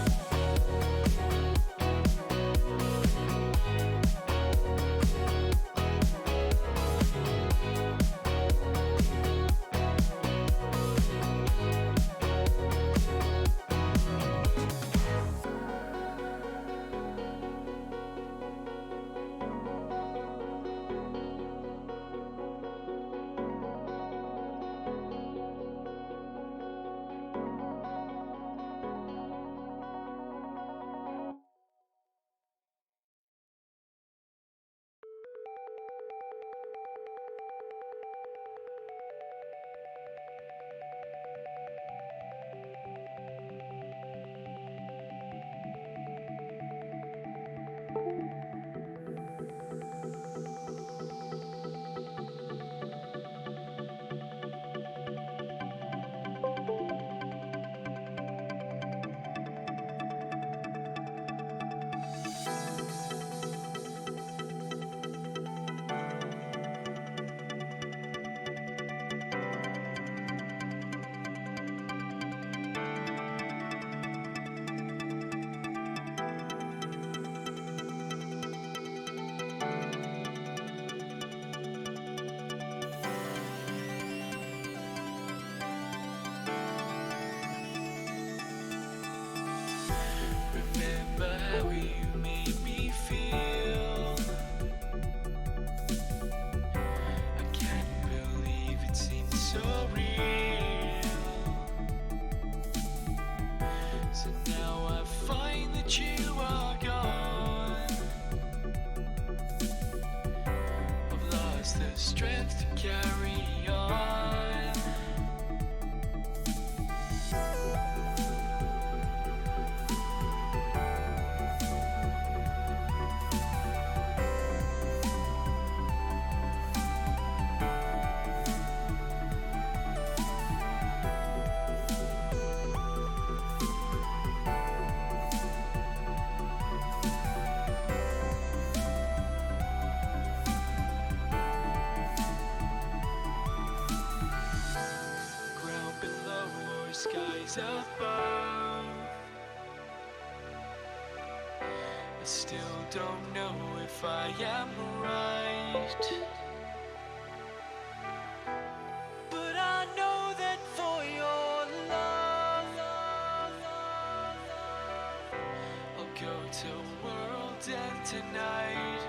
Remember how you made me feel. I can't believe it seemed so real. So now I find that you are gone. I've lost the strength to carry on. Skies above. I still don't know if I am right. go till world end tonight.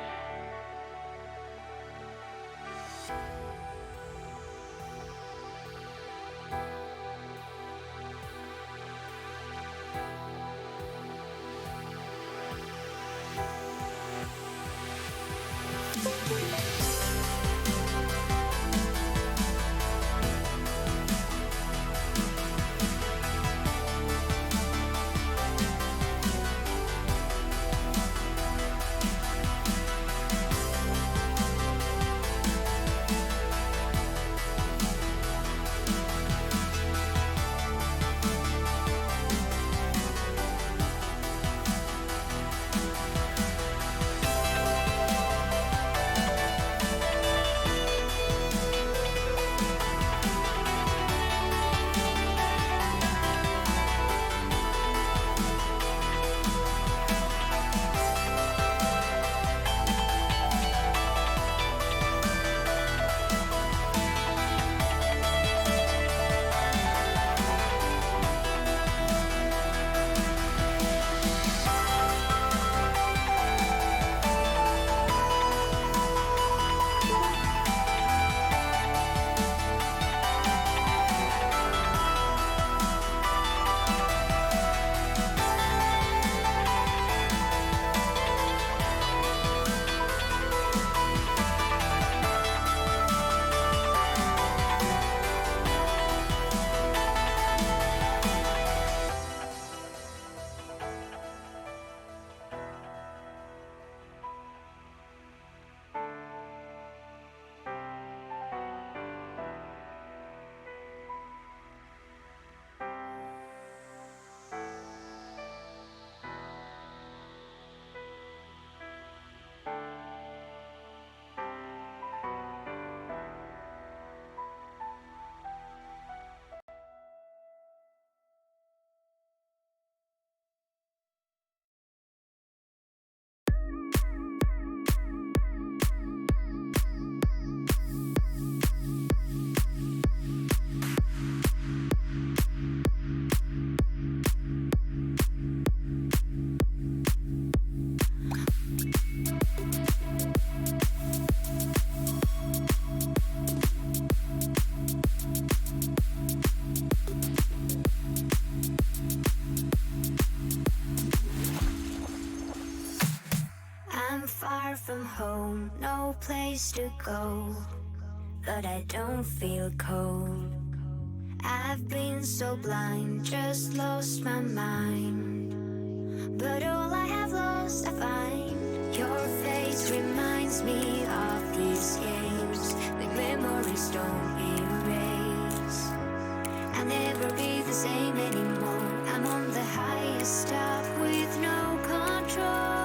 Far from home, no place to go, but I don't feel cold. I've been so blind, just lost my mind, but all I have lost I find. Your face reminds me of these games that memories don't erase. I'll never be the same anymore. I'm on the highest top with no control.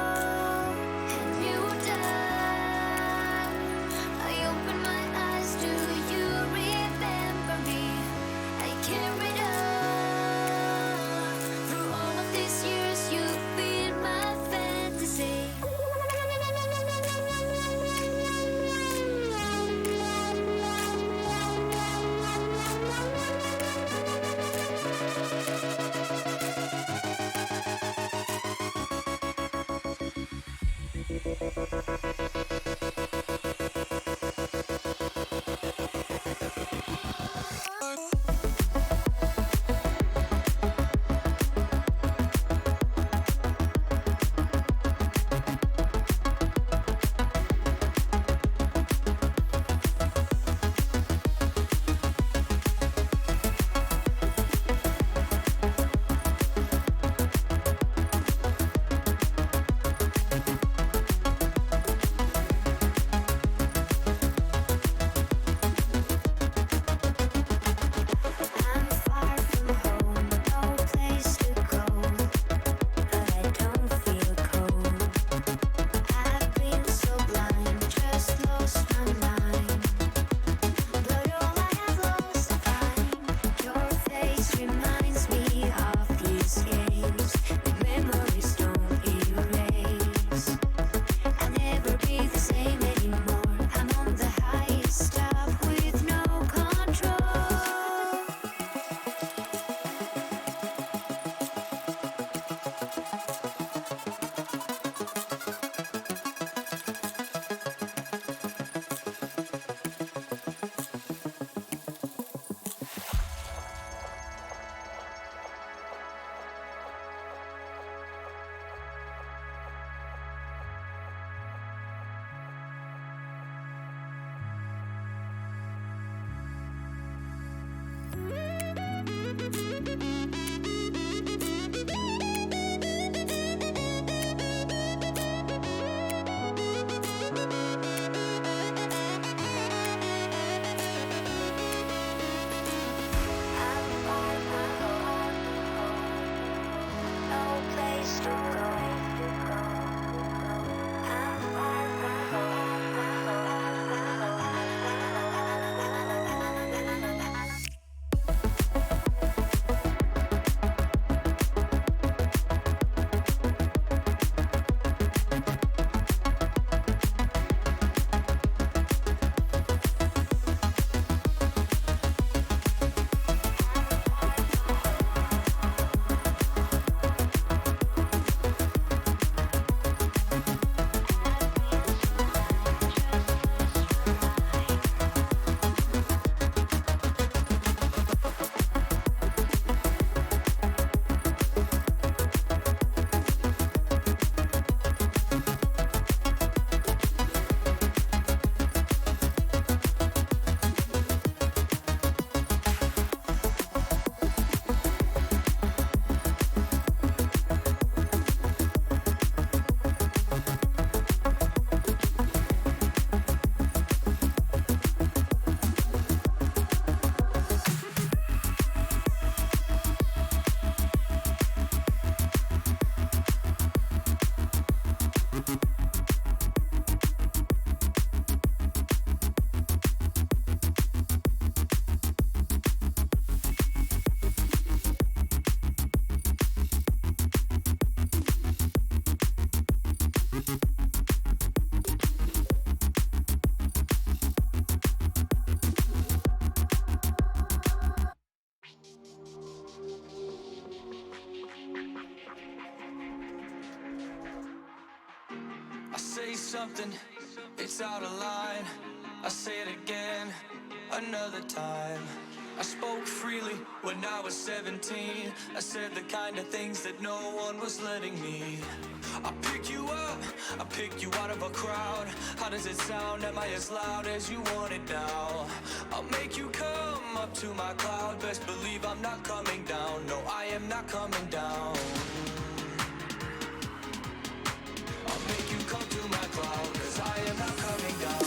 I say something, it's out of line. I say it again, another time. I spoke freely when I was 17. I said the kind of things that no one was letting me. I pick you up, I pick you out of a crowd. How does it sound? Am I as loud as you want it now? I'll make you come up to my cloud. Best believe I'm not coming down. No, I am not coming down. I'll make you come to my cloud, 'cause I am not coming down.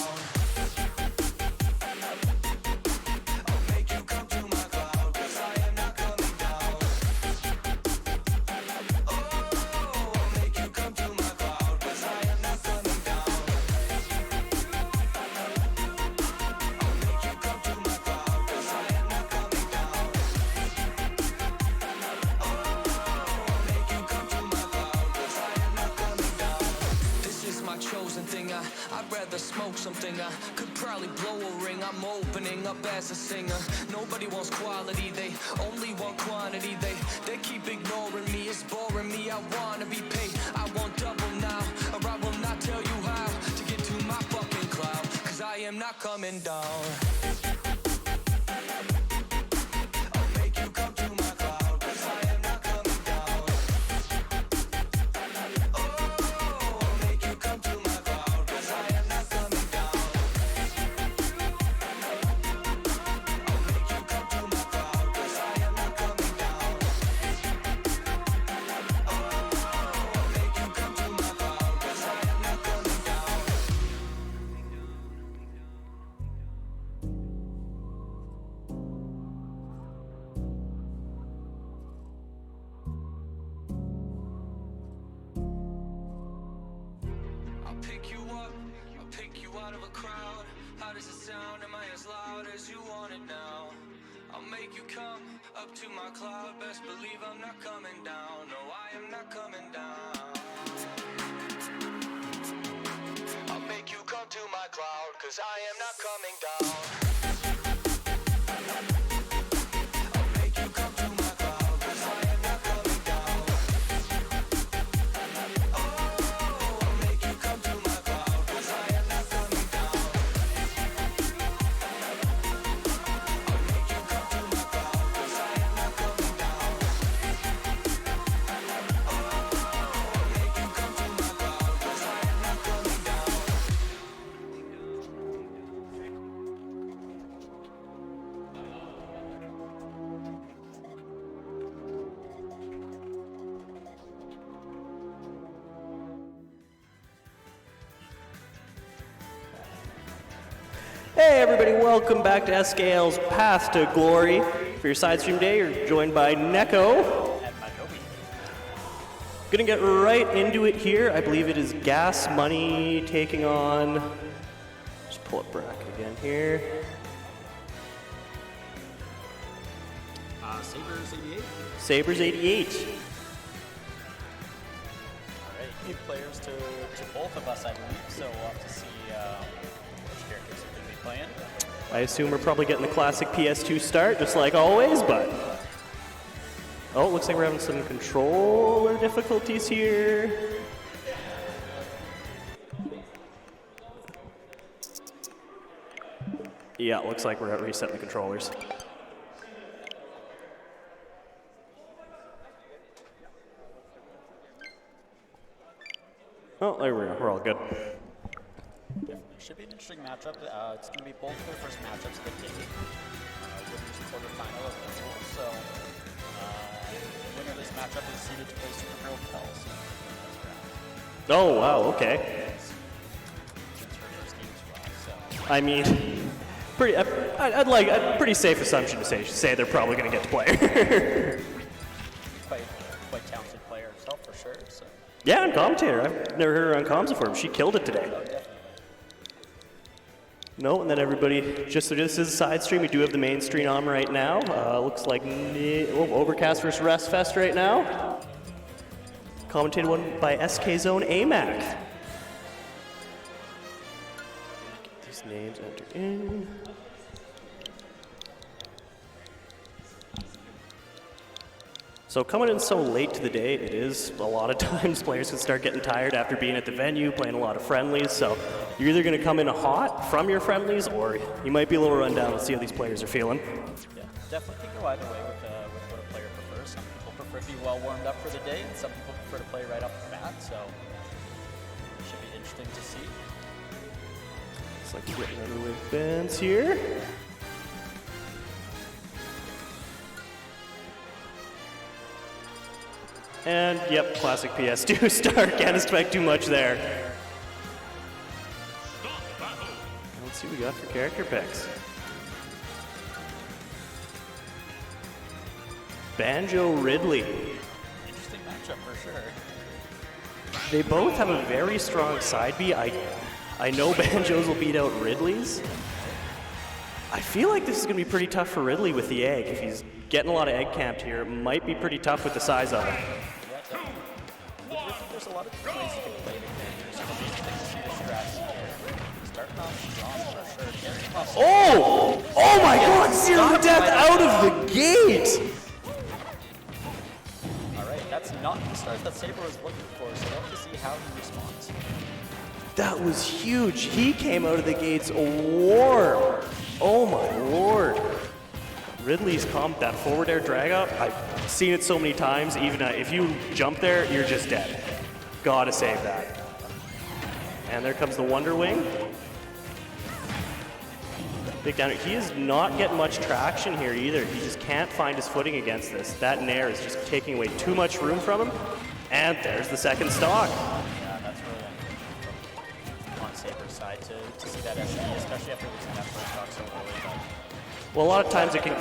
I'd rather smoke something. I could probably blow a ring. I'm opening up as a singer. Nobody wants quality, they only want quantity. They keep ignoring me, it's boring me. I wanna be paid, I want double now, or I will not tell you how to get to my fucking cloud, 'cause I am not coming down. To my cloud, best believe I'm not coming down. No, I am not coming down. I'll make you come to my cloud, 'cause I am not coming down. Hey everybody, welcome back to SKL's Path to Glory. For your side stream day, you're joined by Neko. And Matobi. Gonna get right into it here. I believe it is Gas Money taking on... Just pull up bracket again here. Sabres 88. Sabres 88. All right, new players to both of us, I believe, so we'll have to see which characters are going to be playing. I assume we're probably getting the classic PS2 start, just like always, but... Oh, looks like we're having some controller difficulties here. Yeah, looks like we're resetting the controllers. Oh, there we are. We're all good. It should be an interesting matchup. It's going to be both their first matchups of the day. Winners quarterfinal of the duel. So, winner of this matchup is seeded to play Supergirl Pulse. Oh, wow, okay. I mean, pretty. I'd like a pretty safe assumption to say they're probably going to get to play. quite talented player herself for sure. So. Yeah, and commentator. I've never heard her on comms before. She killed it today. No, and then everybody, just so this is a side stream. We do have the main stream on right now. Looks like Overcast versus Rest Fest right now. Commentated one by SK Zone AMAC. Names enter in. So coming in so late to the day, it is a lot of times players can start getting tired after being at the venue, playing a lot of friendlies. So you're either going to come in hot from your friendlies, or you might be a little run down. Let's see how these players are feeling. Yeah, definitely can go either way with what a player prefers. Some people prefer to be well warmed up for the day, and some people prefer to play right off the bat. So it should be interesting to see. Looks like we're getting underway bands here. And yep, classic PS2 start. Can't expect too much there. Let's see what we got for character picks. Banjo Ridley. Interesting matchup for sure. They both have a very strong side B. I know Banjos will beat out Ridley's. I feel like this is going to be pretty tough for Ridley with the egg. If he's getting a lot of egg camped here, it might be pretty tough with the size of it. There's a lot of different ways you can play the characters. It'll be interesting to see the strats here. Starting off strong for sure. Getting off Oh! Oh my god! Zero death out of the gate! Alright, that's not the start that Saber was looking for, so we'll have to see how he responds. That was huge. He came out of the gates warm. Oh my lord. Ridley's comp, that forward air drag up, I've seen it so many times. Even if you jump there, you're just dead. Gotta save that. And there comes the Wonder Wing. Big downer. He is not getting much traction here either. He just can't find his footing against this. That Nair is just taking away too much room from him. And there's the second stock. Yeah, that's really unfortunate on Saber's side to see that SD, especially after losing that first stock so early. Well, a lot of times it can,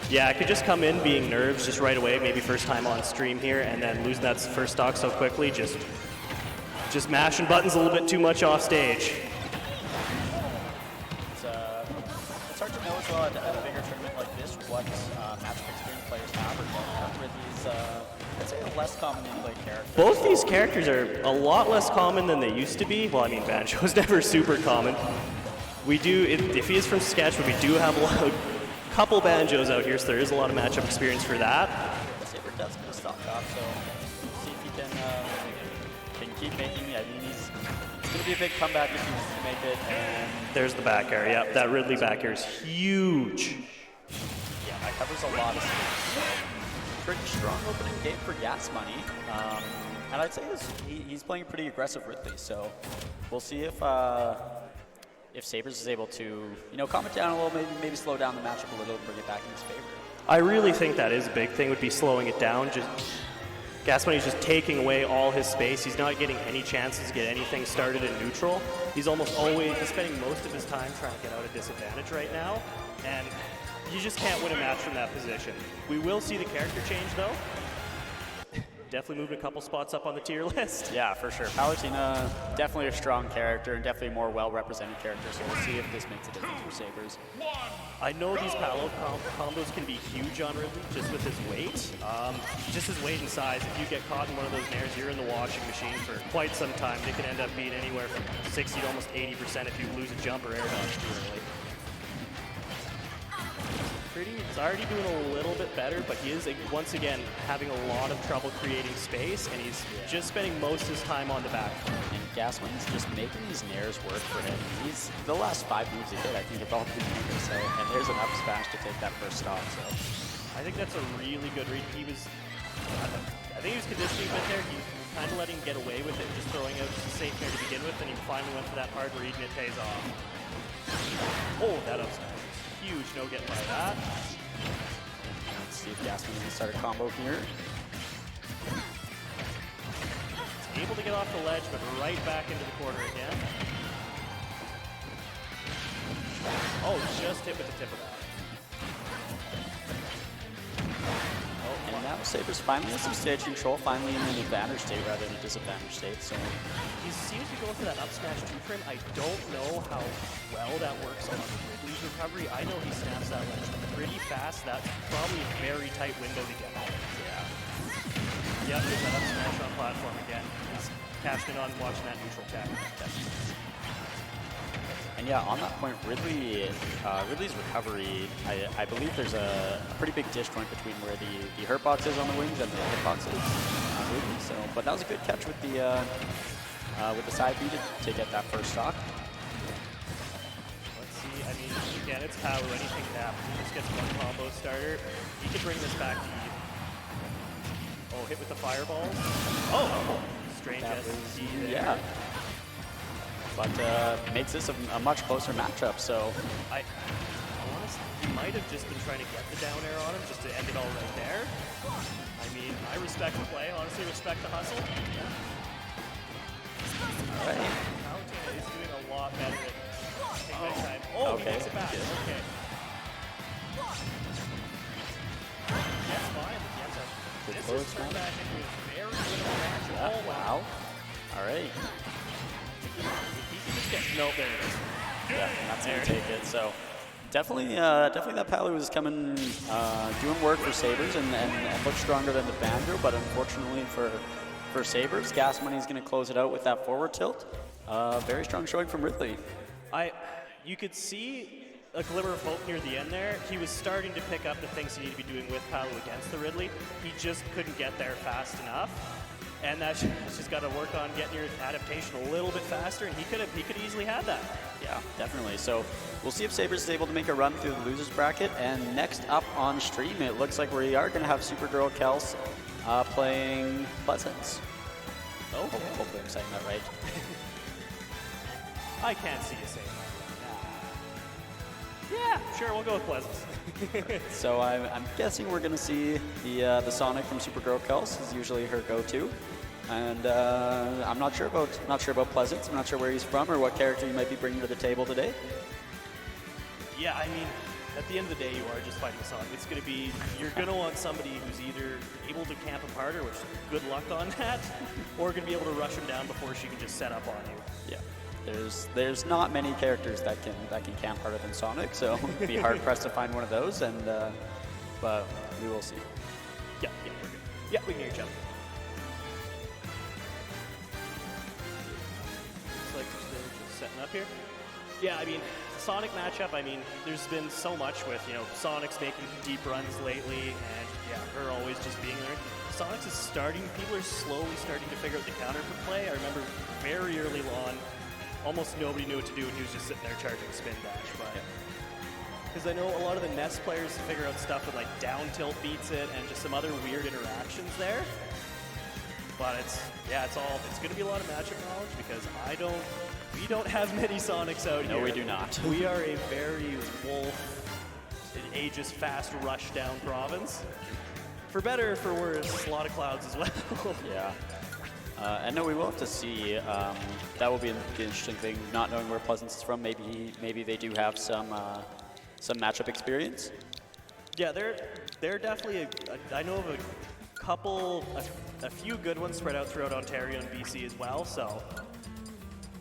yeah, it could just come in being nerves just right away, maybe first time on stream here, and then losing that first stock so quickly, just mashing buttons a little bit too much off stage. It's hard to know as well at a bigger tournament like this what matchup experience players have or don't have with these, I'd say, less commonly played characters. Both these characters are a lot less common than they used to be. Well, I mean, Banjo's never super common. We do, if he is from Saskatchewan, we do have a couple Banjos out here, so there is a lot of matchup experience for that. Saber does get a stock off, so we'll see if he can keep making it. I mean, it's going to be a big comeback if he wants to make it. And there's the back air. Yep, that Ridley back air is huge. Yeah, that covers a lot of space. So pretty strong opening game for Gas Money. And I'd say he's playing pretty aggressive Ridley, so we'll see if Sabres is able to, calm it down a little, maybe slow down the matchup a little and bring it back in his favor. I really think that is a big thing, would be slowing it down. Just Gas Money's just taking away all his space. He's not getting any chances to get anything started in neutral. He's almost always, he's spending most of his time trying to get out of disadvantage right now, and you just can't win a match from that position. We will see the character change though. Definitely moved a couple spots up on the tier list. Yeah, for sure. Palutena, definitely a strong character and definitely a more well-represented character, so we'll see if this makes a difference for Sabres. I know these Palo combos can be huge on Ridley just with his weight. Just his weight and size. If you get caught in one of those nairs, you're in the washing machine for quite some time. They can end up being anywhere from 60 to almost 80% if you lose a jump or air dodge too early. He's already doing a little bit better, but he is, once again, having a lot of trouble creating space, and he's just spending most of his time on the back. And Gasman's just making these nairs work for him. The last 5 moves he hit, I think, have all been nairs, so, and there's an up smash to take that first stock, so. I think that's a really good read. I think he was conditioning a bit there. He kind of letting him get away with it, just throwing out a safe air to begin with, and he finally went for that hard read, and it pays off. Oh, that up smash. Huge no getting by that. Let's see if Gasman can start a combo here. He's able to get off the ledge, but right back into the corner again. Oh, just hit with the tip of that. Oh, and now Sabres finally has some stage control, finally in an advantage state rather than a disadvantage state. So he seems to go for that up smash 2-frame. I don't know how well that works on Ridley's recovery. I know he snaps that ledge pretty fast. That's probably a very tight window to get out. Yeah. Yep, there's that up smash on platform again. He's cashed in on watching that neutral tech. And yeah, on that point, Ridley's recovery, I believe there's a pretty big disjoint between where the hurt box is on the wings and the hit box is on Ridley. So, but that was a good catch with the side B to get that first stock. Let's see. I mean, again, it's Palu. Anything can happen. He just gets one combo starter. He could bring this back to even. Oh, hit with the fireball. Oh, strange SC there. Yeah. But makes this a much closer matchup. So I honestly, he might have just been trying to get the down air on him just to end it all right there. I mean, I respect the play. Honestly, respect the hustle. All right. Palutena is doing a lot better at taking that time. Oh, okay. He makes it back. Okay. That's fine. This is turned back into a very good match. Oh, wow. All right. He can just get, no, there it is. Yeah, and that's going to take it. So definitely that Palu was coming, doing work for Sabres and looked stronger than the Bandro, but unfortunately for Sabres, Gas Money is going to close it out with that forward tilt. Very strong showing from Ridley. You could see a glimmer of hope near the end there. He was starting to pick up the things he needed to be doing with Palu against the Ridley. He just couldn't get there fast enough. And that's just got to work on getting your adaptation a little bit faster, and he could easily have that. Yeah, definitely. So we'll see if Sabres is able to make a run through the losers bracket. And next up on stream, it looks like we are going to have Supergirl Kels playing Pleasance. Oh, okay. Hopefully I'm saying that right. I can't see you saying that. Yeah, sure, we'll go with Pleasance. So I'm guessing we're going to see the Sonic from Supergirl Kels is usually her go-to. And I'm not sure about Pleasance. I'm not sure where he's from or what character he might be bringing to the table today. Yeah, I mean, at the end of the day, you are just fighting Sonic. It's going to be, you're going to want somebody who's either able to camp a Parter, which good luck on that, or going to be able to rush him down before she can just set up on you. Yeah. There's not many characters that can camp harder than Sonic, so it'd be hard pressed to find one of those. And but we will see. Yeah, we're good. Yeah, we can hear each other. Looks like we're still just setting up here. Yeah, I mean, the Sonic matchup. I mean, there's been so much with Sonic's making deep runs lately, and yeah, her always just being there. Sonic's is starting. People are slowly starting to figure out the counter play. I remember very early on. Almost nobody knew what to do, and he was just sitting there charging spin dash. Because I know a lot of the NES players figure out stuff with like down tilt beats it and just some other weird interactions there. But it's going to be a lot of matchup knowledge because we don't have many Sonics out here. No, we do not. We are a very wolf, ages fast rush down province. For better or for worse, a lot of clouds as well. Yeah. And no, we will have to see. That will be the interesting thing. Not knowing where Pleasance is from, maybe they do have some matchup experience. Yeah, they're definitely. I know of a few good ones spread out throughout Ontario and BC as well. So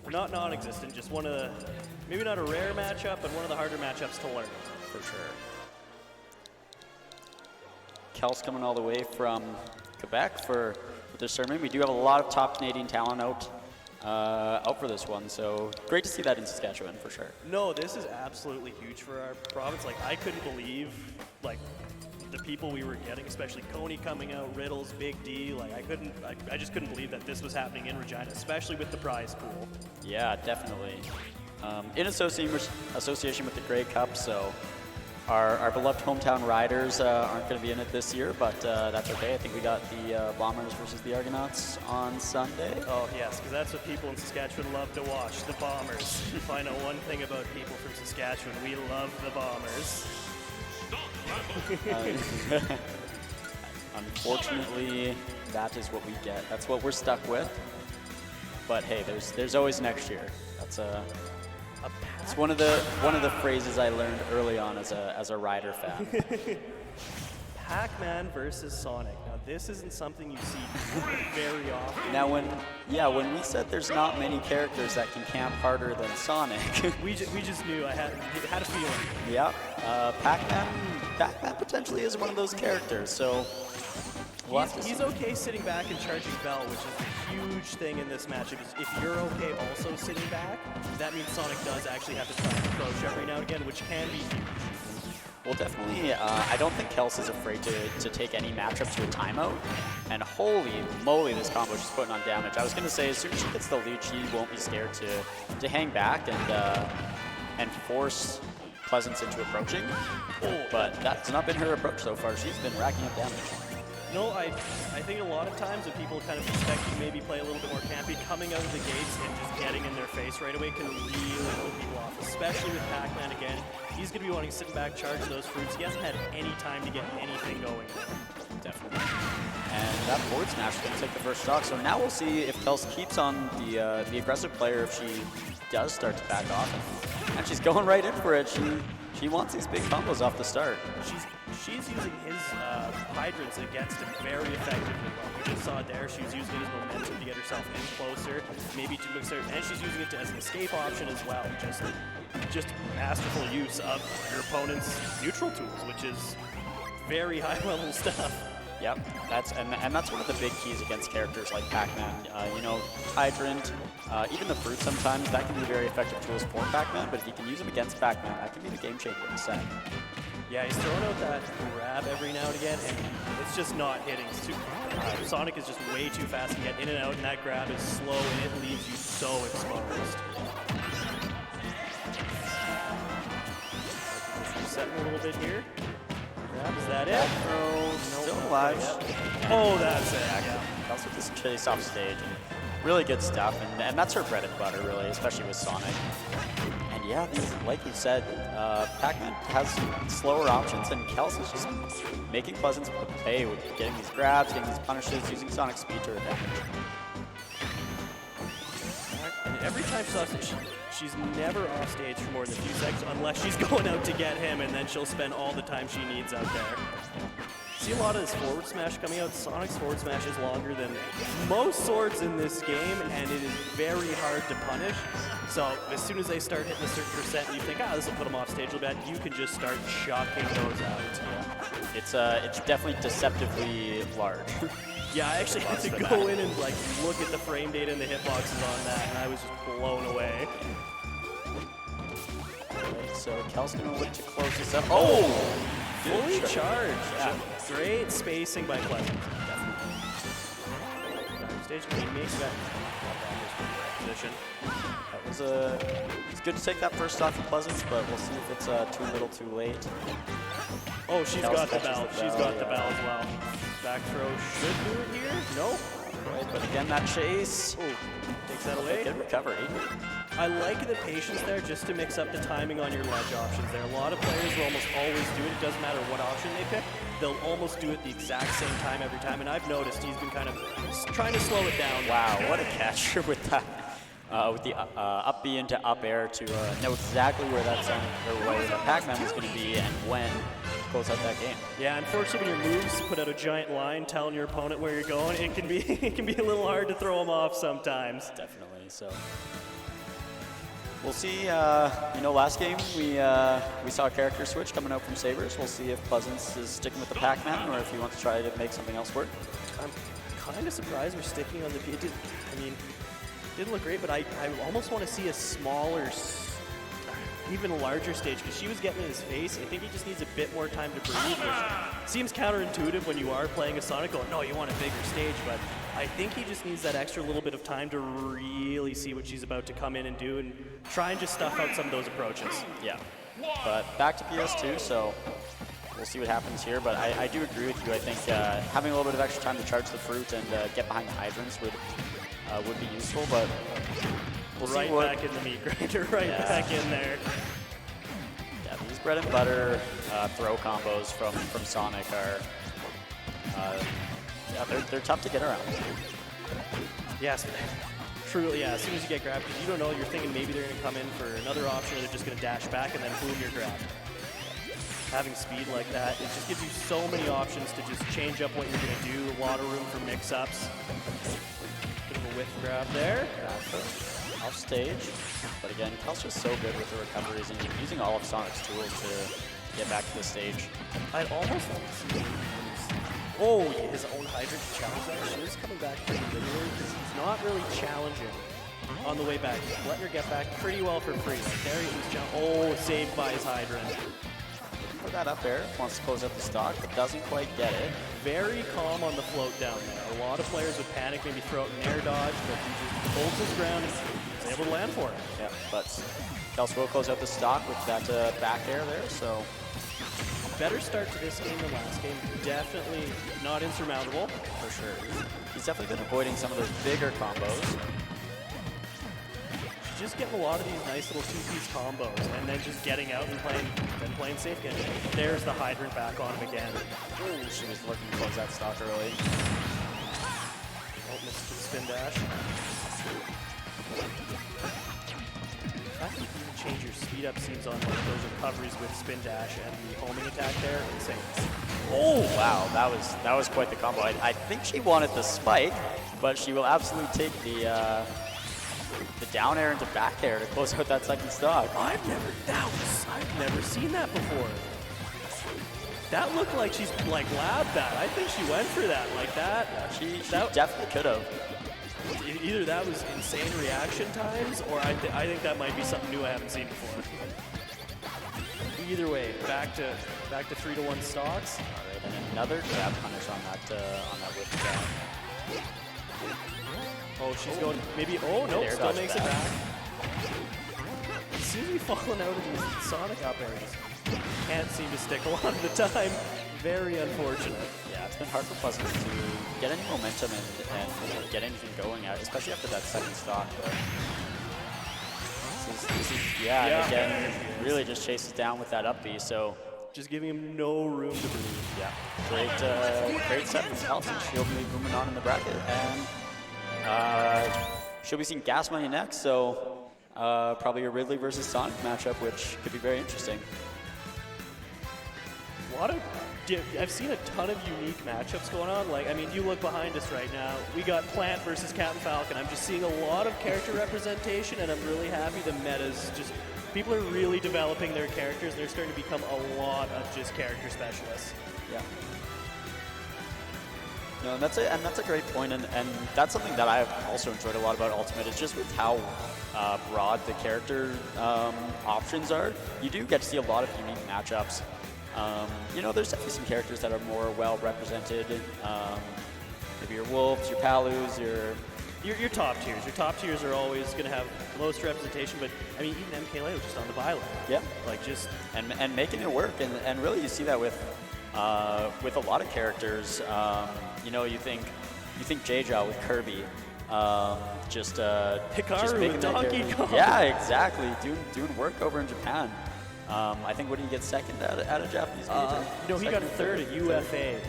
not non-existent. Just one of the, maybe not a rare matchup, but one of the harder matchups to learn for sure. Kels coming all the way from Quebec for their sermon. We do have a lot of top Canadian talent out for this one, so great to see that in Saskatchewan for sure. No, this is absolutely huge for our province. Like, I couldn't believe the people we were getting, especially Coney coming out, Riddles, Big D. Like, I just couldn't believe that this was happening in Regina, especially with the prize pool. Yeah, definitely. In association with the Grey Cup, so our beloved hometown riders aren't going to be in it this year, but that's okay. I think we got the Bombers versus the Argonauts on Sunday. Oh, yes, because that's what people in Saskatchewan love to watch, the Bombers. If I know one thing about people from Saskatchewan, we love the Bombers. Unfortunately, that is what we get. That's what we're stuck with. But hey, there's always next year. It's one of the phrases I learned early on as a Rider fan. Pac-Man versus Sonic. Now this isn't something you see very often. Now when we said there's not many characters that can camp harder than Sonic, we just knew. I had a feeling. Yeah, Pac-Man potentially is one of those characters. So He's okay sitting back and charging Bell, which is a huge thing in this matchup. If you're okay also sitting back, that means Sonic does actually have to try and approach every now and again, which can be huge. Well, definitely, I don't think Kels is afraid to take any matchup to a timeout. And holy moly, this combo she's putting on damage. I was going to say, as soon as she gets the lead, she won't be scared to hang back and force Pleasance into approaching. But that's not been her approach so far. She's been racking up damage. No, I think a lot of times when people kind of expect you maybe play a little bit more campy, coming out of the gates and just getting in their face right away can really put people off, especially with Pac-Man again. He's going to be wanting to sit back, charge those fruits. He hasn't had any time to get anything going. Definitely. And that forward smash is going to take the first stock. So now we'll see if Kels keeps on the aggressive player, if she does start to back off. And she's going right in for it. She wants these big combos off the start. She's using his hydrants against him very effectively. We just saw it there. She was using it as momentum to get herself in closer, maybe to mix her, and she's using it as an escape option as well. Just masterful use of your opponent's neutral tools, which is very high-level stuff. Yep, that's one of the big keys against characters like Pac-Man. You know, Hydrant, even the fruit sometimes, that can be very effective tools for Pac-Man, but if you can use them against Pac-Man, that can be the game changer in the set. Yeah, he's throwing out that grab every now and again, and it's just not hitting. Sonic is just way too fast to get in and out, and that grab is slow, and it leaves you so exposed. Resetting a little bit here. Is that it? Still alive. Oh, that's it. Yeah. Also this chase off stage, and really good stuff, and that's her bread and butter, really, especially with Sonic. And yeah, like you said, Pac-Man has slower options, and Kels is just making Pleasance pay with getting these grabs, getting these punishes, using Sonic's speed to her advantage. And every time she's never off stage for more than a few seconds unless she's going out to get him, and then she'll spend all the time she needs out there. See a lot of this forward smash coming out. Sonic's forward smash is longer than most swords in this game, and it is very hard to punish. So as soon as they start hitting a certain percent and you think, this will put them off stage a little bit, you can just start chucking those out. Yeah. It's definitely deceptively large. Yeah, I actually had to go in and look at the frame data and the hitboxes on that, and I was just blown away. Right, so Kels gonna look to close this up. Oh! Fully charged. Yeah. Great spacing by Pleasance. Definitely. Stage he makes that position. That was it's good to take that first stock from Pleasance, but we'll see if it's too little, too late. Oh, she's got the bell. She's got the bell as well. Back throw should do it here. Nope. Right, but again, that chase. Ooh, takes that away. Good recovery. I like the patience there just to mix up the timing on your ledge options there. A lot of players will almost always do it. It doesn't matter what option they pick. They'll almost do it the exact same time every time. And I've noticed he's been kind of trying to slow it down. Wow, what a catch with that. With the up B into up air to know exactly where that Sonic or where that Pac-Man was going to be and when to close out that game. Yeah, unfortunately, when your moves put out a giant line telling your opponent where you're going, it can be a little hard to throw them off sometimes. Definitely. So we'll see. You know, last game we saw a character switch coming out from Sabres. We'll see if Pleasance is sticking with the Pac-Man or if he wants to try to make something else work. I'm kind of surprised we're sticking on the B. Didn't look great, but I almost want to see a smaller, even larger stage, because she was getting in his face. I think he just needs a bit more time to breathe, which seems counterintuitive when you are playing a Sonic going, no, you want a bigger stage, but I think he just needs that extra little bit of time to really see what she's about to come in and do and try and just stuff out some of those approaches. Yeah, but back to PS2, so we'll see what happens here, but I do agree with you. I think having a little bit of extra time to charge the fruit and get behind the hydrants would be useful, but we'll see what... back in the meat grinder, back in there. Yeah, these bread and butter throw combos from Sonic are, they're tough to get around. Yes, truly, yeah, as soon as you get grabbed, because you don't know, you're thinking maybe they're going to come in for another option, or they're just going to dash back, and then boom, you're grabbed. Having speed like that, it just gives you so many options to just change up what you're going to do, a lot of room for mix-ups. Whiff grab there. Off stage. But again, Kels just so good with the recoveries and using all of Sonic's tools to get back to the stage. I'd almost like to see Oh, his own Hydrant to challenge that. She is coming back pretty linear because he's not really challenging on the way back. He's letting her get back pretty well for free. Like there he's saved by his Hydrant. Put that up there. Wants to close up the stock, but doesn't quite get it. Very calm on the float down there. A lot of players would panic, maybe throw out an air dodge, but he just holds his ground and is able to land for it. Yeah, but Kelsey will close out the stock with that back air there, so. Better start to this game than last game. Definitely not insurmountable. For sure. He's definitely been avoiding some of those bigger combos. She's just getting a lot of these nice little two-piece combos and then just getting out and playing safe again. There's the Hydrant back on him again. Ooh, she was looking to close that stock early. Oh, missed the spin dash. The fact that you can change your speed up seems on like those recoveries with spin dash and the homing attack there, insane. Oh wow, that was quite the combo. I think she wanted the spike, but she will absolutely take the down air into back air to close out that second stock. I've never seen that before. That looked like she's like labbed that. I think she went for that like that. Yeah, she definitely could have. Either that was insane reaction times, or I think that might be something new I haven't seen before. Either way, back to 3-1 stocks. All right, and another grab punish on that whip grab. Oh, she's going maybe. Oh no, still makes it back. Seems to be falling out of these Sonic up airs. Can't seem to stick a lot of the time. Very unfortunate. Yeah, it's been hard for Pleasant to get any momentum and get anything going out, especially after that second stock. But again, really just chases down with that up B. So just giving him no room to breathe. Yeah, great set from Kelsey. She'll be moving on in the bracket, and she'll be seeing Gas Money next. So probably a Ridley versus Sonic matchup, which could be very interesting. I've seen a ton of unique matchups going on. Like, I mean, you look behind us right now. We got Plant versus Captain Falcon. I'm just seeing a lot of character representation, and I'm really happy the meta's just... People are really developing their characters. They're starting to become a lot of just character specialists. Yeah. No, and that's a great point, and that's something that I've also enjoyed a lot about Ultimate, is just with how broad the character options are. You do get to see a lot of unique matchups. You know, there's definitely some characters that are more well represented. Maybe your Wolves, your Palus, your top tiers. Your top tiers are always going to have the most representation, but I mean, even MKLeo was just on the bye lane. Yeah. Like just and making it work, and really you see that with a lot of characters. You know, you think J-Jaw with Kirby. Hikaru with Donkey Kong. Yeah, exactly. Doing work over in Japan. I think, what did he get second at a Japanese major? No, he got third at UFA.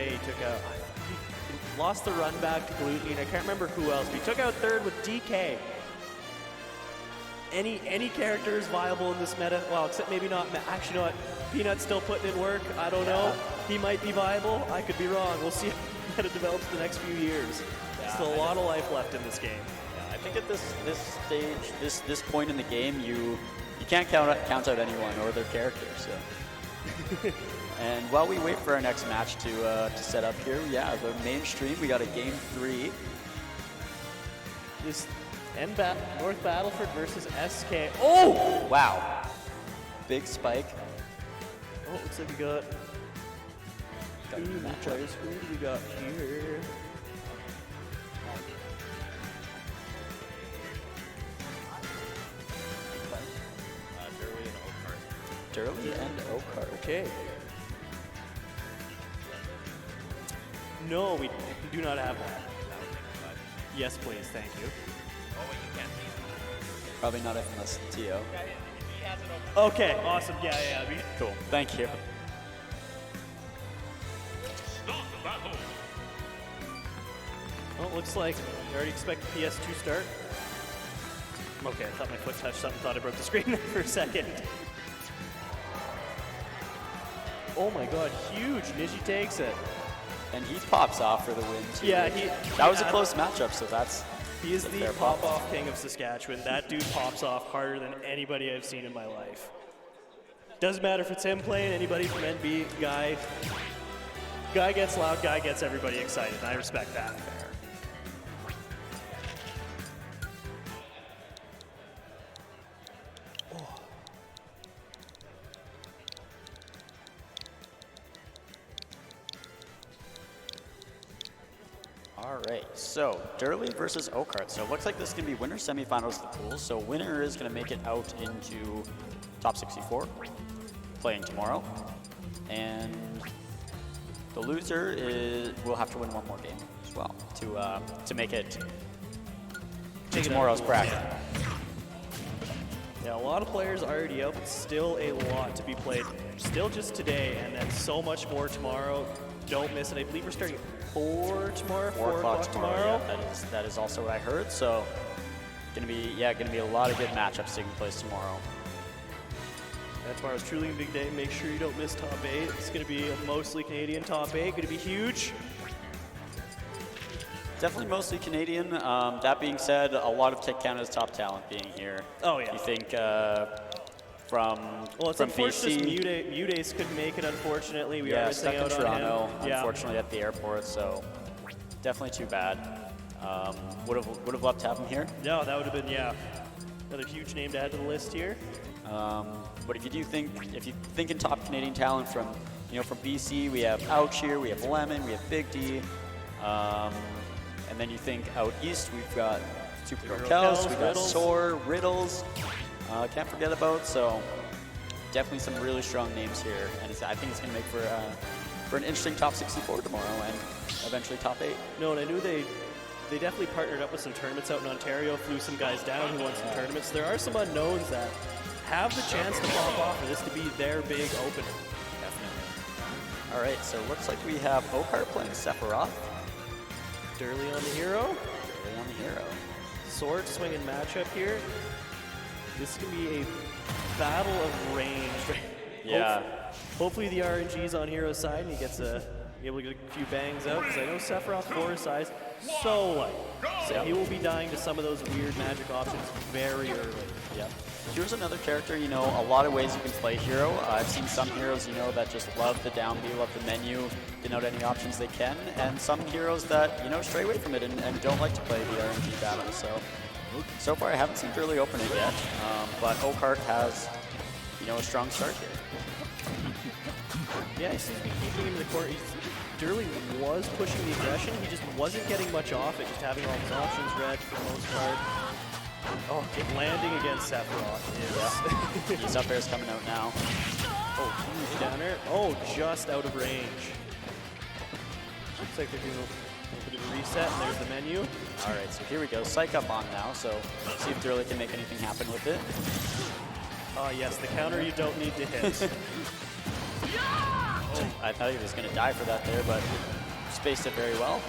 He took out. He lost the run back to Gluten. I can't remember who else, but he took out third with DK. Any character is viable in this meta. Well, except maybe not. Actually, you know what? Peanut's still putting in work. I don't know. He might be viable. I could be wrong. We'll see how it develops the next few years. Still a lot of life left in this game. Yeah, I think at this stage, this point in the game, you can't count out anyone or their character. So, and while we wait for our next match to set up here, the main stream, we got a game 3. This North Battleford versus SK. Oh! Wow. Big spike. Oh, looks like we got two players. Who do we got here? Durley and Oakheart. Okay. No, we do not have one. Yes, please. Thank you. Probably not unless Tio. Okay, awesome. Yeah. Cool. Thank you. Well, it looks like I already expect the PS2 start. Okay, I thought my foot touched something. Thought I broke the screen there for a second. Oh my god, huge. Niji takes it. And he pops off for the win, too. Yeah, that was a close matchup, so that's... He is the pop-off king of Saskatchewan. That dude pops off harder than anybody I've seen in my life. Doesn't matter if it's him playing, anybody from NB, Guy. Guy gets loud, guy gets everybody excited. I respect that. All right, so Durley versus Oakheart. So it looks like this is going to be winner semifinals of the pool. So winner is going to make it out into top 64, playing tomorrow. And the loser will have to win one more game as well to make it to tomorrow's bracket. Yeah, a lot of players already out, but still a lot to be played. Still just today, and then so much more tomorrow. Don't miss it. I believe we're starting at 4 tomorrow. 4 o'clock tomorrow. Yeah, that is also what I heard. So gonna be a lot of good matchups taking place tomorrow. Yeah, tomorrow's truly a big day. Make sure you don't miss top 8. It's going to be a mostly Canadian top 8. Going to be huge. Definitely mostly Canadian. That being said, a lot of Tech Canada's top talent being here. Oh, yeah. You think from it's from unfortunate BC? Mutace couldn't make it, unfortunately. We Yeah, are missing stuck in out Toronto, on him. unfortunately at the airport, so definitely too bad. Would have loved to have him here. No, that would have been, another huge name to add to the list here. But if you think in top Canadian talent from BC, we have Ouch here, we have Lemon, we have Big D, and then you think out east, we've got Supergirl Kels, we got Riddles. Soar, Riddles, can't forget about. So definitely some really strong names here, and I think it's going to make for an interesting top 64 tomorrow and eventually top 8. No, and I knew they definitely partnered up with some tournaments out in Ontario, flew some guys down who won some tournaments. There are some unknowns that have the chance to pop off for this to be their big opener. Definitely. All right, so it looks like we have Oakheart playing Sephiroth. Durley on the hero. Durley on the hero. Sword swinging matchup here. This can be a battle of range. Yeah. Hopefully the RNG's on hero's side and he gets able to get a few bangs out, because I know Sephiroth for his size so light. So he will be dying to some of those weird magic options very early. Yep. Here's another character, a lot of ways you can play Hero. I've seen some heroes, that just love the down B, love the menu, denote any options they can, and some heroes that, stray away from it and don't like to play the RNG battle. So far I haven't seen Durley open it yet, but Oakheart has, a strong start here. Yeah, he seems to be keeping him in the court. Durley was pushing the aggression, he just wasn't getting much off it, just having all his options read for the most part. Oh, landing against Sephiroth is... Yeah. His up air is coming out now. Oh, huge downer. Oh, just out of range. Looks like they're doing a bit of a reset, and there's the menu. All right, so here we go. Psych up on now, so see if Durley can make anything happen with it. Oh, yes, the counter you don't need to hit. I thought he was going to die for that there, but spaced it very well.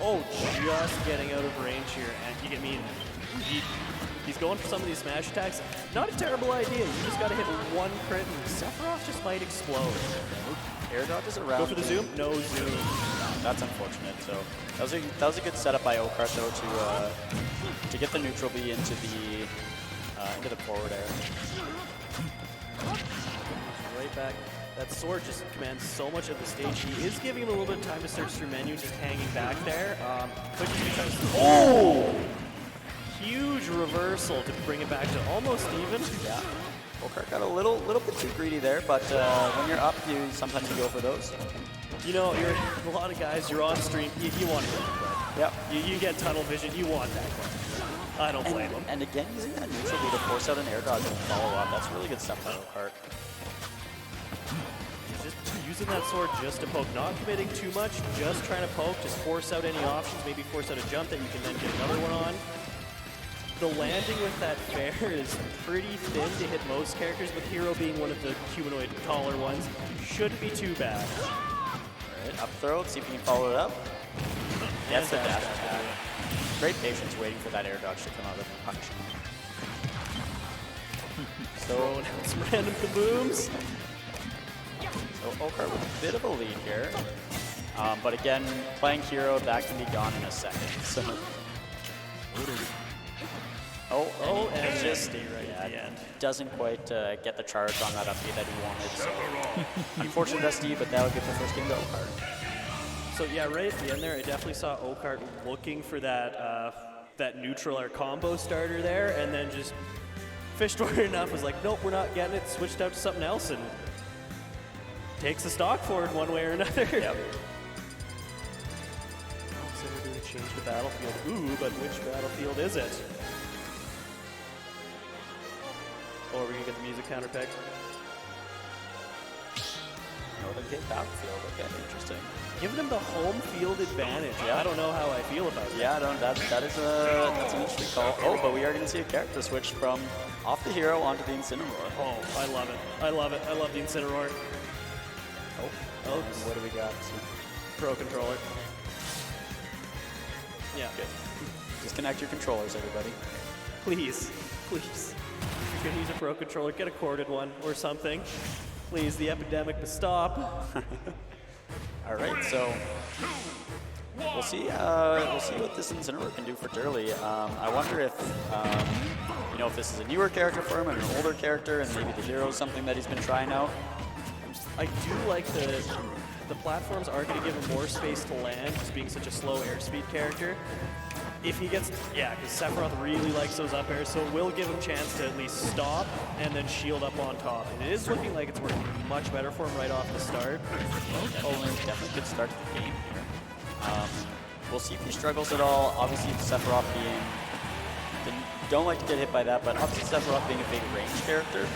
Oh, just getting out of range here, and you get me. He's going for some of these smash attacks. Not a terrible idea. You just got to hit one crit, and Sephiroth just might explode. Air dodges around. Go for the zoom. No zoom. That's unfortunate. So that was a good setup by Oakheart though to get the neutral B into the forward air. Right back. That sword just commands so much of the stage. He is giving him a little bit of time to search through menu, just hanging back there. Could just be trying to... Oh! Huge reversal to bring it back to almost even. Yeah. Oakheart got a little bit too greedy there, but when you're up, sometimes you go for those. You're a lot of guys. You're on stream. You want to. Yep. You get tunnel vision. You want that one. I don't blame him. And again, using that neutral B to force out an air dodge and follow up. That's really good stuff by Oakheart. Just using that sword just to poke, not committing too much, just trying to poke, just force out any options, maybe force out a jump that you can then get another one on. The landing with that fair is pretty thin to hit most characters, with Hero being one of the humanoid taller ones. Shouldn't be too bad. Alright, up throw, see if you can follow it up. That's the dash attack. Great patience waiting for that air dodge to come out of the punch. Throwing out some random kabooms. So Oakheart with a bit of a lead here. But again, playing Hero, that can be gone in a second. So. And Dusty right at the end. Doesn't quite get the charge on that upbeat that he wanted. So unfortunate Dusty, but that would get the first game to Okart. So yeah, right at the end there, I definitely saw Okart looking for that that neutral or combo starter there, and then just fished for it enough, was like, nope, we're not getting it, switched out to something else, and takes the stock forward one way or another. Yep. So we're going to change the battlefield. Ooh, but which battlefield is it? Or are we going to get the music counterpick? Northern Gate battlefield. Okay, interesting. Giving him the home field advantage. Yeah. I don't know how I feel about that. Yeah, that's an interesting call. Oh, but we are going to see a character switch from off the hero onto the Incineroar. Oh, I love it. I love it. I love the Incineroar. Oh, what do we got? Pro controller. Yeah. Good. Disconnect your controllers, everybody. Please, please. If you're gonna use a pro controller, get a corded one or something. Please, the epidemic to stop. All right, so we'll see what this Incineroar can do for Durley. I wonder if if this is a newer character for him and an older character, and maybe the hero is something that he's been trying out. I do like the platforms are going to give him more space to land, just being such a slow airspeed character. If he gets, because Sephiroth really likes those up airs, so it will give him a chance to at least stop and then shield up on top. And it is looking like it's working much better for him right off the start. Definitely good start to the game here. We'll see if he struggles at all. Obviously, Sephiroth don't like to get hit by that, but obviously Sephiroth being a big range character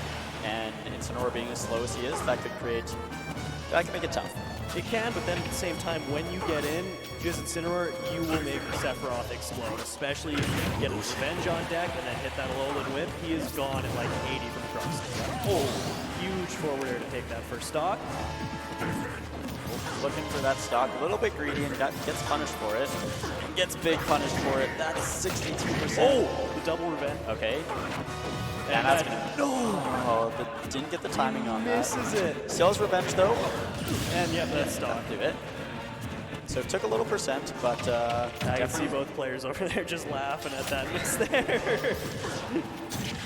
and Incineroar being as slow as he is, that can make it tough. It can, but then at the same time, when you get in, just Incineroar, you will make Sephiroth explode, especially if you get a Revenge on deck and then hit that Alolan Whip. He is gone at like 80 from thrust. Oh, huge forward air to take that first stock. Looking for that stock, a little bit greedy, and gets punished for it. And gets big punished for it. That's 62%. Oh, the double Revenge. Okay. And that's gonna... No! Didn't get the timing on that. Misses it. Still has Revenge, though. And yep, that's stock. Do it. So it took a little percent, but I can see both players over there just laughing at that miss there.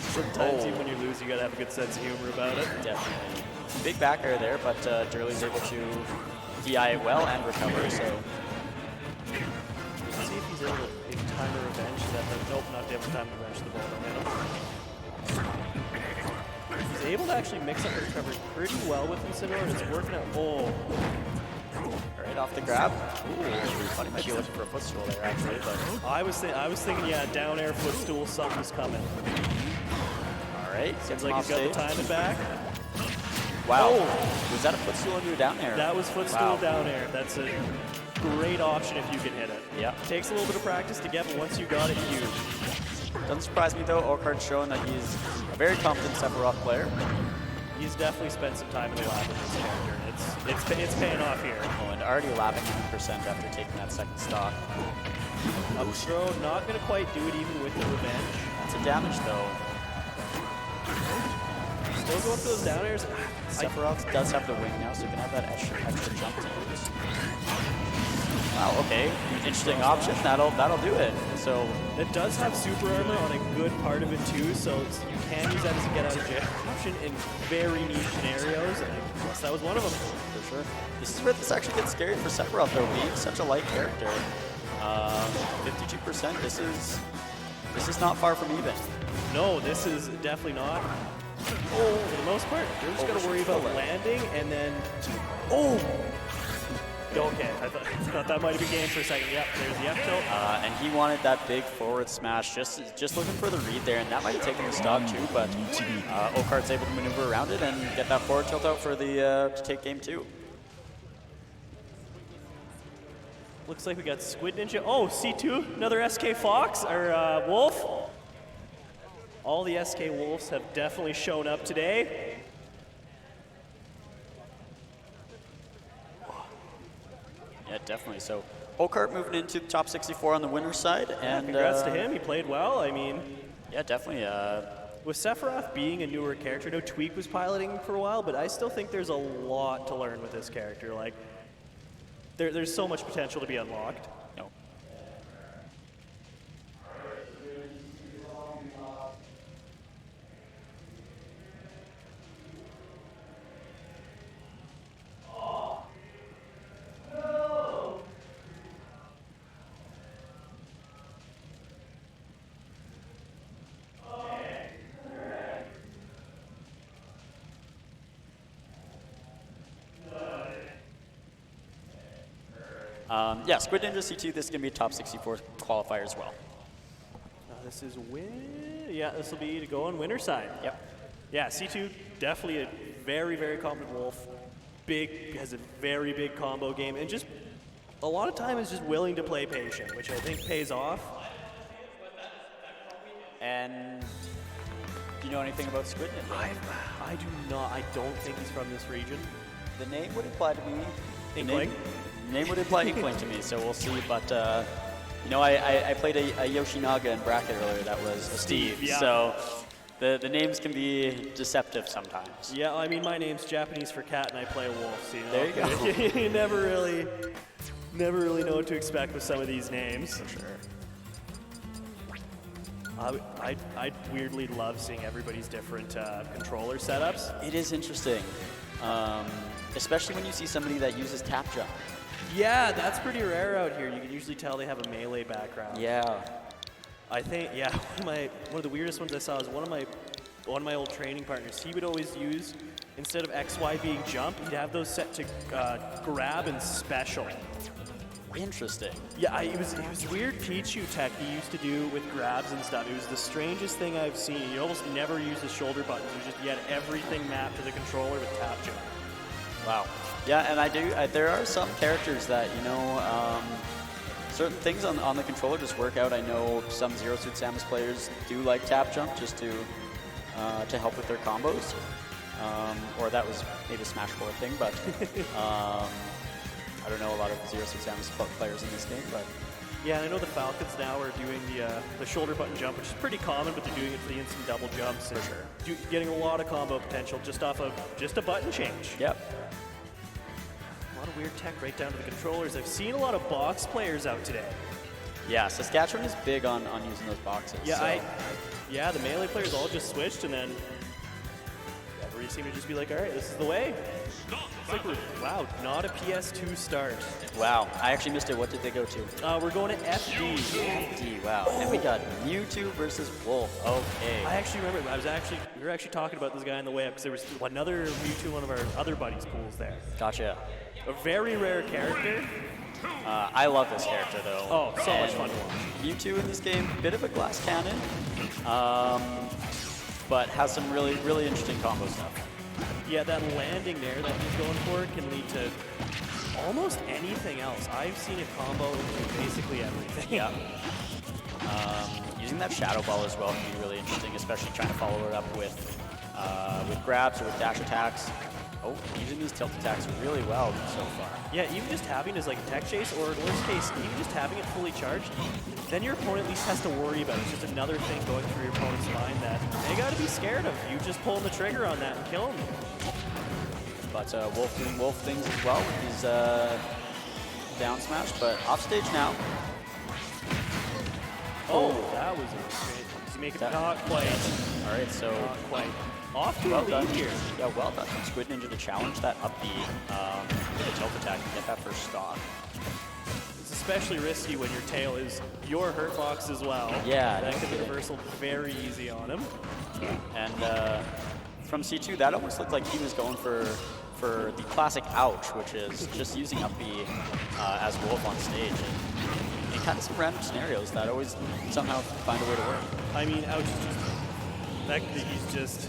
Sometimes even when you lose, you gotta have a good sense of humor about it. Definitely. Big back air there, but Durley's able to DI it well and recover, so... Let's see if he's able to time a Revenge. Nope, not able to time to Revenge the ball. Don't hit him. He's able to actually mix up the recovery pretty well with Incineroar. It's working out. Oh. Right off the grab. Ooh, funny might be looking for a footstool there, actually. But I was thinking, yeah, down air footstool, something's coming. All right. Seems like he's got the timing back. Wow. Oh. Was that a footstool into a down air? That was footstool down air. That's a great option if you can hit it. Yeah. Takes a little bit of practice to get, but once you got it, huge. Doesn't surprise me though. Okart's showing that he's a very competent Sephiroth player. He's definitely spent some time in the lab with this character. It's paying off here. Oh, and already lapping 100% after taking that second stock. Up throw, not going to quite do it even with the Revenge. That's a damage though. Still going for those down airs. Sephiroth does have the wing now, so he can have that extra jump to use. Wow, okay. Interesting option. That'll do it. So it does have super armor on a good part of it too, so you can use that as a get out of jail option in very niche scenarios, and I guess that was one of them. For sure. This is where this actually gets scary for Sephiroth though, being such a light character. 52%. This is not far from even. No, this is definitely not. Oh, for the most part, you're just gonna worry about landing and then. Oh. Okay, I thought that might have been game for a second. Yep, there's the F tilt. And he wanted that big forward smash, just looking for the read there, and that might have taken the stock too, but Okart's able to maneuver around it and get that forward tilt out for the to take game 2. Looks like we got Squid Ninja. Oh, C2, another SK Fox, or Wolf. All the SK Wolves have definitely shown up today. Yeah, definitely. So Okart moving into the top 64 on the winner's side. And congrats to him. He played well. I mean, yeah, definitely. With Sephiroth being a newer character, no Tweak was piloting for a while, but I still think there's a lot to learn with this character. Like, there's so much potential to be unlocked. No. Yeah, Squid Ninja C2, this is going to be a top 64 qualifier as well. This is yeah, this will be to go on winner side. Yep. Yeah, C2, definitely a very, very competent Wolf. Has a very big combo game, and just a lot of time is just willing to play patient, which I think pays off. And do you know anything about Squid Ninja? I do not. I don't think he's from this region. The name would imply to me. Inkling? Name would imply Inkling to me, so we'll see. But, you know, I played a Yoshinaga in bracket earlier that was a Steve. Yeah. So the names can be deceptive sometimes. Yeah, I mean, my name's Japanese for cat, and I play a wolf. So, you know, There you go. You never really know what to expect with some of these names. For sure. I weirdly love seeing everybody's different controller setups. It is interesting, especially when you see somebody that uses tap jump. Yeah, that's pretty rare out here. You can usually tell they have a melee background. Yeah. I think, yeah, one of the weirdest ones I saw is one of my old training partners. He would always use, instead of XY being jump, he'd have those set to grab and special. Interesting. Yeah, it was weird Pichu tech he used to do with grabs and stuff. It was the strangest thing I've seen. You almost never use the shoulder buttons. It was just, you had everything mapped to the controller with tap jump. Wow. Yeah, and there are some characters that, you know, certain things on the controller just work out. I know some Zero Suit Samus players do like tap jump just to help with their combos. Or that was maybe a Smash 4 thing, but I don't know a lot of Zero Suit Samus players in this game, but yeah, and I know the Falcons now are doing the shoulder button jump, which is pretty common, but they're doing it for the instant double jumps. For sure. Getting a lot of combo potential just off of just a button change. Yep. A lot of weird tech right down to the controllers. I've seen a lot of box players out today. Yeah, Saskatchewan is big on using those boxes. Yeah, so. Yeah, the melee players all just switched, and then everybody seemed to just be like, all right, this is the way. It's like, wow, not a PS2 start. Wow, I actually missed it. What did they go to? We're going to FD. FD, wow. And we got Mewtwo versus Wolf. Okay. I actually remember, we were actually talking about this guy on the way up, because there was another Mewtwo, one of our other buddies' pools there. Gotcha. A very rare character. I love this character, though. Oh, so much fun to watch. Mewtwo in this game, bit of a glass cannon, but has some really, really interesting combo stuff. Yeah, that landing there that he's going for can lead to almost anything else. I've seen it combo into basically everything. Yeah. Using that Shadow Ball as well can be really interesting, especially trying to follow it up with grabs or with dash attacks. Oh, using these tilt attacks really well so far. Yeah, even just having his like tech chase, or in worst case, even just having it fully charged, then your opponent at least has to worry about it. It's just another thing going through your opponent's mind that they got to be scared of. You just pulling the trigger on that and killing them. But Wolf doing Wolf things as well with his down smash, but off stage now. Oh, that was a he's making not quite. All right, so not quite. Off to well a lead done here. Yeah, well done from Squid Ninja to challenge that up B with a tilt attack and get that first stock. It's especially risky when your tail is your hurt box as well. Yeah, that could be reversal very easy on him. And from C2, that almost looked like he was going for the classic ouch, which is just using up B as Wolf on stage. And in kind of some random scenarios that always somehow find a way to work. I mean, ouch is just,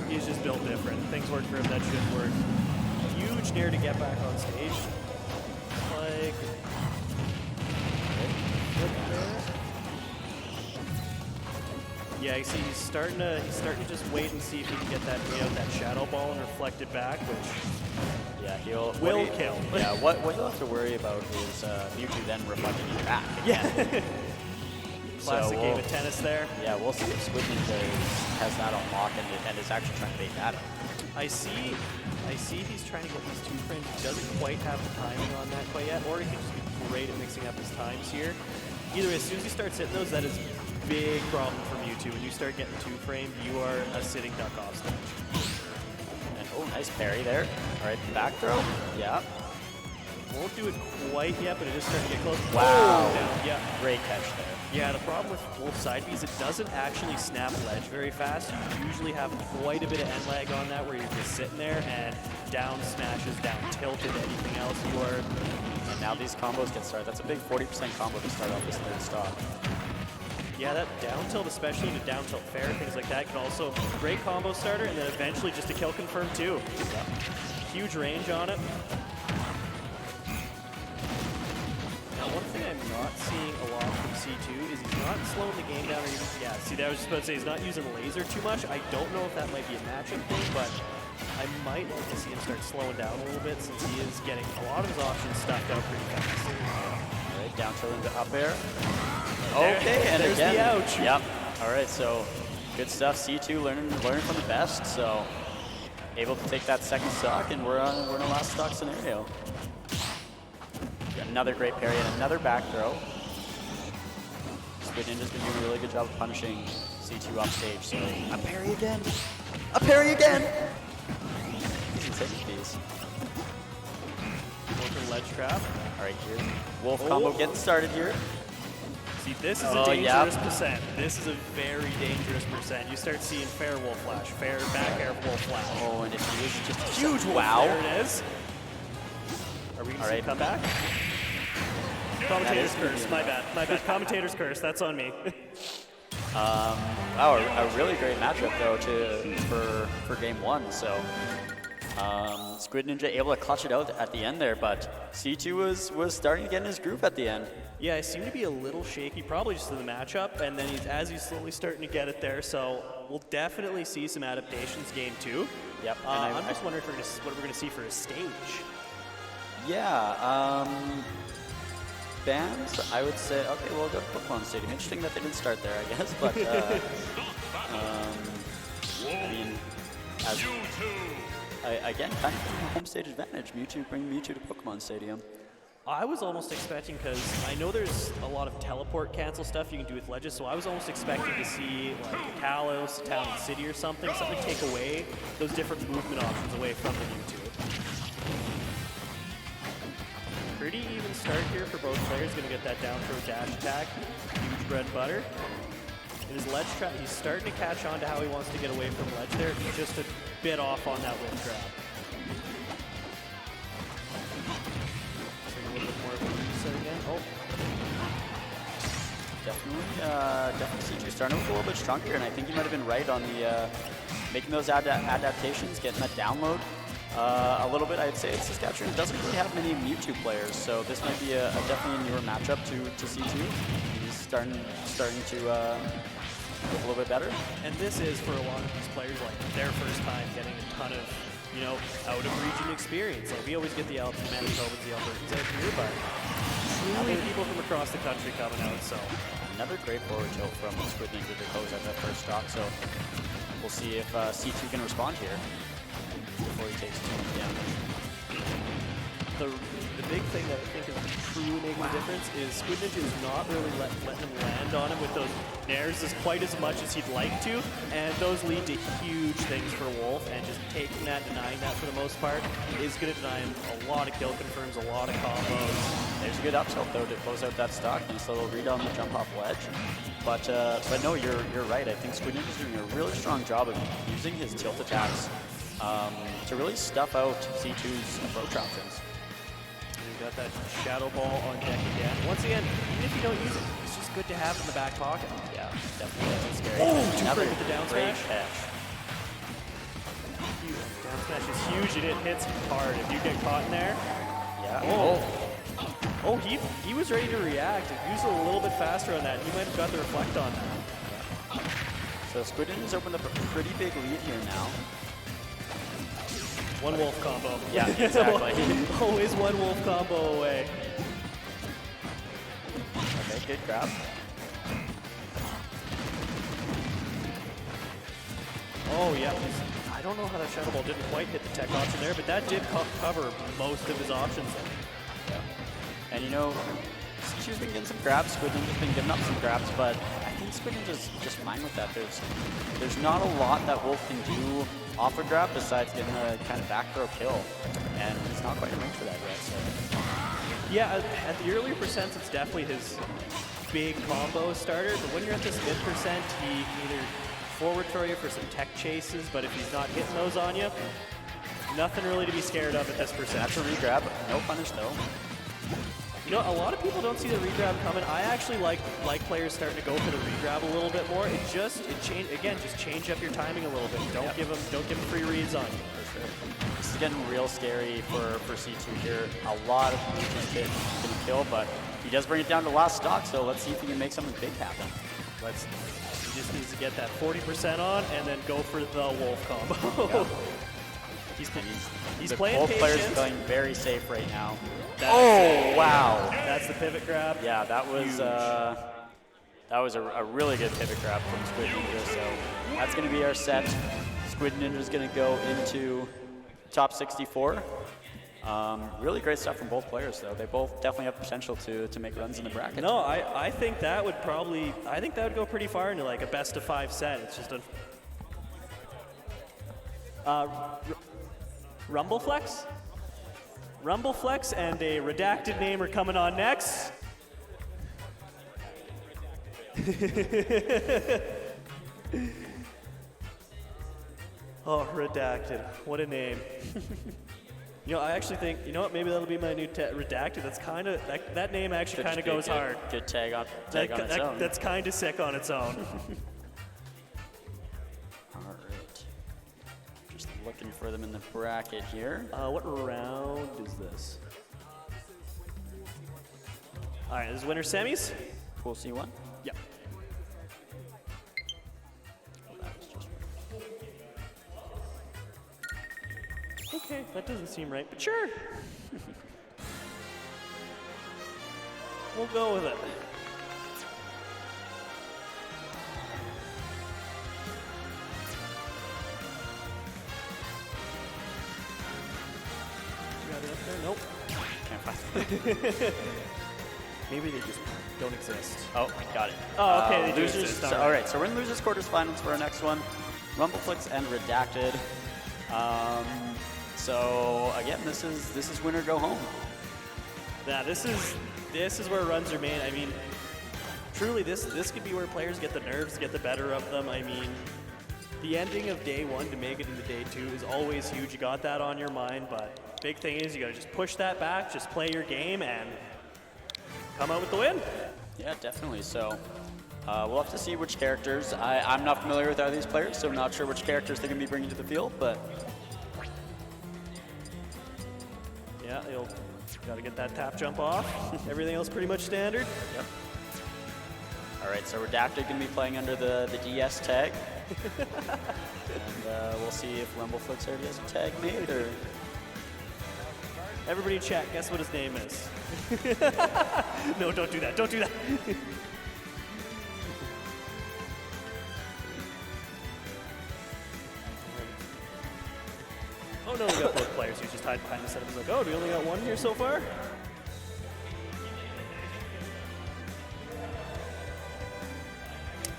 he's just built different. Things work for him that should work. Huge nair to get back on stage. Like, yeah, you see, he's starting to just wait and see if he can get that Shadow Ball and reflect it back, which yeah, will kill. Yeah, what you'll have to worry about is Mewtwo then reflecting it back. Yeah. Classic so game of tennis there. Yeah, we'll see if Squid Ninja has that on lock and is actually trying to bait that up. I see he's trying to get these two frames. He doesn't quite have the timing on that quite yet, or he could just be great at mixing up his times here. Either way, as soon as he starts hitting those, that is a big problem for Mewtwo. When you start getting two frame, you are a sitting duck off stage. And oh, nice parry there. All right, back throw. Yeah. Won't do it quite yet, but it is starting to get close. Wow. Oh, yeah. Great catch there. Yeah, the problem with Wolf side B is it doesn't actually snap ledge very fast. You usually have quite a bit of end lag on that where you're just sitting there and down smashes, down tilted, anything else. You are now these combos get started. That's a big 40% combo to start off this third stock. Yeah, that down tilt, especially into down tilt fair, things like that, can also great combo starter, and then eventually just a kill confirm too. Huge range on it. Now, one thing I'm not seeing a lot from C2 is he's not slowing the game down or even, yeah, see, that I was just about to say he's not using laser too much. I don't know if that might be a matchup thing, but I might like to see him start slowing down a little bit since he is getting a lot of his options stuffed out pretty fast. All right, down tilt into up air. Okay, and there's again. the ouch. Yep. All right, so good stuff. C2 learning from the best. So able to take that second stock, and we're in a last stock scenario. Got another great parry and another back throw. Squid Ninja's been doing a really good job of punishing C2 off stage. So a parry again. A parry again. He's insane these. Working ledge trap. All right, here. Wolf combo getting started here. See, this is a dangerous percent. This is a very dangerous percent. You start seeing fair wolf flash, fair back air wolf flash. Oh, and if he is just a huge wolf, wow. there it is. Are we going to see come back? Commentator's curse, my bad. My bad, commentator's curse, that's on me. Wow, a really great matchup though for game one. So Squid Ninja able to clutch it out at the end there, but C2 was starting to get in his groove at the end. Yeah, I seem to be a little shaky, probably just in the matchup, and then he's slowly starting to get it there, so we'll definitely see some adaptations game two. Yep. I'm just wondering if what we're going to see for a stage. Yeah, bands, I would say, okay, well, go to Pokemon Stadium. Interesting that they didn't start there, I guess, but, I mean, again, kind of a home stage advantage. Bring Mewtwo to Pokemon Stadium. I was almost expecting, because I know there's a lot of teleport cancel stuff you can do with ledges, so I was almost expecting to see like a Kalos, a Town and City or something to take away those different movement options away from the Mewtwo. Pretty even start here for both players. Going to get that down throw dash attack. Huge bread and butter. In his ledge trap, he's starting to catch on to how he wants to get away from ledge there. He's just a bit off on that whip trap. A little bit more of a reset again. Oh. Definitely C2 starting to look a little bit stronger, and I think he might have been right on the making those adaptations, getting that download. A little bit, I'd say Saskatchewan doesn't really have many Mewtwo players, so this might be a definitely a newer matchup to C2. He's starting to look a little bit better. And this is for a lot of these players like their first time getting a ton of, you know, out of region experience. Like we always get the Manitobans, the Albertans out here, but truly people from across the country coming out. So another great forward tilt from Squid Ninja to close out that first stock. So we'll see if C2 can respond here before he takes too much damage. The big thing that I think is truly making a difference is Squid Ninja is not really letting him land on him with those nairs as quite as much as he'd like to, and those lead to huge things for Wolf, and just taking that, denying that for the most part, is going to deny him a lot of kill confirms, a lot of combos. There's a good up tilt though to close out that stock, and a little read on the jump off ledge. But no, you're right. I think Squid Ninja's doing a really strong job of using his tilt attacks to really stuff out C2's approach options. You got that Shadow Ball on deck again. Once again, even if you don't use it, it's just good to have in the back pocket. Yeah, definitely. That's scary. Oh, another with the down smash. Down smash is huge and it hits hard. If you get caught in there. Yeah. Oh, he was ready to react. If he was a little bit faster on that, he might have got the reflect on that. So Squid Ninja's opened up a pretty big lead here now. One wolf combo. Yeah, exactly. Always one wolf combo away. Okay, good grab. Oh, yeah. I don't know how that Shadow Ball didn't quite hit the tech option there, but that did cover most of his options there. Yeah. And you know, she's been getting some grabs. Squid Ninja's been giving up some grabs, but I think Squid Ninja's just fine with that. There's not a lot that Wolf can do off a grab besides getting a kind of back throw kill, and he's not quite in range for that yet. So. Yeah, at the earlier percents, it's definitely his big combo starter, but when you're at this mid percent, he can either forward throw you for some tech chases, but if he's not hitting those on you, nothing really to be scared of at this percent. That's a re-grab, no punish though. You know, a lot of people don't see the regrab coming. I actually like players starting to go for the regrab a little bit more. Just change up your timing a little bit. Don't give them free reads on you. For sure. This is getting real scary for C2 here. A lot of movement can kill, but he does bring it down to last stock, so let's see if he can make something big happen. He just needs to get that 40% on and then go for the wolf combo. Yeah. He's playing both patience. players playing very safe right now. Wow! That's the pivot grab. Yeah, that was a really good pivot grab from Squid Ninja. So that's going to be our set. Squid Ninja is going to go into top 64. Really great stuff from both players, though. They both definitely have potential to make runs in the bracket. No, I think that would go pretty far into like a best of 5 set. It's just Rumbleflex? Rumbleflex and a redacted name are coming on next. Oh, redacted. What a name. You know, I actually think, you know what, maybe that'll be my new redacted. That's kind of, that name actually kind of goes hard. Good tag on its own. That's kind of sick on its own. Looking for them in the bracket here. What round is this? All right, this is winner semis. Pool C1? Yep. Okay, that doesn't seem right, but sure. We'll go with it. Nope. Can't find Maybe they just don't exist. Oh, got it. Oh, okay, they do losers. exist. All right, so we're in losers quarterfinals for our next one. Rumbleflix and Redacted. So again, this is win or go home. Yeah, this is where runs are made. I mean, truly, this could be where players get the nerves, get the better of them. I mean, the ending of day 1 to make it into day 2 is always huge. You got that on your mind, but big thing is you got to just push that back, just play your game, and come out with the win. Yeah, definitely. So we'll have to see which characters. I'm not familiar with either of these players, so I'm not sure which characters they're going to be bringing to the field, but yeah, you'll got to get that tap jump off. Everything else pretty much standard. Yep. All right, so Redacted going to be playing under the DS tag. And we'll see if Rumbleflix already has a tag made, or... Everybody in chat, guess what his name is. No, don't do that. Don't do that. Oh no, we got both players who just hide behind the setup. He's like, oh, do we only got one here so far?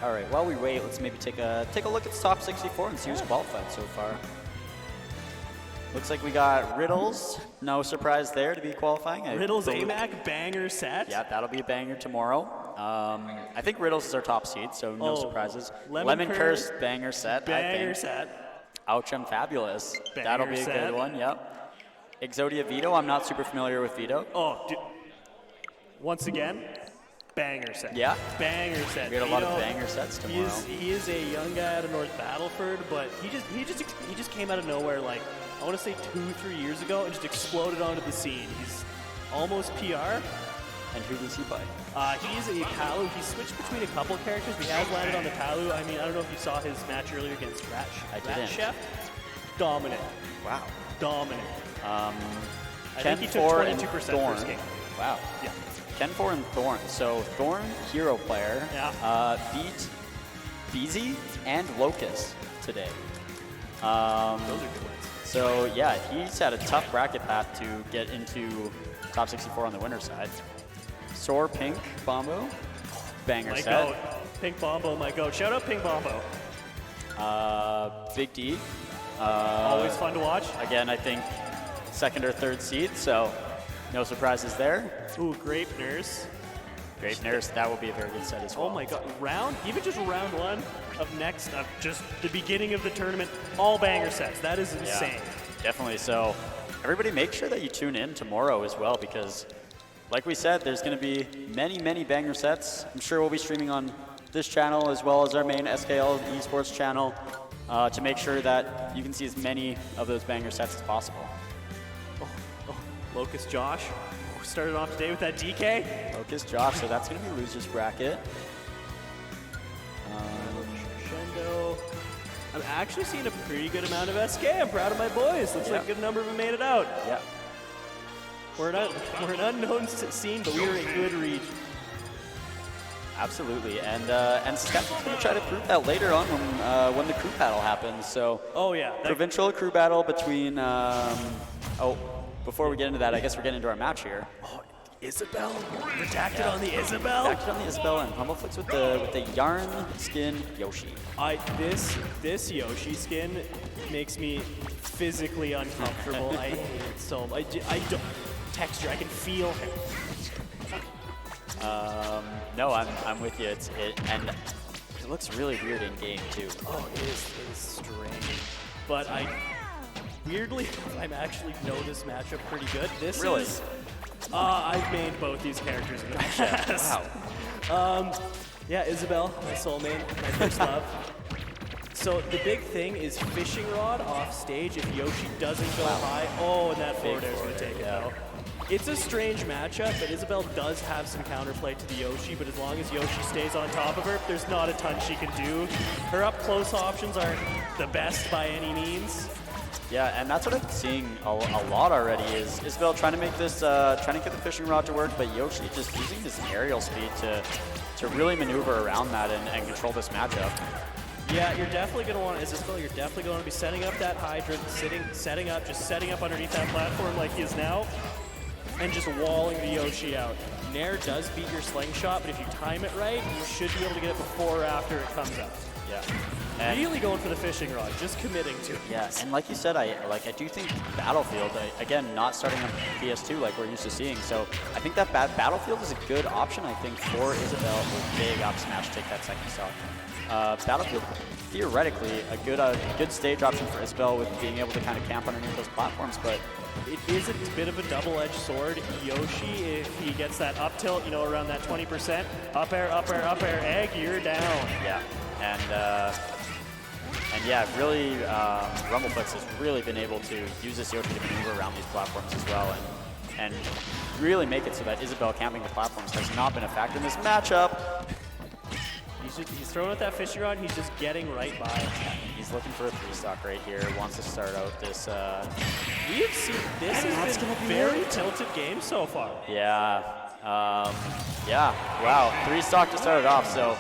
All right, while we wait, let's maybe take a look at the top 64 and see who's qualified so far. Looks like we got Riddles. No surprise there to be qualifying. Riddles AMAC banger set. Yeah, that'll be a banger tomorrow. I think Riddles is our top seed, so no surprises. Lemon Curse banger set. Banger set. Ouchum Fabulous. Banger That'll be a set. good one. Yep. Exodia Vito. I'm not super familiar with Vito. Oh, dude. Once again, banger set. Yeah. Banger set. We had a lot of banger sets tomorrow. He is a young guy out of North Battleford, but he just came out of nowhere, like, I want to say 2-3 years ago, and just exploded onto the scene. He's almost PR. And who does he play? He's a Palu. He switched between a couple characters, but he has landed on the Palu. I mean, I don't know if you saw his match earlier against Rat Chef. Dominant. Wow. Dominant. I Ken think he took 22% first game. Wow. Yeah. Ken 4 and Thorn. So Thorn, hero player, beat Beezy and Locust today. Those are good wins. So yeah, he's had a tough bracket path to get into top 64 on the winner's side. Soar Pink Bombo, banger My set. goat. Pink Bombo, my goat. Shout out Pink Bombo. Big D. Always fun to watch. Again, I think second or third seed, so no surprises there. Ooh, Grape Nurse. Grape Nurse, that will be a very good set as well. Oh my god, even just round 1 of just the beginning of the tournament, all banger sets. That is insane. Yeah, definitely. So everybody make sure that you tune in tomorrow as well, because like we said, there's going to be many banger sets. I'm sure we'll be streaming on this channel as well as our main SKL esports channel to make sure that you can see as many of those banger sets as possible. Locust Josh started off today with that DK. Locust Josh, so that's going to be loser's bracket. Shendo. I'm actually seeing a pretty good amount of SK. I'm proud of my boys. Looks like a good number of them made it out. Yeah. We're an unknown scene, but we are a good region. Absolutely, and Saskatchewan's going to try to prove that later on when the crew battle happens. So, provincial crew battle between. Before we get into that, I guess we're getting into our match here. Oh, Isabelle, redacted on the Isabelle. Redacted on the Isabelle, and Rumbleflix with the yarn skin Yoshi. This Yoshi skin makes me physically uncomfortable. I hate it so much. I don't texture. I can feel him. No, I'm with you. And it looks really weird in game too. Oh, it is strange. But weirdly, I actually know this matchup pretty good. This really? Is, I've made both these characters in the past. Wow. Yeah, Isabelle, my soul main, my first love. So the big thing is fishing rod off stage if Yoshi doesn't go high. Oh, and that forward air is going to take it though. It's a strange matchup, but Isabelle does have some counterplay to the Yoshi, but as long as Yoshi stays on top of her, there's not a ton she can do. Her up-close options aren't the best by any means. Yeah, and that's what I'm seeing a lot already is Isabelle trying to make this, trying to get the fishing rod to work, but Yoshi just using his aerial speed to really maneuver around that and control this matchup. Yeah, you're definitely going to want, as Isabelle, you're definitely going to be setting up that hydrant, setting up underneath that platform like he is now, and just walling the Yoshi out. Nair does beat your slingshot, but if you time it right, you should be able to get it before or after it comes up. Yeah. And really going for the fishing rod, just committing to it. Yeah, and like you said, I do think Battlefield, again, not starting on PS2 like we're used to seeing, so I think that Battlefield is a good option, I think, for Isabelle with big up smash to take that second stock. Battlefield, theoretically, a good stage option for Isabelle with being able to kind of camp underneath those platforms, but it is a bit of a double-edged sword. Yoshi, if he gets that up tilt, around that 20%, up air, egg, you're down. Yeah, and yeah, really, Rumbleflix has really been able to use this Yoshi to maneuver around these platforms as well, and really make it so that Isabelle camping the platforms has not been a factor in this matchup. He's throwing out that fishing rod, he's just getting right by it. He's looking for a 3-stock right here, wants to start out this... We have seen, this has been a very tilted game so far. Yeah, yeah, wow, 3-stock to start it off, so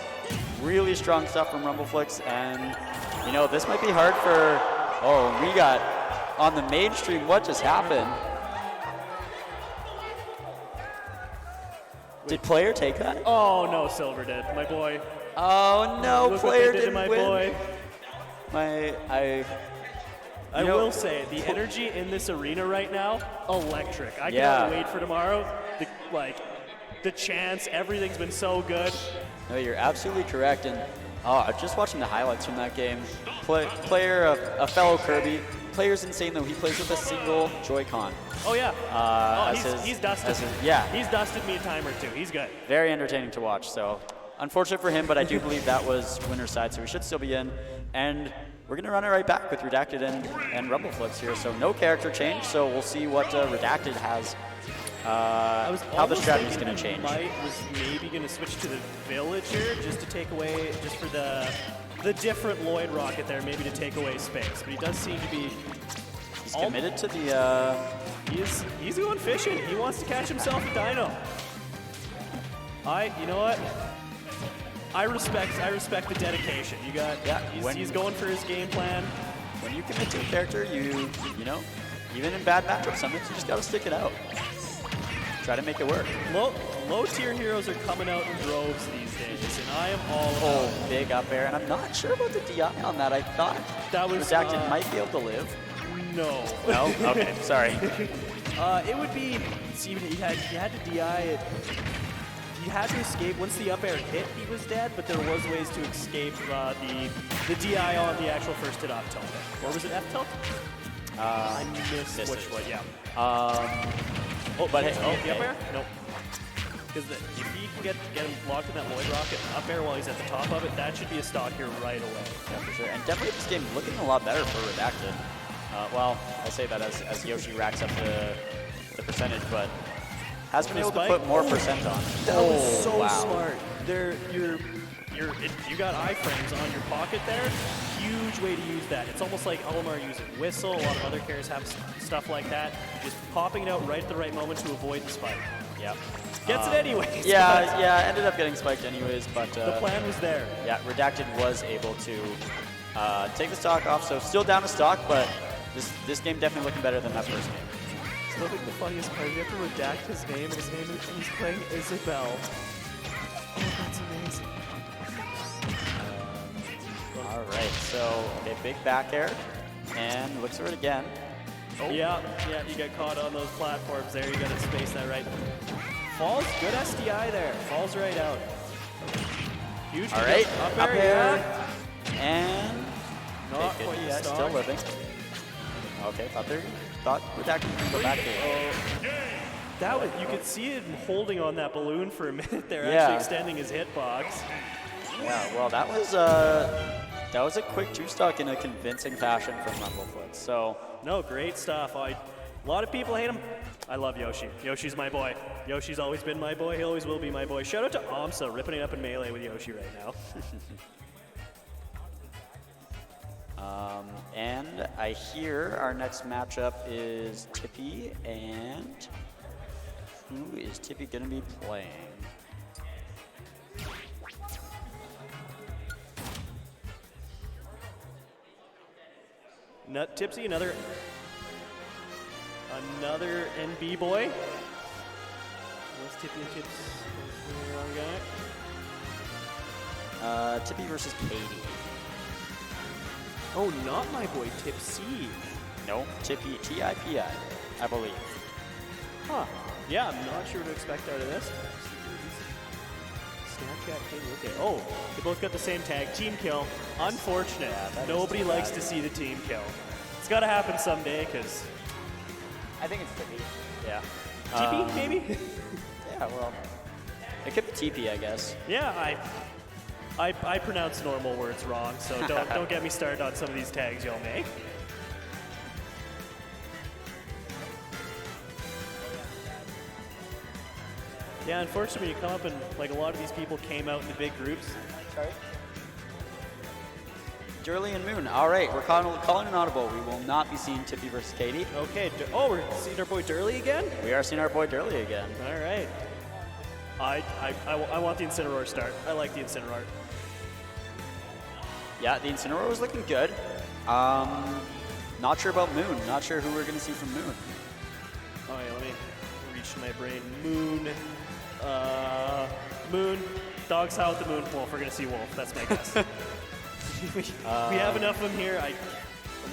really strong stuff from Rumbleflix, and this might be hard for, we got on the mainstream, what just happened? Did Player take that? Oh no, Silver did, my boy. Oh no, Look Player what they did didn't to my win. boy. I will say, the energy in this arena right now, electric. I cannot wait for tomorrow. The chance, everything's been so good. No, you're absolutely correct, and just watching the highlights from that game, Player, a fellow Kirby, Player's insane though, he plays with a single Joy-Con. Oh yeah, he's dusted. He's dusted me a time or two, he's good. Very entertaining to watch, so unfortunate for him, but I do believe that was winner's side, so we should still be in. And we're going to run it right back with Redacted and Rumbleflix here, so no character change, so we'll see what Redacted has, how the strategy's going to change. Might was maybe going to switch to the Villager just to take away, just for the different Lloyd rocket there, maybe to take away space, but he does seem to be... He's committed to the... He's going fishing. He wants to catch himself a dino. You know what? I respect the dedication. You got, he's going for his game plan. When you commit to a character, you know, even in bad matchups, sometimes you just got to stick it out. Try to make it work. Low tier heroes are coming out in droves these days, and I am all about it. Big up air, and I'm not sure about the DI on that. I thought that was Redacted might be able to live. No. No? Okay, sorry. It would be, see, he had to DI it. He had to escape. Once the up air hit, he was dead, but there was ways to escape the DI on the actual first hit off tilt. Or was it F tilt? I missed which one, yeah. But hey, the up air? Nope. Because if he can get him locked in that Lloyd Rocket up air while he's at the top of it, that should be a stock here right away. Yeah, for sure. And definitely this game looking a lot better for Redacted. Well, I say that as Yoshi racks up the percentage, but has been able to put more percent on. That was so wow. smart. You got iframes on your pocket there. Huge way to use that. It's almost like Olimar using Whistle. A lot of other characters have stuff like that. Just popping it out right at the right moment to avoid the spike. Yep. Gets it anyways. Yeah, ended up getting spiked anyways, but the plan was there. Yeah, Redacted was able to take the stock off, so still down to stock, but this game definitely looking better than that first game. So I think the funniest part, you have to redact his name, and his name is he's playing Isabel. Oh, that's amazing. All right, so a big back air, and looks for it again. Oh. Yeah, you got caught on those platforms there. You got to space that right. Falls, good SDI there. Falls right out. Huge. All right, up air, yeah. And not quite yeah, still living. Okay, thought Redacted could go back there. That was, you could see him holding on that balloon for a minute there, Yeah. actually extending his hitbox. Yeah, well, that was a quick two-stock in a convincing fashion from Rumblefoot. So no, great stuff. A lot of people hate him. I love Yoshi. Yoshi's my boy. Yoshi's always been my boy. He always will be my boy. Shout out to Amsa ripping it up in Melee with Yoshi right now. And I hear our next matchup is Tippy, and who is Tippy gonna be playing? Nut Tipsy, another NB boy. What's Tippy and Tips? Wrong guy. Tippy versus Katie. Oh, not my boy Tipsy. No, Tippy, T-I-P-I, I believe. Huh. Yeah, I'm not sure what to expect out of this. Snapchat Katie, okay. Oh, they both got the same tag. Team kill. Unfortunate. Yeah, nobody likes to see the team kill. It's got to happen someday, because... I think it's Tippy. Yeah. TP, maybe? Yeah, well, it could be TP, I guess. Yeah, I pronounce normal words wrong, so don't get me started on some of these tags y'all make. Yeah, unfortunately, when you come up and like a lot of these people came out in the big groups. Sorry. Durley and Moon. All right, we're calling an audible. We will not be seeing Tippy versus Katie. Okay. Oh, we're seeing our boy Durley again? We are seeing our boy Durley again. All right. I want the Incineroar start. I like the Incineroar. Yeah, the Incineroar was looking good. Not sure about Moon. Not sure who we're going to see from Moon. Oh, yeah, let me reach my brain. Moon. Moon. Dogs howl at the Moon. Wolf. We're going to see Wolf. That's my guess. we have enough of them here. I'm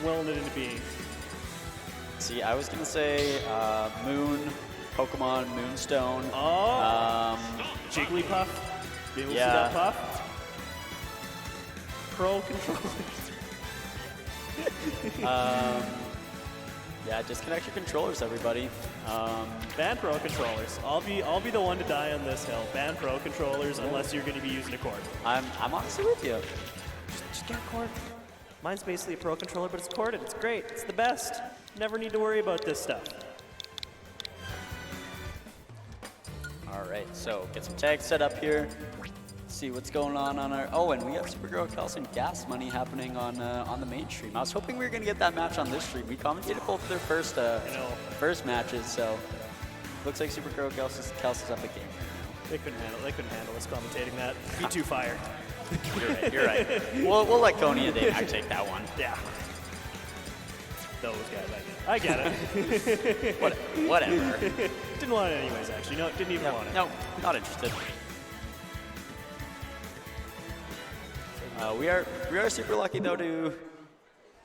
willing it into being. See, I was going to say Moon, Pokemon, Moonstone. Oh. Jigglypuff. Maybe we'll see that puff. Pro controllers. Yeah, disconnect your controllers, everybody. Ban Pro controllers. I'll be the one to die on this hill. Ban Pro controllers unless you're going to be using a cord. I'm honestly with you. Just get a cord. Mine's basically a Pro controller, but it's corded. It's great. It's the best. Never need to worry about this stuff. All right, so get some tags set up here. See what's going on our... Oh, and we have Supergirl Kelsey and Gas Money happening on the main stream. I was hoping we were going to get that match on this stream. We commentated both of their first matches, so looks like Supergirl Kelsey's up a game. They couldn't handle us commentating that. Be too fired. You're right. We'll let Coney and Dave take that one. Yeah. Those guys, I get it. Whatever. Didn't want it anyways, actually. No, didn't even want it. No, not interested. We are super lucky though to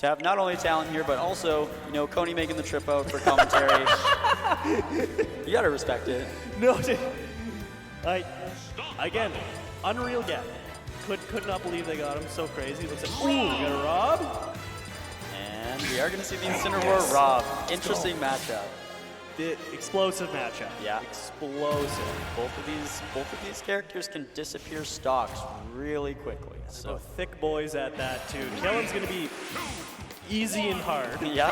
have not only talent here, but also Coney making the trip out for commentary. You gotta respect it. No, again, unreal gap. Could not believe they got him. So crazy. Looks like we got a Rob. And we are gonna see the Incineroar Rob. Interesting matchup. The explosive matchup. Yeah. Explosive. Both of these characters can disappear stocks really quickly. So Both thick boys at that too. Killen's gonna be easy and hard. yeah.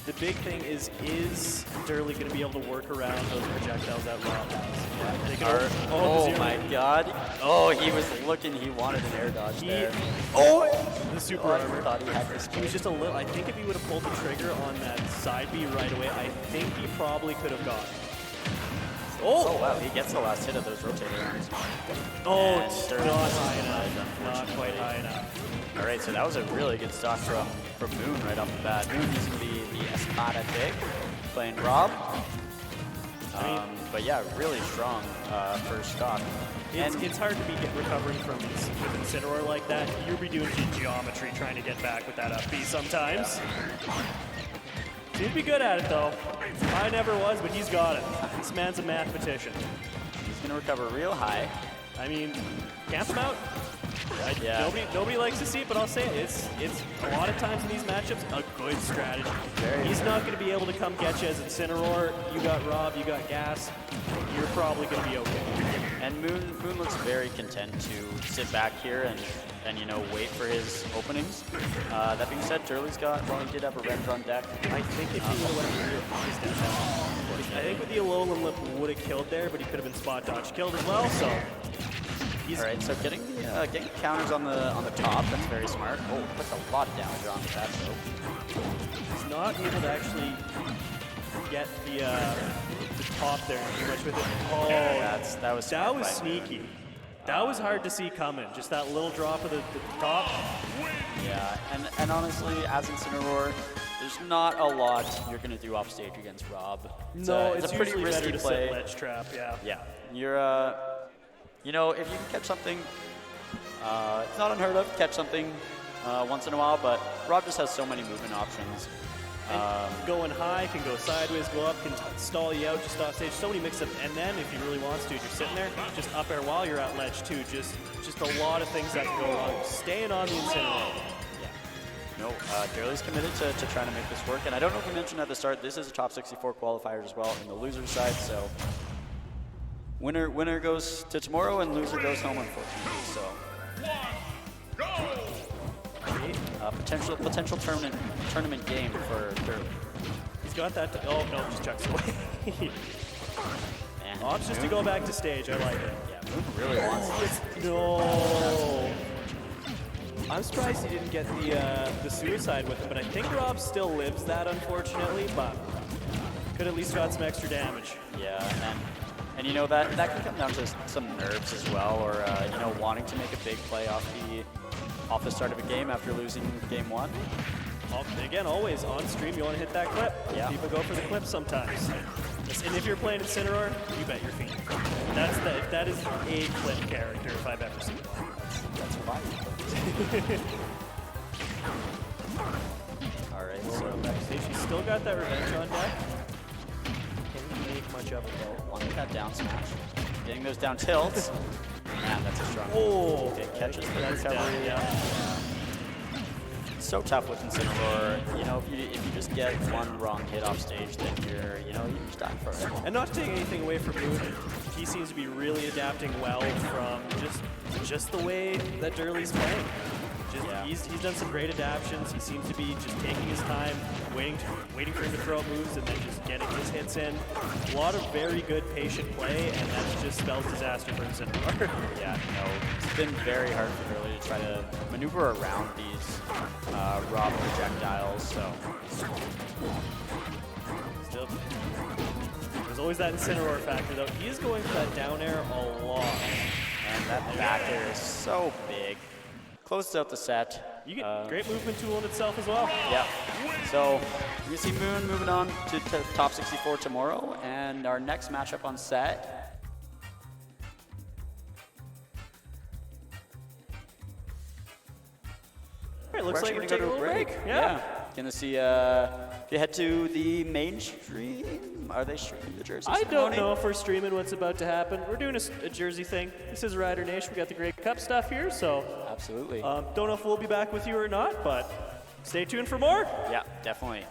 The big thing is Durley going to be able to work around those projectiles that Rob has? They can Oh my god. Oh, he was looking, he wanted an air dodge there. The super I armor. thought he had this. He was just a little, I think if he would have pulled the trigger on that side B right away, I think he probably could have got it. Oh wow, he gets the last hit of those rotator arms. Oh, And it's Sterling not is high denied, enough. Not unfortunately. quite high enough. All right, so that was a really good stock from Moon right off the bat. Moon using the Espada Dig, playing Rob. But yeah, really strong first stock. It's hard to be recovering from with Incineroar like that. You'll be doing geometry trying to get back with that up B sometimes. He'd be good at it though. I never was, but he's got it. This man's a mathematician. He's gonna recover real high. I mean, camp him out. Yeah. Nobody likes to see it, but I'll say it. It's a lot of times in these matchups a good strategy. He's not going to be able to come get you as Incineroar. You got Rob, you got Gas. You're probably going to be okay. And Moon looks very content to sit back here and you know, wait for his openings. That being said, Durley's got, well, he did have a Rend on deck. I think if he would have went real, he's dead. I think with the Alolan Lip would have killed there, but he could have been spot dodge killed as well. So. All right, so getting counters on the top, that's very smart. Oh, puts a lot of damage on that though. He's not able to actually get the top there too much with it. Oh, that was sneaky. That was hard to see coming. Just that little drop of the top. Yeah, and honestly, as Incineroar, there's not a lot you're gonna do off stage against Rob. It's a pretty usually risky better to play. set ledge trap. Yeah. Yeah, you're you know, if you can catch something, it's not unheard of, catch something once in a while, but Rob just has so many movement options. Going high, can go sideways, go up, can stall you out just off stage. So many mix-ups, and then if he really wants to, if you're sitting there, just up air while you're at ledge too. Just a lot of things that can go wrong. Staying on the Incineroar. No, Durley's committed to trying to make this work, and I don't know if we mentioned at the start, this is a top 64 qualifier as well in the loser side, so winner goes to tomorrow and loser goes home, unfortunately. So potential tournament game for Durley. He's got that. Oh no, just chucks away. Man, Opts just to go back to stage. I like it. Yeah, Moon really wants it. No. I'm surprised he didn't get the suicide with him, but I think Rob still lives that, unfortunately. But could at least got some extra damage. Yeah, and you know that can come down to some nerves as well, or you know, wanting to make a big play off the start of a game after losing game one. Again, always on stream, you want to hit that clip. Yeah. People go for the clip sometimes. And if you're playing Incineroar, you bet your feet. That is a clip character if I've ever seen one. That's All right, so backstage, he's still got that revenge on deck. Can't make much of it though. wanting that down smash, getting those down tilts. Man, that's a strong. Oh, it catches the that's recovery. down, yeah. So tough with Incineroar. You know, if you just get one wrong hit off stage, then you're just done for it. And not to take anything away from Moon, he seems to be really adapting well from just the way that Durley's playing. He's done some great adaptions. He seems to be just taking his time, waiting for him to throw out moves, and then just getting his hits in. A lot of very good patient play, and that just spells disaster for Incineroar. Yeah, no, it's been very hard for Durley to try to maneuver around these raw projectiles. So still, there's always that Incineroar factor, though. He is going for that down air a lot, and that back air is so big. Closes out the set. You get great movement tool in itself as well. Yeah. So you see Moon moving on to top 64 tomorrow, and our next matchup on set. It looks like we're taking a little break. Yeah. Gonna see if you head to the main stream. Are they streaming the Jersey I ceremony? don't know if we're streaming what's about to happen. We're doing a Jersey thing. This is Rider Nation. We got the Grey Cup stuff here, so absolutely. Don't know if we'll be back with you or not, but stay tuned for more. Yeah, definitely.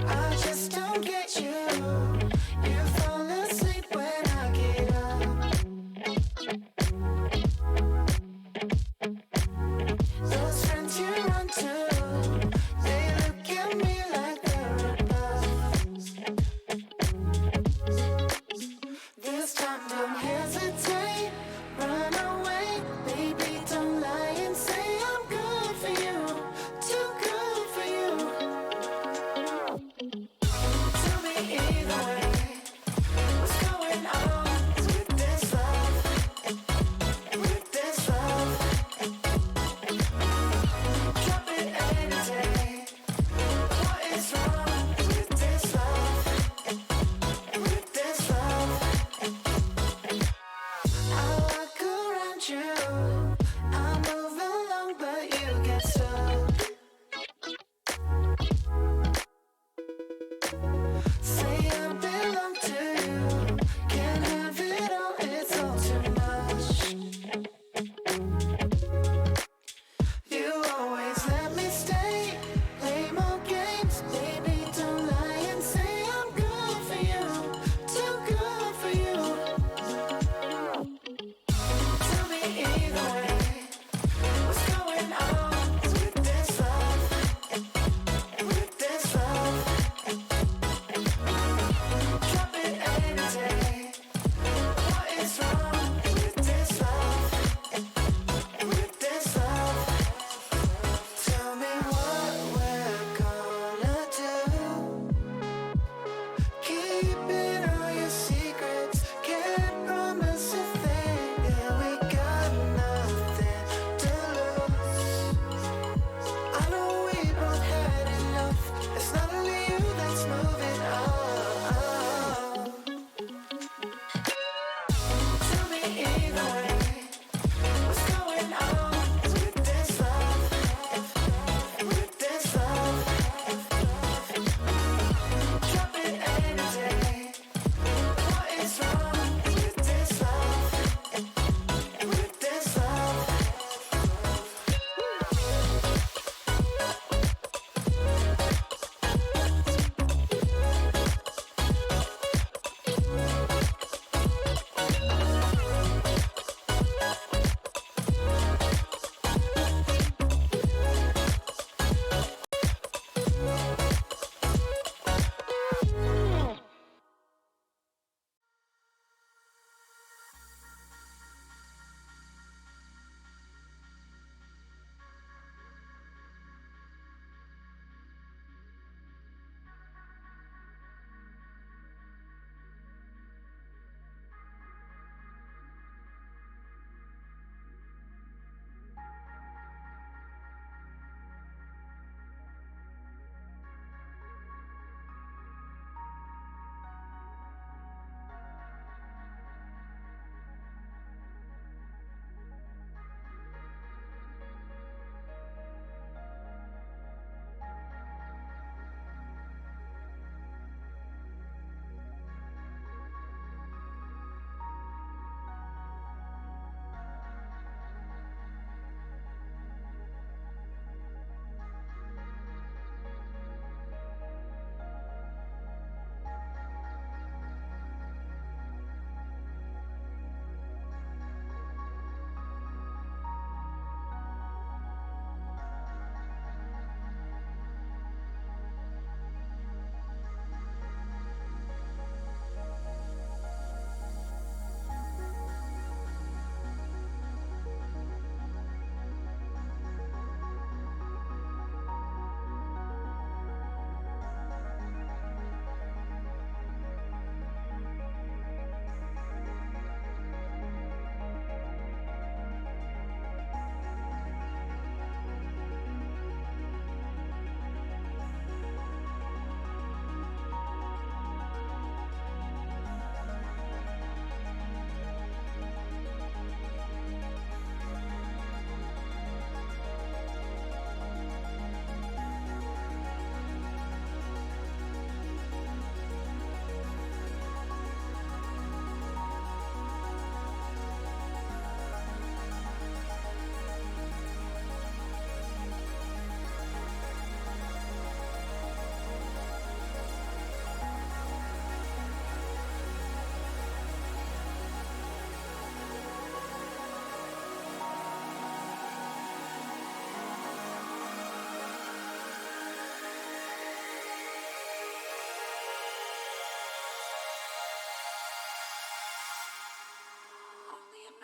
I just don't get you. You fall asleep when I get up. Those friends you run to, they look at me like they're above. This time don't hesitate, run away. Baby, don't lie and say I'm good for you.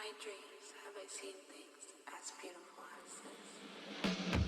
my dreams have I seen things as beautiful as this.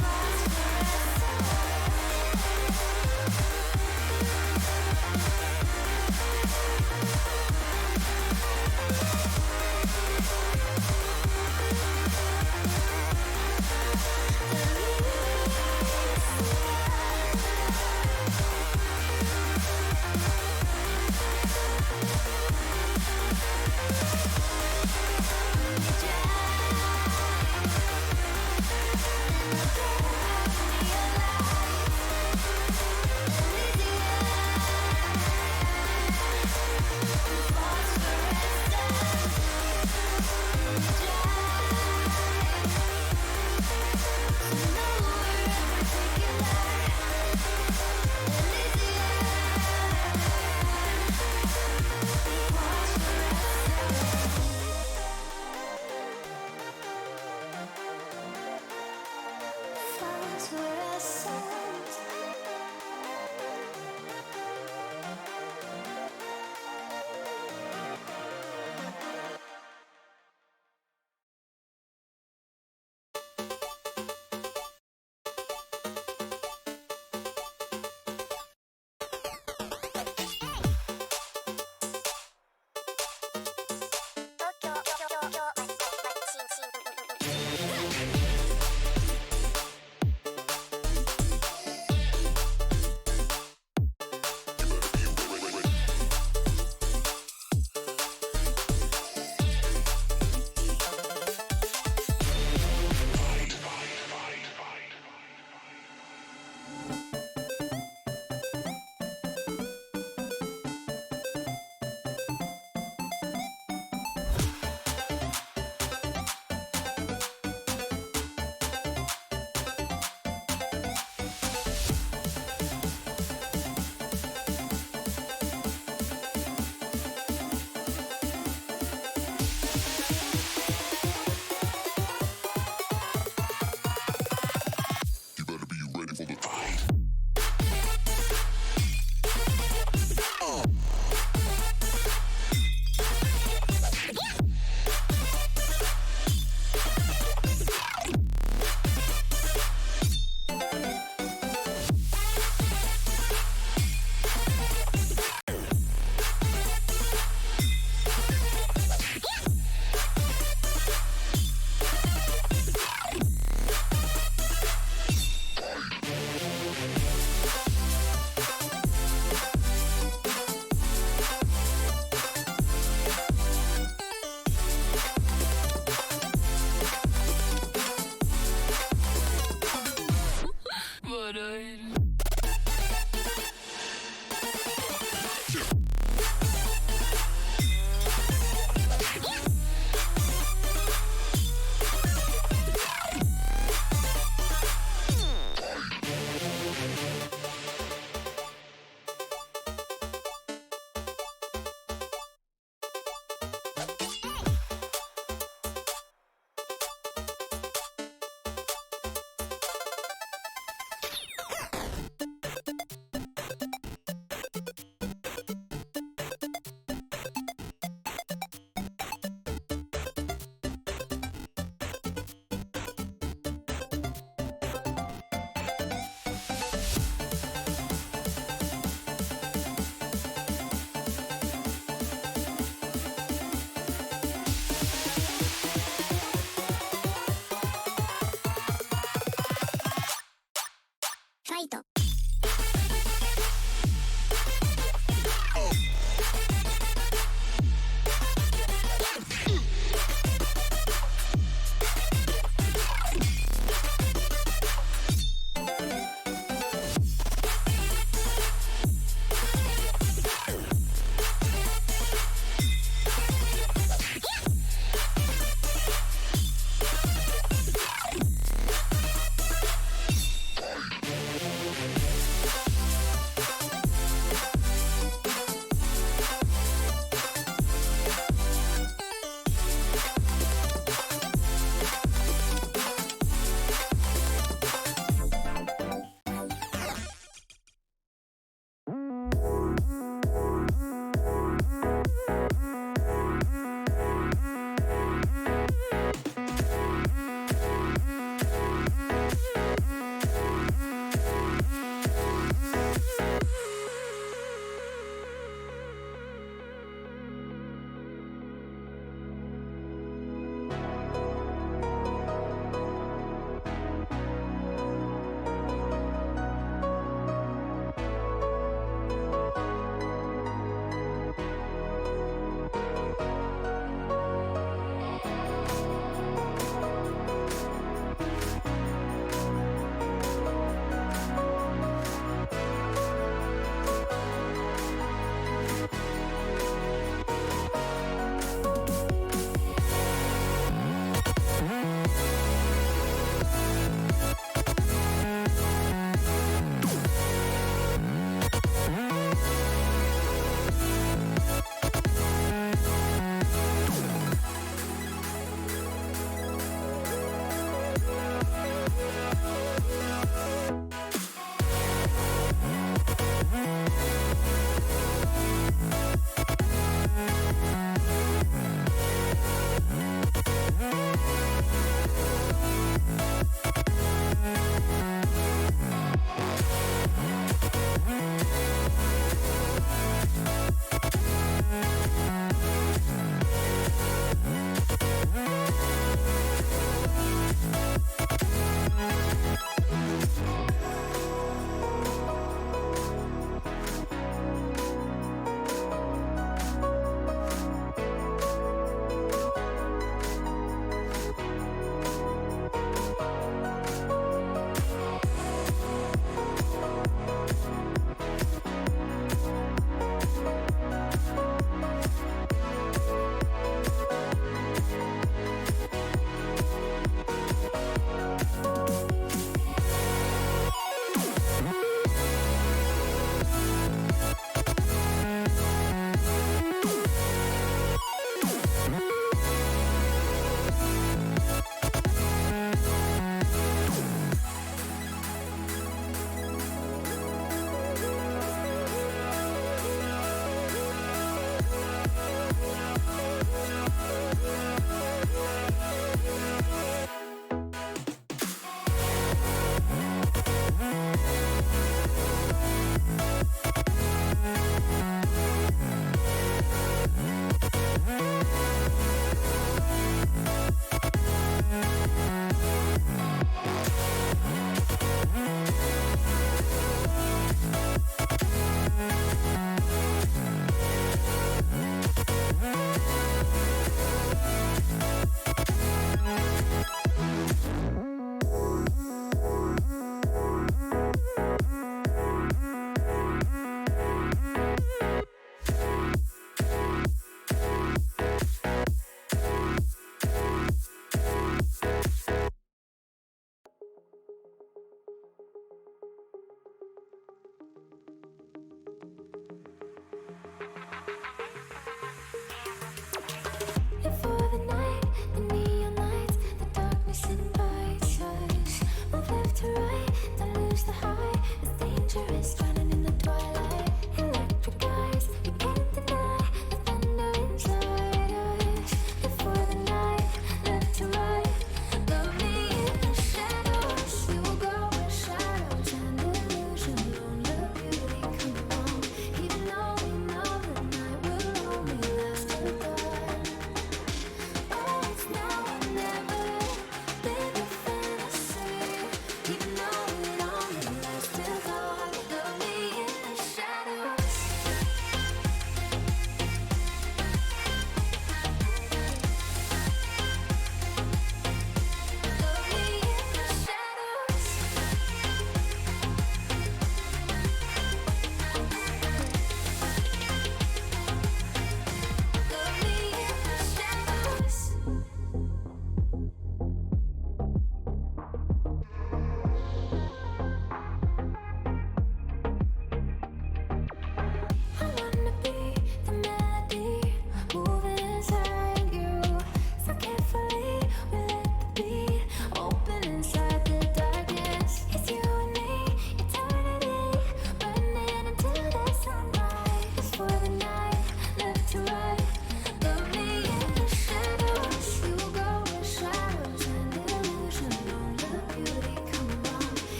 Fly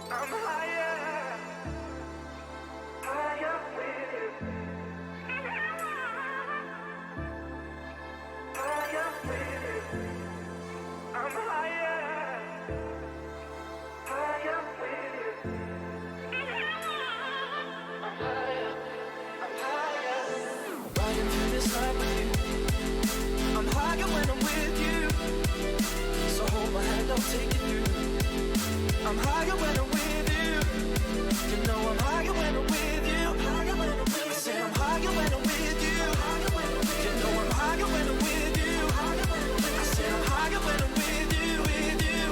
I'm higher, higher with you. Higher with you. I'm higher, higher with you. I'm higher, I'm higher. Riding through this night with you. I'm higher when I'm with you. So hold my hand, I'll take you through. I'm higher when I'm with you. You know I'm higher when I'm with you. I said I'm higher when I'm with you. You know I'm higher when I'm with you. I said I'm higher when I'm with you, with you.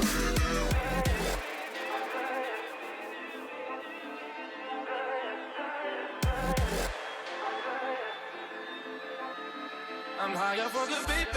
I'm higher for good, baby.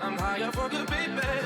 I'm higher for you, baby.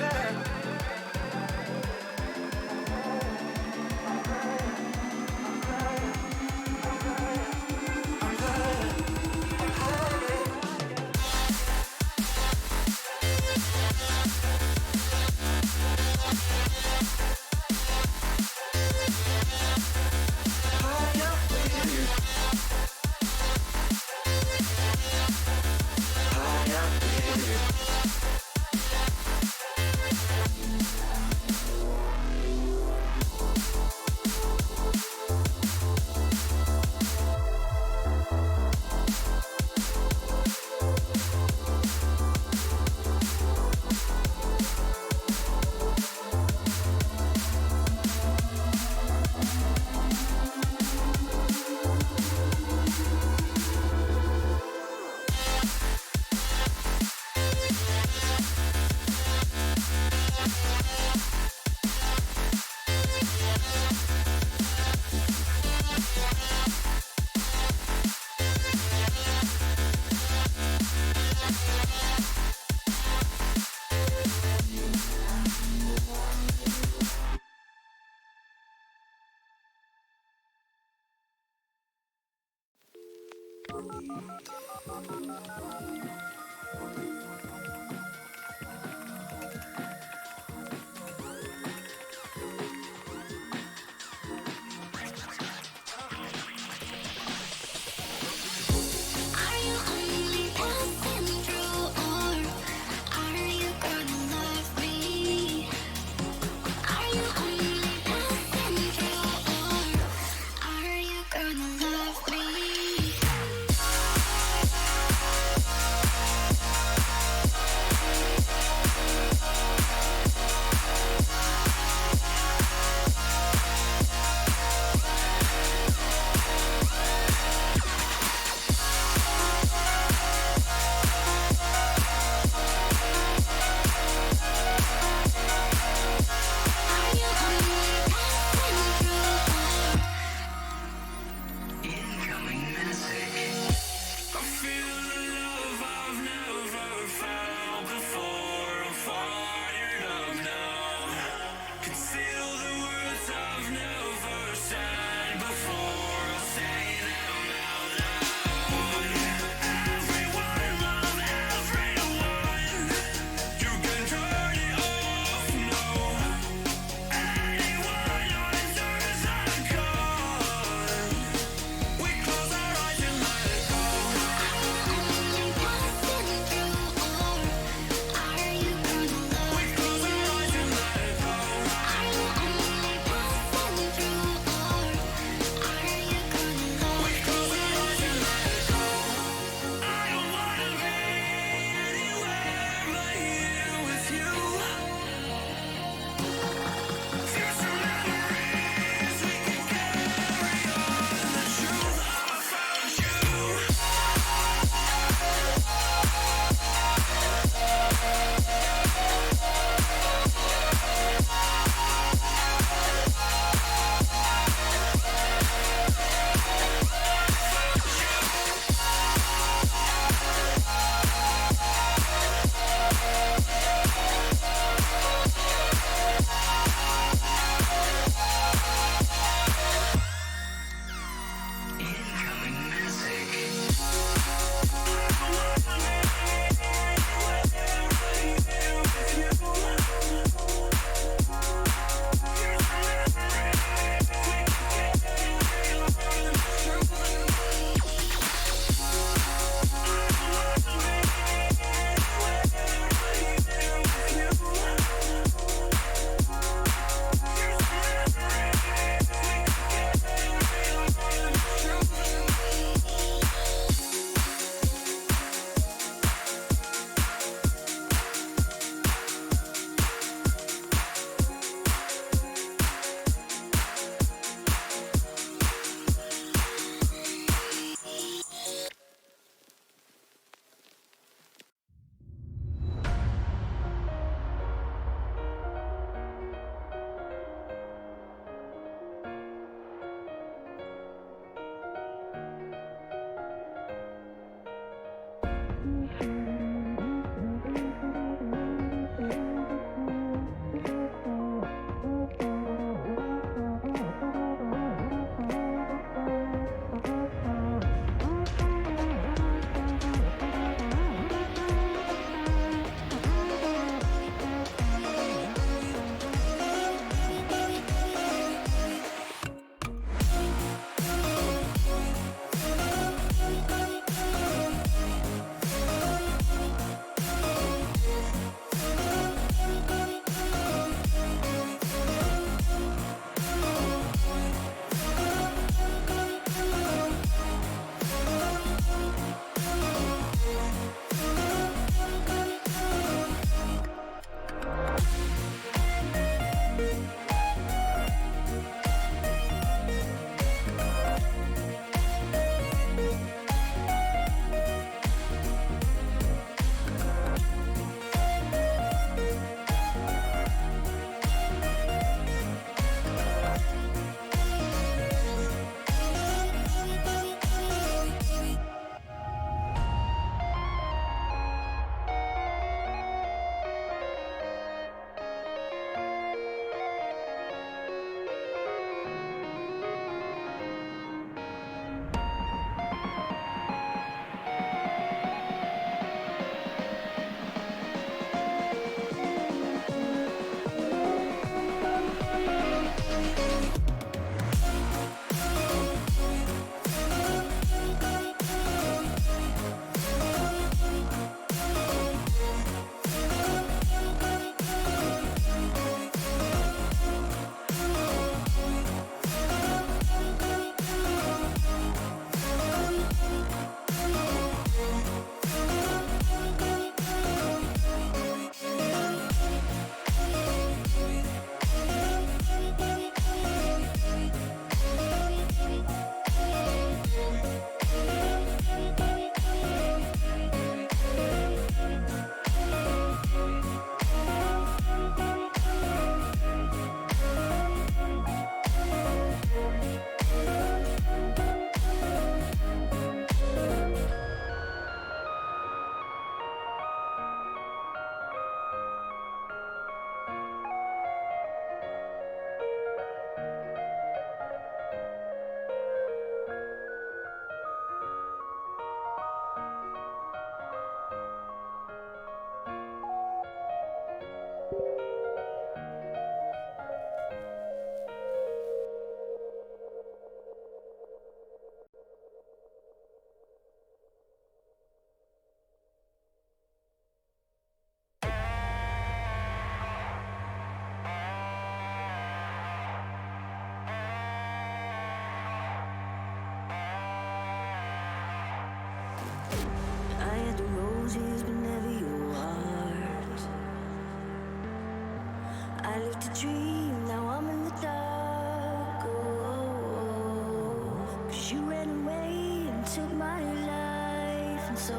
soul.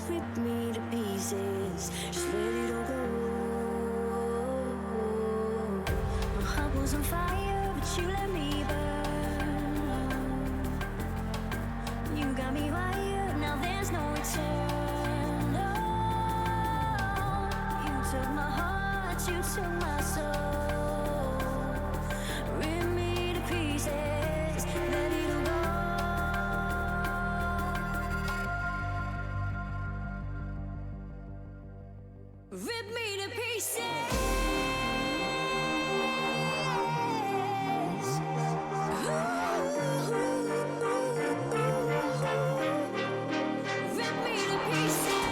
Rip me to pieces, just let it all go. My heart was on fire, but you let me burn. You got me wired, now there's no return. No, you took my heart, you took my soul. Rip me to pieces, let it all go. Rip me to pieces. Rip me to pieces.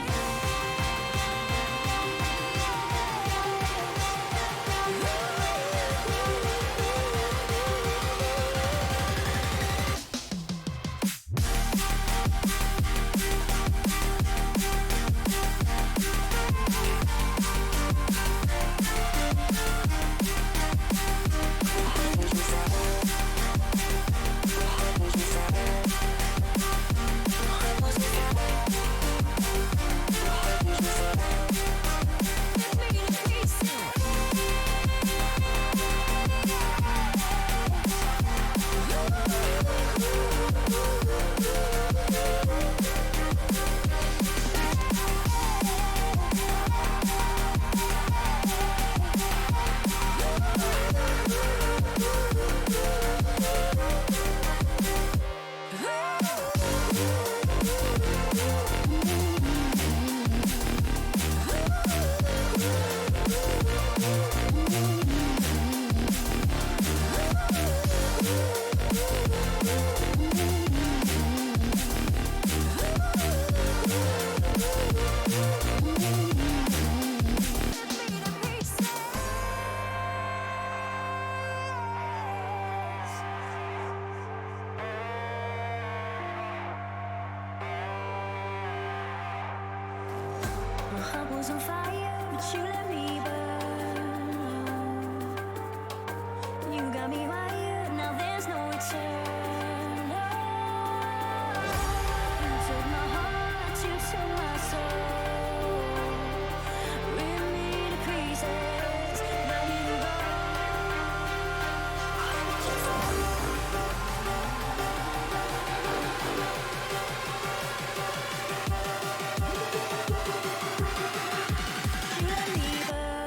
My heart was on fire, but you let me burn. You got me wired, now there's no return. No, you took my heart, you took my soul. Rip me to pieces, let it go. You let me burn.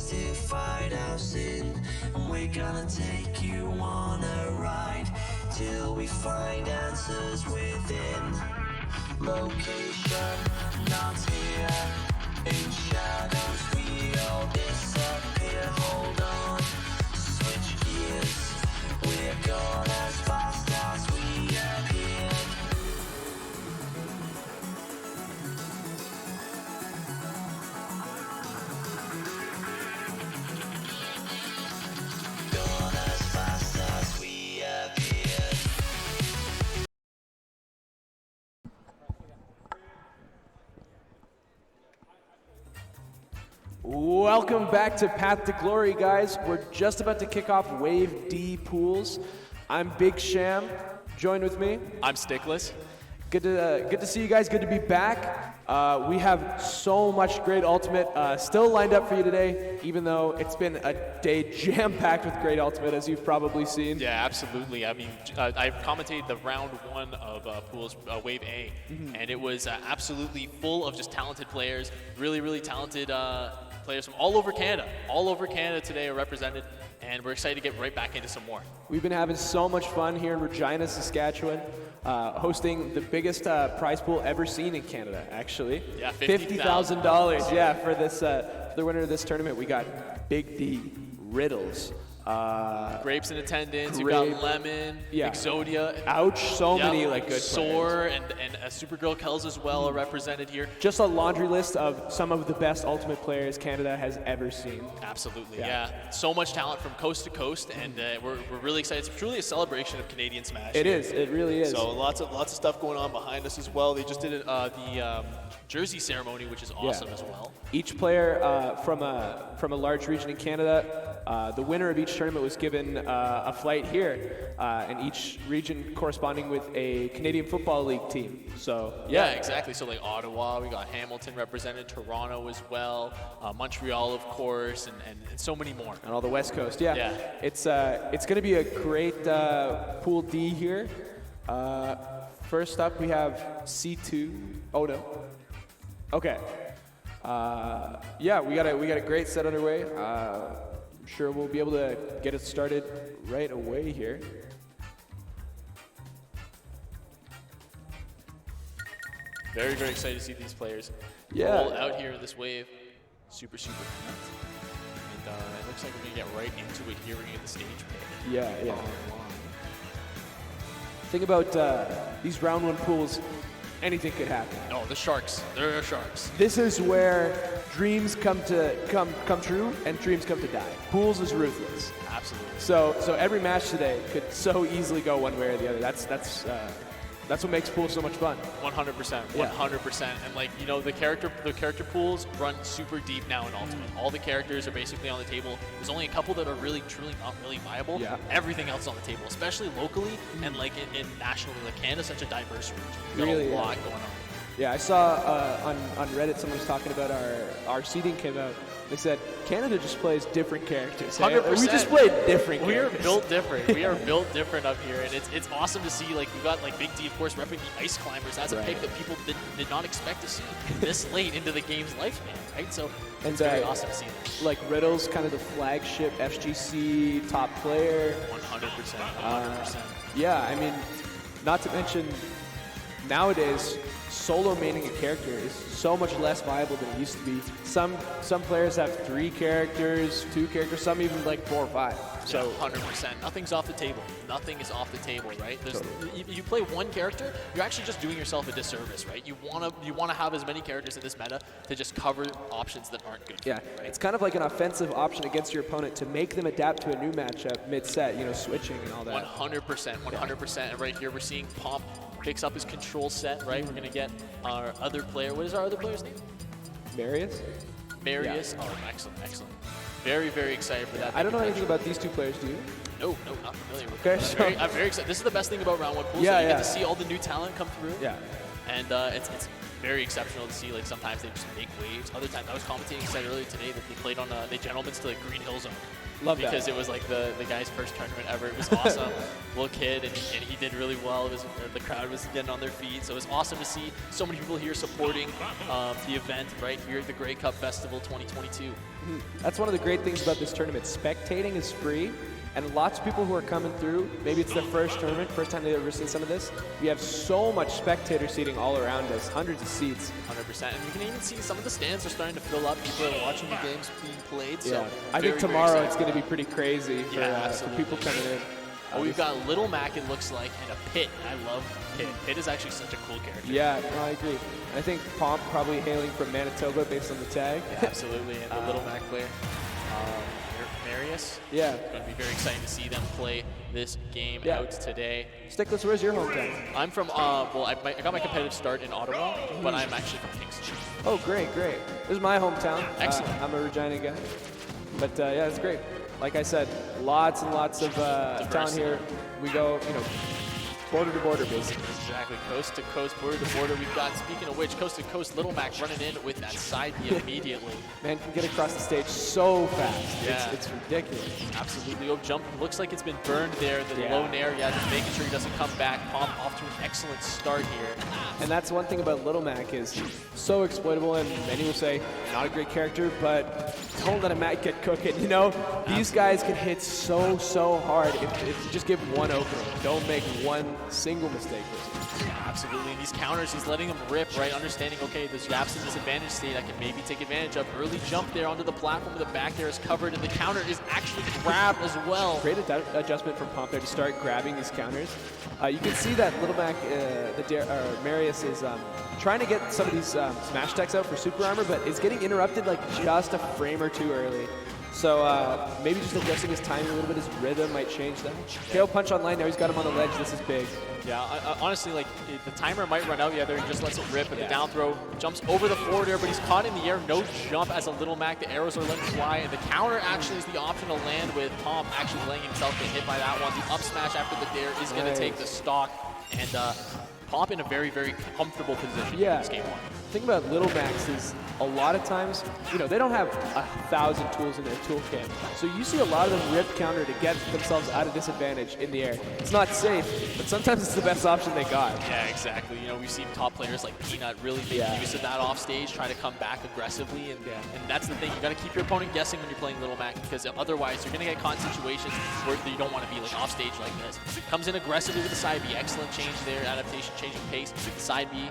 justified our sin. We're gonna take you on a ride till we find answers within. Location not here. In shadows we all disappear. Hold on, switch gears. We're gone as fast as we appeared. Gone as fast as we appeared. Welcome back to Path to Glory, guys. We're just about to kick off Wave D pools. I'm Big Sham. Join with me. I'm Stickless. Good to see you guys. Good to be back. We have so much great Ultimate still lined up for you today, even though it's been a day jam-packed with great Ultimate, as you've probably seen. Yeah, absolutely. I mean, I've commentated the round 1 of pools, Wave A, and it was absolutely full of just talented players, really, really talented players from all over Canada. All over Canada today are represented, and we're excited to get right back into some more. We've been having so much fun here in Regina, Saskatchewan, hosting the biggest prize pool ever seen in Canada, actually. Yeah, $50,000. Yeah, for this the winner of this tournament. We got Big D, Riddles, Grapes in attendance. You've got Lemon, Exodia. Ouch, so many like good Soar and Supergirl Kells as well are represented here. Just a laundry list of some of the best Ultimate players Canada has ever seen. Absolutely, yeah. So much talent from coast to coast, and we're really excited. It's truly a celebration of Canadian Smash. It is. It really is. So lots of stuff going on behind us as well. They just did the jersey ceremony, which is awesome as well. Each player from a large region in Canada, the winner of each tournament was given a flight here, and each region corresponding with a Canadian Football League team. So yeah, exactly. So like Ottawa, we got Hamilton represented, Toronto as well, Montreal of course, and so many more. And all the West Coast. Yeah. It's going to be a great Pool D here. First up, we have C2. Oh no. Okay. Yeah, we got a great set underway. I'm sure we'll be able to get it started right away here. Very, very excited to see these players roll out here in this wave. Super, super pumped. And it looks like we're going to get right into it here. We're going to get the stage pick. Yeah. Think about these round 1 pools. Anything could happen. Oh, the Sharks. There are Sharks. This is where dreams come true and dreams come to die. Pools is ruthless. Absolutely. So every match today could so easily go one way or the other. That's what makes pools so much fun. 100%. 100%. And like, you know, the character pools run super deep now in Ultimate. All the characters are basically on the table. There's only a couple that are really, truly not really viable. Yeah. Everything else is on the table, especially locally and like in nationally. Like Canada's such a diverse region. We've got a lot going on. Yeah, I saw on Reddit someone was talking about our seeding came out. They said Canada just plays different characters. 100%. We just play different characters. We are built different. We are built different up here, and it's awesome to see. Like we've got like Big D, of course, repping the Ice Climbers. That's a pick that people did not expect to see this late into the game's lifespan, right? So it's very awesome to see that. Like Riddle's kind of the flagship FGC top player. 100%. 100%. Yeah, I mean, not to mention nowadays, solo maining a character is so much less viable than it used to be. Some players have 3 characters, 2 characters, some even like 4 or 5. So 100%. Nothing's off the table. Nothing is off the table, right? You play one character, you're actually just doing yourself a disservice, right? You wanna have as many characters in this meta to just cover options that aren't good. Yeah, right? It's kind of like an offensive option against your opponent to make them adapt to a new matchup mid-set, you know, switching and all that. 100%, 100%. And right here we're seeing Pomp picks up his control set, right? We're gonna get our other player. What is our other player's name? Marius? Marius. Yeah. Oh, excellent, excellent. Very, very excited for that. I don't know anything about these 2 players, do you? No, not familiar with them. I'm very excited. This is the best thing about round 1 pools. Yeah, you get to see all the new talent come through. Yeah. And very exceptional to see. Like sometimes they just make waves. Other times, I was commentating, said earlier today that they played on the Gentlemen's to like Green Hill Zone. Love because that. it was like the guy's first tournament ever. It was awesome. Little kid, and he did really well. The crowd was getting on their feet, so it was awesome to see so many people here supporting the event right here at the Grey Cup Festival 2022. That's one of the great things about this tournament. Spectating is free, and lots of people who are coming through, maybe it's their first tournament, first time they've ever seen some of this. We have so much spectator seating all around us, hundreds of seats. 100%. And you can even see some of the stands are starting to fill up. People are watching the games being played. So Yeah, I think tomorrow it's going to be pretty crazy for people coming in. Well, we've got Little Mac, it looks like, and a Pit. I love Pit. Pit is actually such a cool character. Yeah, no, I agree. I think Pomp probably hailing from Manitoba based on the tag. Yeah, absolutely, and the Little Mac player. Marius. Yeah. It's going to be very exciting to see them play this game out today. Stickless, where's your hometown? I'm from, well, I got my competitive start in Ottawa, but I'm actually from Kingston. Oh, great, great. This is my hometown. Excellent. I'm a Regina guy. But yeah, it's great. Like I said, lots and lots of talent here. We go, border to border, basically. Exactly, coast to coast, border to border. We've got, speaking of which, coast to coast, Little Mac running in with that side B immediately. Man can get across the stage so fast. Yeah. It's ridiculous. Absolutely. Oh, jump. Looks like it's been burned there. The low nair, just making sure he doesn't come back. Pomp off to an excellent start here. And that's one thing about Little Mac is so exploitable, and many will say not a great character, but don't let a Mac get cooking. These guys can hit so hard if you just give one opening. Don't make one single mistake. Absolutely. And these counters, he's letting them rip, right? Understanding, okay, there's gaps in this advantage state I can maybe take advantage of. Early jump there onto the platform. The back there is covered, and the counter is actually grabbed as well. Great adjustment from Pomp there to start grabbing these counters. You can see that Little Mac, Marius is trying to get some of these smash techs out for super armor, but is getting interrupted like just a frame or two early. So maybe just adjusting his timing a little bit, his rhythm might change that. KO punch online, now he's got him on the ledge. This is big. Yeah, honestly, like the timer might run out there and just lets it rip, and the down throw jumps over the forward air, but he's caught in the air. No jump as a Little Mac. The arrows are let fly, and the counter actually is the option to land with Pomp actually letting himself get hit by that one. The up smash after the dare is going to take the stock, and Pomp in a very, very comfortable position in this game one. The thing about Little Macs is a lot of times, they don't have 1,000 tools in their toolkit. So you see a lot of them rip counter to get themselves out of disadvantage in the air. It's not safe, but sometimes it's the best option they got. Yeah, exactly. We've seen top players like Peanut really make use of that off stage, try to come back aggressively, and that's the thing. You got to keep your opponent guessing when you're playing Little Mac, because otherwise you're going to get caught in situations where you don't want to be like off stage like this. Comes in aggressively with the side B. Excellent change there. Adaptation, changing pace. The side B.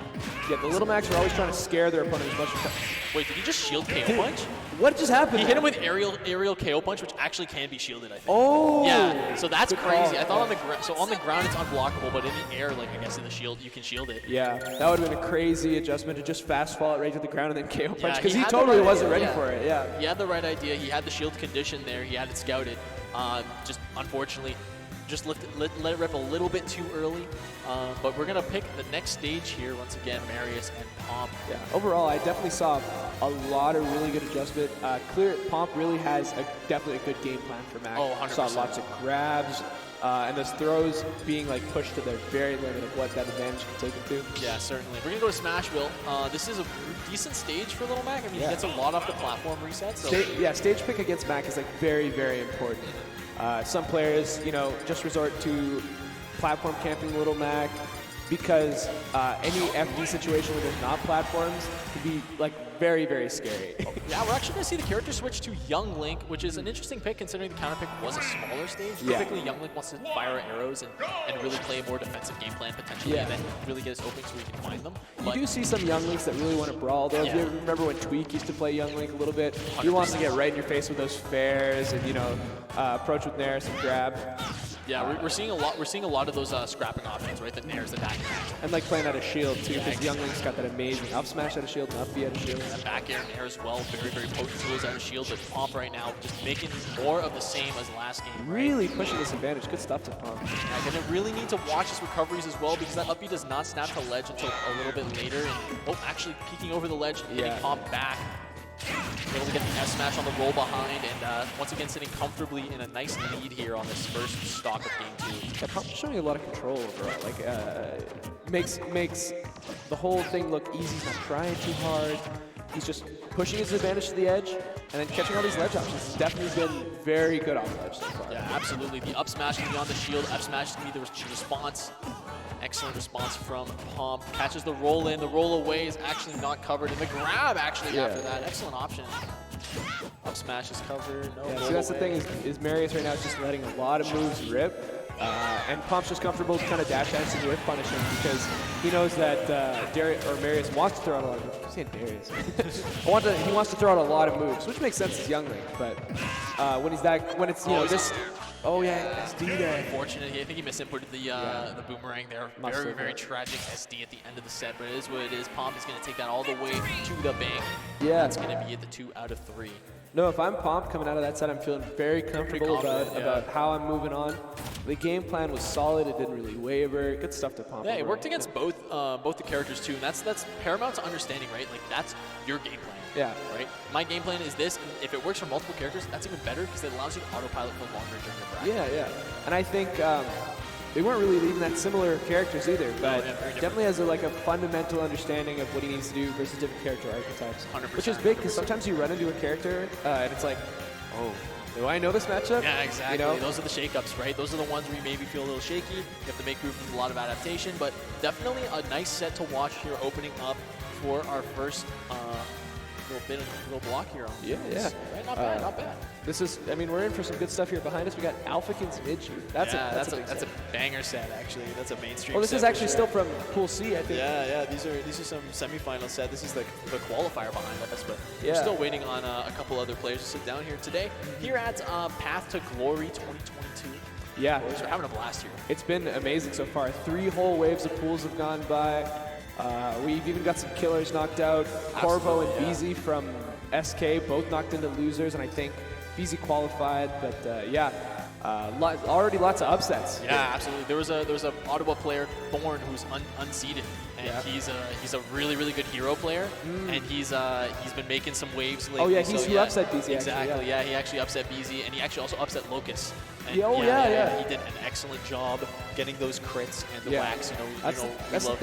Yeah, the Little Macs are always trying to scare their opponent as much as possible. Wait, did he just shield KO punch? What just happened? He hit him with aerial KO punch, which actually can be shielded, I think. Oh! Yeah, so that's crazy. I thought on on the ground, so on the ground it's unblockable, but in the air, like I guess in the shield, you can shield it. Yeah, that would have been a crazy adjustment to just fast fall it right to the ground and then KO punch, because he had totally the right wasn't idea. ready for it. Yeah. He had the right idea. He had the shield condition there. He had it scouted. Just unfortunately, just let it rip a little bit too early. But we're gonna pick the next stage here once again, Marius and Pomp. Yeah. Overall, I definitely saw a lot of really good adjustment. Pomp really has definitely a good game plan for Mac. Oh, 100%. Saw lots of grabs. And those throws being pushed to their very limit of what that advantage can take him to. Yeah, certainly. We're gonna go to Smashville. This is a decent stage for Little Mac. I mean, he gets a lot off the platform reset. So. Stage pick against Mac is very, very important. Some players, just resort to platform camping Little Mac because any FD situation where there's not platforms can be very, very scary. Yeah, we're actually going to see the character switch to Young Link, which is an interesting pick considering the counter pick was a smaller stage. Yeah. Typically, Young Link wants to fire arrows and really play a more defensive game plan potentially, and then really get his openings so we can find them. You do see some Young Links that really want to brawl, though. If you remember when Tweak used to play Young Link a little bit, he wants to get right in your face with those fares and, approach with Nair, some grab. Yeah, we're seeing a lot. We're seeing a lot of those scrapping options, right? The Nairs, the dash. And playing out of shield too, because Young Link's got that amazing up smash out of shield and up B out of shield. That back air Nair as well, very, very potent tools out of shield. But Pomp right now just making more of the same as last game. Really pushing this advantage. Good stuff to Pomp. Yeah, gonna really need to watch his recoveries as well, because that up B does not snap to ledge until a little bit later. And, actually peeking over the ledge, hitting Pomp back. Able to get the F smash on the roll behind, and once again sitting comfortably in a nice lead here on this first stock of game 2. Yeah, Pump's showing a lot of control overall. Like, makes the whole thing look easy. He's not trying too hard. He's just pushing his advantage to the edge and then catching all these ledge options. He's definitely been very good off ledge so far. Yeah, absolutely. The up smash can be on the shield. F smash to me, there was response. Excellent response from Pump. Catches the roll in. The roll away is actually not covered. And the grab actually after that. Excellent option. Up smash is covered. No roll see, that's away. the thing is Marius right now is just letting a lot of moves rip. And Pump's just comfortable to kind of dash dancing with punishing because he knows that Marius wants to throw out a lot of moves. I'm saying Darius. He wants to throw out a lot of moves, which makes sense as youngling. But when it's this. Oh yeah, SD there. Unfortunate. I think he misinputted the boomerang there. Very, very tragic SD at the end of the set, but it is what it is. Pomp is going to take that all the way to the bank. Yeah. It's going to be at the 2 out of 3. No, if I'm Pomp coming out of that set, I'm feeling very comfortable about how I'm moving on. The game plan was solid. It didn't really waver. Good stuff to Pomp. Yeah, it worked against both the characters too, and that's paramount to understanding, right? Like that's your game plan. Yeah. Right? My game plan is this, and if it works for multiple characters, that's even better because it allows you to autopilot for longer during your bracket. Yeah. And I think they weren't really even that similar characters either, but definitely has a fundamental understanding of what he needs to do versus different character archetypes. 100%. Which is big because sometimes you run into a character and it's like, oh, do I know this matchup? Yeah, exactly. You know? Those are the shakeups, right? Those are the ones where you maybe feel a little shaky. You have to make room for a lot of adaptation, but definitely a nice set to watch here opening up for our first little block here on this. Right? Not bad, not bad. This is, we're in for some good stuff here behind us. We got Alphakins Midju. That's a banger set, actually. That's a mainstream. Oh, this set is actually for still sure. from Pool C, I think. Yeah. These are some semifinal set. This is the qualifier behind us, but we're still waiting on a couple other players to sit down here today. Here at Path to Glory 2022. Yeah, we're having a blast here. It's been amazing so far. 3 whole waves of pools have gone by. We've even got some killers knocked out. Corvo and BZ from SK both knocked into losers, and I think BZ qualified. But already lots of upsets. Yeah, absolutely. There was a Ottawa player, Thorn, who's unseeded, and he's a really, really good hero player, and he's been making some waves lately. Oh yeah, he upset BZ. Exactly. Yeah, he actually upset BZ, and he actually also upset Locust. And He did an excellent job getting those crits and the wax. That's the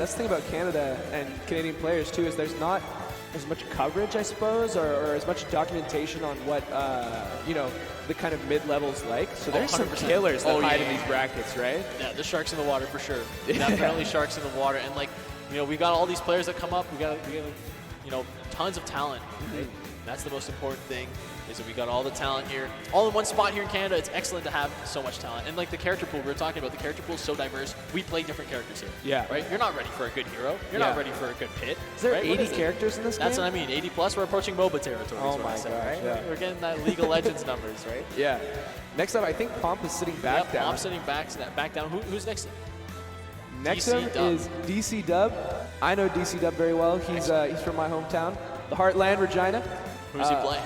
thing about Canada and Canadian players too, is there's not as much coverage, I suppose, or as much documentation on what the kind of mid-levels like. So there's some killers that hide in these brackets, right? Yeah, there's sharks in the water for sure. Definitely sharks in the water, and we got all these players that come up. We got tons of talent. Right? That's the most important thing. Is that we got all the talent here, all in one spot here in Canada. It's excellent to have so much talent. And like the character pool we were talking about, the character pool is so diverse. We play different characters here. Yeah. Right? You're not ready for a good hero. You're not ready for a good pit. Is there right? 80 characters in this game? That's what I mean. 80 plus. We're approaching MOBA territory. Oh my gosh, right? yeah. We're getting that League of Legends numbers, right? Yeah. Next up, I think Pomp is sitting back down. Pomp's sitting back down. Who's next? Next up is DC Dub. I know DC Dub very well. He's from my hometown, the Heartland, Regina. Who's he playing?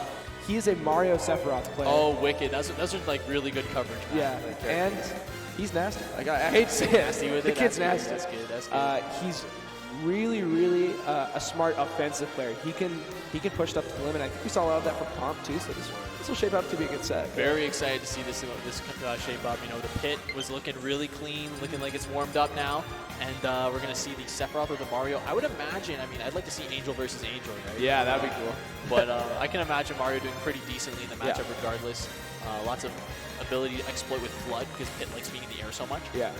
He is a Mario Sephiroth player. Oh, wicked. Those are like really good coverage. Yeah, and he's nasty. Like, I hate to say it. Nasty with the it. kid's That's nasty. That's good. He's really, really a smart offensive player. He can push stuff to the limit. I think we saw a lot of that from Pomp too. So this will shape up to be a good set. Very excited to see this shape up. The pit was looking really clean, looking like it's warmed up now, and we're gonna see the Sephiroth or the Mario. I would imagine. I'd like to see Angel versus Angel, right? Yeah, that'd be cool. But I can imagine Mario doing pretty decently in the matchup regardless. Lots of ability to exploit with Flood because Pit likes being in the air so much. Yeah.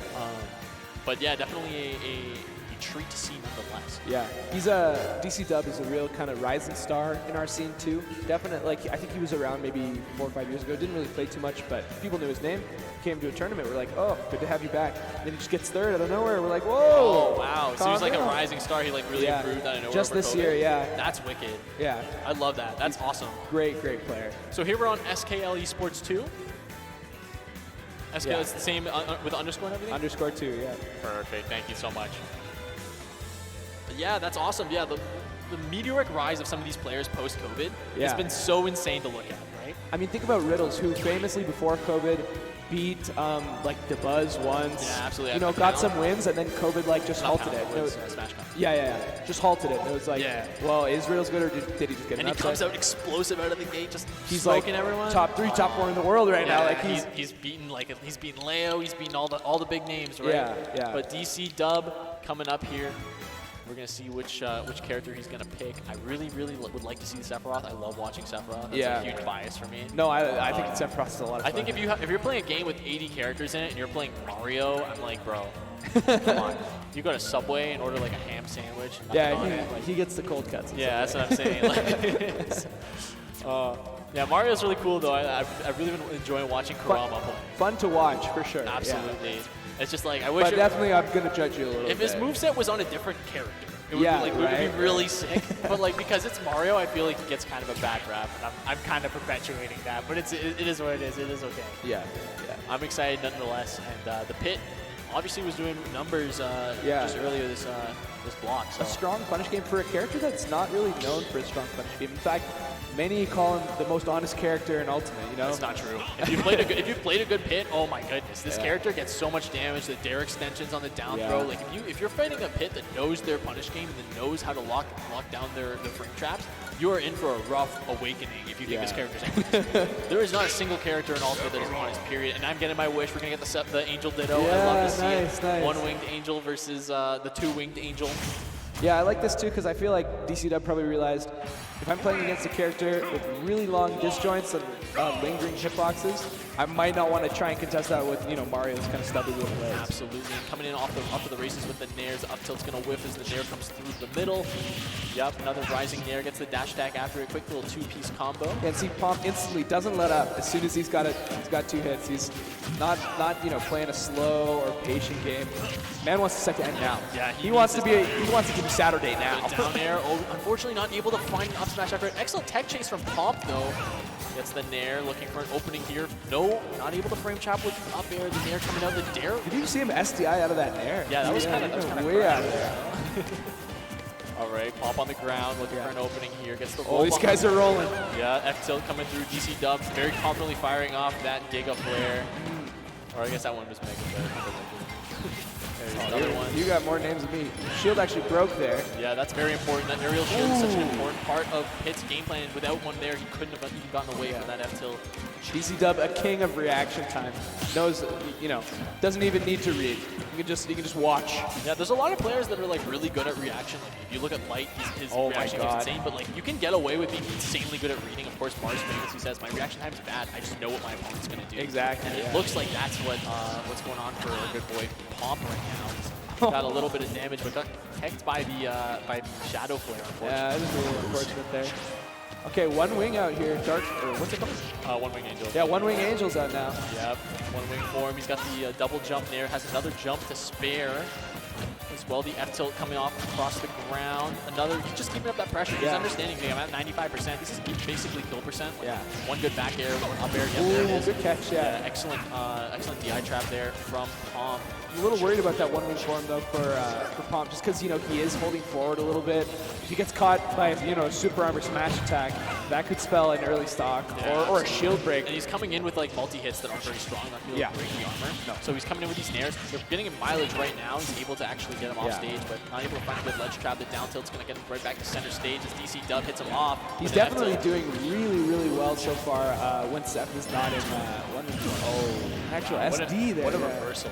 But yeah, definitely a treat to see nonetheless. Yeah, DC Dub is a real kind of rising star in our scene too. Definitely, I think he was around maybe 4 or 5 years ago. Didn't really play too much, but people knew his name. Came to a tournament, we're like, oh, good to have you back. And then he just gets third out of nowhere. We're like, whoa. Oh wow! So he was like a rising star. He really improved out of nowhere. Just this year, That's wicked. Yeah. I love that. That's awesome. Great player. So here we're on SKL Esports 2. SKL is the same with underscore and everything? Underscore 2, yeah. Perfect. Thank you so much. Yeah, that's awesome. Yeah, the meteoric rise of some of these players post-COVID has been so insane to look at, right? I mean, think about Riddles, who famously before COVID beat like DeBuzz once. Yeah, absolutely. You know, got some wins, and then COVID like just Not halted it. Pound, It was- Smash Cut. yeah, just halted it. It was like, well, is Riddles good, or did he just get And an he comes upset? out explosive out of the gate, just He's like smoking everyone. top 3, top 4 in the world right now. Like he's beaten Leo, he's beaten all the big names, right? Yeah. But DC Dub coming up here. We're gonna see which character he's gonna pick. I really would like to see Sephiroth. I love watching Sephiroth. That's a huge bias for me. No, I think Sephiroth's a lot of fun. I think if you're playing a game with 80 characters in it and you're playing Mario, I'm like, bro, come on. You go to Subway and order like a ham sandwich. And nothing on it, like, he gets the cold cuts. yeah, that's what I'm saying. Yeah, Mario's really cool though. I've really been enjoying watching Kurama play. Fun to watch for sure. Absolutely. Yeah. It's just like I wish. But definitely, I'm gonna judge you a little if bit. his moveset was on a different character, it would Yeah, be like it would right, be really sick. But like because it's Mario, I feel like he gets kind of a bad rap, and I'm kind of perpetuating that. But it is what it is. It is okay. Yeah. I'm excited nonetheless, and the pit obviously was doing numbers just earlier this block. So. A strong punish game for a character that's not really known for a strong punish game. In fact, many call him the most honest character in Ultimate. You know, that's not true. If you've played a good pit, oh my goodness, this character gets so much damage. The dare extensions on the down throw. Like if you're fighting a pit that knows their punish game and that knows how to lock down their frame traps, you are in for a rough awakening if you think this character's honest. There is not a single character in Ultimate that is honest, period. And I'm getting my wish. We're gonna get the Angel Ditto. I love to see it. Nice. One-winged Angel versus the two-winged Angel. Yeah, I like this too because I feel like DC Dub probably realized if I'm playing against a character with really long disjoints and lingering hitboxes, I might not want to try and contest that with Mario's kind of stubby little legs. Absolutely. And coming in off of the races with the nairs, up tilt's gonna whiff as the nair comes through the middle. Yep, another rising nair gets the dash attack after a quick little two-piece combo. And see, Pomp instantly doesn't let up as soon as he's got 2 hits. He's not playing a slow or patient game. Man wants the set to end now. Yeah, he wants it to be Saturday now. The down air, unfortunately not able to find an up smash after an excellent tech chase from Pomp though. Gets the nair, looking for an opening here. No, not able to frame trap with up air. The nair coming out, the dare. Did you see him SDI out of that nair? Yeah, that was kind of way out of there. All right, Pomp on the ground, looking for an opening here. Gets the roll. Oh, these guys are rolling. Yeah, F-tilt coming through. DC Dub very confidently firing off that Giga Flare. Or I guess that one was Mega Flare. There's another one. You got more names than me. Shield actually broke there. Yeah, that's very important. That aerial shield is such an important part of Pit's game plan, and without one there, he couldn't have even gotten away from that F-tilt. DC Dub, a king of reaction time, knows, doesn't even need to read. You can just watch. Yeah, there's a lot of players that are like really good at reaction. Like if you look at Light, his reaction is insane. But like you can get away with being insanely good at reading. Of course, Mars famously says my reaction time is bad. I just know what my opponent's gonna do. Exactly. And it looks like that's what's going on for a good boy Pomp right now. He's got a little bit of damage, but got teched by the Shadow Flare. Unfortunately. Yeah, that is really unfortunate there. Okay, one wing out here. Dark, or what's it called? One Wing Angel. Yeah, one wing Angel's out now. Yep, one wing form. He's got the double jump there. Has another jump to spare. As well, the F-tilt coming off across the ground. He's just keeping up that pressure. He's understanding me. I'm at 95%. This is basically kill percent. Like one good back air, one up air. Yep, there it is. Good catch, yeah. Excellent DI trap there from Pomp. I'm a little worried about that one wing form though for Pomp, just because he is holding forward a little bit. If he gets caught by a super armor smash attack, that could spell an early stock or a shield break. And he's coming in with like multi hits that aren't very strong. Not really break the armor. No. So he's coming in with these nairs. They're getting him mileage right now. He's able to actually get him off stage, but not able to find a good ledge trap. The down tilt's going to get him right back to center stage as DC Dub hits him off. He's definitely doing really well so far when Seth is not in one. Actual SD there. What a reversal.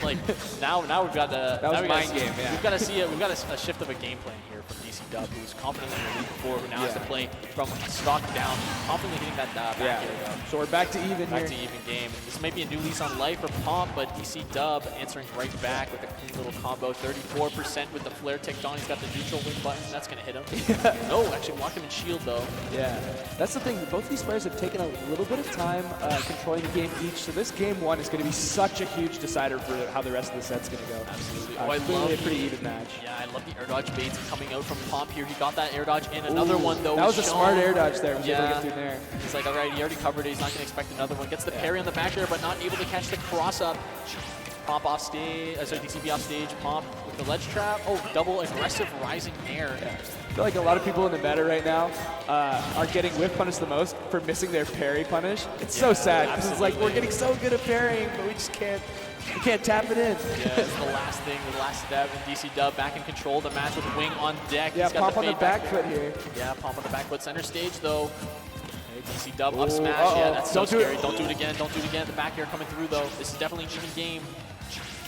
Like now we've got that was mind game. Yeah. We've got to see it. We've got a shift of a game plan here from DC Dub, who was confidently in the lead before, who now has to play from stock down, confidently hitting that back air. So we're back to even here. Back to even game. And this may be a new lease on life for Pomp, but DC Dub answering right back with a clean little combo. 34% with the flare ticked on. He's got the neutral wing button. That's going to hit him. No, actually blocked him in shield though. Yeah, that's the thing. Both of these players have taken a little bit of time controlling the game each. So this game one is going to be such a huge decider for how the rest of the set's going to go. Absolutely. Clearly a pretty even match. Yeah, I love the air dodge baits coming out from Pomp here. He got that air dodge in. Another one though. That was a smart air dodge there. Was able to get through there. He's like, all right, he already covered it. He's not going to expect another one. Gets the parry on the back air, but not able to catch the cross up. Pomp off stage, sorry, DCB off stage, Pomp with the ledge trap. Oh, double aggressive rising air. I feel like a lot of people in the meta right now are getting whip punished the most for missing their parry punish. It's so sad because it's like we're getting so good at parrying, but we just can't tap it in. Yeah, it's the last thing, the last step. And DC Dub back in control of the match with Wing on deck. Yeah, He's got Pomp the on the fade back foot here. Yeah, Pomp on the back foot. Center stage though. Okay, DC Dub up smash. Yeah, that's so scary. Don't do it again. Don't do it again. The back air coming through though. This is definitely an even game.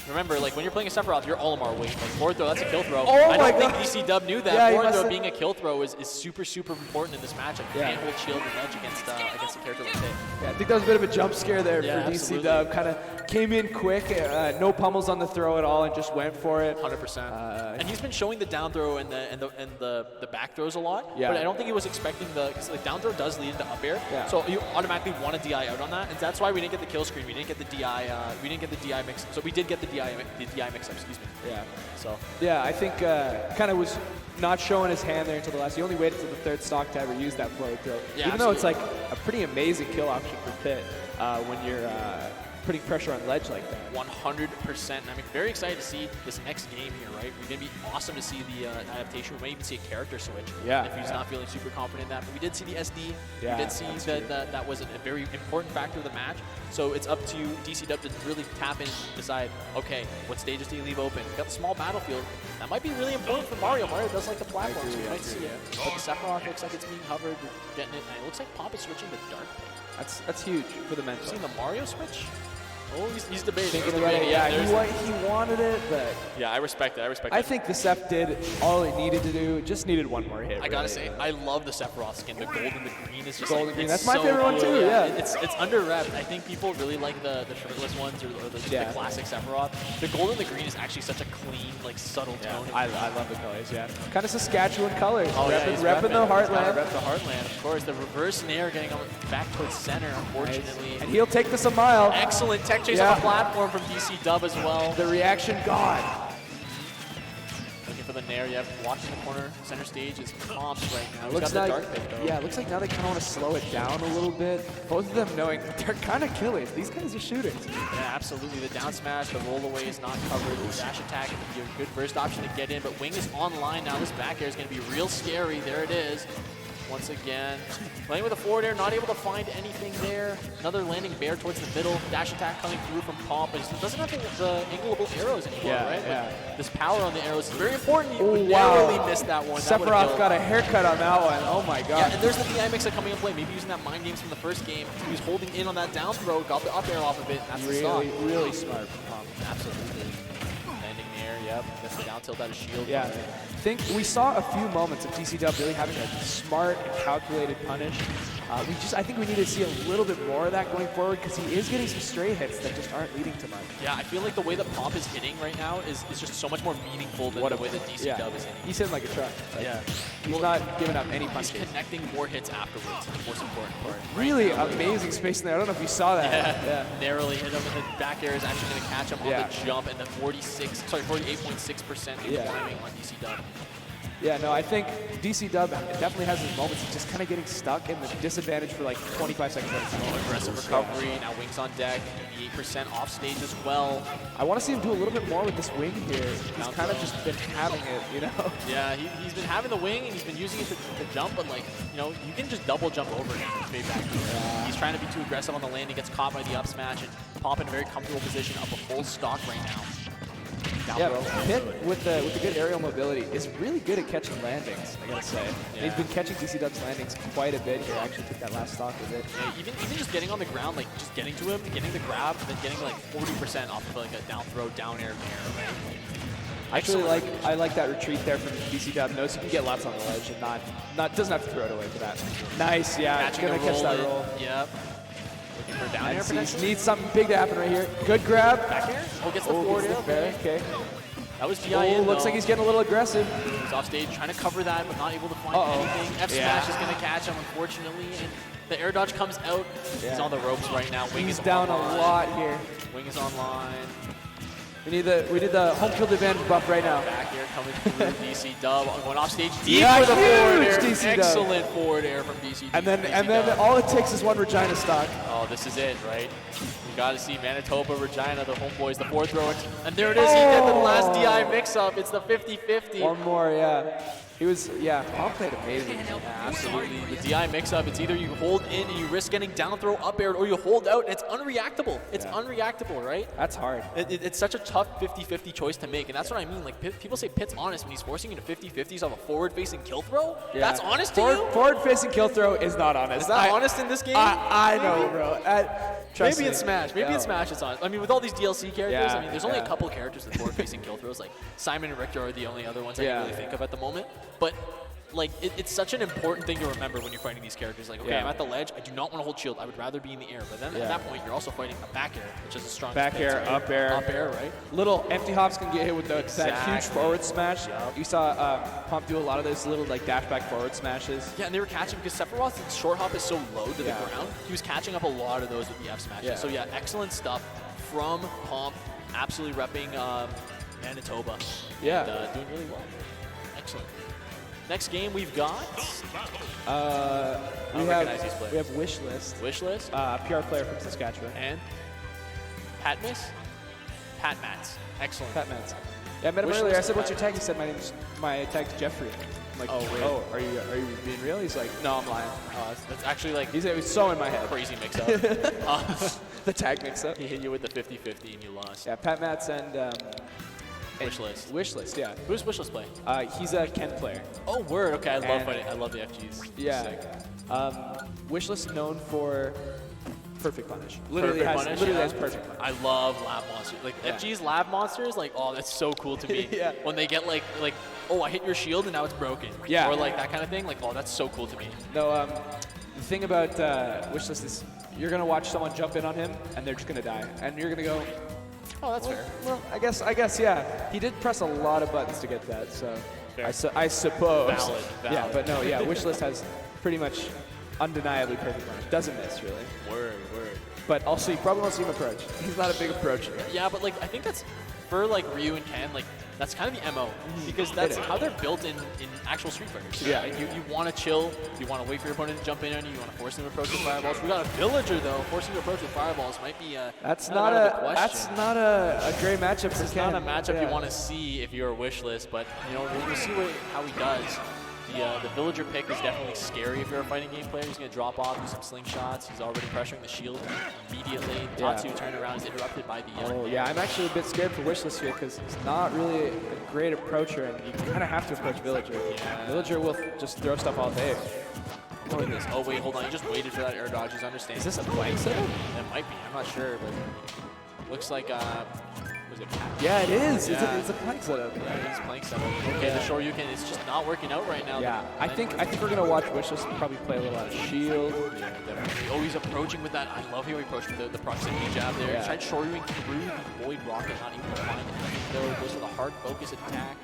Remember, like when you're playing a Sephiroth, you're Olimar weight. Like forward throw, that's a kill throw. Oh I my don't think God. DC Dub knew that. Yeah, Forward throw being a kill throw is super, super important in this matchup. You can't hold shield and ledge against a character like Tay. Yeah, I think that was a bit of a jump scare there Yeah, for DC absolutely. Dub. Kind of came in quick, no pummels on the throw at all, and just went for it. 100%. And he's been showing the down throw and the back throws a lot. Yeah. But I don't think he was expecting because like down throw does lead into up air. Yeah. So you automatically want to DI out on that, and that's why we didn't get the kill screen. We didn't get the DI. We didn't get the DI mix. So we did get the DI mix up. Excuse me. Yeah. So. Yeah, I think kind of was not showing his hand there until the last. He only waited until the third stock to ever use that forward throw. Yeah, Even though it's like a pretty amazing kill option for Pit when you're putting pressure on ledge like that. 100%. And I'm very excited to see this next game here, right? We're going to be awesome to see the adaptation. We might even see a character switch if he's not feeling super confident in that. But we did see the SD. Yeah, we did see that was a very important factor of the match. So it's up to DC Dub to really tap in and decide, okay, what stages do you leave open? We've got the small battlefield. That might be really important for Mario. Mario does like the platform, so we might see it. But the Sephiroth looks like it's being hovered, getting it. And it looks like Pomp is switching to Dark Pit. That's huge for the mental. Seen the Mario switch? Oh, he's debating. Thinking about it, yeah, he wanted it, but yeah, I respect it. I think the Sep did all it needed to do. Just needed one more hit. I gotta say, I love the Sephiroth skin. The gold and the green is just Gold like, and green. it's That's my so favorite one cool. too, yeah. It's under-repped. I think people really like the shirtless ones or the classic Sephiroth. The gold and the green is actually such a clean, like subtle tone. I love the colors, yeah. Kind of Saskatchewan colors. Oh, yeah, he's repping the heartland. Rep the heartland, of course. The reverse nair getting on back towards center, unfortunately. And he'll take this a mile. Excellent tech chase on the platform from DC Dub as well. The reaction, God. Looking for the nair, blocking the corner. Center stage is Pomp right now. He's Looks got the like, dark pit, though. yeah, it looks like now they kind of want to slow it down a little bit. Both of them knowing they're kind of killers. These guys are shooters. Yeah, absolutely. The down smash, the roll away is not covered. The dash attack would be a good burst option to get in, but Wing is online now. This back air is going to be real scary. There it is. Once again, playing with a forward air, not able to find anything there. Another landing bear towards the middle. Dash attack coming through from Pomp, but he doesn't have the angleable arrows anymore, right? Yeah. Like, this power on the arrows is very important. You Oh, wow. narrowly missed that one. Sephiroth got a haircut on that one. Oh my God. Yeah, and there's the DI mixer coming in play. Maybe using that mind games from the first game. He was holding in on that down throw, got the up air off of it. And that's the stop. Really smart from Pomp. Absolutely. Landing there, yep. Gets the down tilt out of shield. Yeah. I think we saw a few moments of DC Dub really having a smart and calculated punish. I think we need to see a little bit more of that going forward because he is getting some stray hits that just aren't leading to much. Yeah, I feel like the way that Pomp is hitting right now is just so much more meaningful than the way that DC Dub is hitting. He's hitting like a truck. Like, yeah. He's not giving up any punches. He's connecting more hits afterwards, the most important part. Really amazing space in there. I don't know if you saw that. Yeah. Narrowly hit him, and the back air is actually going to catch him on the jump, and the 48.6% climbing on DC Dub. Yeah, no, I think DC Dub definitely has his moments. He's just kind of getting stuck in the disadvantage for like 25 seconds at a time. Aggressive recovery, now Wing's on deck, 88% off stage as well. I want to see him do a little bit more with this Wing here. He's kind of just been having it, you know? Yeah, he's been having the Wing, and he's been using it to jump, but like, you know, you can just double jump over it. He's trying to be too aggressive on the landing, gets caught by the up smash, and Pomp in a very comfortable position up a full stock right now. Yeah, Pit with the good aerial mobility is really good at catching landings, I gotta say. Yeah. He's been catching DC Dub's landings quite a bit here. Actually took that last stock with it. Yeah, even just getting on the ground, like just getting to him, getting the grab, and then getting like 40% off of like a down throw, down air, right? Actually, I like that retreat there from DC Dub. Knows he can get lots on the ledge and not doesn't have to throw it away for that. Nice, yeah, gonna catch that roll. Yep. Looking for down air potentially. Needs something big to happen right here. Good grab. Back air? Oh, gets the forward air. Okay. That was DI in, looks like he's getting a little aggressive. He's off stage trying to cover that, but not able to find anything. F smash is going to catch him, unfortunately. And the air dodge comes out. He's on the ropes right now. Wing he's is down online. a lot here. Wing is online. We need the home field advantage buff right now. Back air coming through DC Dub, going off stage deep Yeah, for the forward huge air. DC Dub. Excellent forward air from DC. And then all it takes is one Regina stock. Oh, this is it, right? We got to see Manitoba, Regina, the homeboys, the fourth row. And there it is. He did the last DI mix-up. It's the 50-50. One more, yeah. He was, Pomp played amazing. Yeah, absolutely. The DI mix-up, it's either you hold in and you risk getting down throw up air, or you hold out and it's unreactable. It's unreactable, right? That's hard. It's such a tough 50-50 choice to make, and that's what I mean. Like, people say Pitt's honest when he's forcing you to 50-50s off a forward-facing kill throw. Yeah. That's honest to you? Forward-facing kill throw is not honest. Is that honest in this game? I know, bro. Trust Maybe me. it's Smash. Maybe it's Smash. It's honest. I mean, with all these DLC characters, Yeah, I mean, there's only a couple characters with forward-facing kill throws. Like Simon and Richter are the only other ones I can really think of at the moment. But like, it's such an important thing to remember when you're fighting these characters. Like, okay, I'm at the ledge. I do not want to hold shield. I would rather be in the air. But then at that point, you're also fighting a back air, which is a strong Back air, up air. Up air, right? Little empty hops can get hit with that huge forward smash. Yep. You saw Pump do a lot of those little like dash back forward smashes. Yeah, and they were catching because Sephiroth's short hop is so low to the ground. He was catching up a lot of those with the F smashes. Yeah. So yeah, excellent stuff from Pomp. Absolutely repping Manitoba. Yeah. And, doing really well. Excellent. Next game we've got. We have Wishlist. Wishlist. PR player from Saskatchewan. And Patmas? Pat Mats. Excellent. Pat Mats. Yeah, I met him earlier. I said, "What's your tag?" He said, "My tag's Jeffrey." I'm like, oh, are you being real? He's like, "No, I'm lying." That's actually like. He said it was so in my head. Crazy mix-up. The tag mix-up. He hit you with the 50-50 and you lost. Yeah, Pat Mats and. Wishlist. Wishlist, yeah. Who's Wishlist play? He's a Ken player. Oh, word. Okay, I love fighting. I love the FGs. Yeah. Sick. Wishlist known for perfect punish. Literally Perfect has punish. perfect punish. I love lab monsters. Like FG's lab monsters. Like, oh, that's so cool to me. Yeah. When they get like, oh, I hit your shield and now it's broken. Yeah. Or like that kind of thing. Like, oh, that's so cool to me. No, the thing about Wishlist is you're gonna watch someone jump in on him and they're just gonna die, and you're gonna go. Oh, that's fair. Well, I guess, yeah. He did press a lot of buttons to get that, so I suppose. Valid. Yeah, but no, yeah. Wishlist has pretty much undeniably perfect punish. Doesn't miss really. Word. But also, you probably won't see him approach. He's not a big approacher. Yeah, but like I think that's for like Ryu and Ken. Like that's kind of the MO because that's how they're built in actual Street Fighters. Yeah. Like, you want to chill. You want to wait for your opponent to jump in on you. You want to force them to approach with fireballs. We got a villager though. Forcing to approach with fireballs might be That's kind not of out of the that's question. not a great matchup for It's Ken. not a matchup you want to see if you're a wish list, but you know we'll see how he does. The villager pick is definitely scary if you're a fighting game player. He's going to drop off, do some slingshots. He's already pressuring the shield immediately. Tatsu turnaround is interrupted by the. Oh yeah, I'm actually a bit scared for Wishlist here because he's not really a great approacher, and you kind of have to approach Villager. Yeah. Villager will just throw stuff all day. Look at this. Oh wait, hold on. He just waited for that air dodge. He's understanding. Is this a blank setup? It might be. I'm not sure, but looks like was it Cat? Yeah, it is. Yeah. It's a plank setup. Yeah, he's playing setup. Okay, the Shoryuken is just not working out right now. Yeah, I think we're gonna watch Wishlist probably play a little out of shield. Yeah, definitely. Oh, he's approaching with that. I love how he approached with the proximity jab there. Yeah. He tried Shoryuken through the Void Rocket, not even applying anything though. Goes for the hard focus attack.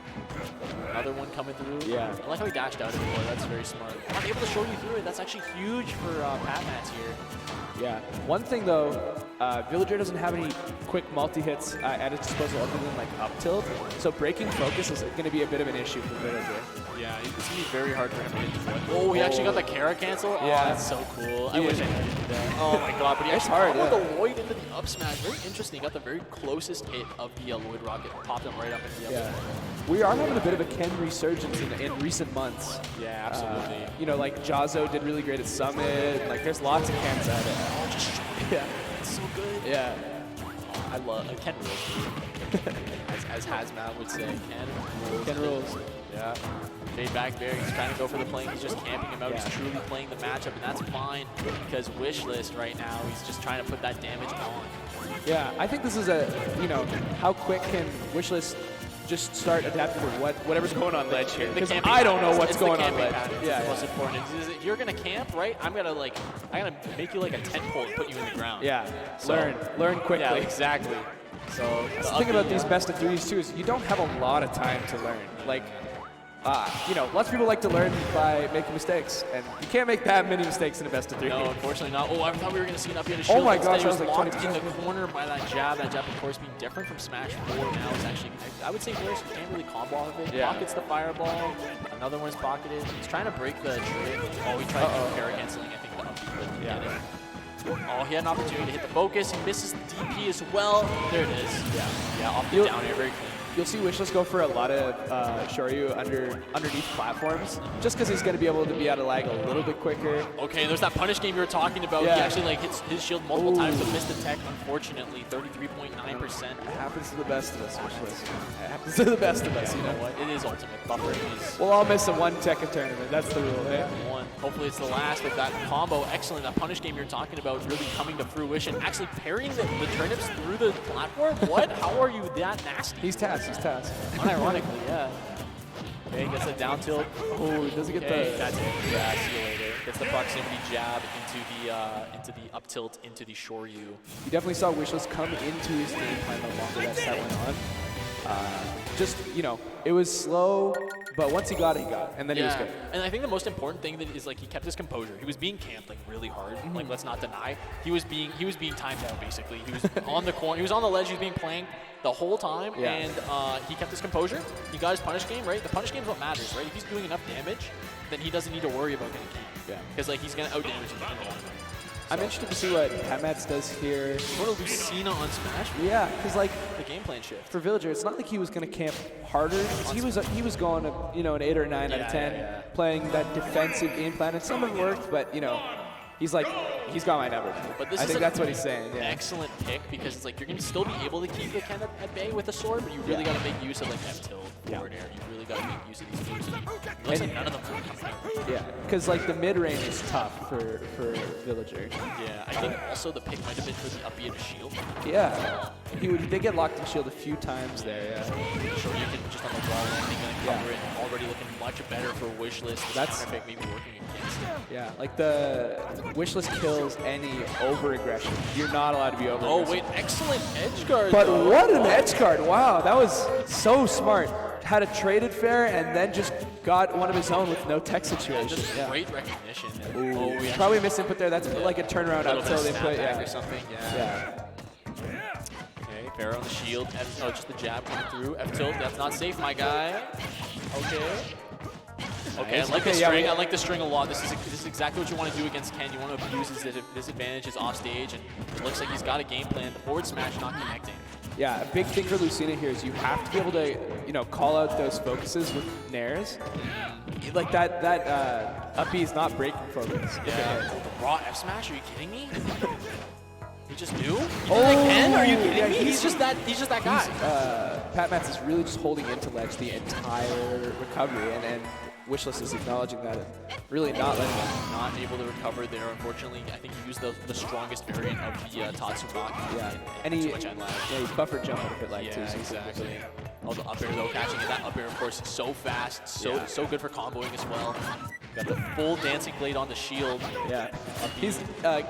Another one coming through. Yeah. I like how he dashed out of it. Boy, that's very smart. Not able to show you through it. That's actually huge for Pat Mats here. Yeah. One thing though, Villager doesn't have any quick multi-hits at his disposal other than like up tilt, so breaking focus is going to be a bit of an issue for Villager. Yeah, it's going to be very hard for him to get through. Oh, he actually got the Kara cancel? Oh, Yeah. that's so cool. I wish I could do that. Oh my god, but he It's actually hard, popped yeah. the Lloyd into the up smash. Very interesting. He got the very closest hit of the Lloyd Rocket. Popped him right up into the up smash. We are having a bit of a Ken resurgence in recent months. Yeah, absolutely. You know, like Jazzo did really great at Summit. Like, there's lots of Kens at it. Oh, just Yeah. it's so good. Yeah. I love Ken rules. as Hazmat would say, Ken rules. Ken rules. Yeah. Jade back there, he's trying to go for the plane. He's just camping him out. Yeah. He's truly playing the matchup, and that's fine because Wishlist right now, he's just trying to put that damage on. Yeah, I think this is a, you know, how quick can Wishlist just start adapting to whatever's going on ledge here? Because I don't know what's going on ledge. Yeah, the most important is if you're gonna camp, right? I'm gonna make you like a tent pole and put you in the ground. Yeah, So- learn quickly. Yeah, exactly. So That's the thing about these best of threes too is you don't have a lot of time to learn. Like, you know, lots of people like to learn by making mistakes, and you can't make that many mistakes in a best of 3. No, unfortunately not. Oh, I thought we were going to see an up air to shield. Oh my Instead, gosh, he I was was like locked 20%. in the corner by that jab. That jab, of course, being different from Smash 4 now. It's actually, I would say worse. You can't really combo off of it. Yeah. Pockets the fireball. Another one's pocketed. He's trying to break the drift. Oh, he tried to parry canceling, I think, the up B, but he didn't. Oh, he had an opportunity to hit the focus. He misses the DP as well. There it is. Yeah, off the down air, very clean. You'll see Wishless go for a lot of Shoryu underneath platforms, just because he's going to be able to be out of lag a little bit quicker. Okay, there's that punish game you were talking about. Yeah. He actually like hits his shield multiple times but missed the tech, unfortunately. 33.9%. It happens to the best of us, Wishless. It happens to the best of us, You know what? It is ultimate. Buffering is We'll all miss a one Tekken tournament. That's the rule, eh? one. Hopefully it's the last with that combo. Excellent. That punish game you're talking about really coming to fruition. Actually parrying the turnips through the platform? What? How are you that nasty? He's Taz. He's Taz. Unironically, yeah. Okay, gets a down tilt. Oh, does he get the... That's it. Yeah, see you later. Gets the proximity jab into the up tilt into the Shoryu. You definitely saw Wishless come into his game plan the longer that set went on. Just, you know, it was slow, but once he got it, and then he was good. And I think the most important thing that is like he kept his composure. He was being camped like really hard. Like let's not deny. He was being timed out basically. He was on the corner. He was on the ledge. He was being planked the whole time, and he kept his composure. He got his punish game right. The punish game is what matters, right? If he's doing enough damage, then he doesn't need to worry about getting keyed. Yeah. Because like he's gonna out damage him in the long run. I'm interested to see what Patmats does here. Sort of Lucina on Smash. Yeah, because like the game plan shift for Villager, it's not like he was going to camp harder. He was going you know, an 8 or 9 out of 10, playing that defensive game plan, and some of it worked, but you know, he's like, he's got my number. But this I is think that's what he's saying. Yeah. Excellent pick because it's like you're gonna still be able to keep the Ken at bay with a sword, but you really got to make use of like F tilt, forward air. You really got to make use of these moves. It looks like none of them are coming out. Yeah, because like the mid range is tough for Villager. Yeah, I think also the pick might have been for the up B to shield. Yeah, he did get locked in shield a few times there. Yeah. Sure, you can just on the wall landing and cover it. Already looking much better for Wishless. That's pick maybe working against. Yeah, like the Wishless kills any over aggression. You're not allowed to be over. Oh wait, excellent edge guard. But though. what an edge guard! Wow, that was so smart. Had a traded fair and then just got one of his own with no tech situation. Just great recognition. Ooh, probably missed input there. That's like a turnaround up until they put or something. Yeah. Okay, Pharaoh on the shield. Just the jab coming through. F tilt. That's not safe, my guy. Okay. Okay, I like the string. I like the string a lot. This is exactly what you want to do against Ken. You want to abuse his disadvantages off stage, and it looks like he's got a game plan. The forward smash not connecting. Yeah, a big thing for Lucina here is you have to be able to, you know, call out those focuses with nairs. Like that up B is not breaking focus. Yeah. Raw F smash? Are you kidding me? He just knew? He did again? Are you kidding me? He's just that guy. Patmats is really just holding into ledge the entire recovery, and Wishless is acknowledging that and really not letting him. Not able to recover there, unfortunately. I think he used the strongest variant of the Tatsumaki. Yeah, and he buffer jumped a bit like too. Yeah, exactly. Oh, the up air though, catching it. That up air, of course, is so fast, so good for comboing as well. Got the full dancing blade on the shield. Yeah, he's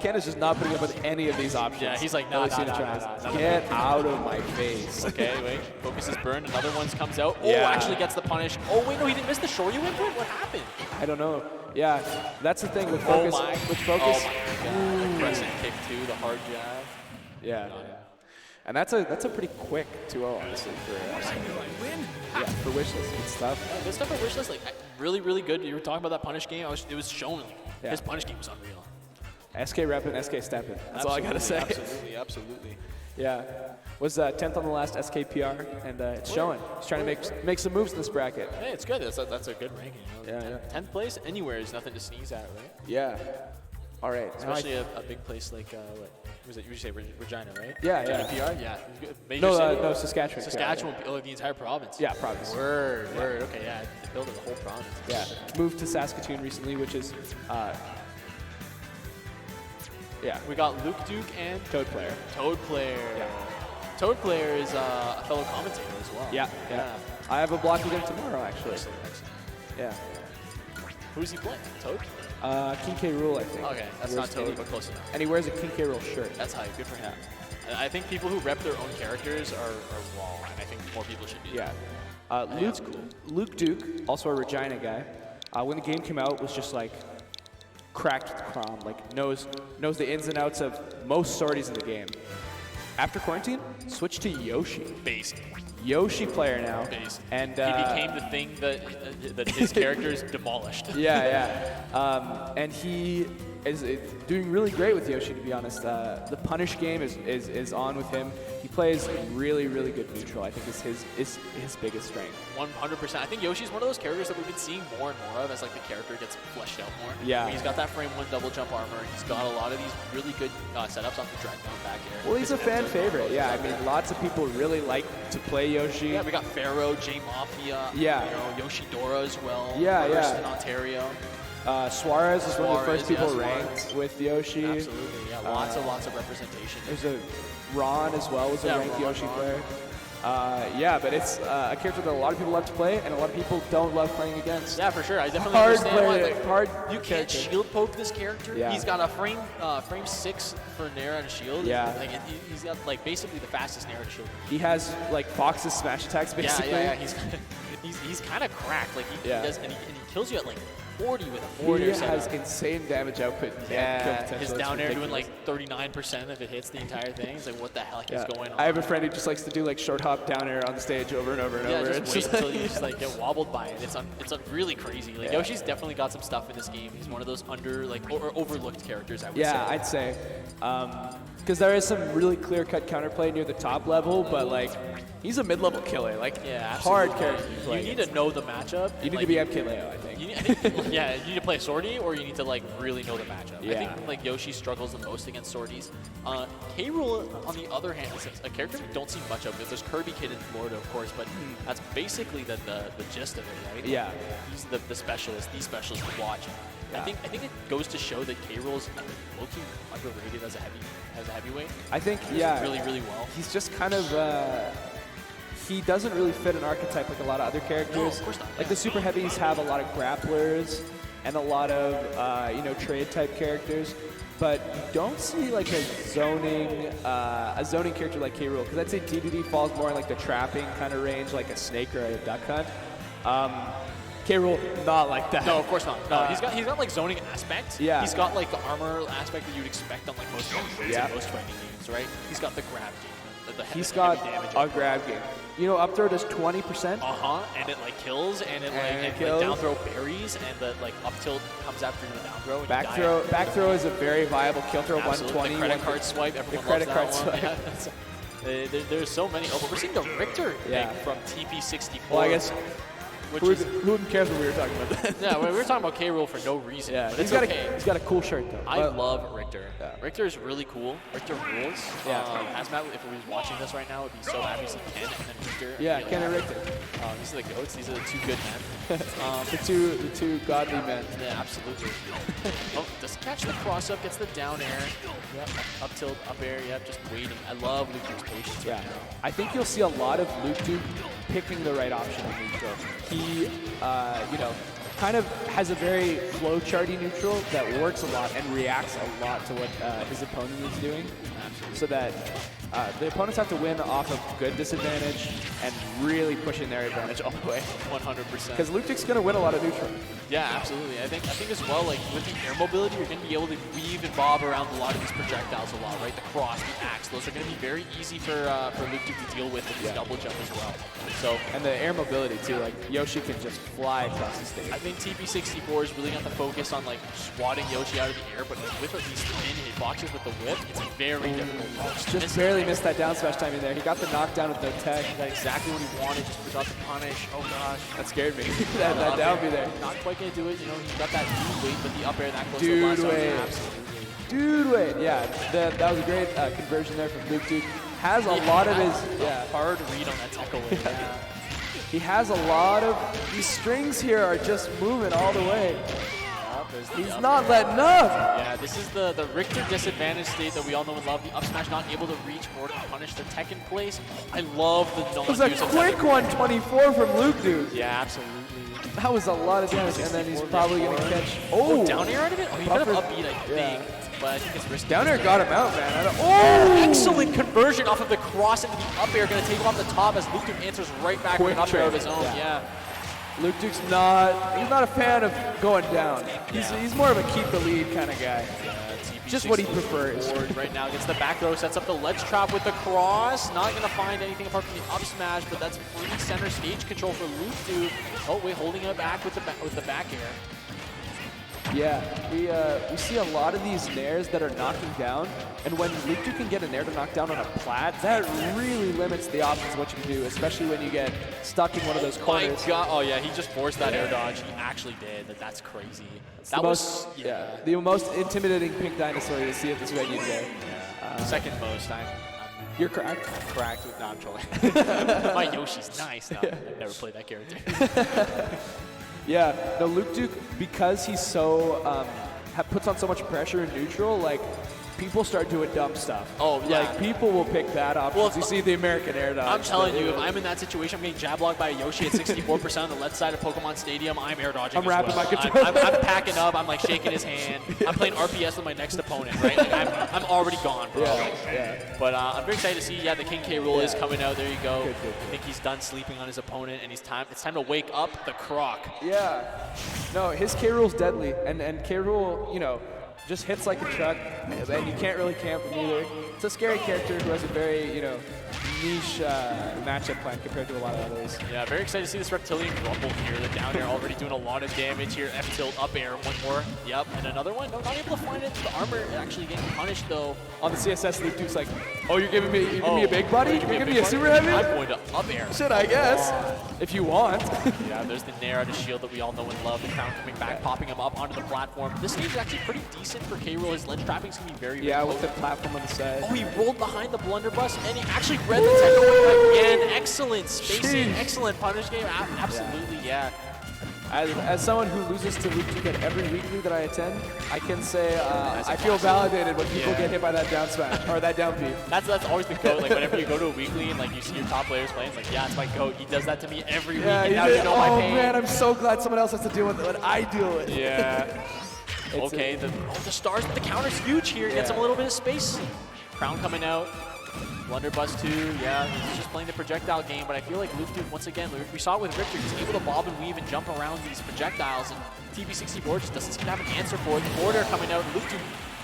Ken is just not putting up with any of these options. Yeah, he's like, nah. Get out of my face. Okay, wait. Focus is burned. Another one comes out. Oh, actually gets the punish. Oh, wait, no, he didn't miss the Shoryu input? What happened? I don't know. Yeah, that's the thing with focus. With focus. Oh my god. Crescent kick too, the hard jab. Yeah. And that's a pretty quick 2-0, honestly, for Wishless. Good stuff. Good stuff for Wishless. Like, really, really good. You were talking about that punish game. It was shown. His punish game was unreal. SK repping, SK stepping. That's all I gotta say. Absolutely. Yeah. Was 10th on the last SK PR, and it's showing. He's trying to make some moves in this bracket. Hey, it's good. That's a good ranking. You know? Yeah. 10th place anywhere is nothing to sneeze at, right? Yeah. All right. Especially a big place like what was it? You say Regina, right? Yeah. Regina PR. Yeah. Major city. No, Saskatchewan. Saskatchewan. Oh, the entire province. Yeah, province. Word. Okay, yeah. They built the whole province. Yeah. Moved to Saskatoon recently, which is. Yeah. We got Luke Duke and Toad Player. Yeah. Toad Player is a fellow commentator as well. Yeah. I have a block with him tomorrow, actually. Excellent. Yeah. Who's he playing? Toad? King K. Rool, I think. Okay, that's not Toad, but close enough. And he wears a King K. Rool shirt. That's hype. Good for him. I think people who rep their own characters are wrong, and I think more people should do that. Yeah. Luke Duke, also a Regina guy, when the game came out, was just like cracked with Crom, like knows the ins and outs of most swordies in the game. After quarantine, switched to Yoshi. Base. Yoshi player now. Base. And he became the thing that his characters demolished. Yeah. And he is doing really great with Yoshi, to be honest. The punish game is on with him. He plays really, really good neutral. I think is his biggest strength. 100%. I think Yoshi's one of those characters that we've been seeing more and more of as like the character gets fleshed out more. Yeah. He's got that frame 1 double jump armor. He's got a lot of these really good setups off the drag down back air. Well, he's a fan favorite. Yeah, I mean, lots of people really like to play Yoshi. Yeah, we got Pharaoh, J Mafia. Yeah. Yoshi Dora as well. Yeah, first in Ontario. Suarez is one of the first people ranked with Yoshi. Absolutely, yeah. Lots of representation. There's a Ron as well, was a ranked Yoshi player. Yeah, but it's a character that a lot of people love to play, and a lot of people don't love playing against. Yeah, for sure. I definitely understand why. You can't character. shield poke this character. Yeah. He's got a frame 6 for Nair and shield. Yeah. Like, he's got like basically the fastest Nair and shield. He has like Fox's smash attacks basically. Yeah. He's kind of cracked. Like he does, and he kills you at like 40 with a forward He air setup. has insane damage output. His down air doing like 39% if it hits the entire thing. It's like, what the heck is going on? I have a friend who just likes to do like short hop down air on the stage over and over and over. Just wait until you just like get wobbled by it. It's really crazy. Like Yoshi's definitely got some stuff in this game. He's one of those or overlooked characters, I would say. Yeah, I'd say. Because there is some really clear-cut counterplay near the top level, but like he's a mid-level killer. Like hard character. You need to know the matchup. You need to be MKLeo, I think. You need to play Swordy, or you need to like really know the matchup. Yeah. I think like Yoshi struggles the most against Swordies. K. Rool, on the other hand, is a character we don't see much of. There's Kirby Kid in Florida, of course, but that's basically the gist of it, right? Yeah. He's the specialist to watch. Yeah. I think it goes to show that K. Rool's low-key underrated as a heavyweight. I think He does really well. He's just kind of he doesn't really fit an archetype like a lot of other characters. No, of course not. Like the super heavies have a lot of grapplers and a lot of trade type characters, but you don't see like a zoning character like K. Rool, because I'd say DDD falls more in like the trapping kind of range, like a snake or a duck hunt. K. Rool, not like that. No, of course not. No, he's got like zoning aspect. Yeah. He's got like the armor aspect that you'd expect on like most most fighting games, right? He's got the grab game. He's got a grab game. You know, up throw does 20%. And it like kills, and it kills. down throw buries, and the like up tilt comes after the down throw. And Back throw is a very viable kill throw. Absolutely. 120. The credit card swipe. Everyone loves that one. Yeah, there's so many. Oh, but we're seeing the Richter pick from TP64. Well, I guess. Who cares what we were talking about that? Yeah, we were talking about K. Rool for no reason. Yeah, but he's got a cool shirt though. I love Richter. Yeah. Richter is really cool. Richter rules. Yeah. Hazmat, if he was watching this right now, would be so happy to see Ken and then Richter. Yeah, Ken and Richter. These are the goats. These are the two good men. the two godly men. Yeah, absolutely. Doesn't catch the cross up, gets the down air. Yep, up tilt, up air. Yep, just waiting. I love Luke Duke's patience right now. I think you'll see a lot of Luke Duke picking the right option on neutral. He, kind of has a very flow-charty neutral that works a lot and reacts a lot to what his opponent is doing, so that the opponents have to win off of good disadvantage and really pushing their advantage all the way. 100%. Because Luke Duke's going to win a lot of neutral. Yeah, absolutely. I think as well, like with the air mobility, you're going to be able to weave and bob around a lot of these projectiles a lot, right? The cross, the axe, those are going to be very easy for Luke Duke to deal with his double jump as well. So and the air mobility too, like Yoshi can just fly across the stage. I think TP64 is really going to focus on like swatting Yoshi out of the air, but with these thin hitboxes with the whip, it's very difficult. Just barely missed that down smash timing there. He got the knockdown with the tech. He got exactly what he wanted, just forgot to punish. Oh gosh. That scared me. that down be there. Not quite going to do it. You know, he got that dude weight, but the up air that close dude to the weight. Absolutely. Dude weight. Yeah, that was a great conversion there from Luke Duke. Has a lot of his hard read on that tech away. Yeah. He has a lot of these strings here are just moving all the way. He's not letting up. Yeah, this is the Richter disadvantage state that we all know and love. The up smash not able to reach or to punish the tech in place. I love the non-use. It was a quick 124 from Luke Duke. Yeah, absolutely. That was a lot of damage, and then he's probably going to catch. Down air out of it? Oh, he could have upbeat, I think. but I think it's risky. Down air got him out, man. Excellent conversion off of the cross into the up air. Going to take him off the top as Luke Duke answers right back with an up air of his own. Yeah. Luke Duke's he's not a fan of going down. He's more of a keep the lead kind of guy. Just what he prefers. Right now gets the back throw, sets up the ledge trap with the cross. Not going to find anything apart from the up smash, but that's free center stage control for Luke Duke. Oh wait, holding it back with the back air. Yeah, we see a lot of these nairs that are knocking down, and when Luke Duke can get a nair to knock down on a plat, that really limits the options of what you can do, especially when you get stuck in one of those corners. My God! Oh yeah, he just forced that air dodge. He actually did. That's crazy. That was the most intimidating pink dinosaur to see at this venue today. Second most. You're correct. I'm correct. No, I'm trolling. My Yoshi's nice. No, I've never played that character. Yeah, no, Luke Duke, because he's so, puts on so much pressure in neutral, like, people start doing dumb stuff. Oh, yeah. Like, people will pick that option. Well, you see the American air dodge. I'm telling you, if I'm in that situation, I'm getting jab blocked by a Yoshi at 64% on the left side of Pokemon Stadium, I'm air dodging I'm wrapping my controller. I'm packing up. I'm, like, shaking his hand. I'm playing RPS with my next opponent, right? Like, I'm already gone, bro. Yeah. But I'm very excited to see, the King K. Rool is coming out. There you go. Good. I think he's done sleeping on his opponent, and it's time to wake up the Croc. Yeah. No, his K. Rool's deadly, and K. Rool, just hits like a truck, and you can't really camp him either. It's a scary character who has a very, niche matchup plan compared to a lot of others. Yeah, very excited to see this Reptilian Grumble here. The down air already doing a lot of damage here. F tilt, up air, one more. Yep, and another one. No, not able to find it. The armor actually getting punished though. On the CSS, Luke Duke's like, oh, you're giving me a big buddy? You're giving me a super heavy? I'm going to up air. Should I guess? If you want. Yeah, there's the Nair out of shield that we all know and love. The crown coming back, popping him up onto the platform. This stage is actually pretty decent for K. Rool. His ledge trapping is going to be very, very with the platform on the side. Oh, he rolled behind the blunderbuss, and he actually read the techno again. Excellent spacing, excellent punish game. Absolutely, yeah. As someone who loses to Luke Duke at every weekly that I attend, I can say I feel validated when people get hit by that down smash or that down P. That's always the goat. Like whenever you go to a weekly and like you see your top players playing, it's like it's my goat. He does that to me every week. And now you know my pain. Oh man, I'm so glad someone else has to deal with what I deal with. Yeah. Okay, the stars, but the counter's huge here. Gets him a little bit of space. Crown coming out. Blunderbuss 2, he's just playing the projectile game, but I feel like Luke Duke, once again, we saw it with Richter, he's able to bob and weave and jump around these projectiles, and TB64 just doesn't seem to have an answer for it. The border coming out, Luke Duke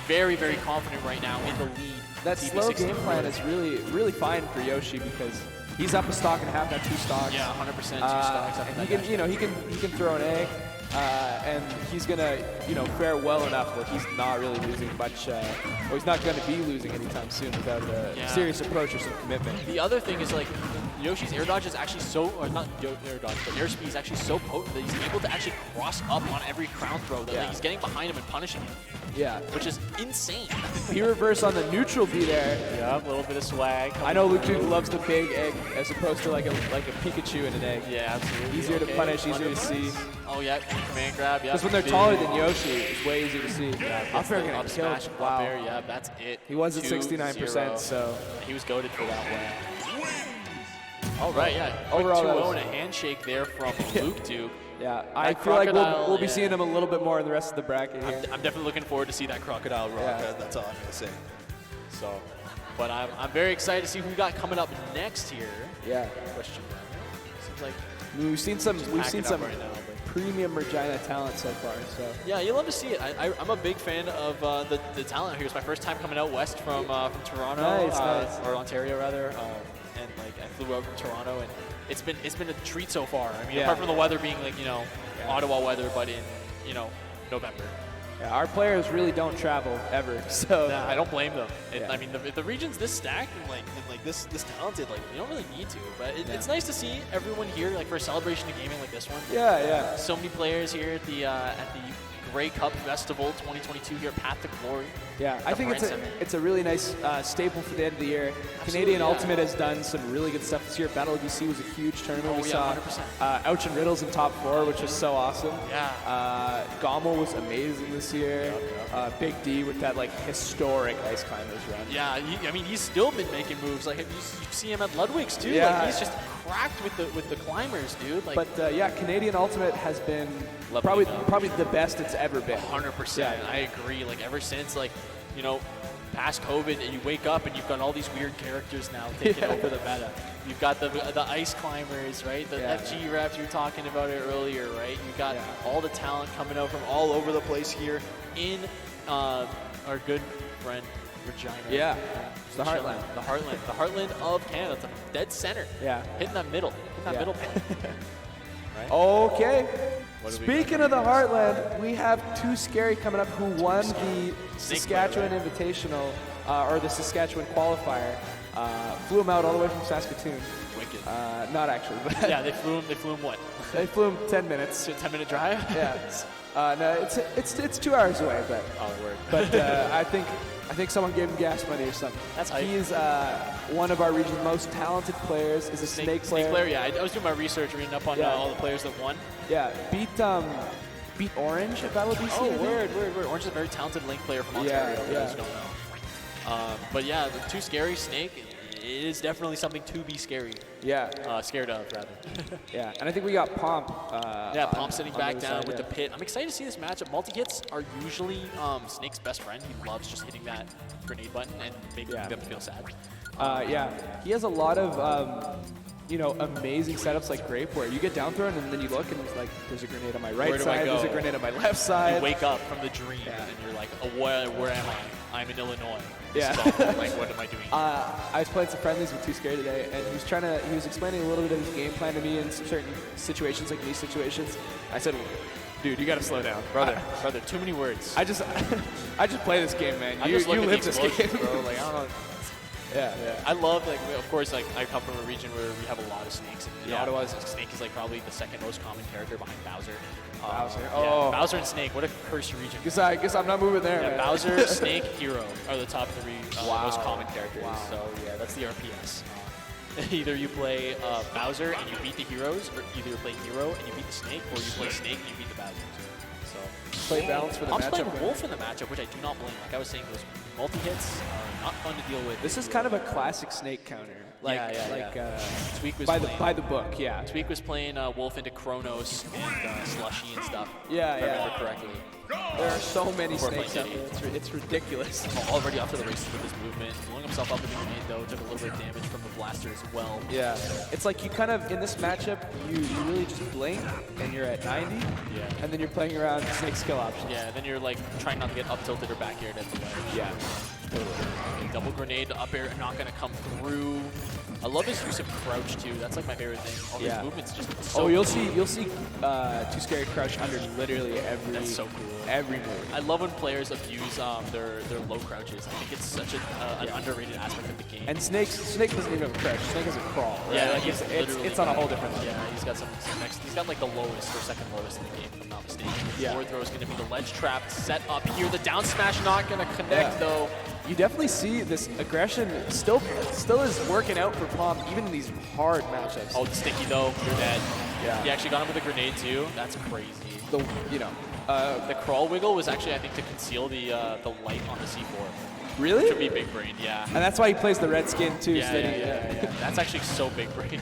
very, very confident right now in the lead. That slow game plan is really, really fine for Yoshi because he's up a stock and a half, now 2 stocks. Yeah, 100% 2 stocks. And he can throw an egg. And he's gonna, fare well enough where he's not really losing much. He's not going to be losing anytime soon without a serious approach or some commitment. The other thing is Yoshi's air dodge is actually not air dodge, but air speed is actually so potent that he's able to actually cross up on every crown throw. That he's getting behind him and punishing him. Yeah, which is insane. He reversed on the neutral B there. Yeah, a little bit of swag. I know Luke Duke loves the big egg as opposed to like a Pikachu in an egg. Yeah, absolutely. Easier to punish, easier to see. Oh yeah, command grab. Yeah. Because when they're taller than Yoshi, it's way easier to see. Yeah, up air gonna kill. Wow. Air, yeah, that's it. He was at 69%, so he was goated for that one. All right, yeah. Overall, 2-0 and a handshake there from Luke Duke. Yeah, I feel like we'll be seeing him a little bit more in the rest of the bracket here. I'm definitely looking forward to see that Crocodile rock. That's all I'm gonna say. So, but I'm very excited to see who we got coming up next here. Yeah. Question. Seems like we've seen some right now, premium Regina talent so far. So yeah, you love to see it. I'm a big fan of the talent here. It's my first time coming out west from Toronto, nice. Or Ontario rather, and I flew out from Toronto, and it's been a treat so far. I mean, apart from the weather being Ottawa weather, but in November. Yeah, our players really don't travel ever, so I don't blame them. I mean, if the region's this stacked and this talented, you don't really need to. But it's nice to see everyone here, for a celebration of gaming like this one. Yeah. So many players here at the Grey Cup Festival 2022 here at Path to Glory. Yeah, I think it's a really nice staple for the end of the year. Absolutely, Canadian Ultimate has done some really good stuff this year. Battle of BC was a huge tournament. We saw 100%. Ouch and Riddles in top 4, which was so awesome. Yeah. Gommel was amazing this year. Big D with that historic Ice Climbers run. Yeah, he's still been making moves. You see him at Ludwig's too. Yeah. He's just cracked with the climbers, dude. But Canadian Ultimate has been probably the best it's ever been. 100%. I agree. Ever since you know, past COVID, and you wake up and you've got all these weird characters now taking over the meta. You've got the ice climbers, right? The FG reps, you were talking about it earlier, right? You've got all the talent coming out from all over the place here in our good friend Regina. Yeah, it's the Chilling. Heartland. The Heartland of Canada. It's a dead center. Yeah. Hitting that middle point. Right? Okay. What do we Speaking of the Heartland, we have Too Scary coming up who won the Saskatchewan Invitational, or the Saskatchewan qualifier. Flew him out all the way from Saskatoon. Wicked. Not actually, but Yeah, they flew him what? they flew him 10 minutes. 10-minute drive? Yeah. No, it's 2 hours away, but word. But I think someone gave him gas money or something. That's hype. He's one of our region's most talented players. Is a snake player. Yeah, I was doing my research, reading up on all the players that won. Yeah, beat Orange at Battle BC. Oh, word. Orange is a very talented Link player from Ontario. Yeah, You guys don't know. But yeah, the Too Scary Snake, it is definitely something to be scary. Yeah. Scared of, rather. Yeah, and I think we got Pomp. Pomp sitting back the down side, with the pit. I'm excited to see this matchup. Multi-hits are usually Snake's best friend. He loves just hitting that grenade button and making them feel sad. He has a lot of, amazing setups like Grape where you get down thrown and then you look and it's like, there's a grenade on my right side, there's a grenade on my left side. You wake up from the dream and you're like, oh, where am I? I'm in Illinois. Yeah. This is awful. Like, what am I doing? I was playing some friendlies with Too Scary today, and he was explaining a little bit of his game plan to me in certain situations, like these situations. I said, dude, you gotta slow down. Brother, too many words. I just play this game, man. You live this game. Bro. Like, I don't know. Yeah. I love, like, of course, like, I come from a region where we have a lot of snakes. In Ottawa, Snake is, like, probably the second most common character behind Bowser. Bowser and Snake, what a cursed region. Guess I'm not moving there, man. Bowser, Snake, Hero are the top 3 most common characters. So, yeah, that's the RPS. Either you play Bowser and you beat the heroes, or either you play Hero and you beat the Snake, or you play Snake and you beat the Bowser. So, play balance for the matchup. I'm playing Wolf in the matchup, which I do not blame. Like I was saying, those multi-hits are not fun to deal with. This is kind of a classic Snake counter. Tweak was by the book, yeah. Tweak was playing Wolf into Kronos and Slushy and stuff. Yeah, if I remember correctly. There are so many snakes out there. It's ridiculous. Already off to the races with his movement. Blowing himself up with the grenade, though, took a little bit of damage from the blaster as well. Yeah. It's like you kind of, in this matchup, you really just blink and you're at 90. Yeah. And then you're playing around snake skill options. Yeah, then you're like trying not to get up tilted or back aired at the way. Yeah. Totally. Double grenade, up air, not going to come through. I love his use of crouch too. That's like my favorite thing. All his movements just so you'll see Too Scary crouch under literally every. That's so cool. Every move. I love when players abuse their low crouches. I think it's such an underrated aspect of the game. And Snake doesn't even have a crouch. Snake has a crawl. Right? Yeah, like it's on a whole different level. Yeah, he's got some next. He's got like the lowest or second lowest in the game, if I'm not mistaken. Yeah. Forward throw is going to be the ledge trap set up here. The down smash not going to connect though. You definitely see this aggression still is working out for Pomp even in these hard matchups. Oh, Sticky though, you're dead. Yeah. He actually got him with a grenade too. That's crazy. The crawl wiggle was actually, I think, to conceal the light on the C4. Really? Which would be big brain, yeah. And that's why he plays the red skin too. Yeah. That's actually so big brain.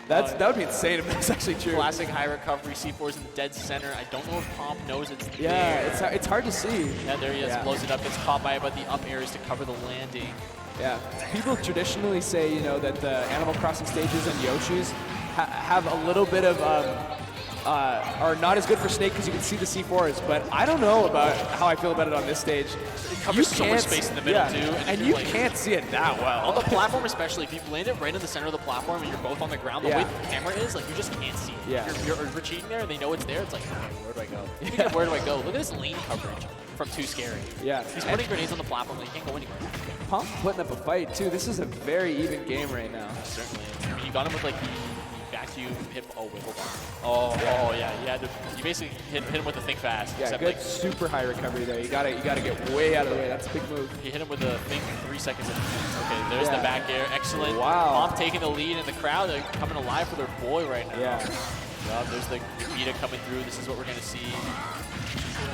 That would be insane if that's actually true. Classic high recovery C4s in the dead center. I don't know if Pomp knows it's there. Yeah, it's hard to see. Yeah, there he is. Blows it up, gets caught by it, but the up airs to cover the landing. Yeah. People traditionally say, that the Animal Crossing stages and Yoshi's have a little bit of are not as good for Snake because you can see the C4s, but I don't know about how I feel about it on this stage. It covers so much space in the middle too, and you can't see it that well. On the platform especially, if you land it right in the center of the platform and you're both on the ground, the way the camera is, like you just can't see it. Yeah. You're cheating there and they know it's there, it's like, where do I go? Where do I go? Look at this lane coverage from Too Scary. Yeah. He's putting grenades on the platform, but he can't go anywhere. Pump's putting up a fight too. This is a very even game right now. Certainly. I mean, you got him with like the vacuum hit. Oh, wait, hold on. Oh, yeah. You basically hit him with the think fast. Yeah, good super high recovery there. You gotta get way out of the way. That's a big move. He hit him with the think 3 seconds. Okay, there's the back air. Excellent. Wow. Pomp taking the lead in the crowd. They're coming alive for their boy right now. Yeah. There's the Vita coming through. This is what we're gonna see.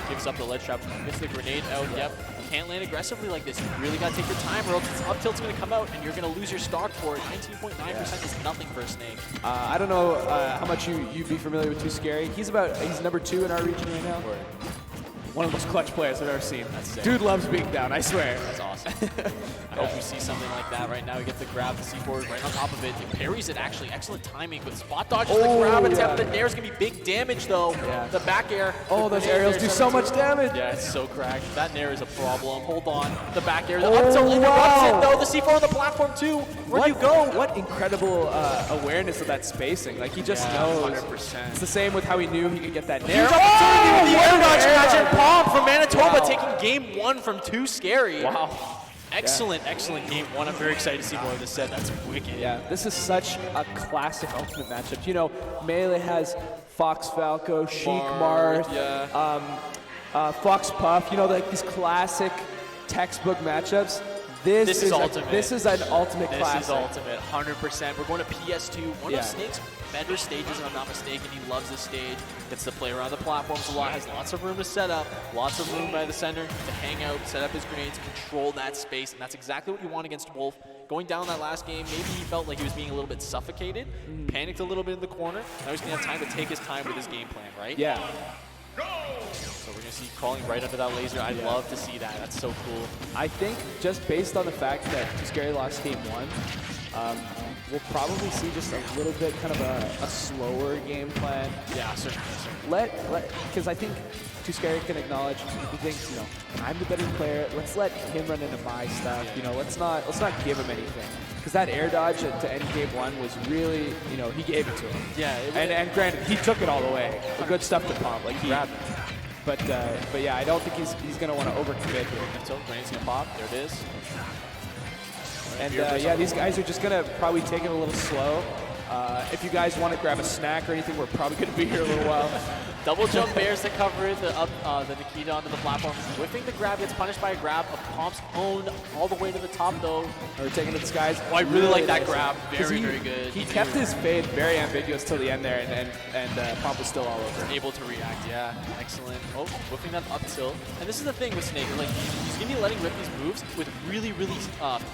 Gives up the ledge trap. Gets the grenade out. Yep. Can't land aggressively like this. You really gotta take your time, or else up tilt's gonna come out, and you're gonna lose your stock for it. 19.9% is nothing for a Snake. I don't know how much you'd be familiar with Too Scary. He's number 2 in our region right now. one of the most clutch players I've ever seen. Dude loves being down, I swear. That's awesome. I hope we see something like that right now. He gets the grab, the C4 right on top of it. He parries it actually. Excellent timing, but spot dodges the grab attempt. The nair's going to be big damage though. Yeah. The back air. Oh, those aerials do so much damage. Yeah, it's so cracked. That nair is a problem. Hold on. The back air. The up tilt interrupts it though. The C4 on the platform too. Where do you go? What incredible awareness of that spacing. Like he just knows. 100%. It's the same with how he knew he could get that nair. Huge opportunity with the air dodge catch and Palm from Manitoba taking game 1 from Too Scary. Wow. Excellent, excellent game 1. I'm very excited to see more of this set. That's wicked. Yeah, this is such a classic Ultimate matchup. You know, Melee has Fox Falco, Sheik Mart, Fox Puff. You know, like these classic textbook matchups. This is ultimate. This is an ultimate classic. This is ultimate, 100%. We're going to PS2, one of Snake's better stages, if I'm not mistaken. He loves this stage. Gets to play around the platforms a lot, has lots of room to set up, lots of room by the center to hang out, set up his grenades, control that space, and that's exactly what you want against Wolf. Going down that last game, maybe he felt like he was being a little bit suffocated, panicked a little bit in the corner. Now he's going to have time to take his time with his game plan, right? Yeah. So we're going to see crawling right under that laser. I'd love to see that. That's so cool. I think just based on the fact that Too Scary lost game 1, we'll probably see just a little bit kind of a slower game plan. Yeah, certainly. Because I think Too Scary can acknowledge he thinks, you know, I'm the better player. Let's let him run into my stuff. You know, let's not give him anything. Because that air dodge to end game 1 was really, you know, he gave it to him. Yeah. And granted, he took it all the way. The good stuff to pump, like he grabbed it. But yeah, I don't think he's going to want to overcommit here. Until Granny's going to pop. There it is. And yeah, these guys are just going to probably take it a little slow. If you guys want to grab a snack or anything, we're probably going to be here a little while. Double jump bears to cover it, the Nikita onto the platform. Whiffing the grab, gets punished by a grab. A Pomp's own all the way to the top though. Or taking to the skies. Oh, I really like that grab. Very, very good. He kept his fade very ambiguous till the end there, and Pomp was still all over. Able to react, yeah. Excellent. Oh, whipping that up tilt. And this is the thing with Snake, like he's going to be letting rip these moves with really, really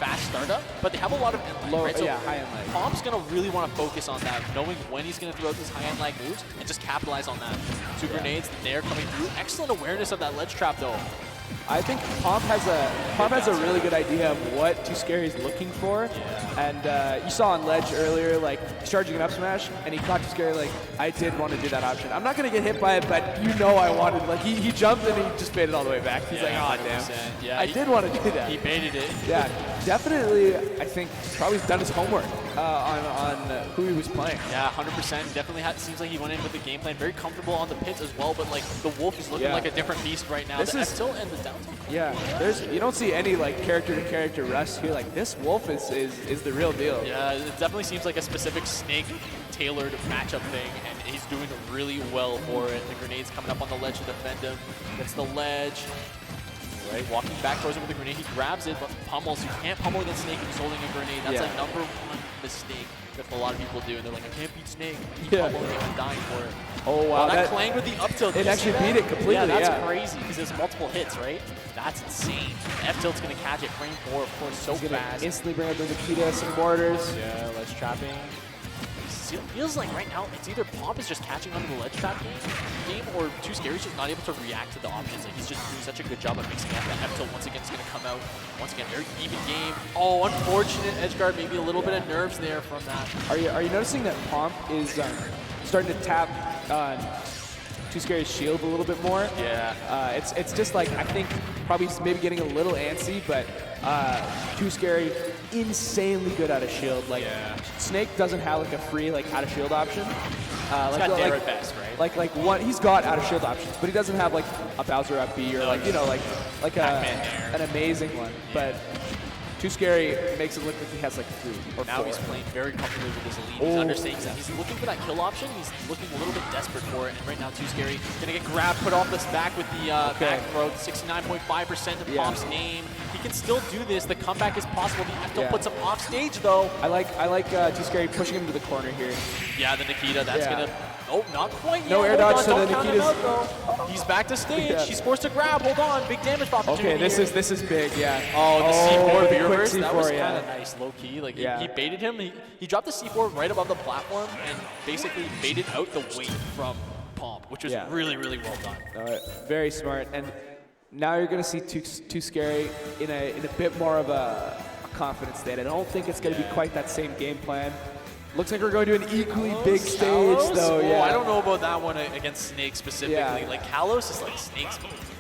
fast startup, but they have a lot of end lag, right? So yeah, high end lag. Pomp's going to really want to focus on that, knowing when he's going to throw out these high end lag moves and just capitalize on that. Two grenades, the nair coming through. Excellent awareness of that ledge trap though. I think Pomp has a really good idea of what Too Scary is looking for. And you saw on ledge earlier, like he's charging an up smash, and he caught Too Scary like, I did want to do that option. I'm not gonna get hit by it, but you know I wanted. Like he jumped and he just made it all the way back. He's like, oh damn. Yeah, I did want to do that. He baited it. Yeah, definitely. I think probably done his homework on who he was playing. Yeah, 100%. Definitely seems like he went in with the game plan, very comfortable on the pits as well. But like the Wolf is looking like a different beast right now. This the is F tilt and the down tilt. Yeah, you don't see any like character-to-character rust here. Like this Wolf is the real deal. Yeah, it definitely seems like a specific Snake tailored matchup thing, and he's doing really well for it. The grenade's coming up on the ledge to defend him. Gets the ledge. Right, walking back towards him with the grenade. He grabs it, but pummels. You can't pummel against Snake if he's holding a grenade. That's a #1 mistake that a lot of people do, and they're like, I can't beat Snake. Keep pummeling it and dying for it. Oh wow, that clanged with the up tilt. It actually beat it completely. Yeah, that's crazy because there's multiple hits, right? That's insane. F tilt's gonna catch it. Frame 4, of course, so fast. Instantly bring up the Nikita, some borders. Yeah, ledge trapping. It feels like right now it's either Pomp is just catching onto the ledge trap game or Too Scary's just not able to react to the options. Like he's just doing such a good job of mixing up. That F tilt once again is going to come out. Once again, very even game. Oh, unfortunate edge guard. Maybe a little bit of nerves there from that. Are you noticing that Pomp is starting to tap Too Scary's shield a little bit more? Yeah. It's just like I think probably maybe getting a little antsy, but Too Scary insanely good out of shield. Like Snake doesn't have like a free like out of shield option. He's got Nair at best, right? Like what he's got out of shield options, but he doesn't have like a Bowser up B or like you know like an amazing one. But Too Scary makes it look like he has like 3 or 4. Now he's playing very comfortably with his elite. He's understanding that he's looking for that kill option. He's looking a little bit desperate for it. And right now, Too Scary gonna get grabbed, put off this back with the back throw. 69.5% of Pomp's name. He can still do this. The comeback is possible. The F tilt puts him off stage though. I like Too Scary pushing him to the corner here. Yeah, the Nikita. That's gonna. Oh, not quite yet. No air dodge, so the Nikita's Nikita's. He's back to stage. He's forced to grab. Hold on, big damage opportunity. Okay, this is big. Yeah. Oh, the C4 beer quick burst. C4, That was kind of nice, low key. Like he baited him. He dropped the C4 right above the platform and basically baited out the weight from Pomp. which was really, really well done. Very smart. And now you're going to see Too Scary in a bit more of a confidence state. I don't think it's going to be quite that same game plan. Looks like we're going to an equally big stage, though. Oh, I don't know about that one against Snake specifically. Like, Kalos is like Snake's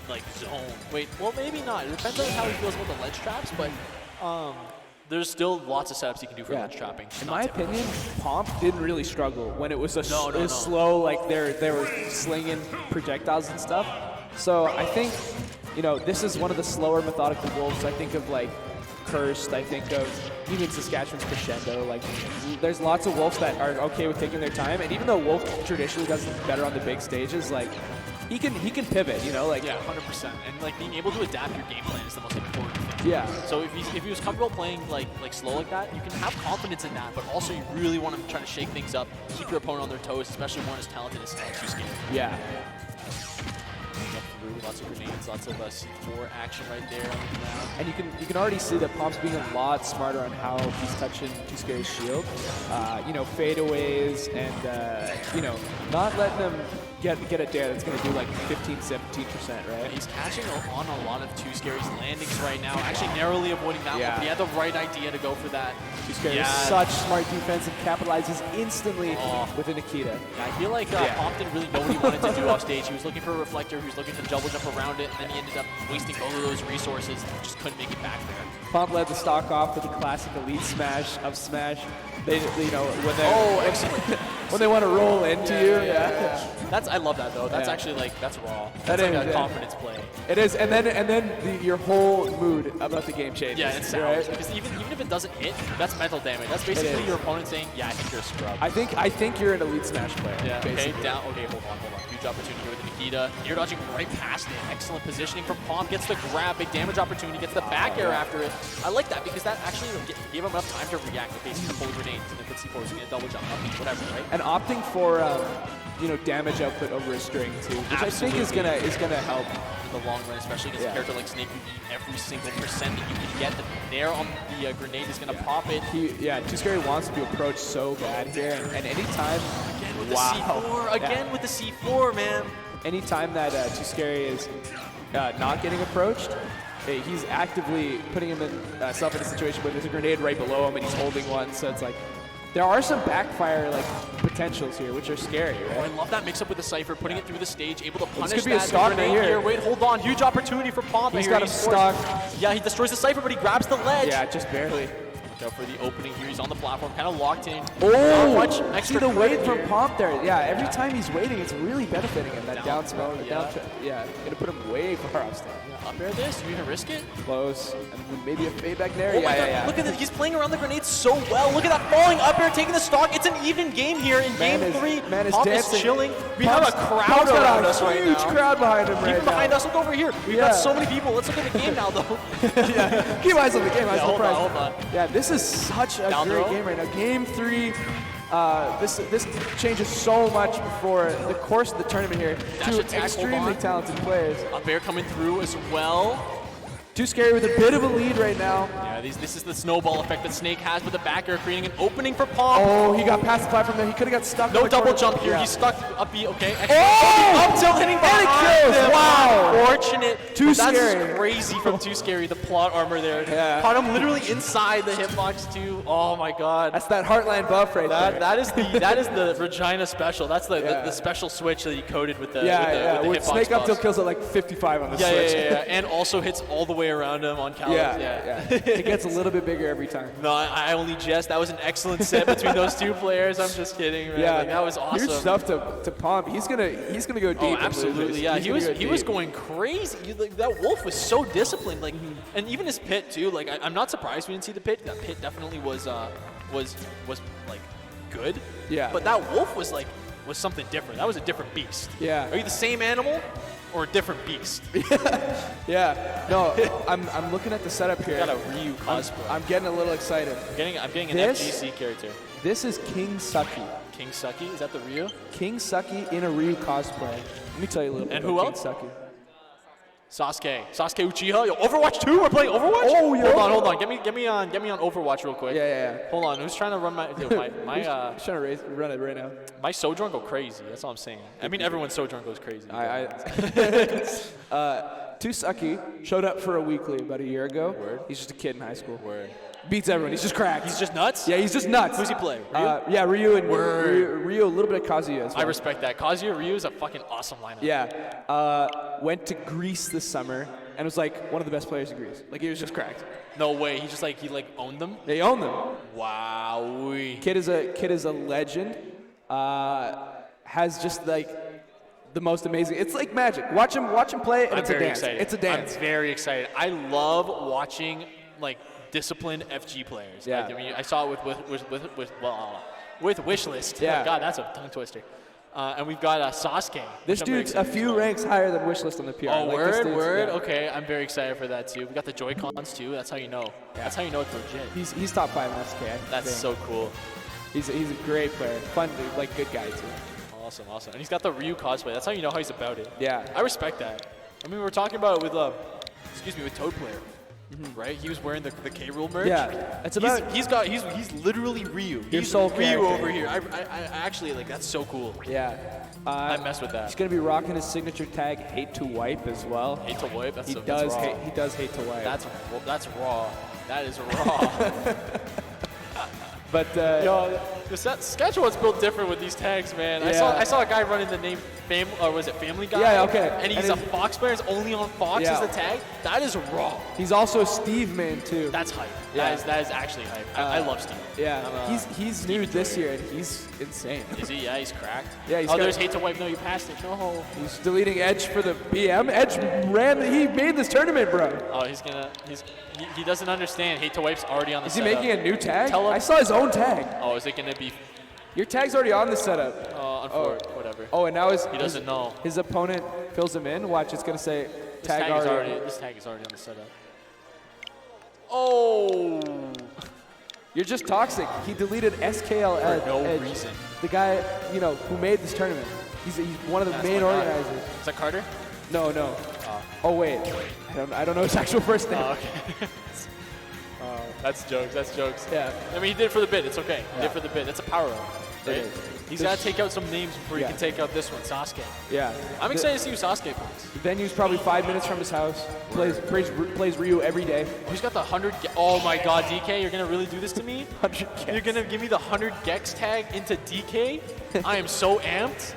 like zone. Wait, well, maybe not. It depends on how he feels about the ledge traps, but there's still lots of setups he can do for ledge trapping. In my opinion, Pomp didn't really struggle when it was slow, like they were slinging projectiles and stuff. So I think, this is one of the slower methodical wolves. I think of like Cursed, I think of even Saskatchewan's Crescendo. Like, there's lots of wolves that are okay with taking their time, and even though Wolf traditionally does better on the big stages, like he can pivot, like 100%. And like being able to adapt your game plan is the most important thing. Yeah. So if he was comfortable playing like slow like that, you can have confidence in that, but also you really want to try to shake things up, keep your opponent on their toes, especially one as talented as Too Scary. Yeah. Lots of grenades, lots of C4 action right there on the ground. And you can already see that Pomp's being a lot smarter on how he's touching Too Scary's shield. Fadeaways and not letting him get a dare that's going to do like 15, 17%, right? He's catching on a lot of Too Scary's landings right now, actually narrowly avoiding that one. But he had the right idea to go for that. Too Scary is such smart defense and capitalizes instantly with a Nikita. I feel like Pomp didn't really know what he wanted to do off stage. He was looking for a reflector, he was looking to double jump around it, and then he ended up wasting both of those resources and just couldn't make it back there. Pomp led the stock off with the classic elite smash of Smash. They, when they want to roll into you. I love that though. That's actually that's raw. That That's is like a confidence play. It is, and then your whole mood about the game changes. Yeah, it sounds right? because even if it doesn't hit, that's mental damage. That's basically your opponent saying, "Yeah, I think you're a scrub." I think you're an elite Smash player. Yeah. Basically. Okay. Down. Okay. Hold on. Huge opportunity here with Nikita. Air dodging right past it. Excellent positioning from Pomp. Gets the grab. Big damage opportunity. Gets the back air after it. I like that because that actually gave him enough time to react to basically pull grenades and if it's C4 is going to double jump, whatever, right? And opting for damage output over a string too, which I think is gonna help in the long run, especially against a character like Snake who eat every single percent that you can get. There on the grenade is gonna pop it. Too Scary wants to approach so bad here, and anytime again with the C4, again with the C4, man. Anytime that Too Scary is not getting approached, he's actively putting himself in a situation where there's a grenade right below him and he's holding one. So it's like there are some backfire potentials here, which are scary, right? Oh, I love that mix up with the Cypher, putting it through the stage, able to punish be a stock grenade right here. Wait, hold on, huge opportunity for Pomp. He's got him stuck. Yeah, he destroys the Cypher, but he grabs the ledge. Yeah, just barely. Look out for the opening here. He's on the platform, kind of locked in. Oh, see the wait from Pomp there. Yeah, every time he's waiting, it's really benefiting him. That down throw, gonna put him way far off stage. Up air this? You gonna risk it? Close. And maybe a fade back there. Oh my God. Look at this. He's playing around the grenades so well. Look at that falling up air, taking the stock. It's an even game here in game 3. Pomp is chilling. We have a crowd around us right now. Huge crowd behind him right now. Even behind us. Look over here. We've got so many people. Let's look at the game now, though. Keep eyes on the game. Hold on. Yeah, this is such a great game right now. Game 3. This changes so much before the course of the tournament here. Two extremely talented players. Up air coming through as well. Too Scary with a bit of a lead right now. Yeah, this is the snowball effect that Snake has with the back air, creating an opening for Pomp. Oh, he got past the platform there. He could have got stuck. No double jump here. He's stuck up B. Okay. Up tilt hitting behind him. Wow. Fortunate. Too Scary. That's crazy from Too Scary. The plot armor there. Yeah. Caught him literally inside the hitbox too. Oh my God. That's that Heartland buff right there. That is the Regina special. That's the special switch that he coded with the with the with hitbox Snake up buffs. tilt kills at like 55 on the switch. Yeah. And also hits all the way around him on Kalos. Yeah. It gets a little bit bigger every time. No, I only jest. That was an excellent set between those two players. I'm just kidding, man. Yeah, that was awesome. Huge stuff to Pomp. He's gonna go deep. Oh, absolutely. Yeah, he was going crazy. That Wolf was so disciplined. Like, and even his pit too. Like, I'm not surprised we didn't see the pit. That pit definitely was like good. Yeah. But that Wolf was something different. That was a different beast. Yeah. Are you the same animal or a different beast? Yeah. No, I'm looking at the setup here. Got a Ryu cosplay. I'm getting a little excited. I'm getting an FGC character. This is King Sucky. King Sucky? Is that the Ryu? King Sucky in a Ryu cosplay. Let me tell you a little bit and about who King Sucky. Sasuke Uchiha. Yo, Overwatch 2. We're playing Overwatch. Oh, yo. Hold on. Get me on Overwatch real quick. Yeah. Hold on. Who's trying to run my? Dude, my Who's trying to run it right now? My Sojourn go crazy. That's all I'm saying. I mean, everyone's Sojourn goes crazy. Tusaki showed up for a weekly about a year ago. Word. He's just a kid in high school. Word. Beats everyone. He's just cracked. He's just nuts? Yeah, he's just nuts. Who's he play? Ryu? Yeah, Ryu and Word. Ryu, a little bit of Kazuya as well. I respect that. Kazuya Ryu is a fucking awesome lineup. Yeah. Went to Greece this summer and was like one of the best players in Greece. Like he was just cracked. No way. He just he owned them. They own them. Wow. Kid is a legend. Has just like the most amazing. It's like magic. Watch him play, and it's a dance. Excited. It's a dance. I'm very excited. I love watching disciplined FG players. Yeah. I mean, I saw it with Wishlist. Yeah. Oh, God, that's a tongue twister. And we've got Sasuke. This dude's a few ranks higher than Wishlist on the PR. Oh, Like, word. Yeah. Okay, I'm very excited for that too. We got the Joy-Cons too. That's how you know. Yeah. That's how you know it's legit. He's top 5 in SK. That's so cool. He's a great player. Fun, good guy too. Awesome. And he's got the Ryu cosplay. That's how you know how he's about it. Yeah. I respect that. I mean, we were talking about it with Toad Player. Right? He was wearing the K. Rool merch. Yeah. It's about he's literally Ryu. Your He's soul Ryu character. over here. I actually that's so cool. Yeah. I mess with that. He's gonna be rocking his signature tag, Hate to Wipe, as well. Hate to wipe. That's He that's does raw. hate. He does hate to wipe. That's raw. That is raw. But Yo, the schedule was built different with these tags, man. Yeah. I saw a guy running the name Family Guy? Yeah, okay. And he's a Fox player. It's only on Fox Yeah. as the tag. That is raw. He's also a Steve man too. That's hype. Yeah. That is actually hype. I love Steve. Yeah. He's new this year and he's insane. Is he? Yeah, he's cracked. Yeah, he's oh, got- there's Hate to Wipe. No, you passed it. No. He's deleting Edge for the BM. Edge he made this tournament, bro. Oh, he doesn't understand. Hate to Wipe's already on the Is he setup. making a new tag? Tell him. I saw his own tag. Oh, is it gonna be? Your tag's already on the setup. Whatever. Oh, and now He doesn't know. His opponent fills him in. Watch, it's gonna say This tag already. This tag is already on the setup. Oh. You're just toxic. He deleted SKL Edge. For no reason. The guy, who made this tournament. He's one of the That's main my guy. organizers. Is that Carter? No. Oh wait. I don't know his actual first name. Oh, okay. That's jokes. Yeah. I mean, he did it for the bit. It's okay. He did Yeah. it for the bit. That's a power up. Right? is. He's got to take out some names before he Yeah. can take out this one, Sasuke. Yeah. I'm excited to see who Sasuke plays. The venue's probably 5 minutes from his house. Plays Ryu every day. He's got the 100. Oh my God, DK, you're gonna really do this to me? 100 You're gonna give me the 100 Gex tag into DK? I am so amped.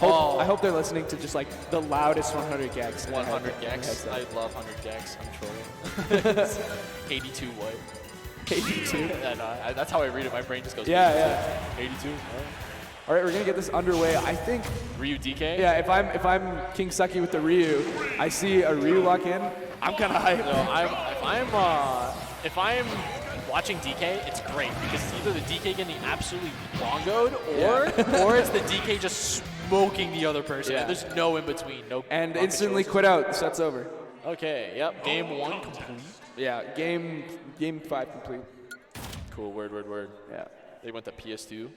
I hope they're listening to just like the loudest 100 gags. 100 Gex. I love 100 Gex. I'm trolling. 82 what? 82. Yeah, no, that's how I read it. My brain just goes. Yeah. 82. All right, we're gonna get this underway. I think. Ryu DK. Yeah, if I'm King Sucky with the Ryu, I see a Ryu lock in. I'm kind of hyped. No, if I'm watching DK, it's great because it's either the DK getting absolutely bongoed or it's the DK just smoking the other person. Yeah. There's no in between. No. And no instantly controls. quit out. The set's over. Okay. Yep. Game 1 complete. Yeah. Game 5 complete. Cool. Word. Yeah. They went to PS2.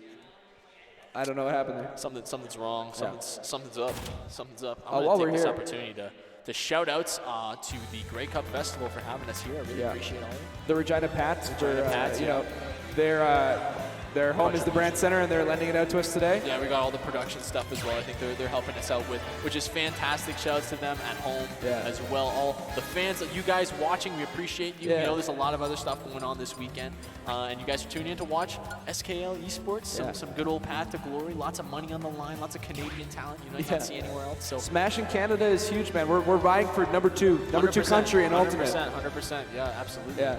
I don't know what happened there. Something's wrong. Something's up. Something's up. I'm Oh, gonna while take we're this here. opportunity to shout outs to the Grey Cup Festival for having us here. I really appreciate all of it. The Regina Pats. Regina Pats, Their home is the Brand Center, and they're lending it out to us today. Yeah, we got all the production stuff as well. I think they're helping us out with, which is fantastic. Shouts to them at home as well. All the fans, you guys watching, we appreciate you. Yeah. We know there's a lot of other stuff going on this weekend, and you guys are tuning in to watch SKL Esports. Some good old path to glory. Lots of money on the line. Lots of Canadian talent. You can't see anywhere else. So Smashing Canada is huge, man. We're vying for number two country in Ultimate. 100%. Yeah, absolutely. Yeah.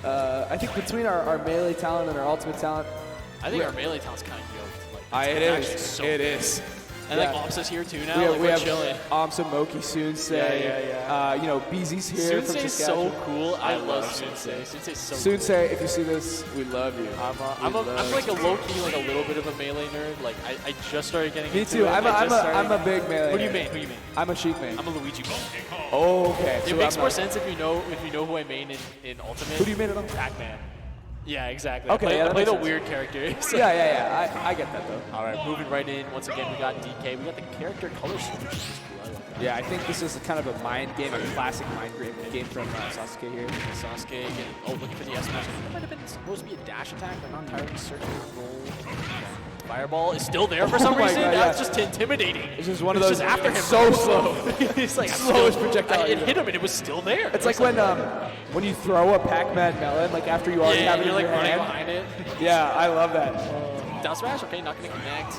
I think between our melee talent and our ultimate talent, I think our melee talent's kind of yoked. Like, it it's actually is. so It good. is. And Yeah. like Ops is here too now. We We're have chilling. Amsa, Moki, Sunsei. BZ's here from Sunsei's Saskatchewan. so cool. I love Sunsei. Sunsei's so Sunsei, if you see this, we love you. I'm like a low key, like a little bit of a melee nerd. Like I just started getting Me into too. it. I'm a big melee. Who do you nerd. main? Who do you main? I'm a Sheik main. I'm a Luigi main. Oh, okay. It So makes I'm more not- sense if you know who I main in Ultimate. Who do you main in Ultimate? Pac-Man. Yeah, exactly. Okay, I that play makes the sense. weird character. So- Yeah. I get that though. All right, moving right in. Once again, we got DK. We got the character color switch, which is cool. I love that. Yeah, I think this is kind of a mind game, a classic mind game from Sasuke here. Sasuke looking for the S smash. That might have been supposed to be a dash attack, but not entirely certain. Roll. Fireball is still there for some reason. God, That's just intimidating. It's just one of those. Just after him. So slow. It's like slowest projectile. It hit him and it was still there. It's like when you throw a Pac-Man melon, like after you already have it you're in like your running hand. behind it. Yeah, I love that. Down smash, okay, not gonna connect.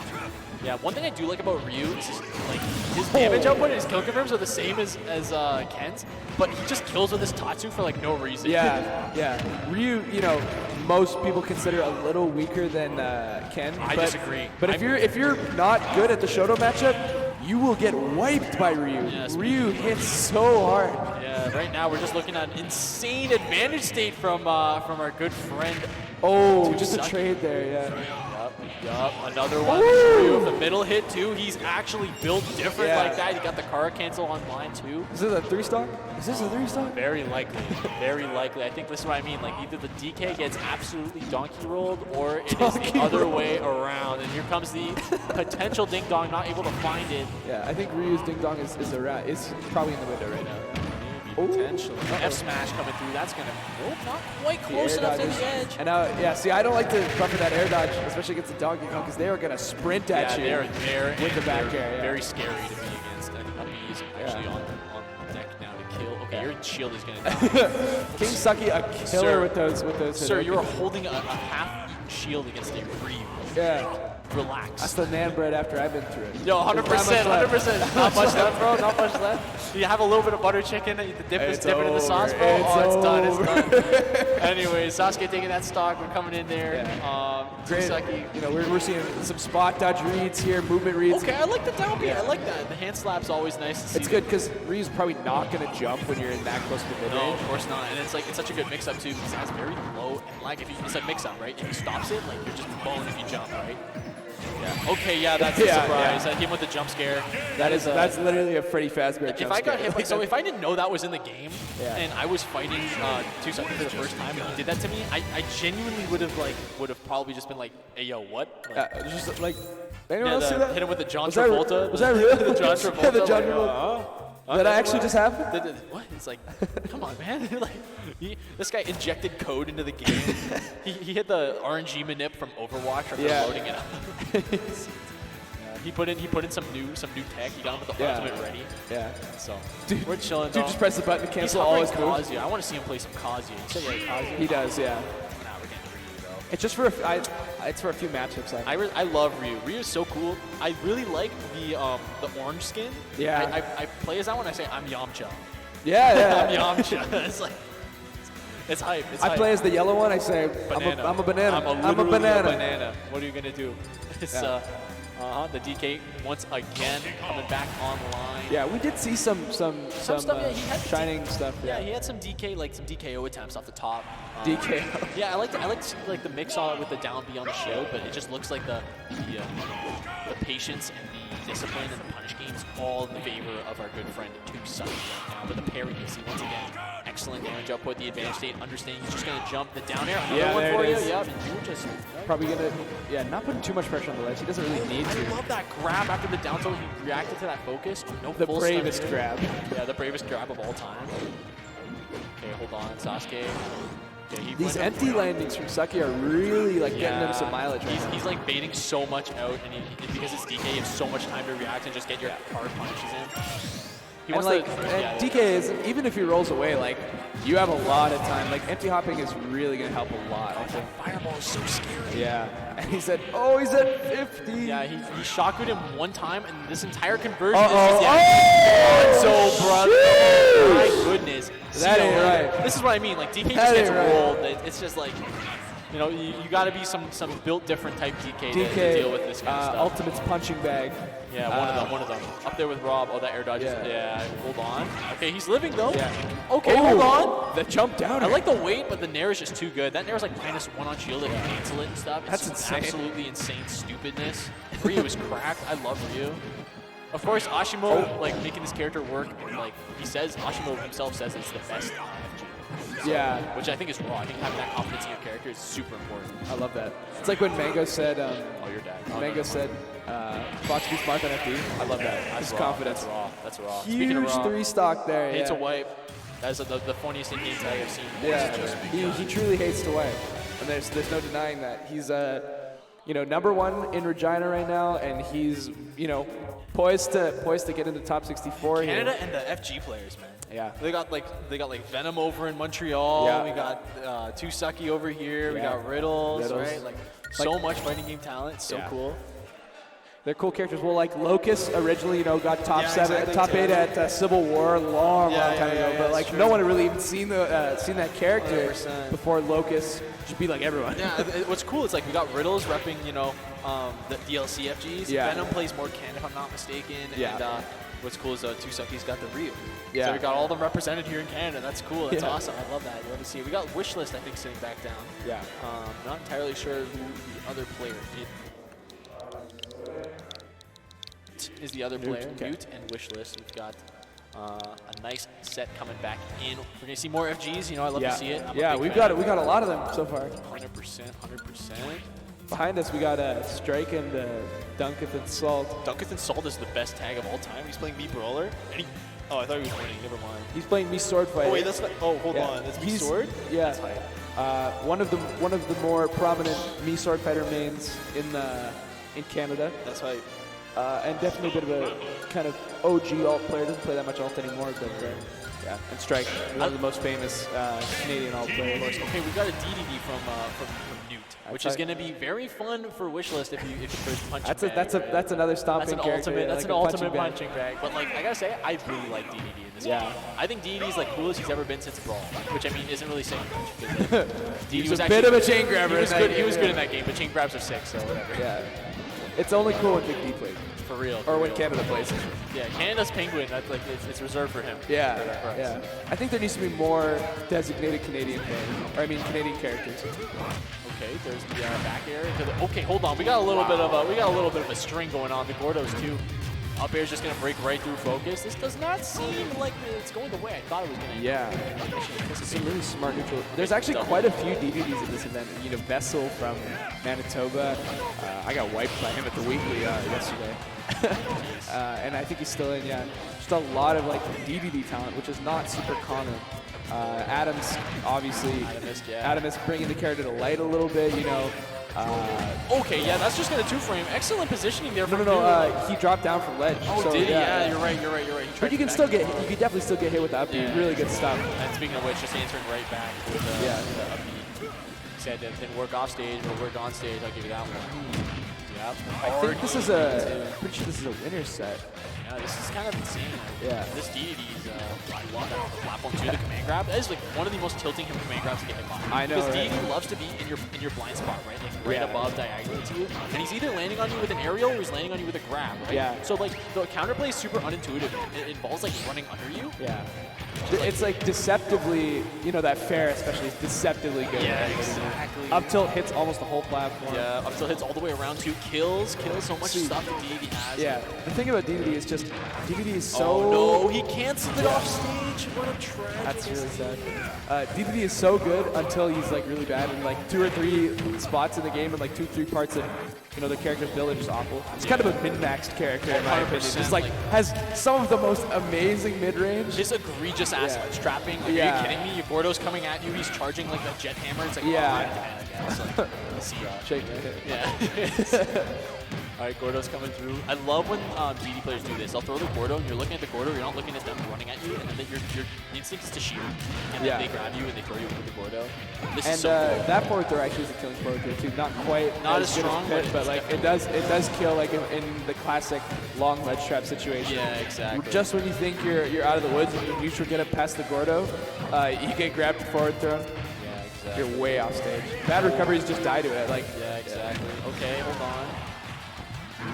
Yeah, one thing I do like about Ryu is like his damage output and his kill confirms are the same as Ken's, but he just kills with his Tatsu for like no reason. Yeah. Ryu, most people consider a little weaker than Ken. I disagree. But if you're not good at the Shoto matchup, you will get wiped by Ryu. Yes. Ryu hits so hard. Yeah, right now we're just looking at an insane advantage state from our good friend. Oh, just a trade there, yeah. Yup, another one. Ryu with the middle hit too. He's actually built different like that. He got the Kara cancel online too. Is this a 3-stock? Is this a 3-stock? Very likely. Very likely. I think this is what I mean. Like either the DK gets absolutely donkey rolled or it is the other way around. And here comes the potential ding dong, not able to find it. Yeah, I think Ryu's ding dong is probably in the window right now. Potentially. F smash coming through. That's gonna not quite close enough to the edge. And now, see, I don't like to bump for that air dodge, especially against the Donkey Kong, because they are gonna sprint at you. They're with the back air. Yeah. Very scary to be against. I think Uppy is actually on deck now to kill. Okay, your shield is gonna die. King Sucky a killer with those. Sir, you're holding a half-eaten shield against a Ryu. Yeah. Relax. That's the nan bread after I've been through it. Yo, 100%, 100%. Not much left, bro. Not much left. You have a little bit of butter chicken. The dip is dipping in the sauce, bro. It's done. It's done. Anyways, Sasuke taking that stock. We're coming in there. Yeah. Great. We're seeing some spot dodge reads here, movement reads. Okay, I like the down B. I like that. The hand slap's always nice to see. It's good because Ryu's probably not going to jump when you're in that close to the mid range. No, of course not. And it's such a good mix-up too because it has very low and like it's a mix-up, right? If he stops it, like you're just boned if you jump, right? Yeah. Okay, yeah, that's a surprise. That him with the jump scare. That's literally a Freddy Fazbear jump If I got scare. hit, so if I didn't know that was in the game, and I was fighting 2 seconds for the first time, and he did that to me, I genuinely would have probably just been like, hey, yo, what? Like, just like, anyone else see that? Hit him with the John Travolta. Was that real? The John Travolta. Yeah, the John Travolta. That actually just happened? What? It's like, come on, man. This guy injected code into the game. he hit the RNG manip from Overwatch after loading it up. He put in some new tech. He got him with the ultimate ready. Yeah. So dude, we're chilling. Dude, just press the button to cancel all his moves. I want to see him play some Kazuya. You said Kazuya? He does, yeah. It's just for it's for a few matchups. I love Ryu. Ryu is so cool. I really like the orange skin. Yeah. I play as that one. I say I'm Yamcha. Yeah. I'm Yamcha. It's like it's hype. I play as the yellow one. I say banana. I'm a banana. I'm a banana. banana. What are you gonna do? It's the DK once again coming back online. Yeah, we did see some stuff, shining stuff. Yeah, he had some DKO attempts off the top. DKO. Yeah, I like the mix on it with the down B on the shield, but it just looks like the patience and the discipline and the punish games all in favor of our good friend Sucky right now. But the parry you see once again, excellent damage output, the advantage state, understanding he's just gonna jump the down air. Another one for you. Yep, and you just probably gonna not putting too much pressure on the ledge. He doesn't really need to. I love that grab after the down tilt. He reacted to that focus. No the bravest grab. Yeah, the bravest grab of all time. Okay, hold on, Sasuke. Okay, these empty landings from Sucky are really like getting him some mileage. He's like baiting so much out, and because it's DK, you have so much time to react and just get your hard punishes in. And DK is, even if he rolls away, like, you have a lot of time. Like, empty hopping is really going to help a lot. I think. Fireball is so scary. Yeah. And he's at 50. Yeah, he shockwed him one time, and this entire conversion is so, brother. My goodness. That ain't right. This is what I mean. Like, DK just gets rolled. It's just like, you know, you got to be some built different type DK to deal with this kind of stuff. Ultimate's punching bag. Yeah, one of them. Up there with Rob. Oh, that air dodge. Yeah, hold on. Okay, he's living though. Yeah. Okay, hold on. The jump down. I like the weight, but the nair is just too good. That nair is like -1 on shield if you cancel it and stuff. That's insane. Absolutely insane stupidness. Ryu is cracked. I love Ryu. Of course, Ashimo like making this character work. And, like Ashimo himself says it's the best FG. So, Yeah. Which I think is raw. I think having that confidence in your character is super important. I love that. It's like when Mango said, Oh, your dad. Mango said, Fox be smart than FD. I love that. That's His raw. confidence. That's raw. That's raw. Huge Speaking of raw, 3-stock there. hates yeah. a wipe. That's the funniest in-game tag I've seen. Yeah, he truly hates to wipe, and there's no denying that. He's number 1 in Regina right now, and he's poised to get into top 64 Canada here. and the FG players, man. Yeah. They got like Venom over in Montreal. Yeah. We got Tusaki over here. We Yeah. got Riddles, Riddles. right? Like so much fighting game talent. It's so Yeah. cool. They're cool characters. Well, like Locust originally, got top Yeah, 7, exactly, top 8 at Civil War long Yeah, time ago. yeah, But it's like true. no one had really even seen that character 100%. before Locust should be like everyone. Yeah, what's cool is like we got Riddles repping, the DLC FGs. Yeah. Venom plays more Ken, if I'm not mistaken. Yeah. And what's cool is Tusaki's got the Ryu. Yeah. So we got all of them represented here in Canada. That's cool. That's Yeah. awesome. I love that. I love to see it. We got Wishlist, I think, sitting back down. Yeah. Not entirely sure who the other player is. The other player, okay. Mute and Wishlist. We've got a nice set coming back in. We're gonna see more FGs. I love yeah. to see it. I'm a Yeah, big we've fan. got a lot of them so far. 100%. Behind us, we got Strike and Dunketh Salt. Dunketh Salt is the best tag of all time. He's playing me Brawler. And oh, I thought he was winning. Never mind. He's playing me Sword Fighter. Oh wait, that's not. Oh, hold Yeah. on. That's me He's- Sword. Yeah. That's hype. One of the more prominent me Sword Fighter mains in Canada. That's hype. And definitely a bit of a kind of OG alt player. Doesn't play that much alt anymore, but yeah. And Strike, one of the most famous Canadian alt players. Okay, we got a DDD from Newt, which is That's going to be very fun for Wishlist if you first punch. That's another stomping That's an character. ultimate. That's like an a ultimate bag. punching bag. But like I gotta say, I really like DDD in this Yeah. game. I think DDD is like coolest he's ever been since Brawl, which I mean isn't really saying much. because, DDD He's was a actually bit of a chain grabber He was in that good. game, He was good yeah. in that game, but chain grabs are sick, so whatever. Yeah. It's only cool when Big D plays. For real. Or for when real. Canada plays. Yeah, Canada's Penguin. That's like it's reserved for him. Yeah, For us. yeah. I think there needs to be more designated Canadian players. Or I mean Canadian characters. Okay, there's the back air into the. Okay, hold on. We got a little bit of a string going on. The Gordos too. Up air's just gonna break right through focus. This does not seem like it's going the way I thought it was gonna. Yeah. This is some really smart neutral. There's actually quite a few DVDs at this event. Vessel from Manitoba. I got wiped by him at the weekly yesterday. And I think he's still in, yeah. Just a lot of like DVD talent, which is not super common. Adams, obviously. Adams bringing the character to light a little bit, Okay, yeah, that's just gonna 2-frame. Excellent positioning there. From No, he dropped down from ledge. Oh, so, did he? yeah. Yeah, you're right. He But tried you to can back still it. get, you can definitely still get hit with the up B. Yeah. Really good stuff. And speaking of which, just answering right back with the up B. Said that didn't work off stage, but worked on stage. I'll give you that one. Yep. I think this is pretty sure this is a winner's set. Yeah, this is kind of insane. Yeah. This DDD is, I love that on the platform too. The command grab, that is like one of the most tilting command grabs to get hit by. I know, Because right? DDD loves to be in your blind spot, right? Like right Yeah. above diagonally to you. And he's either landing on you with an aerial or he's landing on you with a grab, right? Yeah. So like the counterplay is super unintuitive. It involves like running under you. Yeah. It's like deceptively, that fair especially is deceptively good. Yeah, exactly. Up tilt hits almost the whole platform. Yeah, up tilt hits all the way around too. Kills so much stuff that DDD has. Yeah. The thing about DDD is just DDD is so. Oh no, he canceled it off stage. What a tragedy. That's really sad. DDD is so good until he's like really bad in like 2 or 3 spots in the game and like 2 or 3 parts of the character's build are just awful. It's kind of a min-maxed character in my opinion. 100%, Just like has some of the most amazing mid-range. This egregious ass trapping. Like, Yeah. Are you kidding me? Your Gordo's coming at you. He's charging like a jet hammer. It's like, Yeah. oh, it's like, see ya. Shake my head. Yeah. All right, Gordo's coming through. I love when DD players do this. They'll throw the Gordo, and you're looking at the Gordo. You're not looking at them running at you, and then your instinct is to shield. And then they grab you and they throw you with the Gordo. This And is so cool. that forward throw actually is a killing forward throw too. Not quite Not as good strong, Pit, but but like it does kill like in the classic long ledge trap situation. Yeah, exactly. Just when you think you're out of the woods and you neutral get up past the Gordo, you get grabbed the forward throw. Yeah, exactly. You're way off stage. Bad recoveries just die to it. Like Yeah, exactly. Okay, hold on.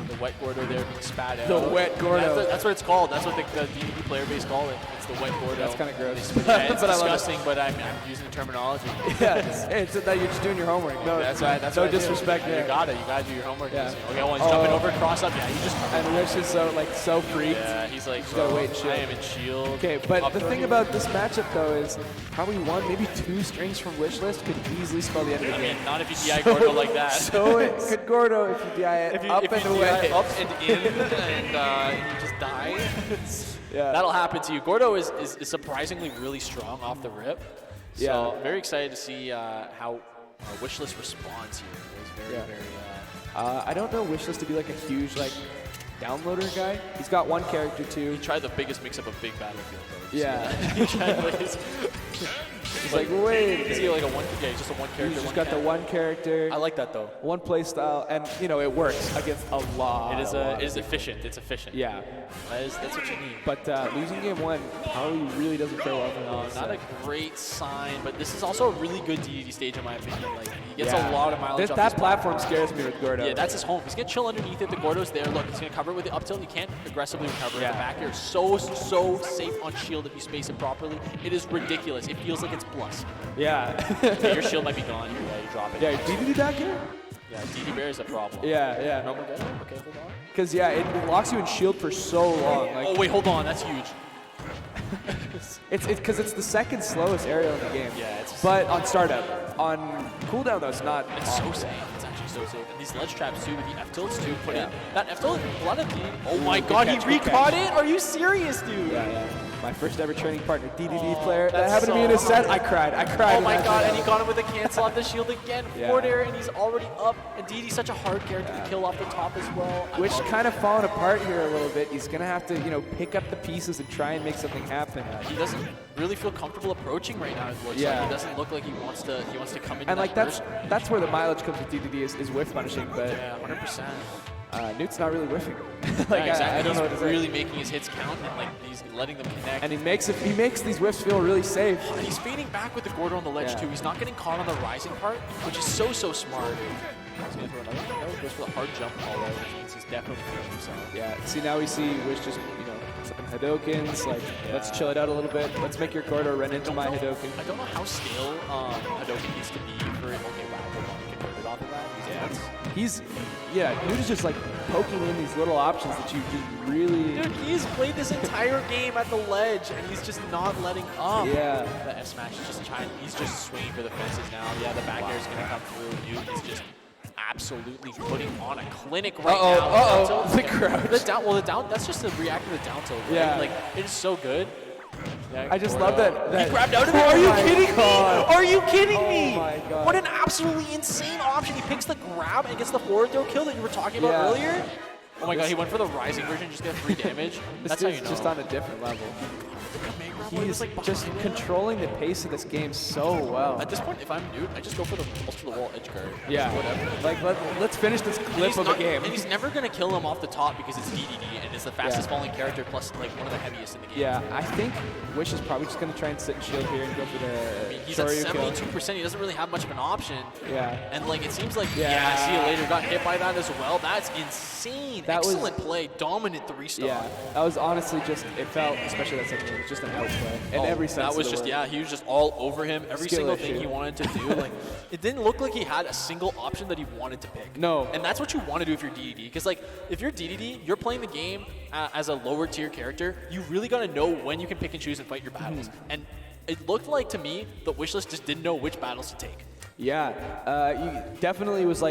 The wet Gordo there being spat out. The wet Gordo. That's what it's called. That's what the DDD player base call it. It's the wet Gordo. That's kind of gross. Yeah, it's But I love it. disgusting, but I'm using the terminology. Yeah, it's that you're just doing your homework. No, That's right. That's no what I do. disrespect You there. got it. You got to do your homework. Yeah. Okay, well, he's jumping over, cross up. Yeah, you just. And Wish is so freaked. Yeah, he's like, Just gotta wait and shield. I am in shield. Okay, but Up the throw. thing about this matchup though is probably one, maybe two strings from Wishlist could easily spell the end of the I game. mean, not if you DI Gordo like that. So it could Gordo if you DI it If you, up if and you away. DI up and in, and you just die. Yeah. That'll happen to you. Gordo is surprisingly really strong off the rip. So Yeah. very excited to see how Wishlist responds here. It was very, Yeah. very. I don't know Wishlist to be like a huge downloader guy. He's got one character too. He tried the biggest mix-up of Big Battlefield, though. Yeah. He tried like his. He's like, wait. Is he like a one? Yeah, he's just a one character. He's just one got the cat. one character. I like that though. One play style, and it works against a lot. It is efficient. It's efficient. Yeah. That's what you need. But losing game one probably really doesn't fare well for him. No, not a great sign, but this is also a really good DDD stage in my opinion. Like he gets Yeah. a lot of mileage. That off his platform scares me with Gordo. Yeah, that's his home. He's gonna chill underneath it. The Gordo's there. Look, he's gonna cover it with the up tilt. He can't aggressively recover. Yeah. The back air is so safe on shield if you space it properly. It is ridiculous. It feels like it's plus. Yeah. Okay, your shield might be gone. Yeah, you drop it. Yeah, DDD back here? Yeah, DD Bear is a problem. Yeah. No more good? Okay, hold on. Because, it locks you in shield for so long. Like, Oh, wait, hold on. That's huge. It's because it's the second slowest aerial in the game. Yeah, it's But on startup. On cooldown, though, it's not. It's so safe. It's actually so safe. And these ledge traps, too, with the F-tilts, too, put in. That F-tilt, a lot of the... Oh, my good God, catch, he good recaught catch. it? Are you serious, dude? Yeah. My first ever training partner, DDD player. That that's happened to me in a so set. I cried. Oh in my that God, set. and he got him with a cancel off the shield again. Yeah. Forward air, and he's already up. And DD's such a hard character to kill off the top as well. I Which love it. kind of falling apart here a little bit. He's going to have to, pick up the pieces and try and make something happen. He doesn't really feel comfortable approaching right now. It looks Yeah. like he doesn't look like he wants to come into And that that's where the mileage comes with DDD is whiff punishing, but Yeah, 100%. Newt's not really whiffing. Yeah, exactly. I don't know what to He's say. really making his hits count and he's letting them connect. And he makes these whiffs feel really safe. He's fading back with the Gordo on the ledge Yeah. too. He's not getting caught on the rising part, which is so smart. He's gonna throw another one. No, he goes for the hard jump all out, which means he's definitely feeling himself. Yeah. See, now we see Wish just some Hadokens. Let's chill it out a little bit. Let's make your Gordo run into my Hadoken. I don't know how stale Hadoken needs to be for it. Okay, wow, hold on, he converted off of that. Newt is just poking in these little options that you just really. Dude, he's played this entire game at the ledge, and he's just not letting up. Yeah. The F smash is just trying. He's just swinging for the fences now. Yeah, the back air is gonna come through. Newt is just absolutely putting on a clinic right now. The crouch. The down. That's just a react to the down tilt. Right? Yeah. It is so good. Yeah, I just love that. He grabbed out of it. Oh Are you my kidding God. me? Are you kidding Oh me? my God. What an absolutely insane option. He picks the grab and gets the forward throw kill that you were talking about Yeah. earlier. Oh my God, he went for the rising version, just get 3 damage. That's how you know. Just on a different level. He's just controlling the pace of this game so well. At this point, if I'm Newt, I just go for the pulse to the wall edge guard. Yeah. Whatever. Let's finish this clip of a game. And he's never going to kill him off the top because it's DDD and it's the fastest falling character plus one of the heaviest in the game. Yeah, I think Wish is probably just going to try and sit and shield here and go for the He's at Shoryu kill. 72%. He doesn't really have much of an option. Yeah. And it seems like, Yeah. see you later, got hit by that as well. That's insane. That was- Excellent play. Dominant 3-star. Yeah, that was honestly it felt, especially that second game, it was just an outplay. In every sense that of was the just, word. he was just all over him. Every Skill single issue. thing he wanted to do. It didn't look like he had a single option that he wanted to pick. No. And that's what you want to do if you're DDD. Because, if you're DDD, you're playing the game as a lower tier character. You really got to know when you can pick and choose and fight your battles. And it looked like, to me, the Wishlist just didn't know which battles to take. Yeah, he definitely was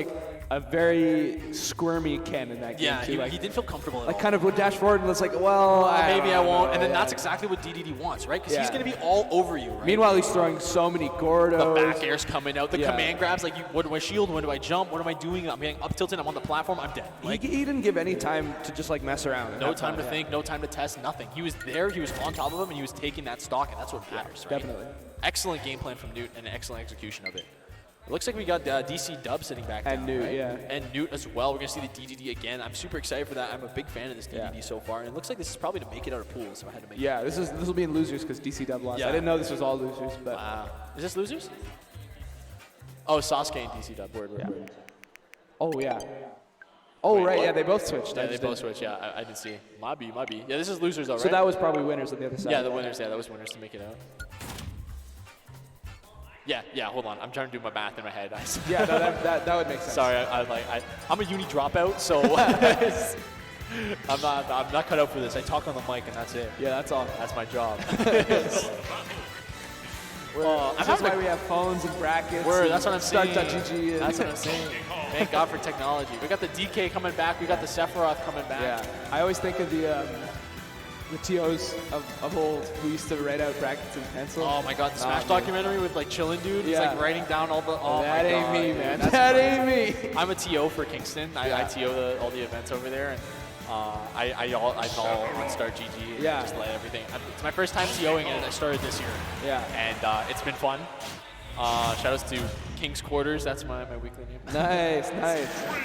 a very squirmy Ken in that game Yeah, too. he didn't feel comfortable at all. Kind of would dash forward and was well, Maybe I don't won't. know, And then yeah. that's exactly what DDD wants, right? Because he's Yeah. going to be all over you, right? Meanwhile, he's throwing so many Gordos. The back air's coming out. The Yeah. command grabs, what do I shield? When do I jump? What am I doing? I'm getting up tilted. I'm on the platform. I'm dead. He didn't give any time to just mess around. in No that time to yeah. think, no time to test, nothing. He was there, he was on top of him, and he was taking that stock, and that's what matters, right? Definitely. Excellent game plan from Newt and an excellent execution of it. It looks like we got DC Dub sitting back And down, Newt, right? yeah. And Newt as well. We're going to see the DDD again. I'm super excited for that. I'm a big fan of this DDD so far, and it looks like this is probably to make it out of pools, so I had to make Yeah, this will be in losers because DC Dub lost. Yeah. I didn't know this was all losers, but Wow. Is this losers? Oh, Sasuke and DC Dub. Word. oh yeah. Oh, right, yeah, they both switched. Yeah, I they just both didn't- switched. Yeah, I did see. Might be. Yeah, this is losers though, right? So that was probably winners on the other side. Yeah, the winners. Yeah, that was winners to make it out. Yeah. Hold on, I'm trying to do my math in my head. Yeah, no, that would make sense. Sorry, I'm a uni dropout, so I'm not cut out for this. I talk on the mic and that's it. Yeah, that's all. That's my job. That's why we have phones and brackets. That's what I'm saying. Start.gg. That's what I'm saying. Thank God for technology. We got the DK coming back. We got the Sephiroth coming back. Yeah, I always think of the TOs of old who used to write out brackets in pencil. Oh my God, the Smash documentary with like Chillin' Dude. He's Yeah. like writing down all the. Oh That my ain't God, me, dude. man. That's That funny. ain't me. I'm a TO for Kingston. I TO all the events over there, and I call on Start.gg. Yeah. Just let everything. It's my first time TOing, and I started this year. Yeah. And it's been fun. Shout outs to King's Quarters. That's my weekly name. Nice.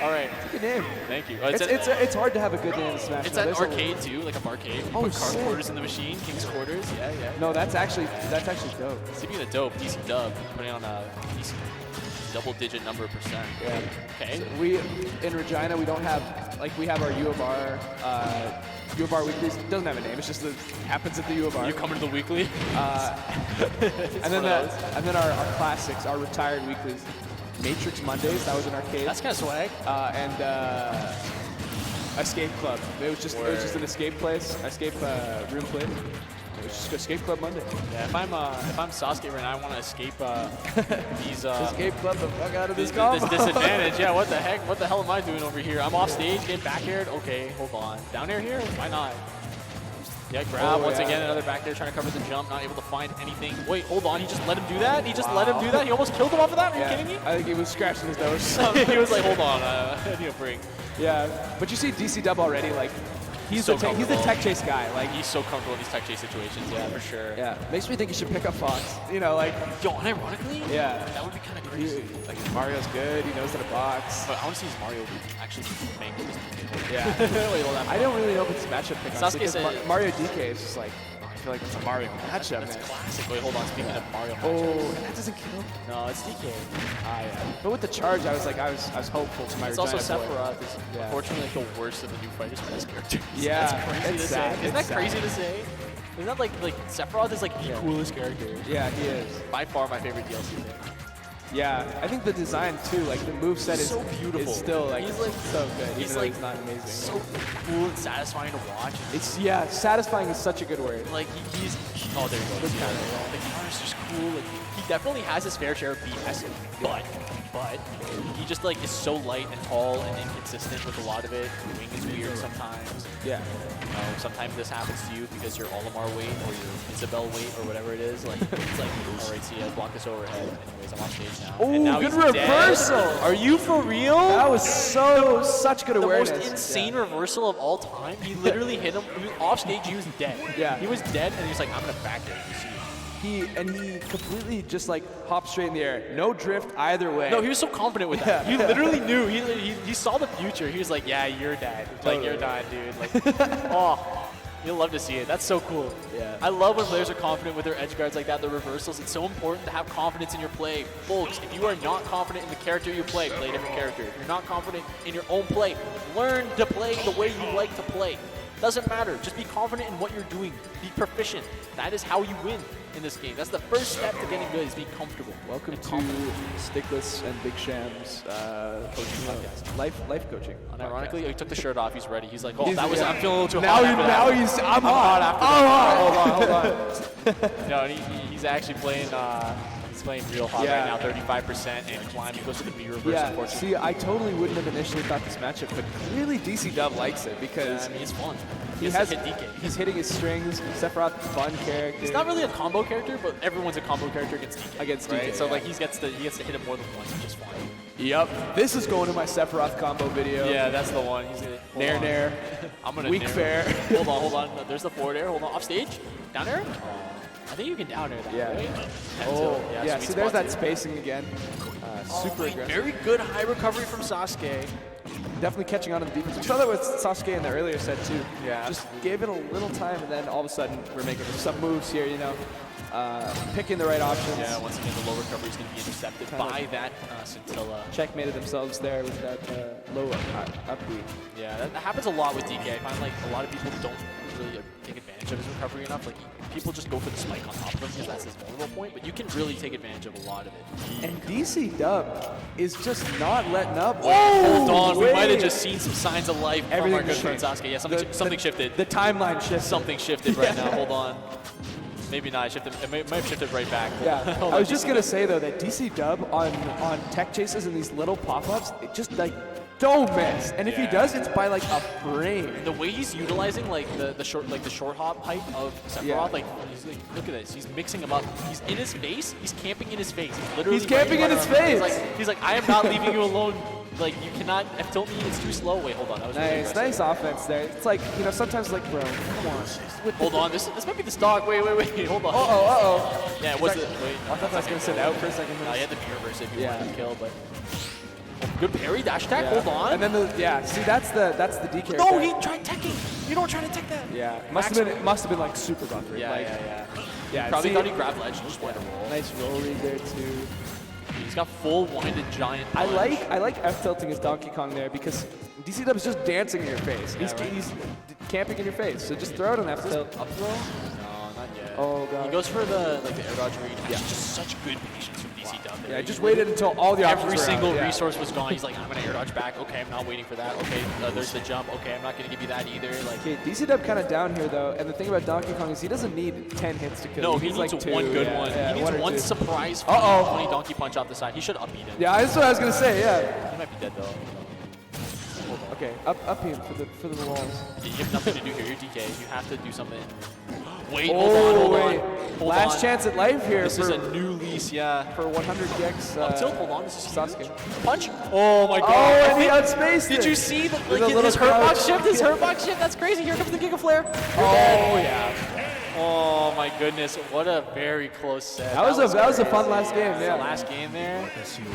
All right. It's a good name. Thank you. It's hard to have a good name in Smash. It's now. an There's a- arcade too, like a barcade. Oh, Put card sick. quarters in the machine. King's Quarters. Yeah. No, that's actually dope. Speaking of dope, DC Dub putting on a DC double-digit number of percent. Yeah. Okay. So we in Regina we don't have we have our U of R. U of R weeklies doesn't have a name. It's just it happens at the U of R. You coming to the weekly? and then our classics, our retired weeklies. Matrix Mondays, that was an arcade. That's kind of swag. And Escape Club. It was just an escape place, escape room play. It was just Escape Club Monday. Yeah, if I'm Sasuke right now, I want to escape these. Escape Club the fuck out of this This combo. disadvantage. Yeah, what the heck? What the hell am I doing over here? I'm off stage, getting back aired. Okay, hold on. Down air here? Why not? Yeah, grab. Oh, Once yeah. again, another back there trying to cover the jump, not able to find anything. Wait, hold on. He just let him do that? He just let him do that? He almost killed him off of that? Are you kidding me? I think he was scratching his nose. He was like, hold on, I need a break. Yeah, but you see DC Dub already, like, he's So the tech chase guy. Like, He's so comfortable in these tech chase situations, yeah, for sure. yeah, makes me think you should pick up Fox. You know, like, Yo, unironically? yeah. That would be kind of crazy. Like, Mario's good, he knows how to box. But I want to see his Mario actually make this. Yeah. Wait, hold on. I don't really know if it's a matchup pick. Sasuke because said- Mario DK is just like, I feel like it's a Mario matchup, That's man. classic. Wait, hold on. Speaking of Mario Oh, matchups. and that doesn't kill. No, it's DK. Yeah. But with the charge, I was hopeful to my It's also Regina boy. Sephiroth is Yeah. unfortunately like the worst of the new fighters for this character. Yeah, That's crazy it's to sad, say. Isn't it's that crazy sad. to say? Isn't that like Sephiroth is like the coolest character? Yeah, he is. By far my favorite DLC pick. Yeah, I think the design too, like the moveset is So beautiful. Is still like He's like so good. He's even though like he's not amazing. so cool and satisfying to watch. It's satisfying is such a good word. Like he's oh there you go. Good See, counter, the counter's just cool. Like he definitely has his fair share of BS, but he just like is so light and tall and inconsistent with a lot of it. The wing is weird sometimes. Yeah. You know, sometimes this happens to you because you're Olimar weight or you're Isabel weight or whatever it is. Like it's like all right, see, I blocked this overhead. Anyways, I'm off stage now. Oh, and now good he's reversal! Dead. Are you for real? That was such good The awareness. most insane reversal of all time. He literally hit him. He was off stage. He was dead. Yeah. He was dead, and he was like, "I'm gonna back it." You see. He completely just like hopped straight in the air. No drift either way. No, he was so confident with that. He literally knew. He saw the future. He was like, "Yeah, you're dead. Like you're done, dude." Like, oh, you'll love to see it. That's so cool. Yeah. I love when players are confident with their edge guards like that. The reversals. It's so important to have confidence in your play, folks. If you are not confident in the character you play a different character. If you're not confident in your own play, learn to play the way you like to play. Doesn't matter. Just be confident in what you're doing. Be proficient. That is how you win in this game. That's the first step to getting good, is being comfortable. Welcome and to confident. Stickless and Big Sham's coaching podcast. Life coaching. Unironically, he took the shirt off. He's ready. He's like, oh, He's- that was. yeah. I'm feeling a little too Now hot. you- after now that. he's- I'm I'm hot. after I'm that. hot. Hold on. No, and he's actually playing. He's playing real hot Yeah. right now, 35% and climbing. Goes to the B reverse. Yeah, Unfortunately. see, I totally wouldn't have initially thought this matchup, but clearly DC Dub likes it because I mean, it's fun. he He has has to hit DK. He's hitting his strings. Sephiroth, fun character. He's not really a combo character, but everyone's a combo character against DK. Against right? DK, So yeah. like he gets to hit him more than once, which is fine. Yep. This is going to my Sephiroth combo video. Yeah, that's the one. He's gonna Nair hold on. nair. I'm gonna Weak nair. fair. Hold on. There's the forward air. Hold on. Off stage. Down air. I think you can down air that. Yeah. Right? Oh, yeah. sweet See, there's spot that too. spacing again. Super aggressive. Very good high recovery from Sasuke. Definitely catching on to the defense. We saw that with Sasuke in the earlier set too. Yeah. Just gave it a little time, and then all of a sudden we're making some moves here. You know. picking the right options. Yeah, once again, the low recovery is going to be intercepted by that Scintilla. Checkmated themselves there with that low up B. Yeah, that happens a lot with DK. I find like a lot of people don't really take advantage of his recovery enough. Like people just go for the spike on top of him because that's his vulnerable point, but you can really take advantage of a lot of it. And DC Dub is just not letting up. Oh, hold on, we might have just seen some signs of life from our good friend changed. Sasuke. Yeah, something shifted. The timeline shifted. Something shifted right now. Hold on. Maybe not. It might have shifted right back. Yeah, I was just gonna say though that DC Dub on tech chases and these little pop-ups, it just like don't miss. And if he does, it's by like a frame. The way he's utilizing like the short hop height of Sephiroth, like he's like, look at this. He's mixing him up. He's in his face. He's camping in his face. He's literally camping in his face. He's like, I am not leaving you alone. Like you cannot F-tilt me. It's too slow. Wait, hold on. That was really aggressive. Nice offense there. It's like sometimes like bro, come on. Hold on. This might be the stock. Wait. Hold on. Uh-oh. Yeah, it was it. Wait. I thought I was gonna sit out for a second. He had the mirror reverse if you wanted to kill, but. Good parry, dash attack, hold on. And then see that's the DK. No, he tried teching. You don't try to tech that. Yeah, must have been like super buffered. Yeah. Probably thought he grabbed ledge and just wanted to roll. Nice roll read there too. He's got full winded giant. I like F tilting his Donkey Kong there because DC Dub is just dancing in your face. He's camping in your face. So just throw it on F tilt. Up throw? No, not yet. Oh god. He goes for the air dodge read. Yeah. Just such good patience from DC Dub. Yeah, I just waited until all the options every were single out. resource was gone. He's like, I'm gonna air dodge back. Okay, I'm not waiting for that. Okay, there's the jump. Okay, I'm not gonna give you that either. Like, okay, DC Dub kind of down here though, and the thing about Donkey Kong is he doesn't need 10 hits to kill. No, he needs like one two. good one. Yeah, he needs one two. surprise funny donkey punch off the side. He should up beat him. Yeah, that's what I was gonna say. Yeah. He might be dead though. Okay, up him for the walls. You have nothing to do here. You're DK. You have to do something. Wait, hold on. Last chance at life here. This is a new lease, yeah. For 100 Gex. Up tilt, hold on. This is Sasuke. Punch. Oh my god. Oh, and he outspaced Did it. you see his crouch. hurtbox shift? His hurtbox shift? That's crazy. Here comes the Giga Flare. Oh, yeah. Oh my goodness. What a very close set. That was a fun last game, yeah. The last game there.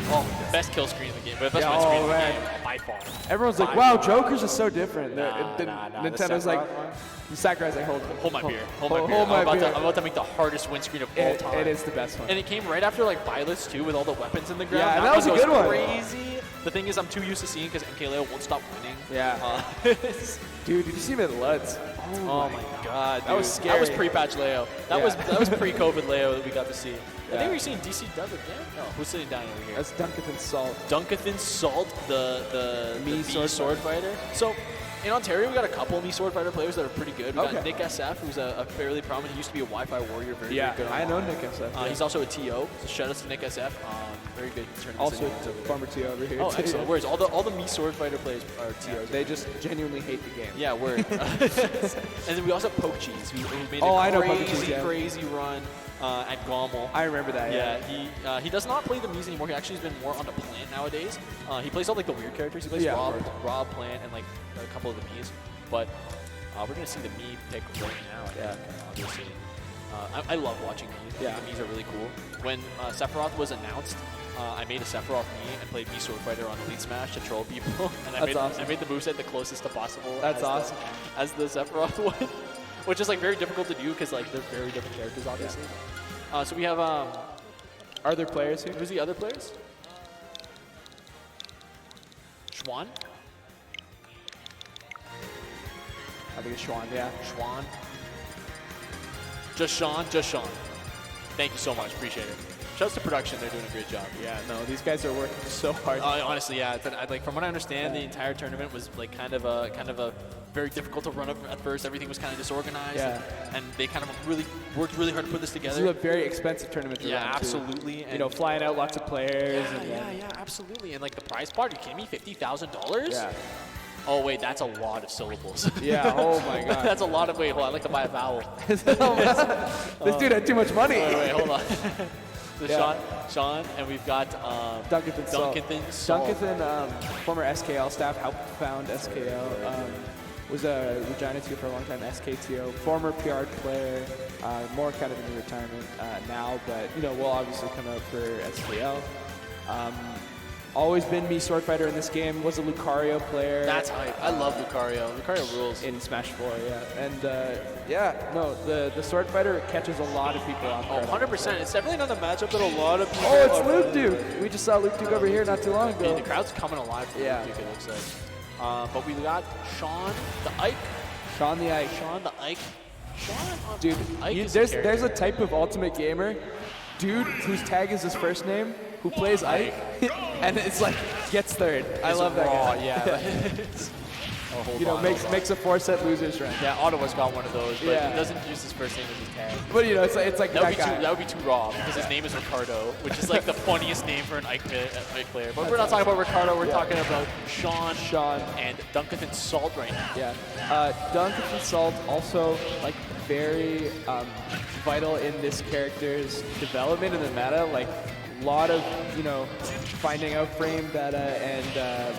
Oh, best kill screen in the game. But best win screen in the game by far. Everyone's like, wow, Joker's is so different. Nah, Nintendo's like, Sakurai's like, hold my beer. Hold my my beer. beer. I'm about to make the hardest win screen of all time. It is the best one. And it came right after like Byleth too, with all the weapons in the ground. Yeah, that was a good one. Crazy. The thing is, I'm too used to seeing because MKLeo won't stop winning. Yeah. Dude, did you see him at Luds? Oh my god, that was scary. That was pre-patch Leo. That was pre-COVID Leo that we got to see. I think we're seeing DC Dub again. No, who's sitting down over here? That's Dunkathan Salt. Dunkathan Salt, the Mii sword fighter. So in Ontario, we got a couple of Mii sword fighter players that are pretty good. We got Nick SF, who's a fairly prominent. He used to be a Wi-Fi warrior, very good. I know Nick SF. He's also a TO. So shout out to Nick SF. Very good tournaments. Also, former TO over here. Oh, excellent. Whereas all the Mii sword fighter players are TOs. They just genuinely hate the game. Yeah, word. And then we also have Poke Cheese, who made a crazy run at Gommel. I remember that. Yeah, he does not play the Mii's anymore. He actually has been more onto Plant nowadays. He plays all like the weird characters. He plays Rob, Plant, and like a couple of the Mii's. But we're gonna see the Mii pick right now. I think, obviously. I love watching Mii's. Yeah, the Mii's are really cool. When Sephiroth was announced, I made a Sephiroth Mii and played Mii Sword Fighter on Elite Smash to troll people. And I made the moveset the closest to possible. That's awesome. As the Sephiroth one, which is like very difficult to do because like they're very different characters, obviously. So we have Are there players here? Who's the other players? Schwan? I think it's Schwan, yeah. Schwan. Just Sean. Thank you so much. Appreciate it. Shouts to production. They're doing a great job. Yeah, no, these guys are working so hard. Honestly, yeah. Like from what I understand, the entire tournament was like kind of a very difficult to run up at first. Everything was kind of disorganized. Yeah. And they kind of really worked really hard to put this together. This is a very expensive tournament to run, too. Absolutely. And, flying out lots of players. Yeah, absolutely. And like the prize pot, are you kidding me? $50,000? Yeah. Oh wait, that's a lot of syllables. Yeah, oh my god. That's a lot of, wait, hold on, I'd like to buy a vowel. This dude had too much money. Wait, hold on. Sean, and we've got Dunkathan Salt. Dunkathan, former SKL staff, helped found SKL. Was a Regina TO for a long time, SKTO. Former PR player, more kind of in retirement now, but will obviously come out for SKL. Always been me sword fighter in this game. Was a Lucario player. That's hype. I love Lucario. Lucario rules. In Smash 4, yeah. And the sword fighter catches a lot of people off guard. 100%. It's definitely not a matchup that a lot of people. Oh, it's Luke Duke. We just saw Luke Duke over here not too long ago. The crowd's coming alive for Luke Duke, it looks like. But we got Sean the Ike. Sean the Ike. Sean the Ike. Sean Dude, Ike there's a type of ultimate gamer, dude, whose tag is his first name, who plays Ike, and it's like gets third. I love that guy. Yeah. Makes a 4-set losers run. Yeah, Ottawa's got one of those, but Yeah. he doesn't use his first name as his tag. But it's like that guy. That would be too raw because his name is Ricardo, which is like the funniest name for an Ike player. But we're not talking about Ricardo. We're talking about Sean, and Duncan Salt right now. Yeah, Duncan Salt also like very vital in this character's development in the meta. Like a lot of finding out frame data and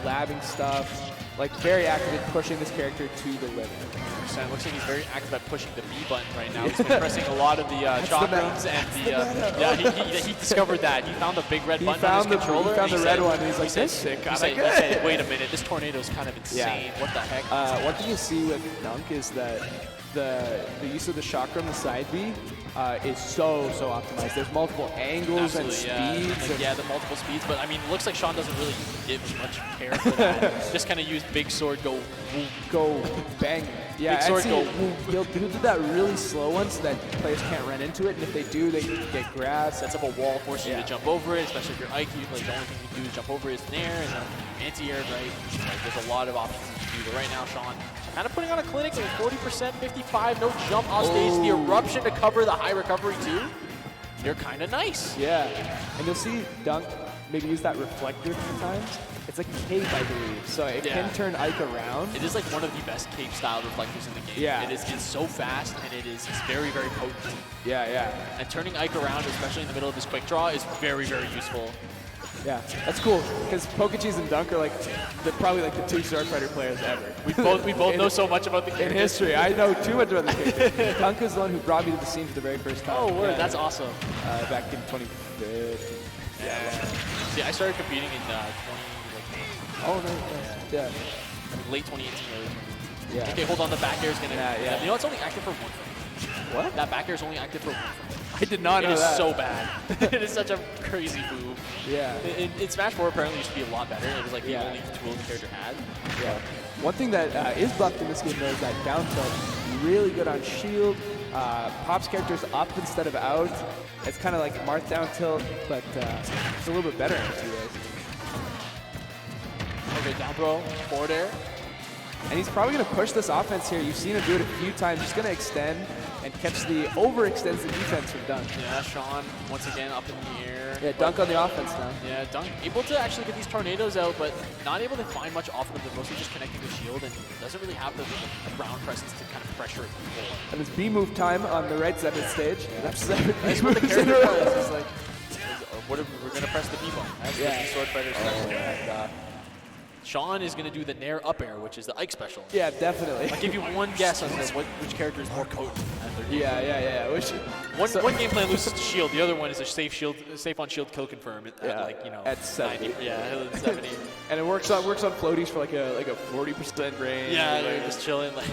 labbing stuff. Like very active in pushing this character to the limit. It looks like he's very active at pushing the B button right now. He's been pressing a lot of the chakrams and he discovered that. He found the big red button on his controller. He found the red one. He's like, this is sick. He said, wait a minute, this tornado's kind of insane. What the heck? One thing you see with Dunk is that the use of the chakram, the side B, is so optimized. There's multiple angles and speeds. The multiple speeds. But I mean, it looks like Sean doesn't really give much care for that. Just kind of use big sword, go bang. Yeah, big sword, go. He'll do that really slow one so that players can't run into it, and if they do, they get grabbed. Sets up a wall, forcing you to jump over it, especially if you're Ike. Like, the only thing you can do is jump over it is nair, and then anti-air, right? Like, there's a lot of options you can do. But right now, Sean kind of putting on a clinic with 40%, 55, no jump off stage. The eruption to cover the high recovery too. You're kind of nice. Yeah, and you'll see Dunk maybe use that reflector a few times. It's like a cape, I believe, so it can turn Ike around. It is like one of the best cape style reflectors in the game. Yeah. It's so fast and it's very, very potent. Yeah. And turning Ike around, especially in the middle of his quick draw, is very, very useful. Yeah, that's cool because Pokecheese and Dunk are like probably like the two sword fighter players ever. We both know so much about the character. In history, I know too much about the character. Dunk is the one who brought me to the scene for the very first time. Oh, word, that's awesome. Back in 2015. Yeah. See, I started competing in 20. Oh no. Yeah. Late 2018, early 2019. Yeah. Okay, hold on. The back air is gonna. Yeah. You know, it's only active for one frame. What? That back air is only active for one frame. I did not know that. It is so bad. It is such a crazy move. Yeah. In Smash 4, apparently, used to be a lot better. It was like the only tool the character had. Yeah. One thing that is buffed in this game, though, is that down tilt. Really good on shield. Pop's character's up instead of out. It's kind of like Marth down tilt, but it's a little bit better in 2 ways. Okay, down throw, forward air. And he's probably going to push this offense here. You've seen him do it a few times. He's going to extend and catch the overextends the defense from Dunk. Yeah, Sean, once again, up in the air. Yeah, Dunk on the offense now. Yeah, Dunk able to actually get these tornadoes out, but not able to find much off of them. Mostly just connecting the shield and doesn't really have the ground presence to kind of pressure it before. And his B move time on the right side of the stage. That's what the character does. It's like, we're going to press the B button. That's what the sword fighter special. Sean is going to do the Nair up air, which is the Ike special. Yeah, definitely. I'll give you one guess on this. Which character is more potent at their game? Yeah. One game plan loses to shield. The other one is a safe on shield kill confirm at at 70. 90. Yeah, 70. And it works on floaties for like a 40% range. Yeah, they're just chilling. Like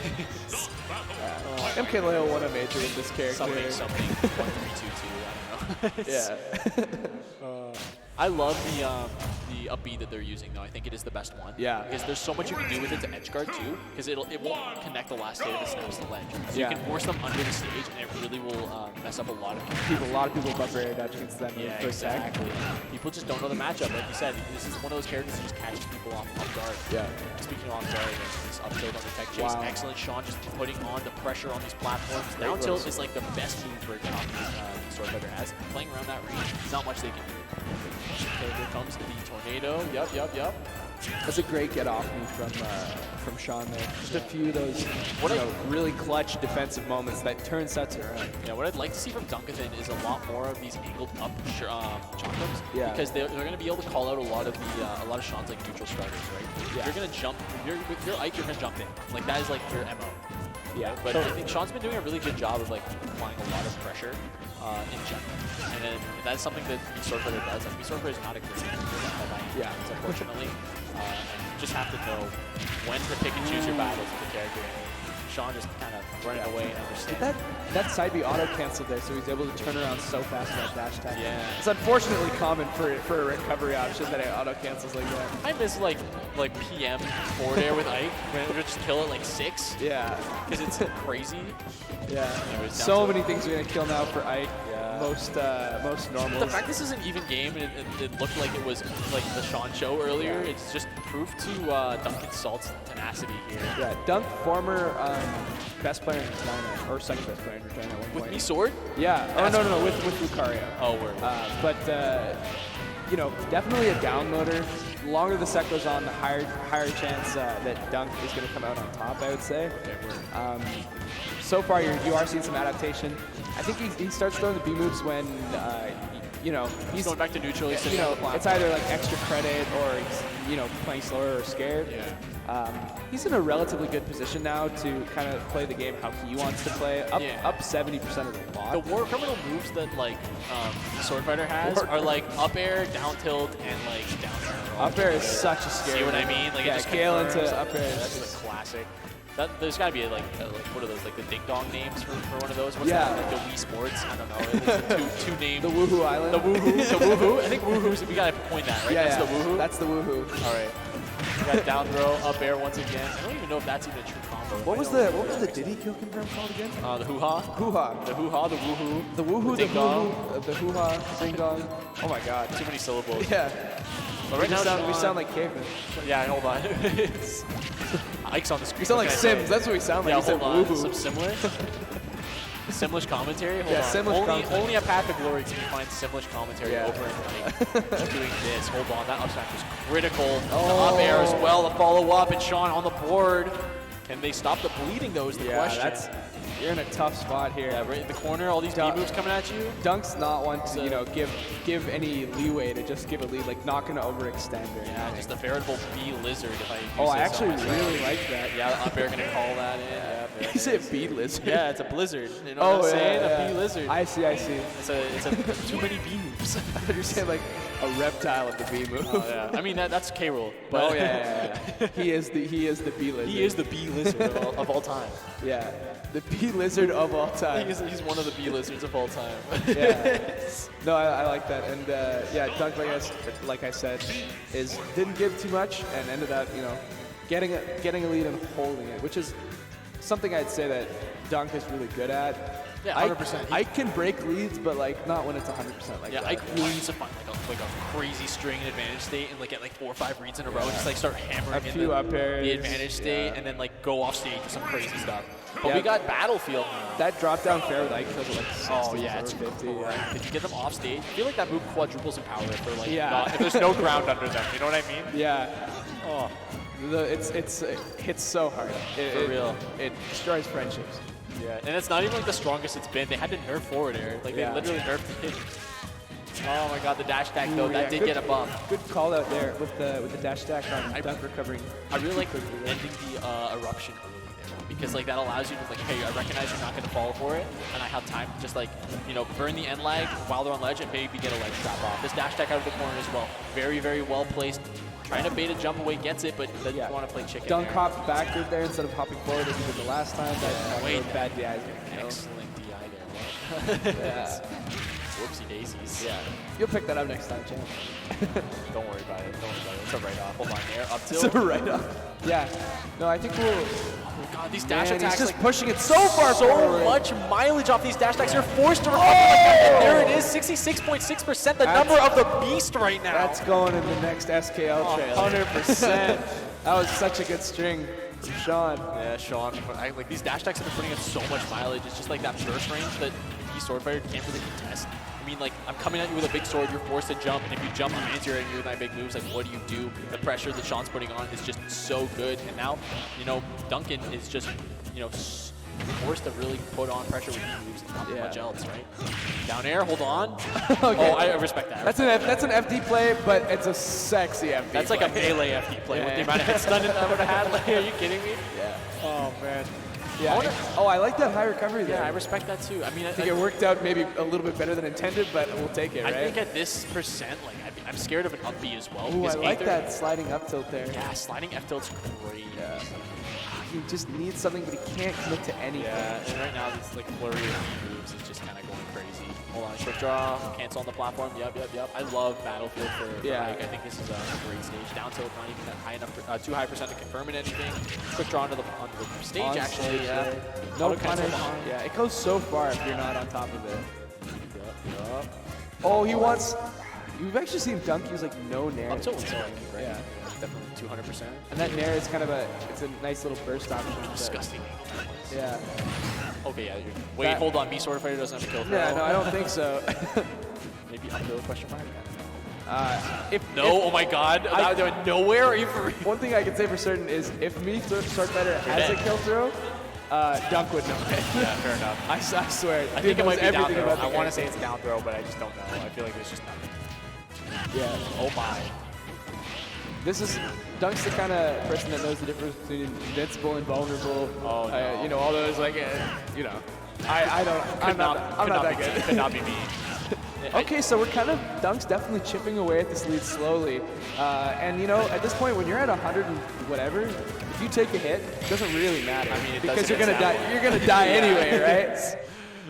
MK Leo won a major with this character. Something. 1, 3, 2, 2. I don't know. I love the up B that they're using though. I think it is the best one. Yeah. Because there's so much you can do with it to edge guard too. Because it won't connect the last hit if it snaps the ledge. So you can force them under the stage, and it really will mess up a lot of people. A lot of people buffer air dodge against that move for exactly. People just don't know the matchup. Like you said, this is one of those characters that just catches people off guard. Yeah. Speaking of off guard, this up tilt on the tech chase, excellent. Sean just putting on the pressure on these platforms. Down tilt is like the best move for a get off the sword fighter has. Playing around that range, not much they can do. Okay, here comes the tornado. Yep. That's a great get off move from Sean there. Just a few of those really clutch defensive moments that turn sets around. Yeah, what I'd like to see from Duncan is a lot more of these angled up chakrams. Yeah. Because they're going to be able to call out a lot of Sean's like neutral starters, right? Yeah. You're going to jump. With your Ike, you're going to jump in. Like that is like your MO. Yeah. But I think Sean's been doing a really good job of like applying a lot of pressure in general. And then that's something that Sword Fighter does. Like Sword Fighter is not a great character by any Yeah, unfortunately. And you just have to know when to pick and choose your battles with the character. Sean just kind of running away and understanding. That side B auto-canceled there, so he's able to turn around so fast with that dash attack. Yeah. It's unfortunately common for a recovery option that it auto-cancels like that. I miss like PM forward air with Ike. We're just kill it like 6. Yeah. Because it's crazy. Yeah. Anyways, So many things we're gonna kill now for Ike. Yeah. Most normal. The fact this is an even game and it looked like it was like the Sean show earlier, it's just proof to Duncan Salt's tenacity here. Yeah, Dunk, former best player in Regina, or second best player in Regina at one point. With me sword? Yeah. Oh, no, with Lucario. Oh, word. But, you know, definitely a downloader. The longer the set goes on, the higher chance that Dunk is going to come out on top, I would say. So far, you are seeing some adaptation. I think he starts throwing the B moves when, you know, he's going back to neutral. He's you know, it's either like extra credit or he's, you know, playing slower or scared. Yeah. He's in a relatively good position now to kind of play the game how he wants to play. Up 70% of the lot. The war criminal moves that like Sword Fighter has are like up air, down tilt, and like down air. Up air is such a scary. See what I mean? Like yeah, it just Gale into confirms. up air. That's a classic. There's got to be like what are those, like the ding dong names for one of those? What's Yeah. that? Like the Wii Sports? I don't know. There's two names. The Woohoo Island. The Woohoo. I think Woohoo's, we got to point that, right? Yeah, That's the Woohoo? That's the Woohoo. All right. We got down throw, up air once again. I don't even know if that's even a true combo. What was the Diddy kill confirm called again? The hoo-ha. Hoo-ha. The hoo-ha, the woohoo. The woohoo, the the ding-dong. hoo-hoo, the hoo-ha, ding dong. Oh my god. Too many syllables. Yeah. But right now, we sound like cavemen. Yeah, hold on. Ike's on the screen. We sound What like can I Sims. say? That's what we sound like. Yeah, We said hold on. woohoo. Some Simlish commentary? Hold Yeah, on. Simlish commentary. Only at Path of Glory can you find Simlish commentary Yeah. over and like doing this. Hold on, that up smash was critical. The Oh. up air as well, the follow up, and Sean on the board. Can they stop the bleeding though is the question. You're in a tough spot here. Yeah, right in the corner, all these B moves coming at you. Dunk's not one to, you know, give any leeway to just give a lead, like not gonna overextend or anything. Yeah, just a veritable B lizard if I Oh, I say so actually myself. really like that. Yeah, the up air gonna call that in. Yeah, there Is it it is. bee lizard? Yeah, it's a blizzard. You know what I'm saying? A B lizard. I see. It's a too many B moves. You're saying like a reptile of the bee move. Oh, yeah. I mean that's K Rool. Oh yeah. He is the bee lizard. He is the B lizard of all time. Yeah, the bee lizard of all time. He's one of the B lizards of all time. Yeah. No, I like that, and yeah, Dunk, like I said, didn't give too much and ended up, you know, getting a lead and holding it, which is something I'd say that Dunk is really good at. Yeah, 100%. I can break leads, but like not when it's 100% like Yeah, that. Ike really needs to find like a crazy string in advantage state and like get like 4 or 5 reads in a row and just like start hammering A in few up airs, the advantage state yeah. and then like go off stage with some crazy stuff. But Yeah. we got Battlefield. That drop down fair with Ike feels like 60 Oh yeah, or it's 50. correct. If you get them off stage, I feel like that move quadruples in power if they're like Yeah. if there's no ground under them. You know what I mean? Yeah. Oh, It hits so hard. For real. It destroys friendships. yeah. And it's not even like the strongest it's been. They had to nerf forward air. Like Yeah. they literally nerfed it. Oh my god, the dash attack though, Ooh, that yeah, did good- get a buff. Good call out there with the dash attack on Dunk recovering. I really like quickly there. ending the eruption early there because like that allows you to like, hey, I recognize you're not going to fall for it, and I have time to just like, you know, burn the end lag while they're on ledge and maybe get a ledge trap off. This dash attack out of the corner as well, very very well placed. Trying to bait a jump away, gets it, but doesn't want to play chicken. Dunk there. hopped backward there instead of hopping forward as he did the last time. Wait, Bad DI. excellent DI there. Yeah. Whoopsie daisies. Yeah. You'll pick that up next time, champ. Don't worry about it. Don't worry about it. It's a write-off. Hold on there. Up It's tilt. a write-off. Yeah. No, I think we'll. Oh god, these dash Man, attacks he's just like, pushing it so far so forward. much mileage off these dash attacks. You're forced to recover like that. And there it is, 66.6%, the number of the beast right now. That's going in the next SKL trail. 100%. That was such a good string from Sean. Yeah, Sean. Like these dash attacks have been putting in so much mileage. It's just like that burst range that the sword fighter can't really contest. I mean, like, I'm coming at you with a big sword, you're forced to jump, and if you jump, I'm anti-airing you with my big moves. Like, what do? The pressure that Sean's putting on is just so good. And now, you know, Duncan is just, you know, forced to really put on pressure with these moves and not much else, right? Down air, hold on. Okay. Oh, I respect that. That's an FD play, but it's a sexy FD That's play. like a melee FD play with the Yeah. amount of head stun that would have had. Like, are you kidding me? Yeah. Oh, man. Yeah. I like that high recovery there. Yeah, I respect that too. I mean, I think it worked out maybe a little bit better than intended, but we'll take it, I right? think at this percent, like, I'm scared of an up B as well. Ooh, I because like Aether- that sliding up tilt there. Yeah, sliding F tilt's great. Yeah. He just needs something, but he can't commit to anything. Yeah, and right now this like flurry of moves is just kind of going crazy. Hold on, quick draw, cancel on the platform. Yep. I love Battlefield for Ike. I think this is a great stage. Down tilt, not even that high enough, too high percent to confirm in anything. Quick draw onto the stage On actually. stage, Yeah. No Auto cancel punish. behind. Yeah, it goes so far if you're not on top of it. Yup. Oh, he wants. You've actually seen Dunk use like no nair. Up tilt and so, right? Yeah. Definitely 200%. And that nair is kind of it's a nice little burst option. but- Disgusting. Yeah. Okay, yeah. Wait, That- hold on. B Sword Fighter doesn't have a kill throw. Yeah, no, I don't think so. Maybe up throw question mark. No, oh my God, out of nowhere? Are you for real? One thing I can say for certain is if me Sword Fighter has a kill throw, Dunk would know it. Yeah, fair enough. I swear. I Dude think it knows might be down everything throw. about the I want to character. say it's down throw, but I just don't know. I feel like there's just nothing. Yeah. Oh my. This is Dunk's the kind of person that knows the difference between invincible and vulnerable. Oh no. You know, all those like, you know. I don't. I'm not that good. Could not be me. Okay, so we're kind of Dunk's definitely chipping away at this lead slowly, and you know, at this point, when you're at 100 and whatever, if you take a hit, it doesn't really matter. I mean, it because doesn't you're gonna sound die. You're gonna die anyway, right?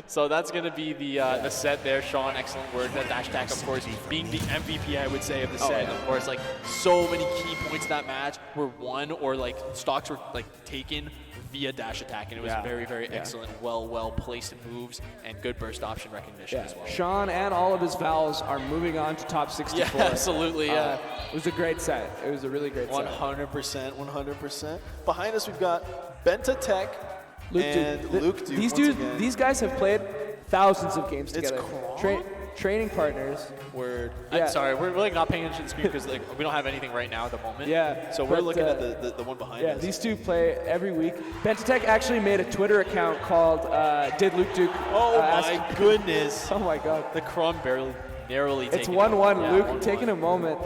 So that's going to be the set there. Sean, excellent work. That dash attack, of course, being the MVP, I would say, of the set. yeah. And of course, like so many key points in that match were won or like stocks were like taken via dash attack, and it was very, very excellent, well placed moves and good burst option recognition as well. Sean and all of his vowels are moving on to top 64. Yeah, absolutely. Yeah, it was a great set. It was a really great set. 100%. Behind us, we've got Benta Tech and Luke Duke. These guys have played thousands of games It's together. Training partners. Word. Yeah. I'm sorry, we're like not paying attention to the screen because like we don't have anything right now at the moment. Yeah. So we're but, looking at the one behind us. Yeah, these two play every week. Bentatech actually made a Twitter account called Did Luke Duke Oh my goodness. Oh my God. The crumb narrowly It's taken 1-1. Yeah, Luke 1-1. taking a moment.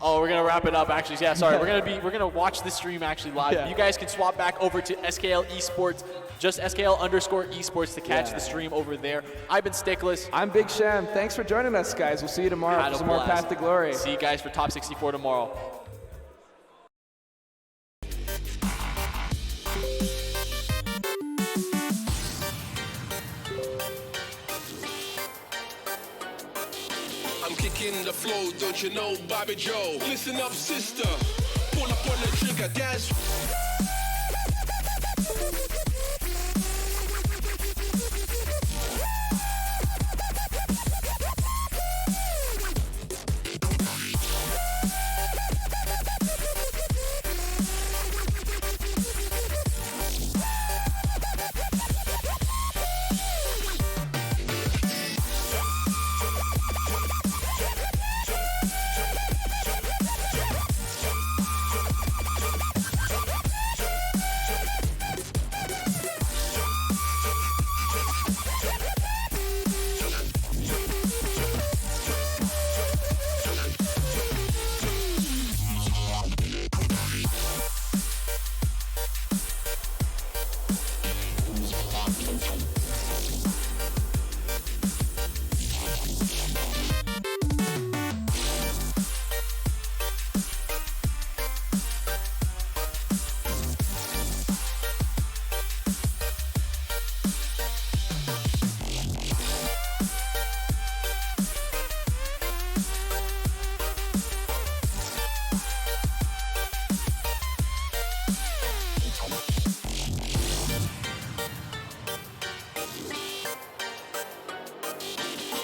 Oh, we're gonna wrap it up. Actually, yeah. Sorry, we're gonna watch the stream actually live. Yeah. You guys can swap back over to SKL Esports, just SKL_Esports to catch the stream over there. I've been Stickless. I'm Big Sham. Thanks for joining us, guys. We'll see you tomorrow Had for a some more blast. Path to Glory. See you guys for Top 64 tomorrow. I'm kicking the flow, don't you know, Bobby Joe? Listen up, sister. Pull up on the trigger, dance.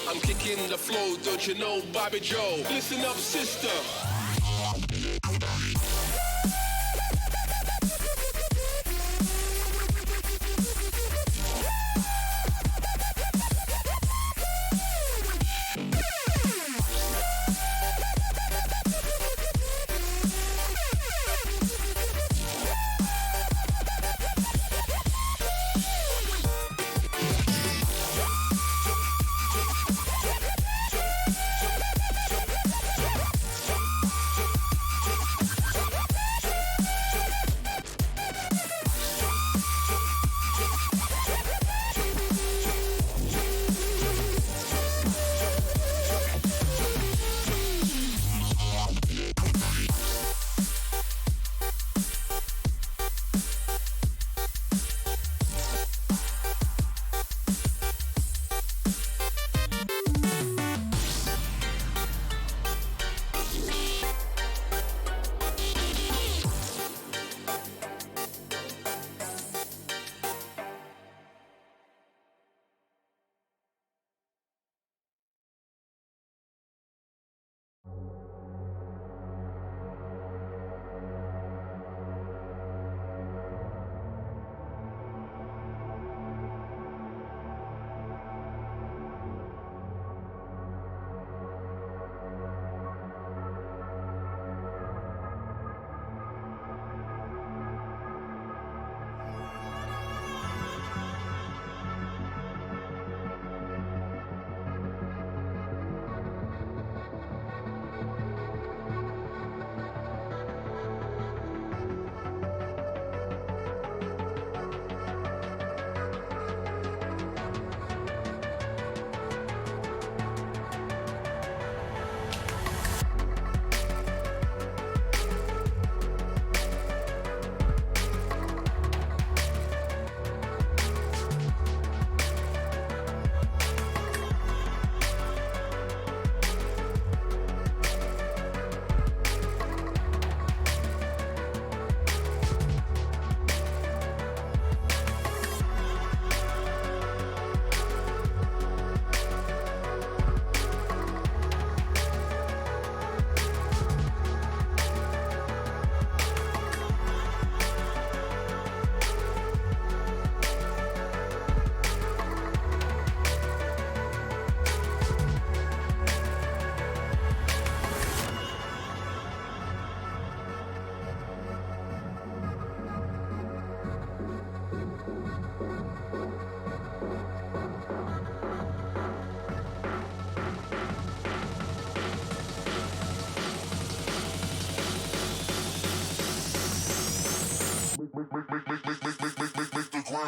I'm kicking the flow, don't you know, Bobby Joe? Listen up, sister.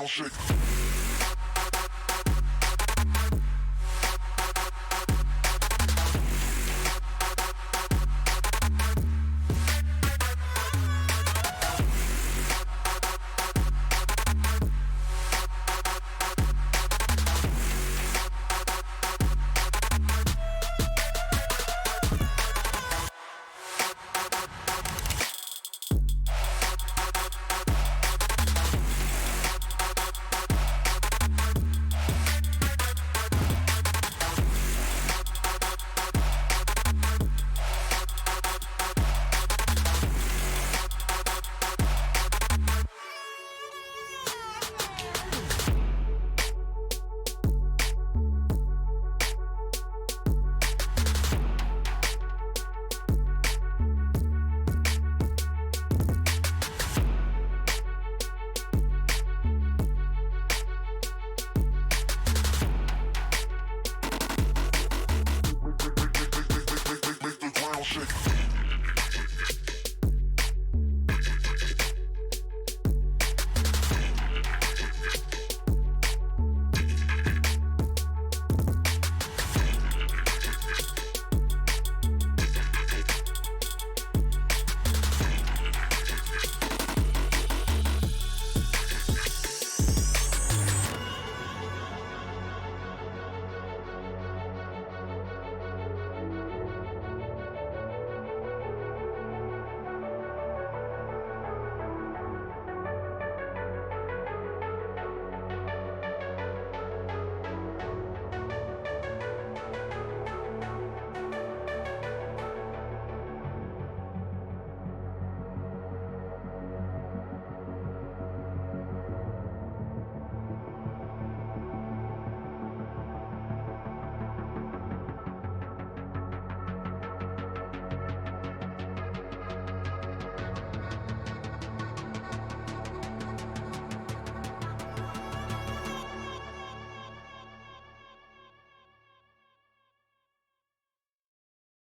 ground shake.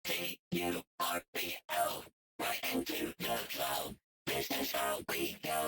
T-U-R-B-L, right into the flow. This is how we go.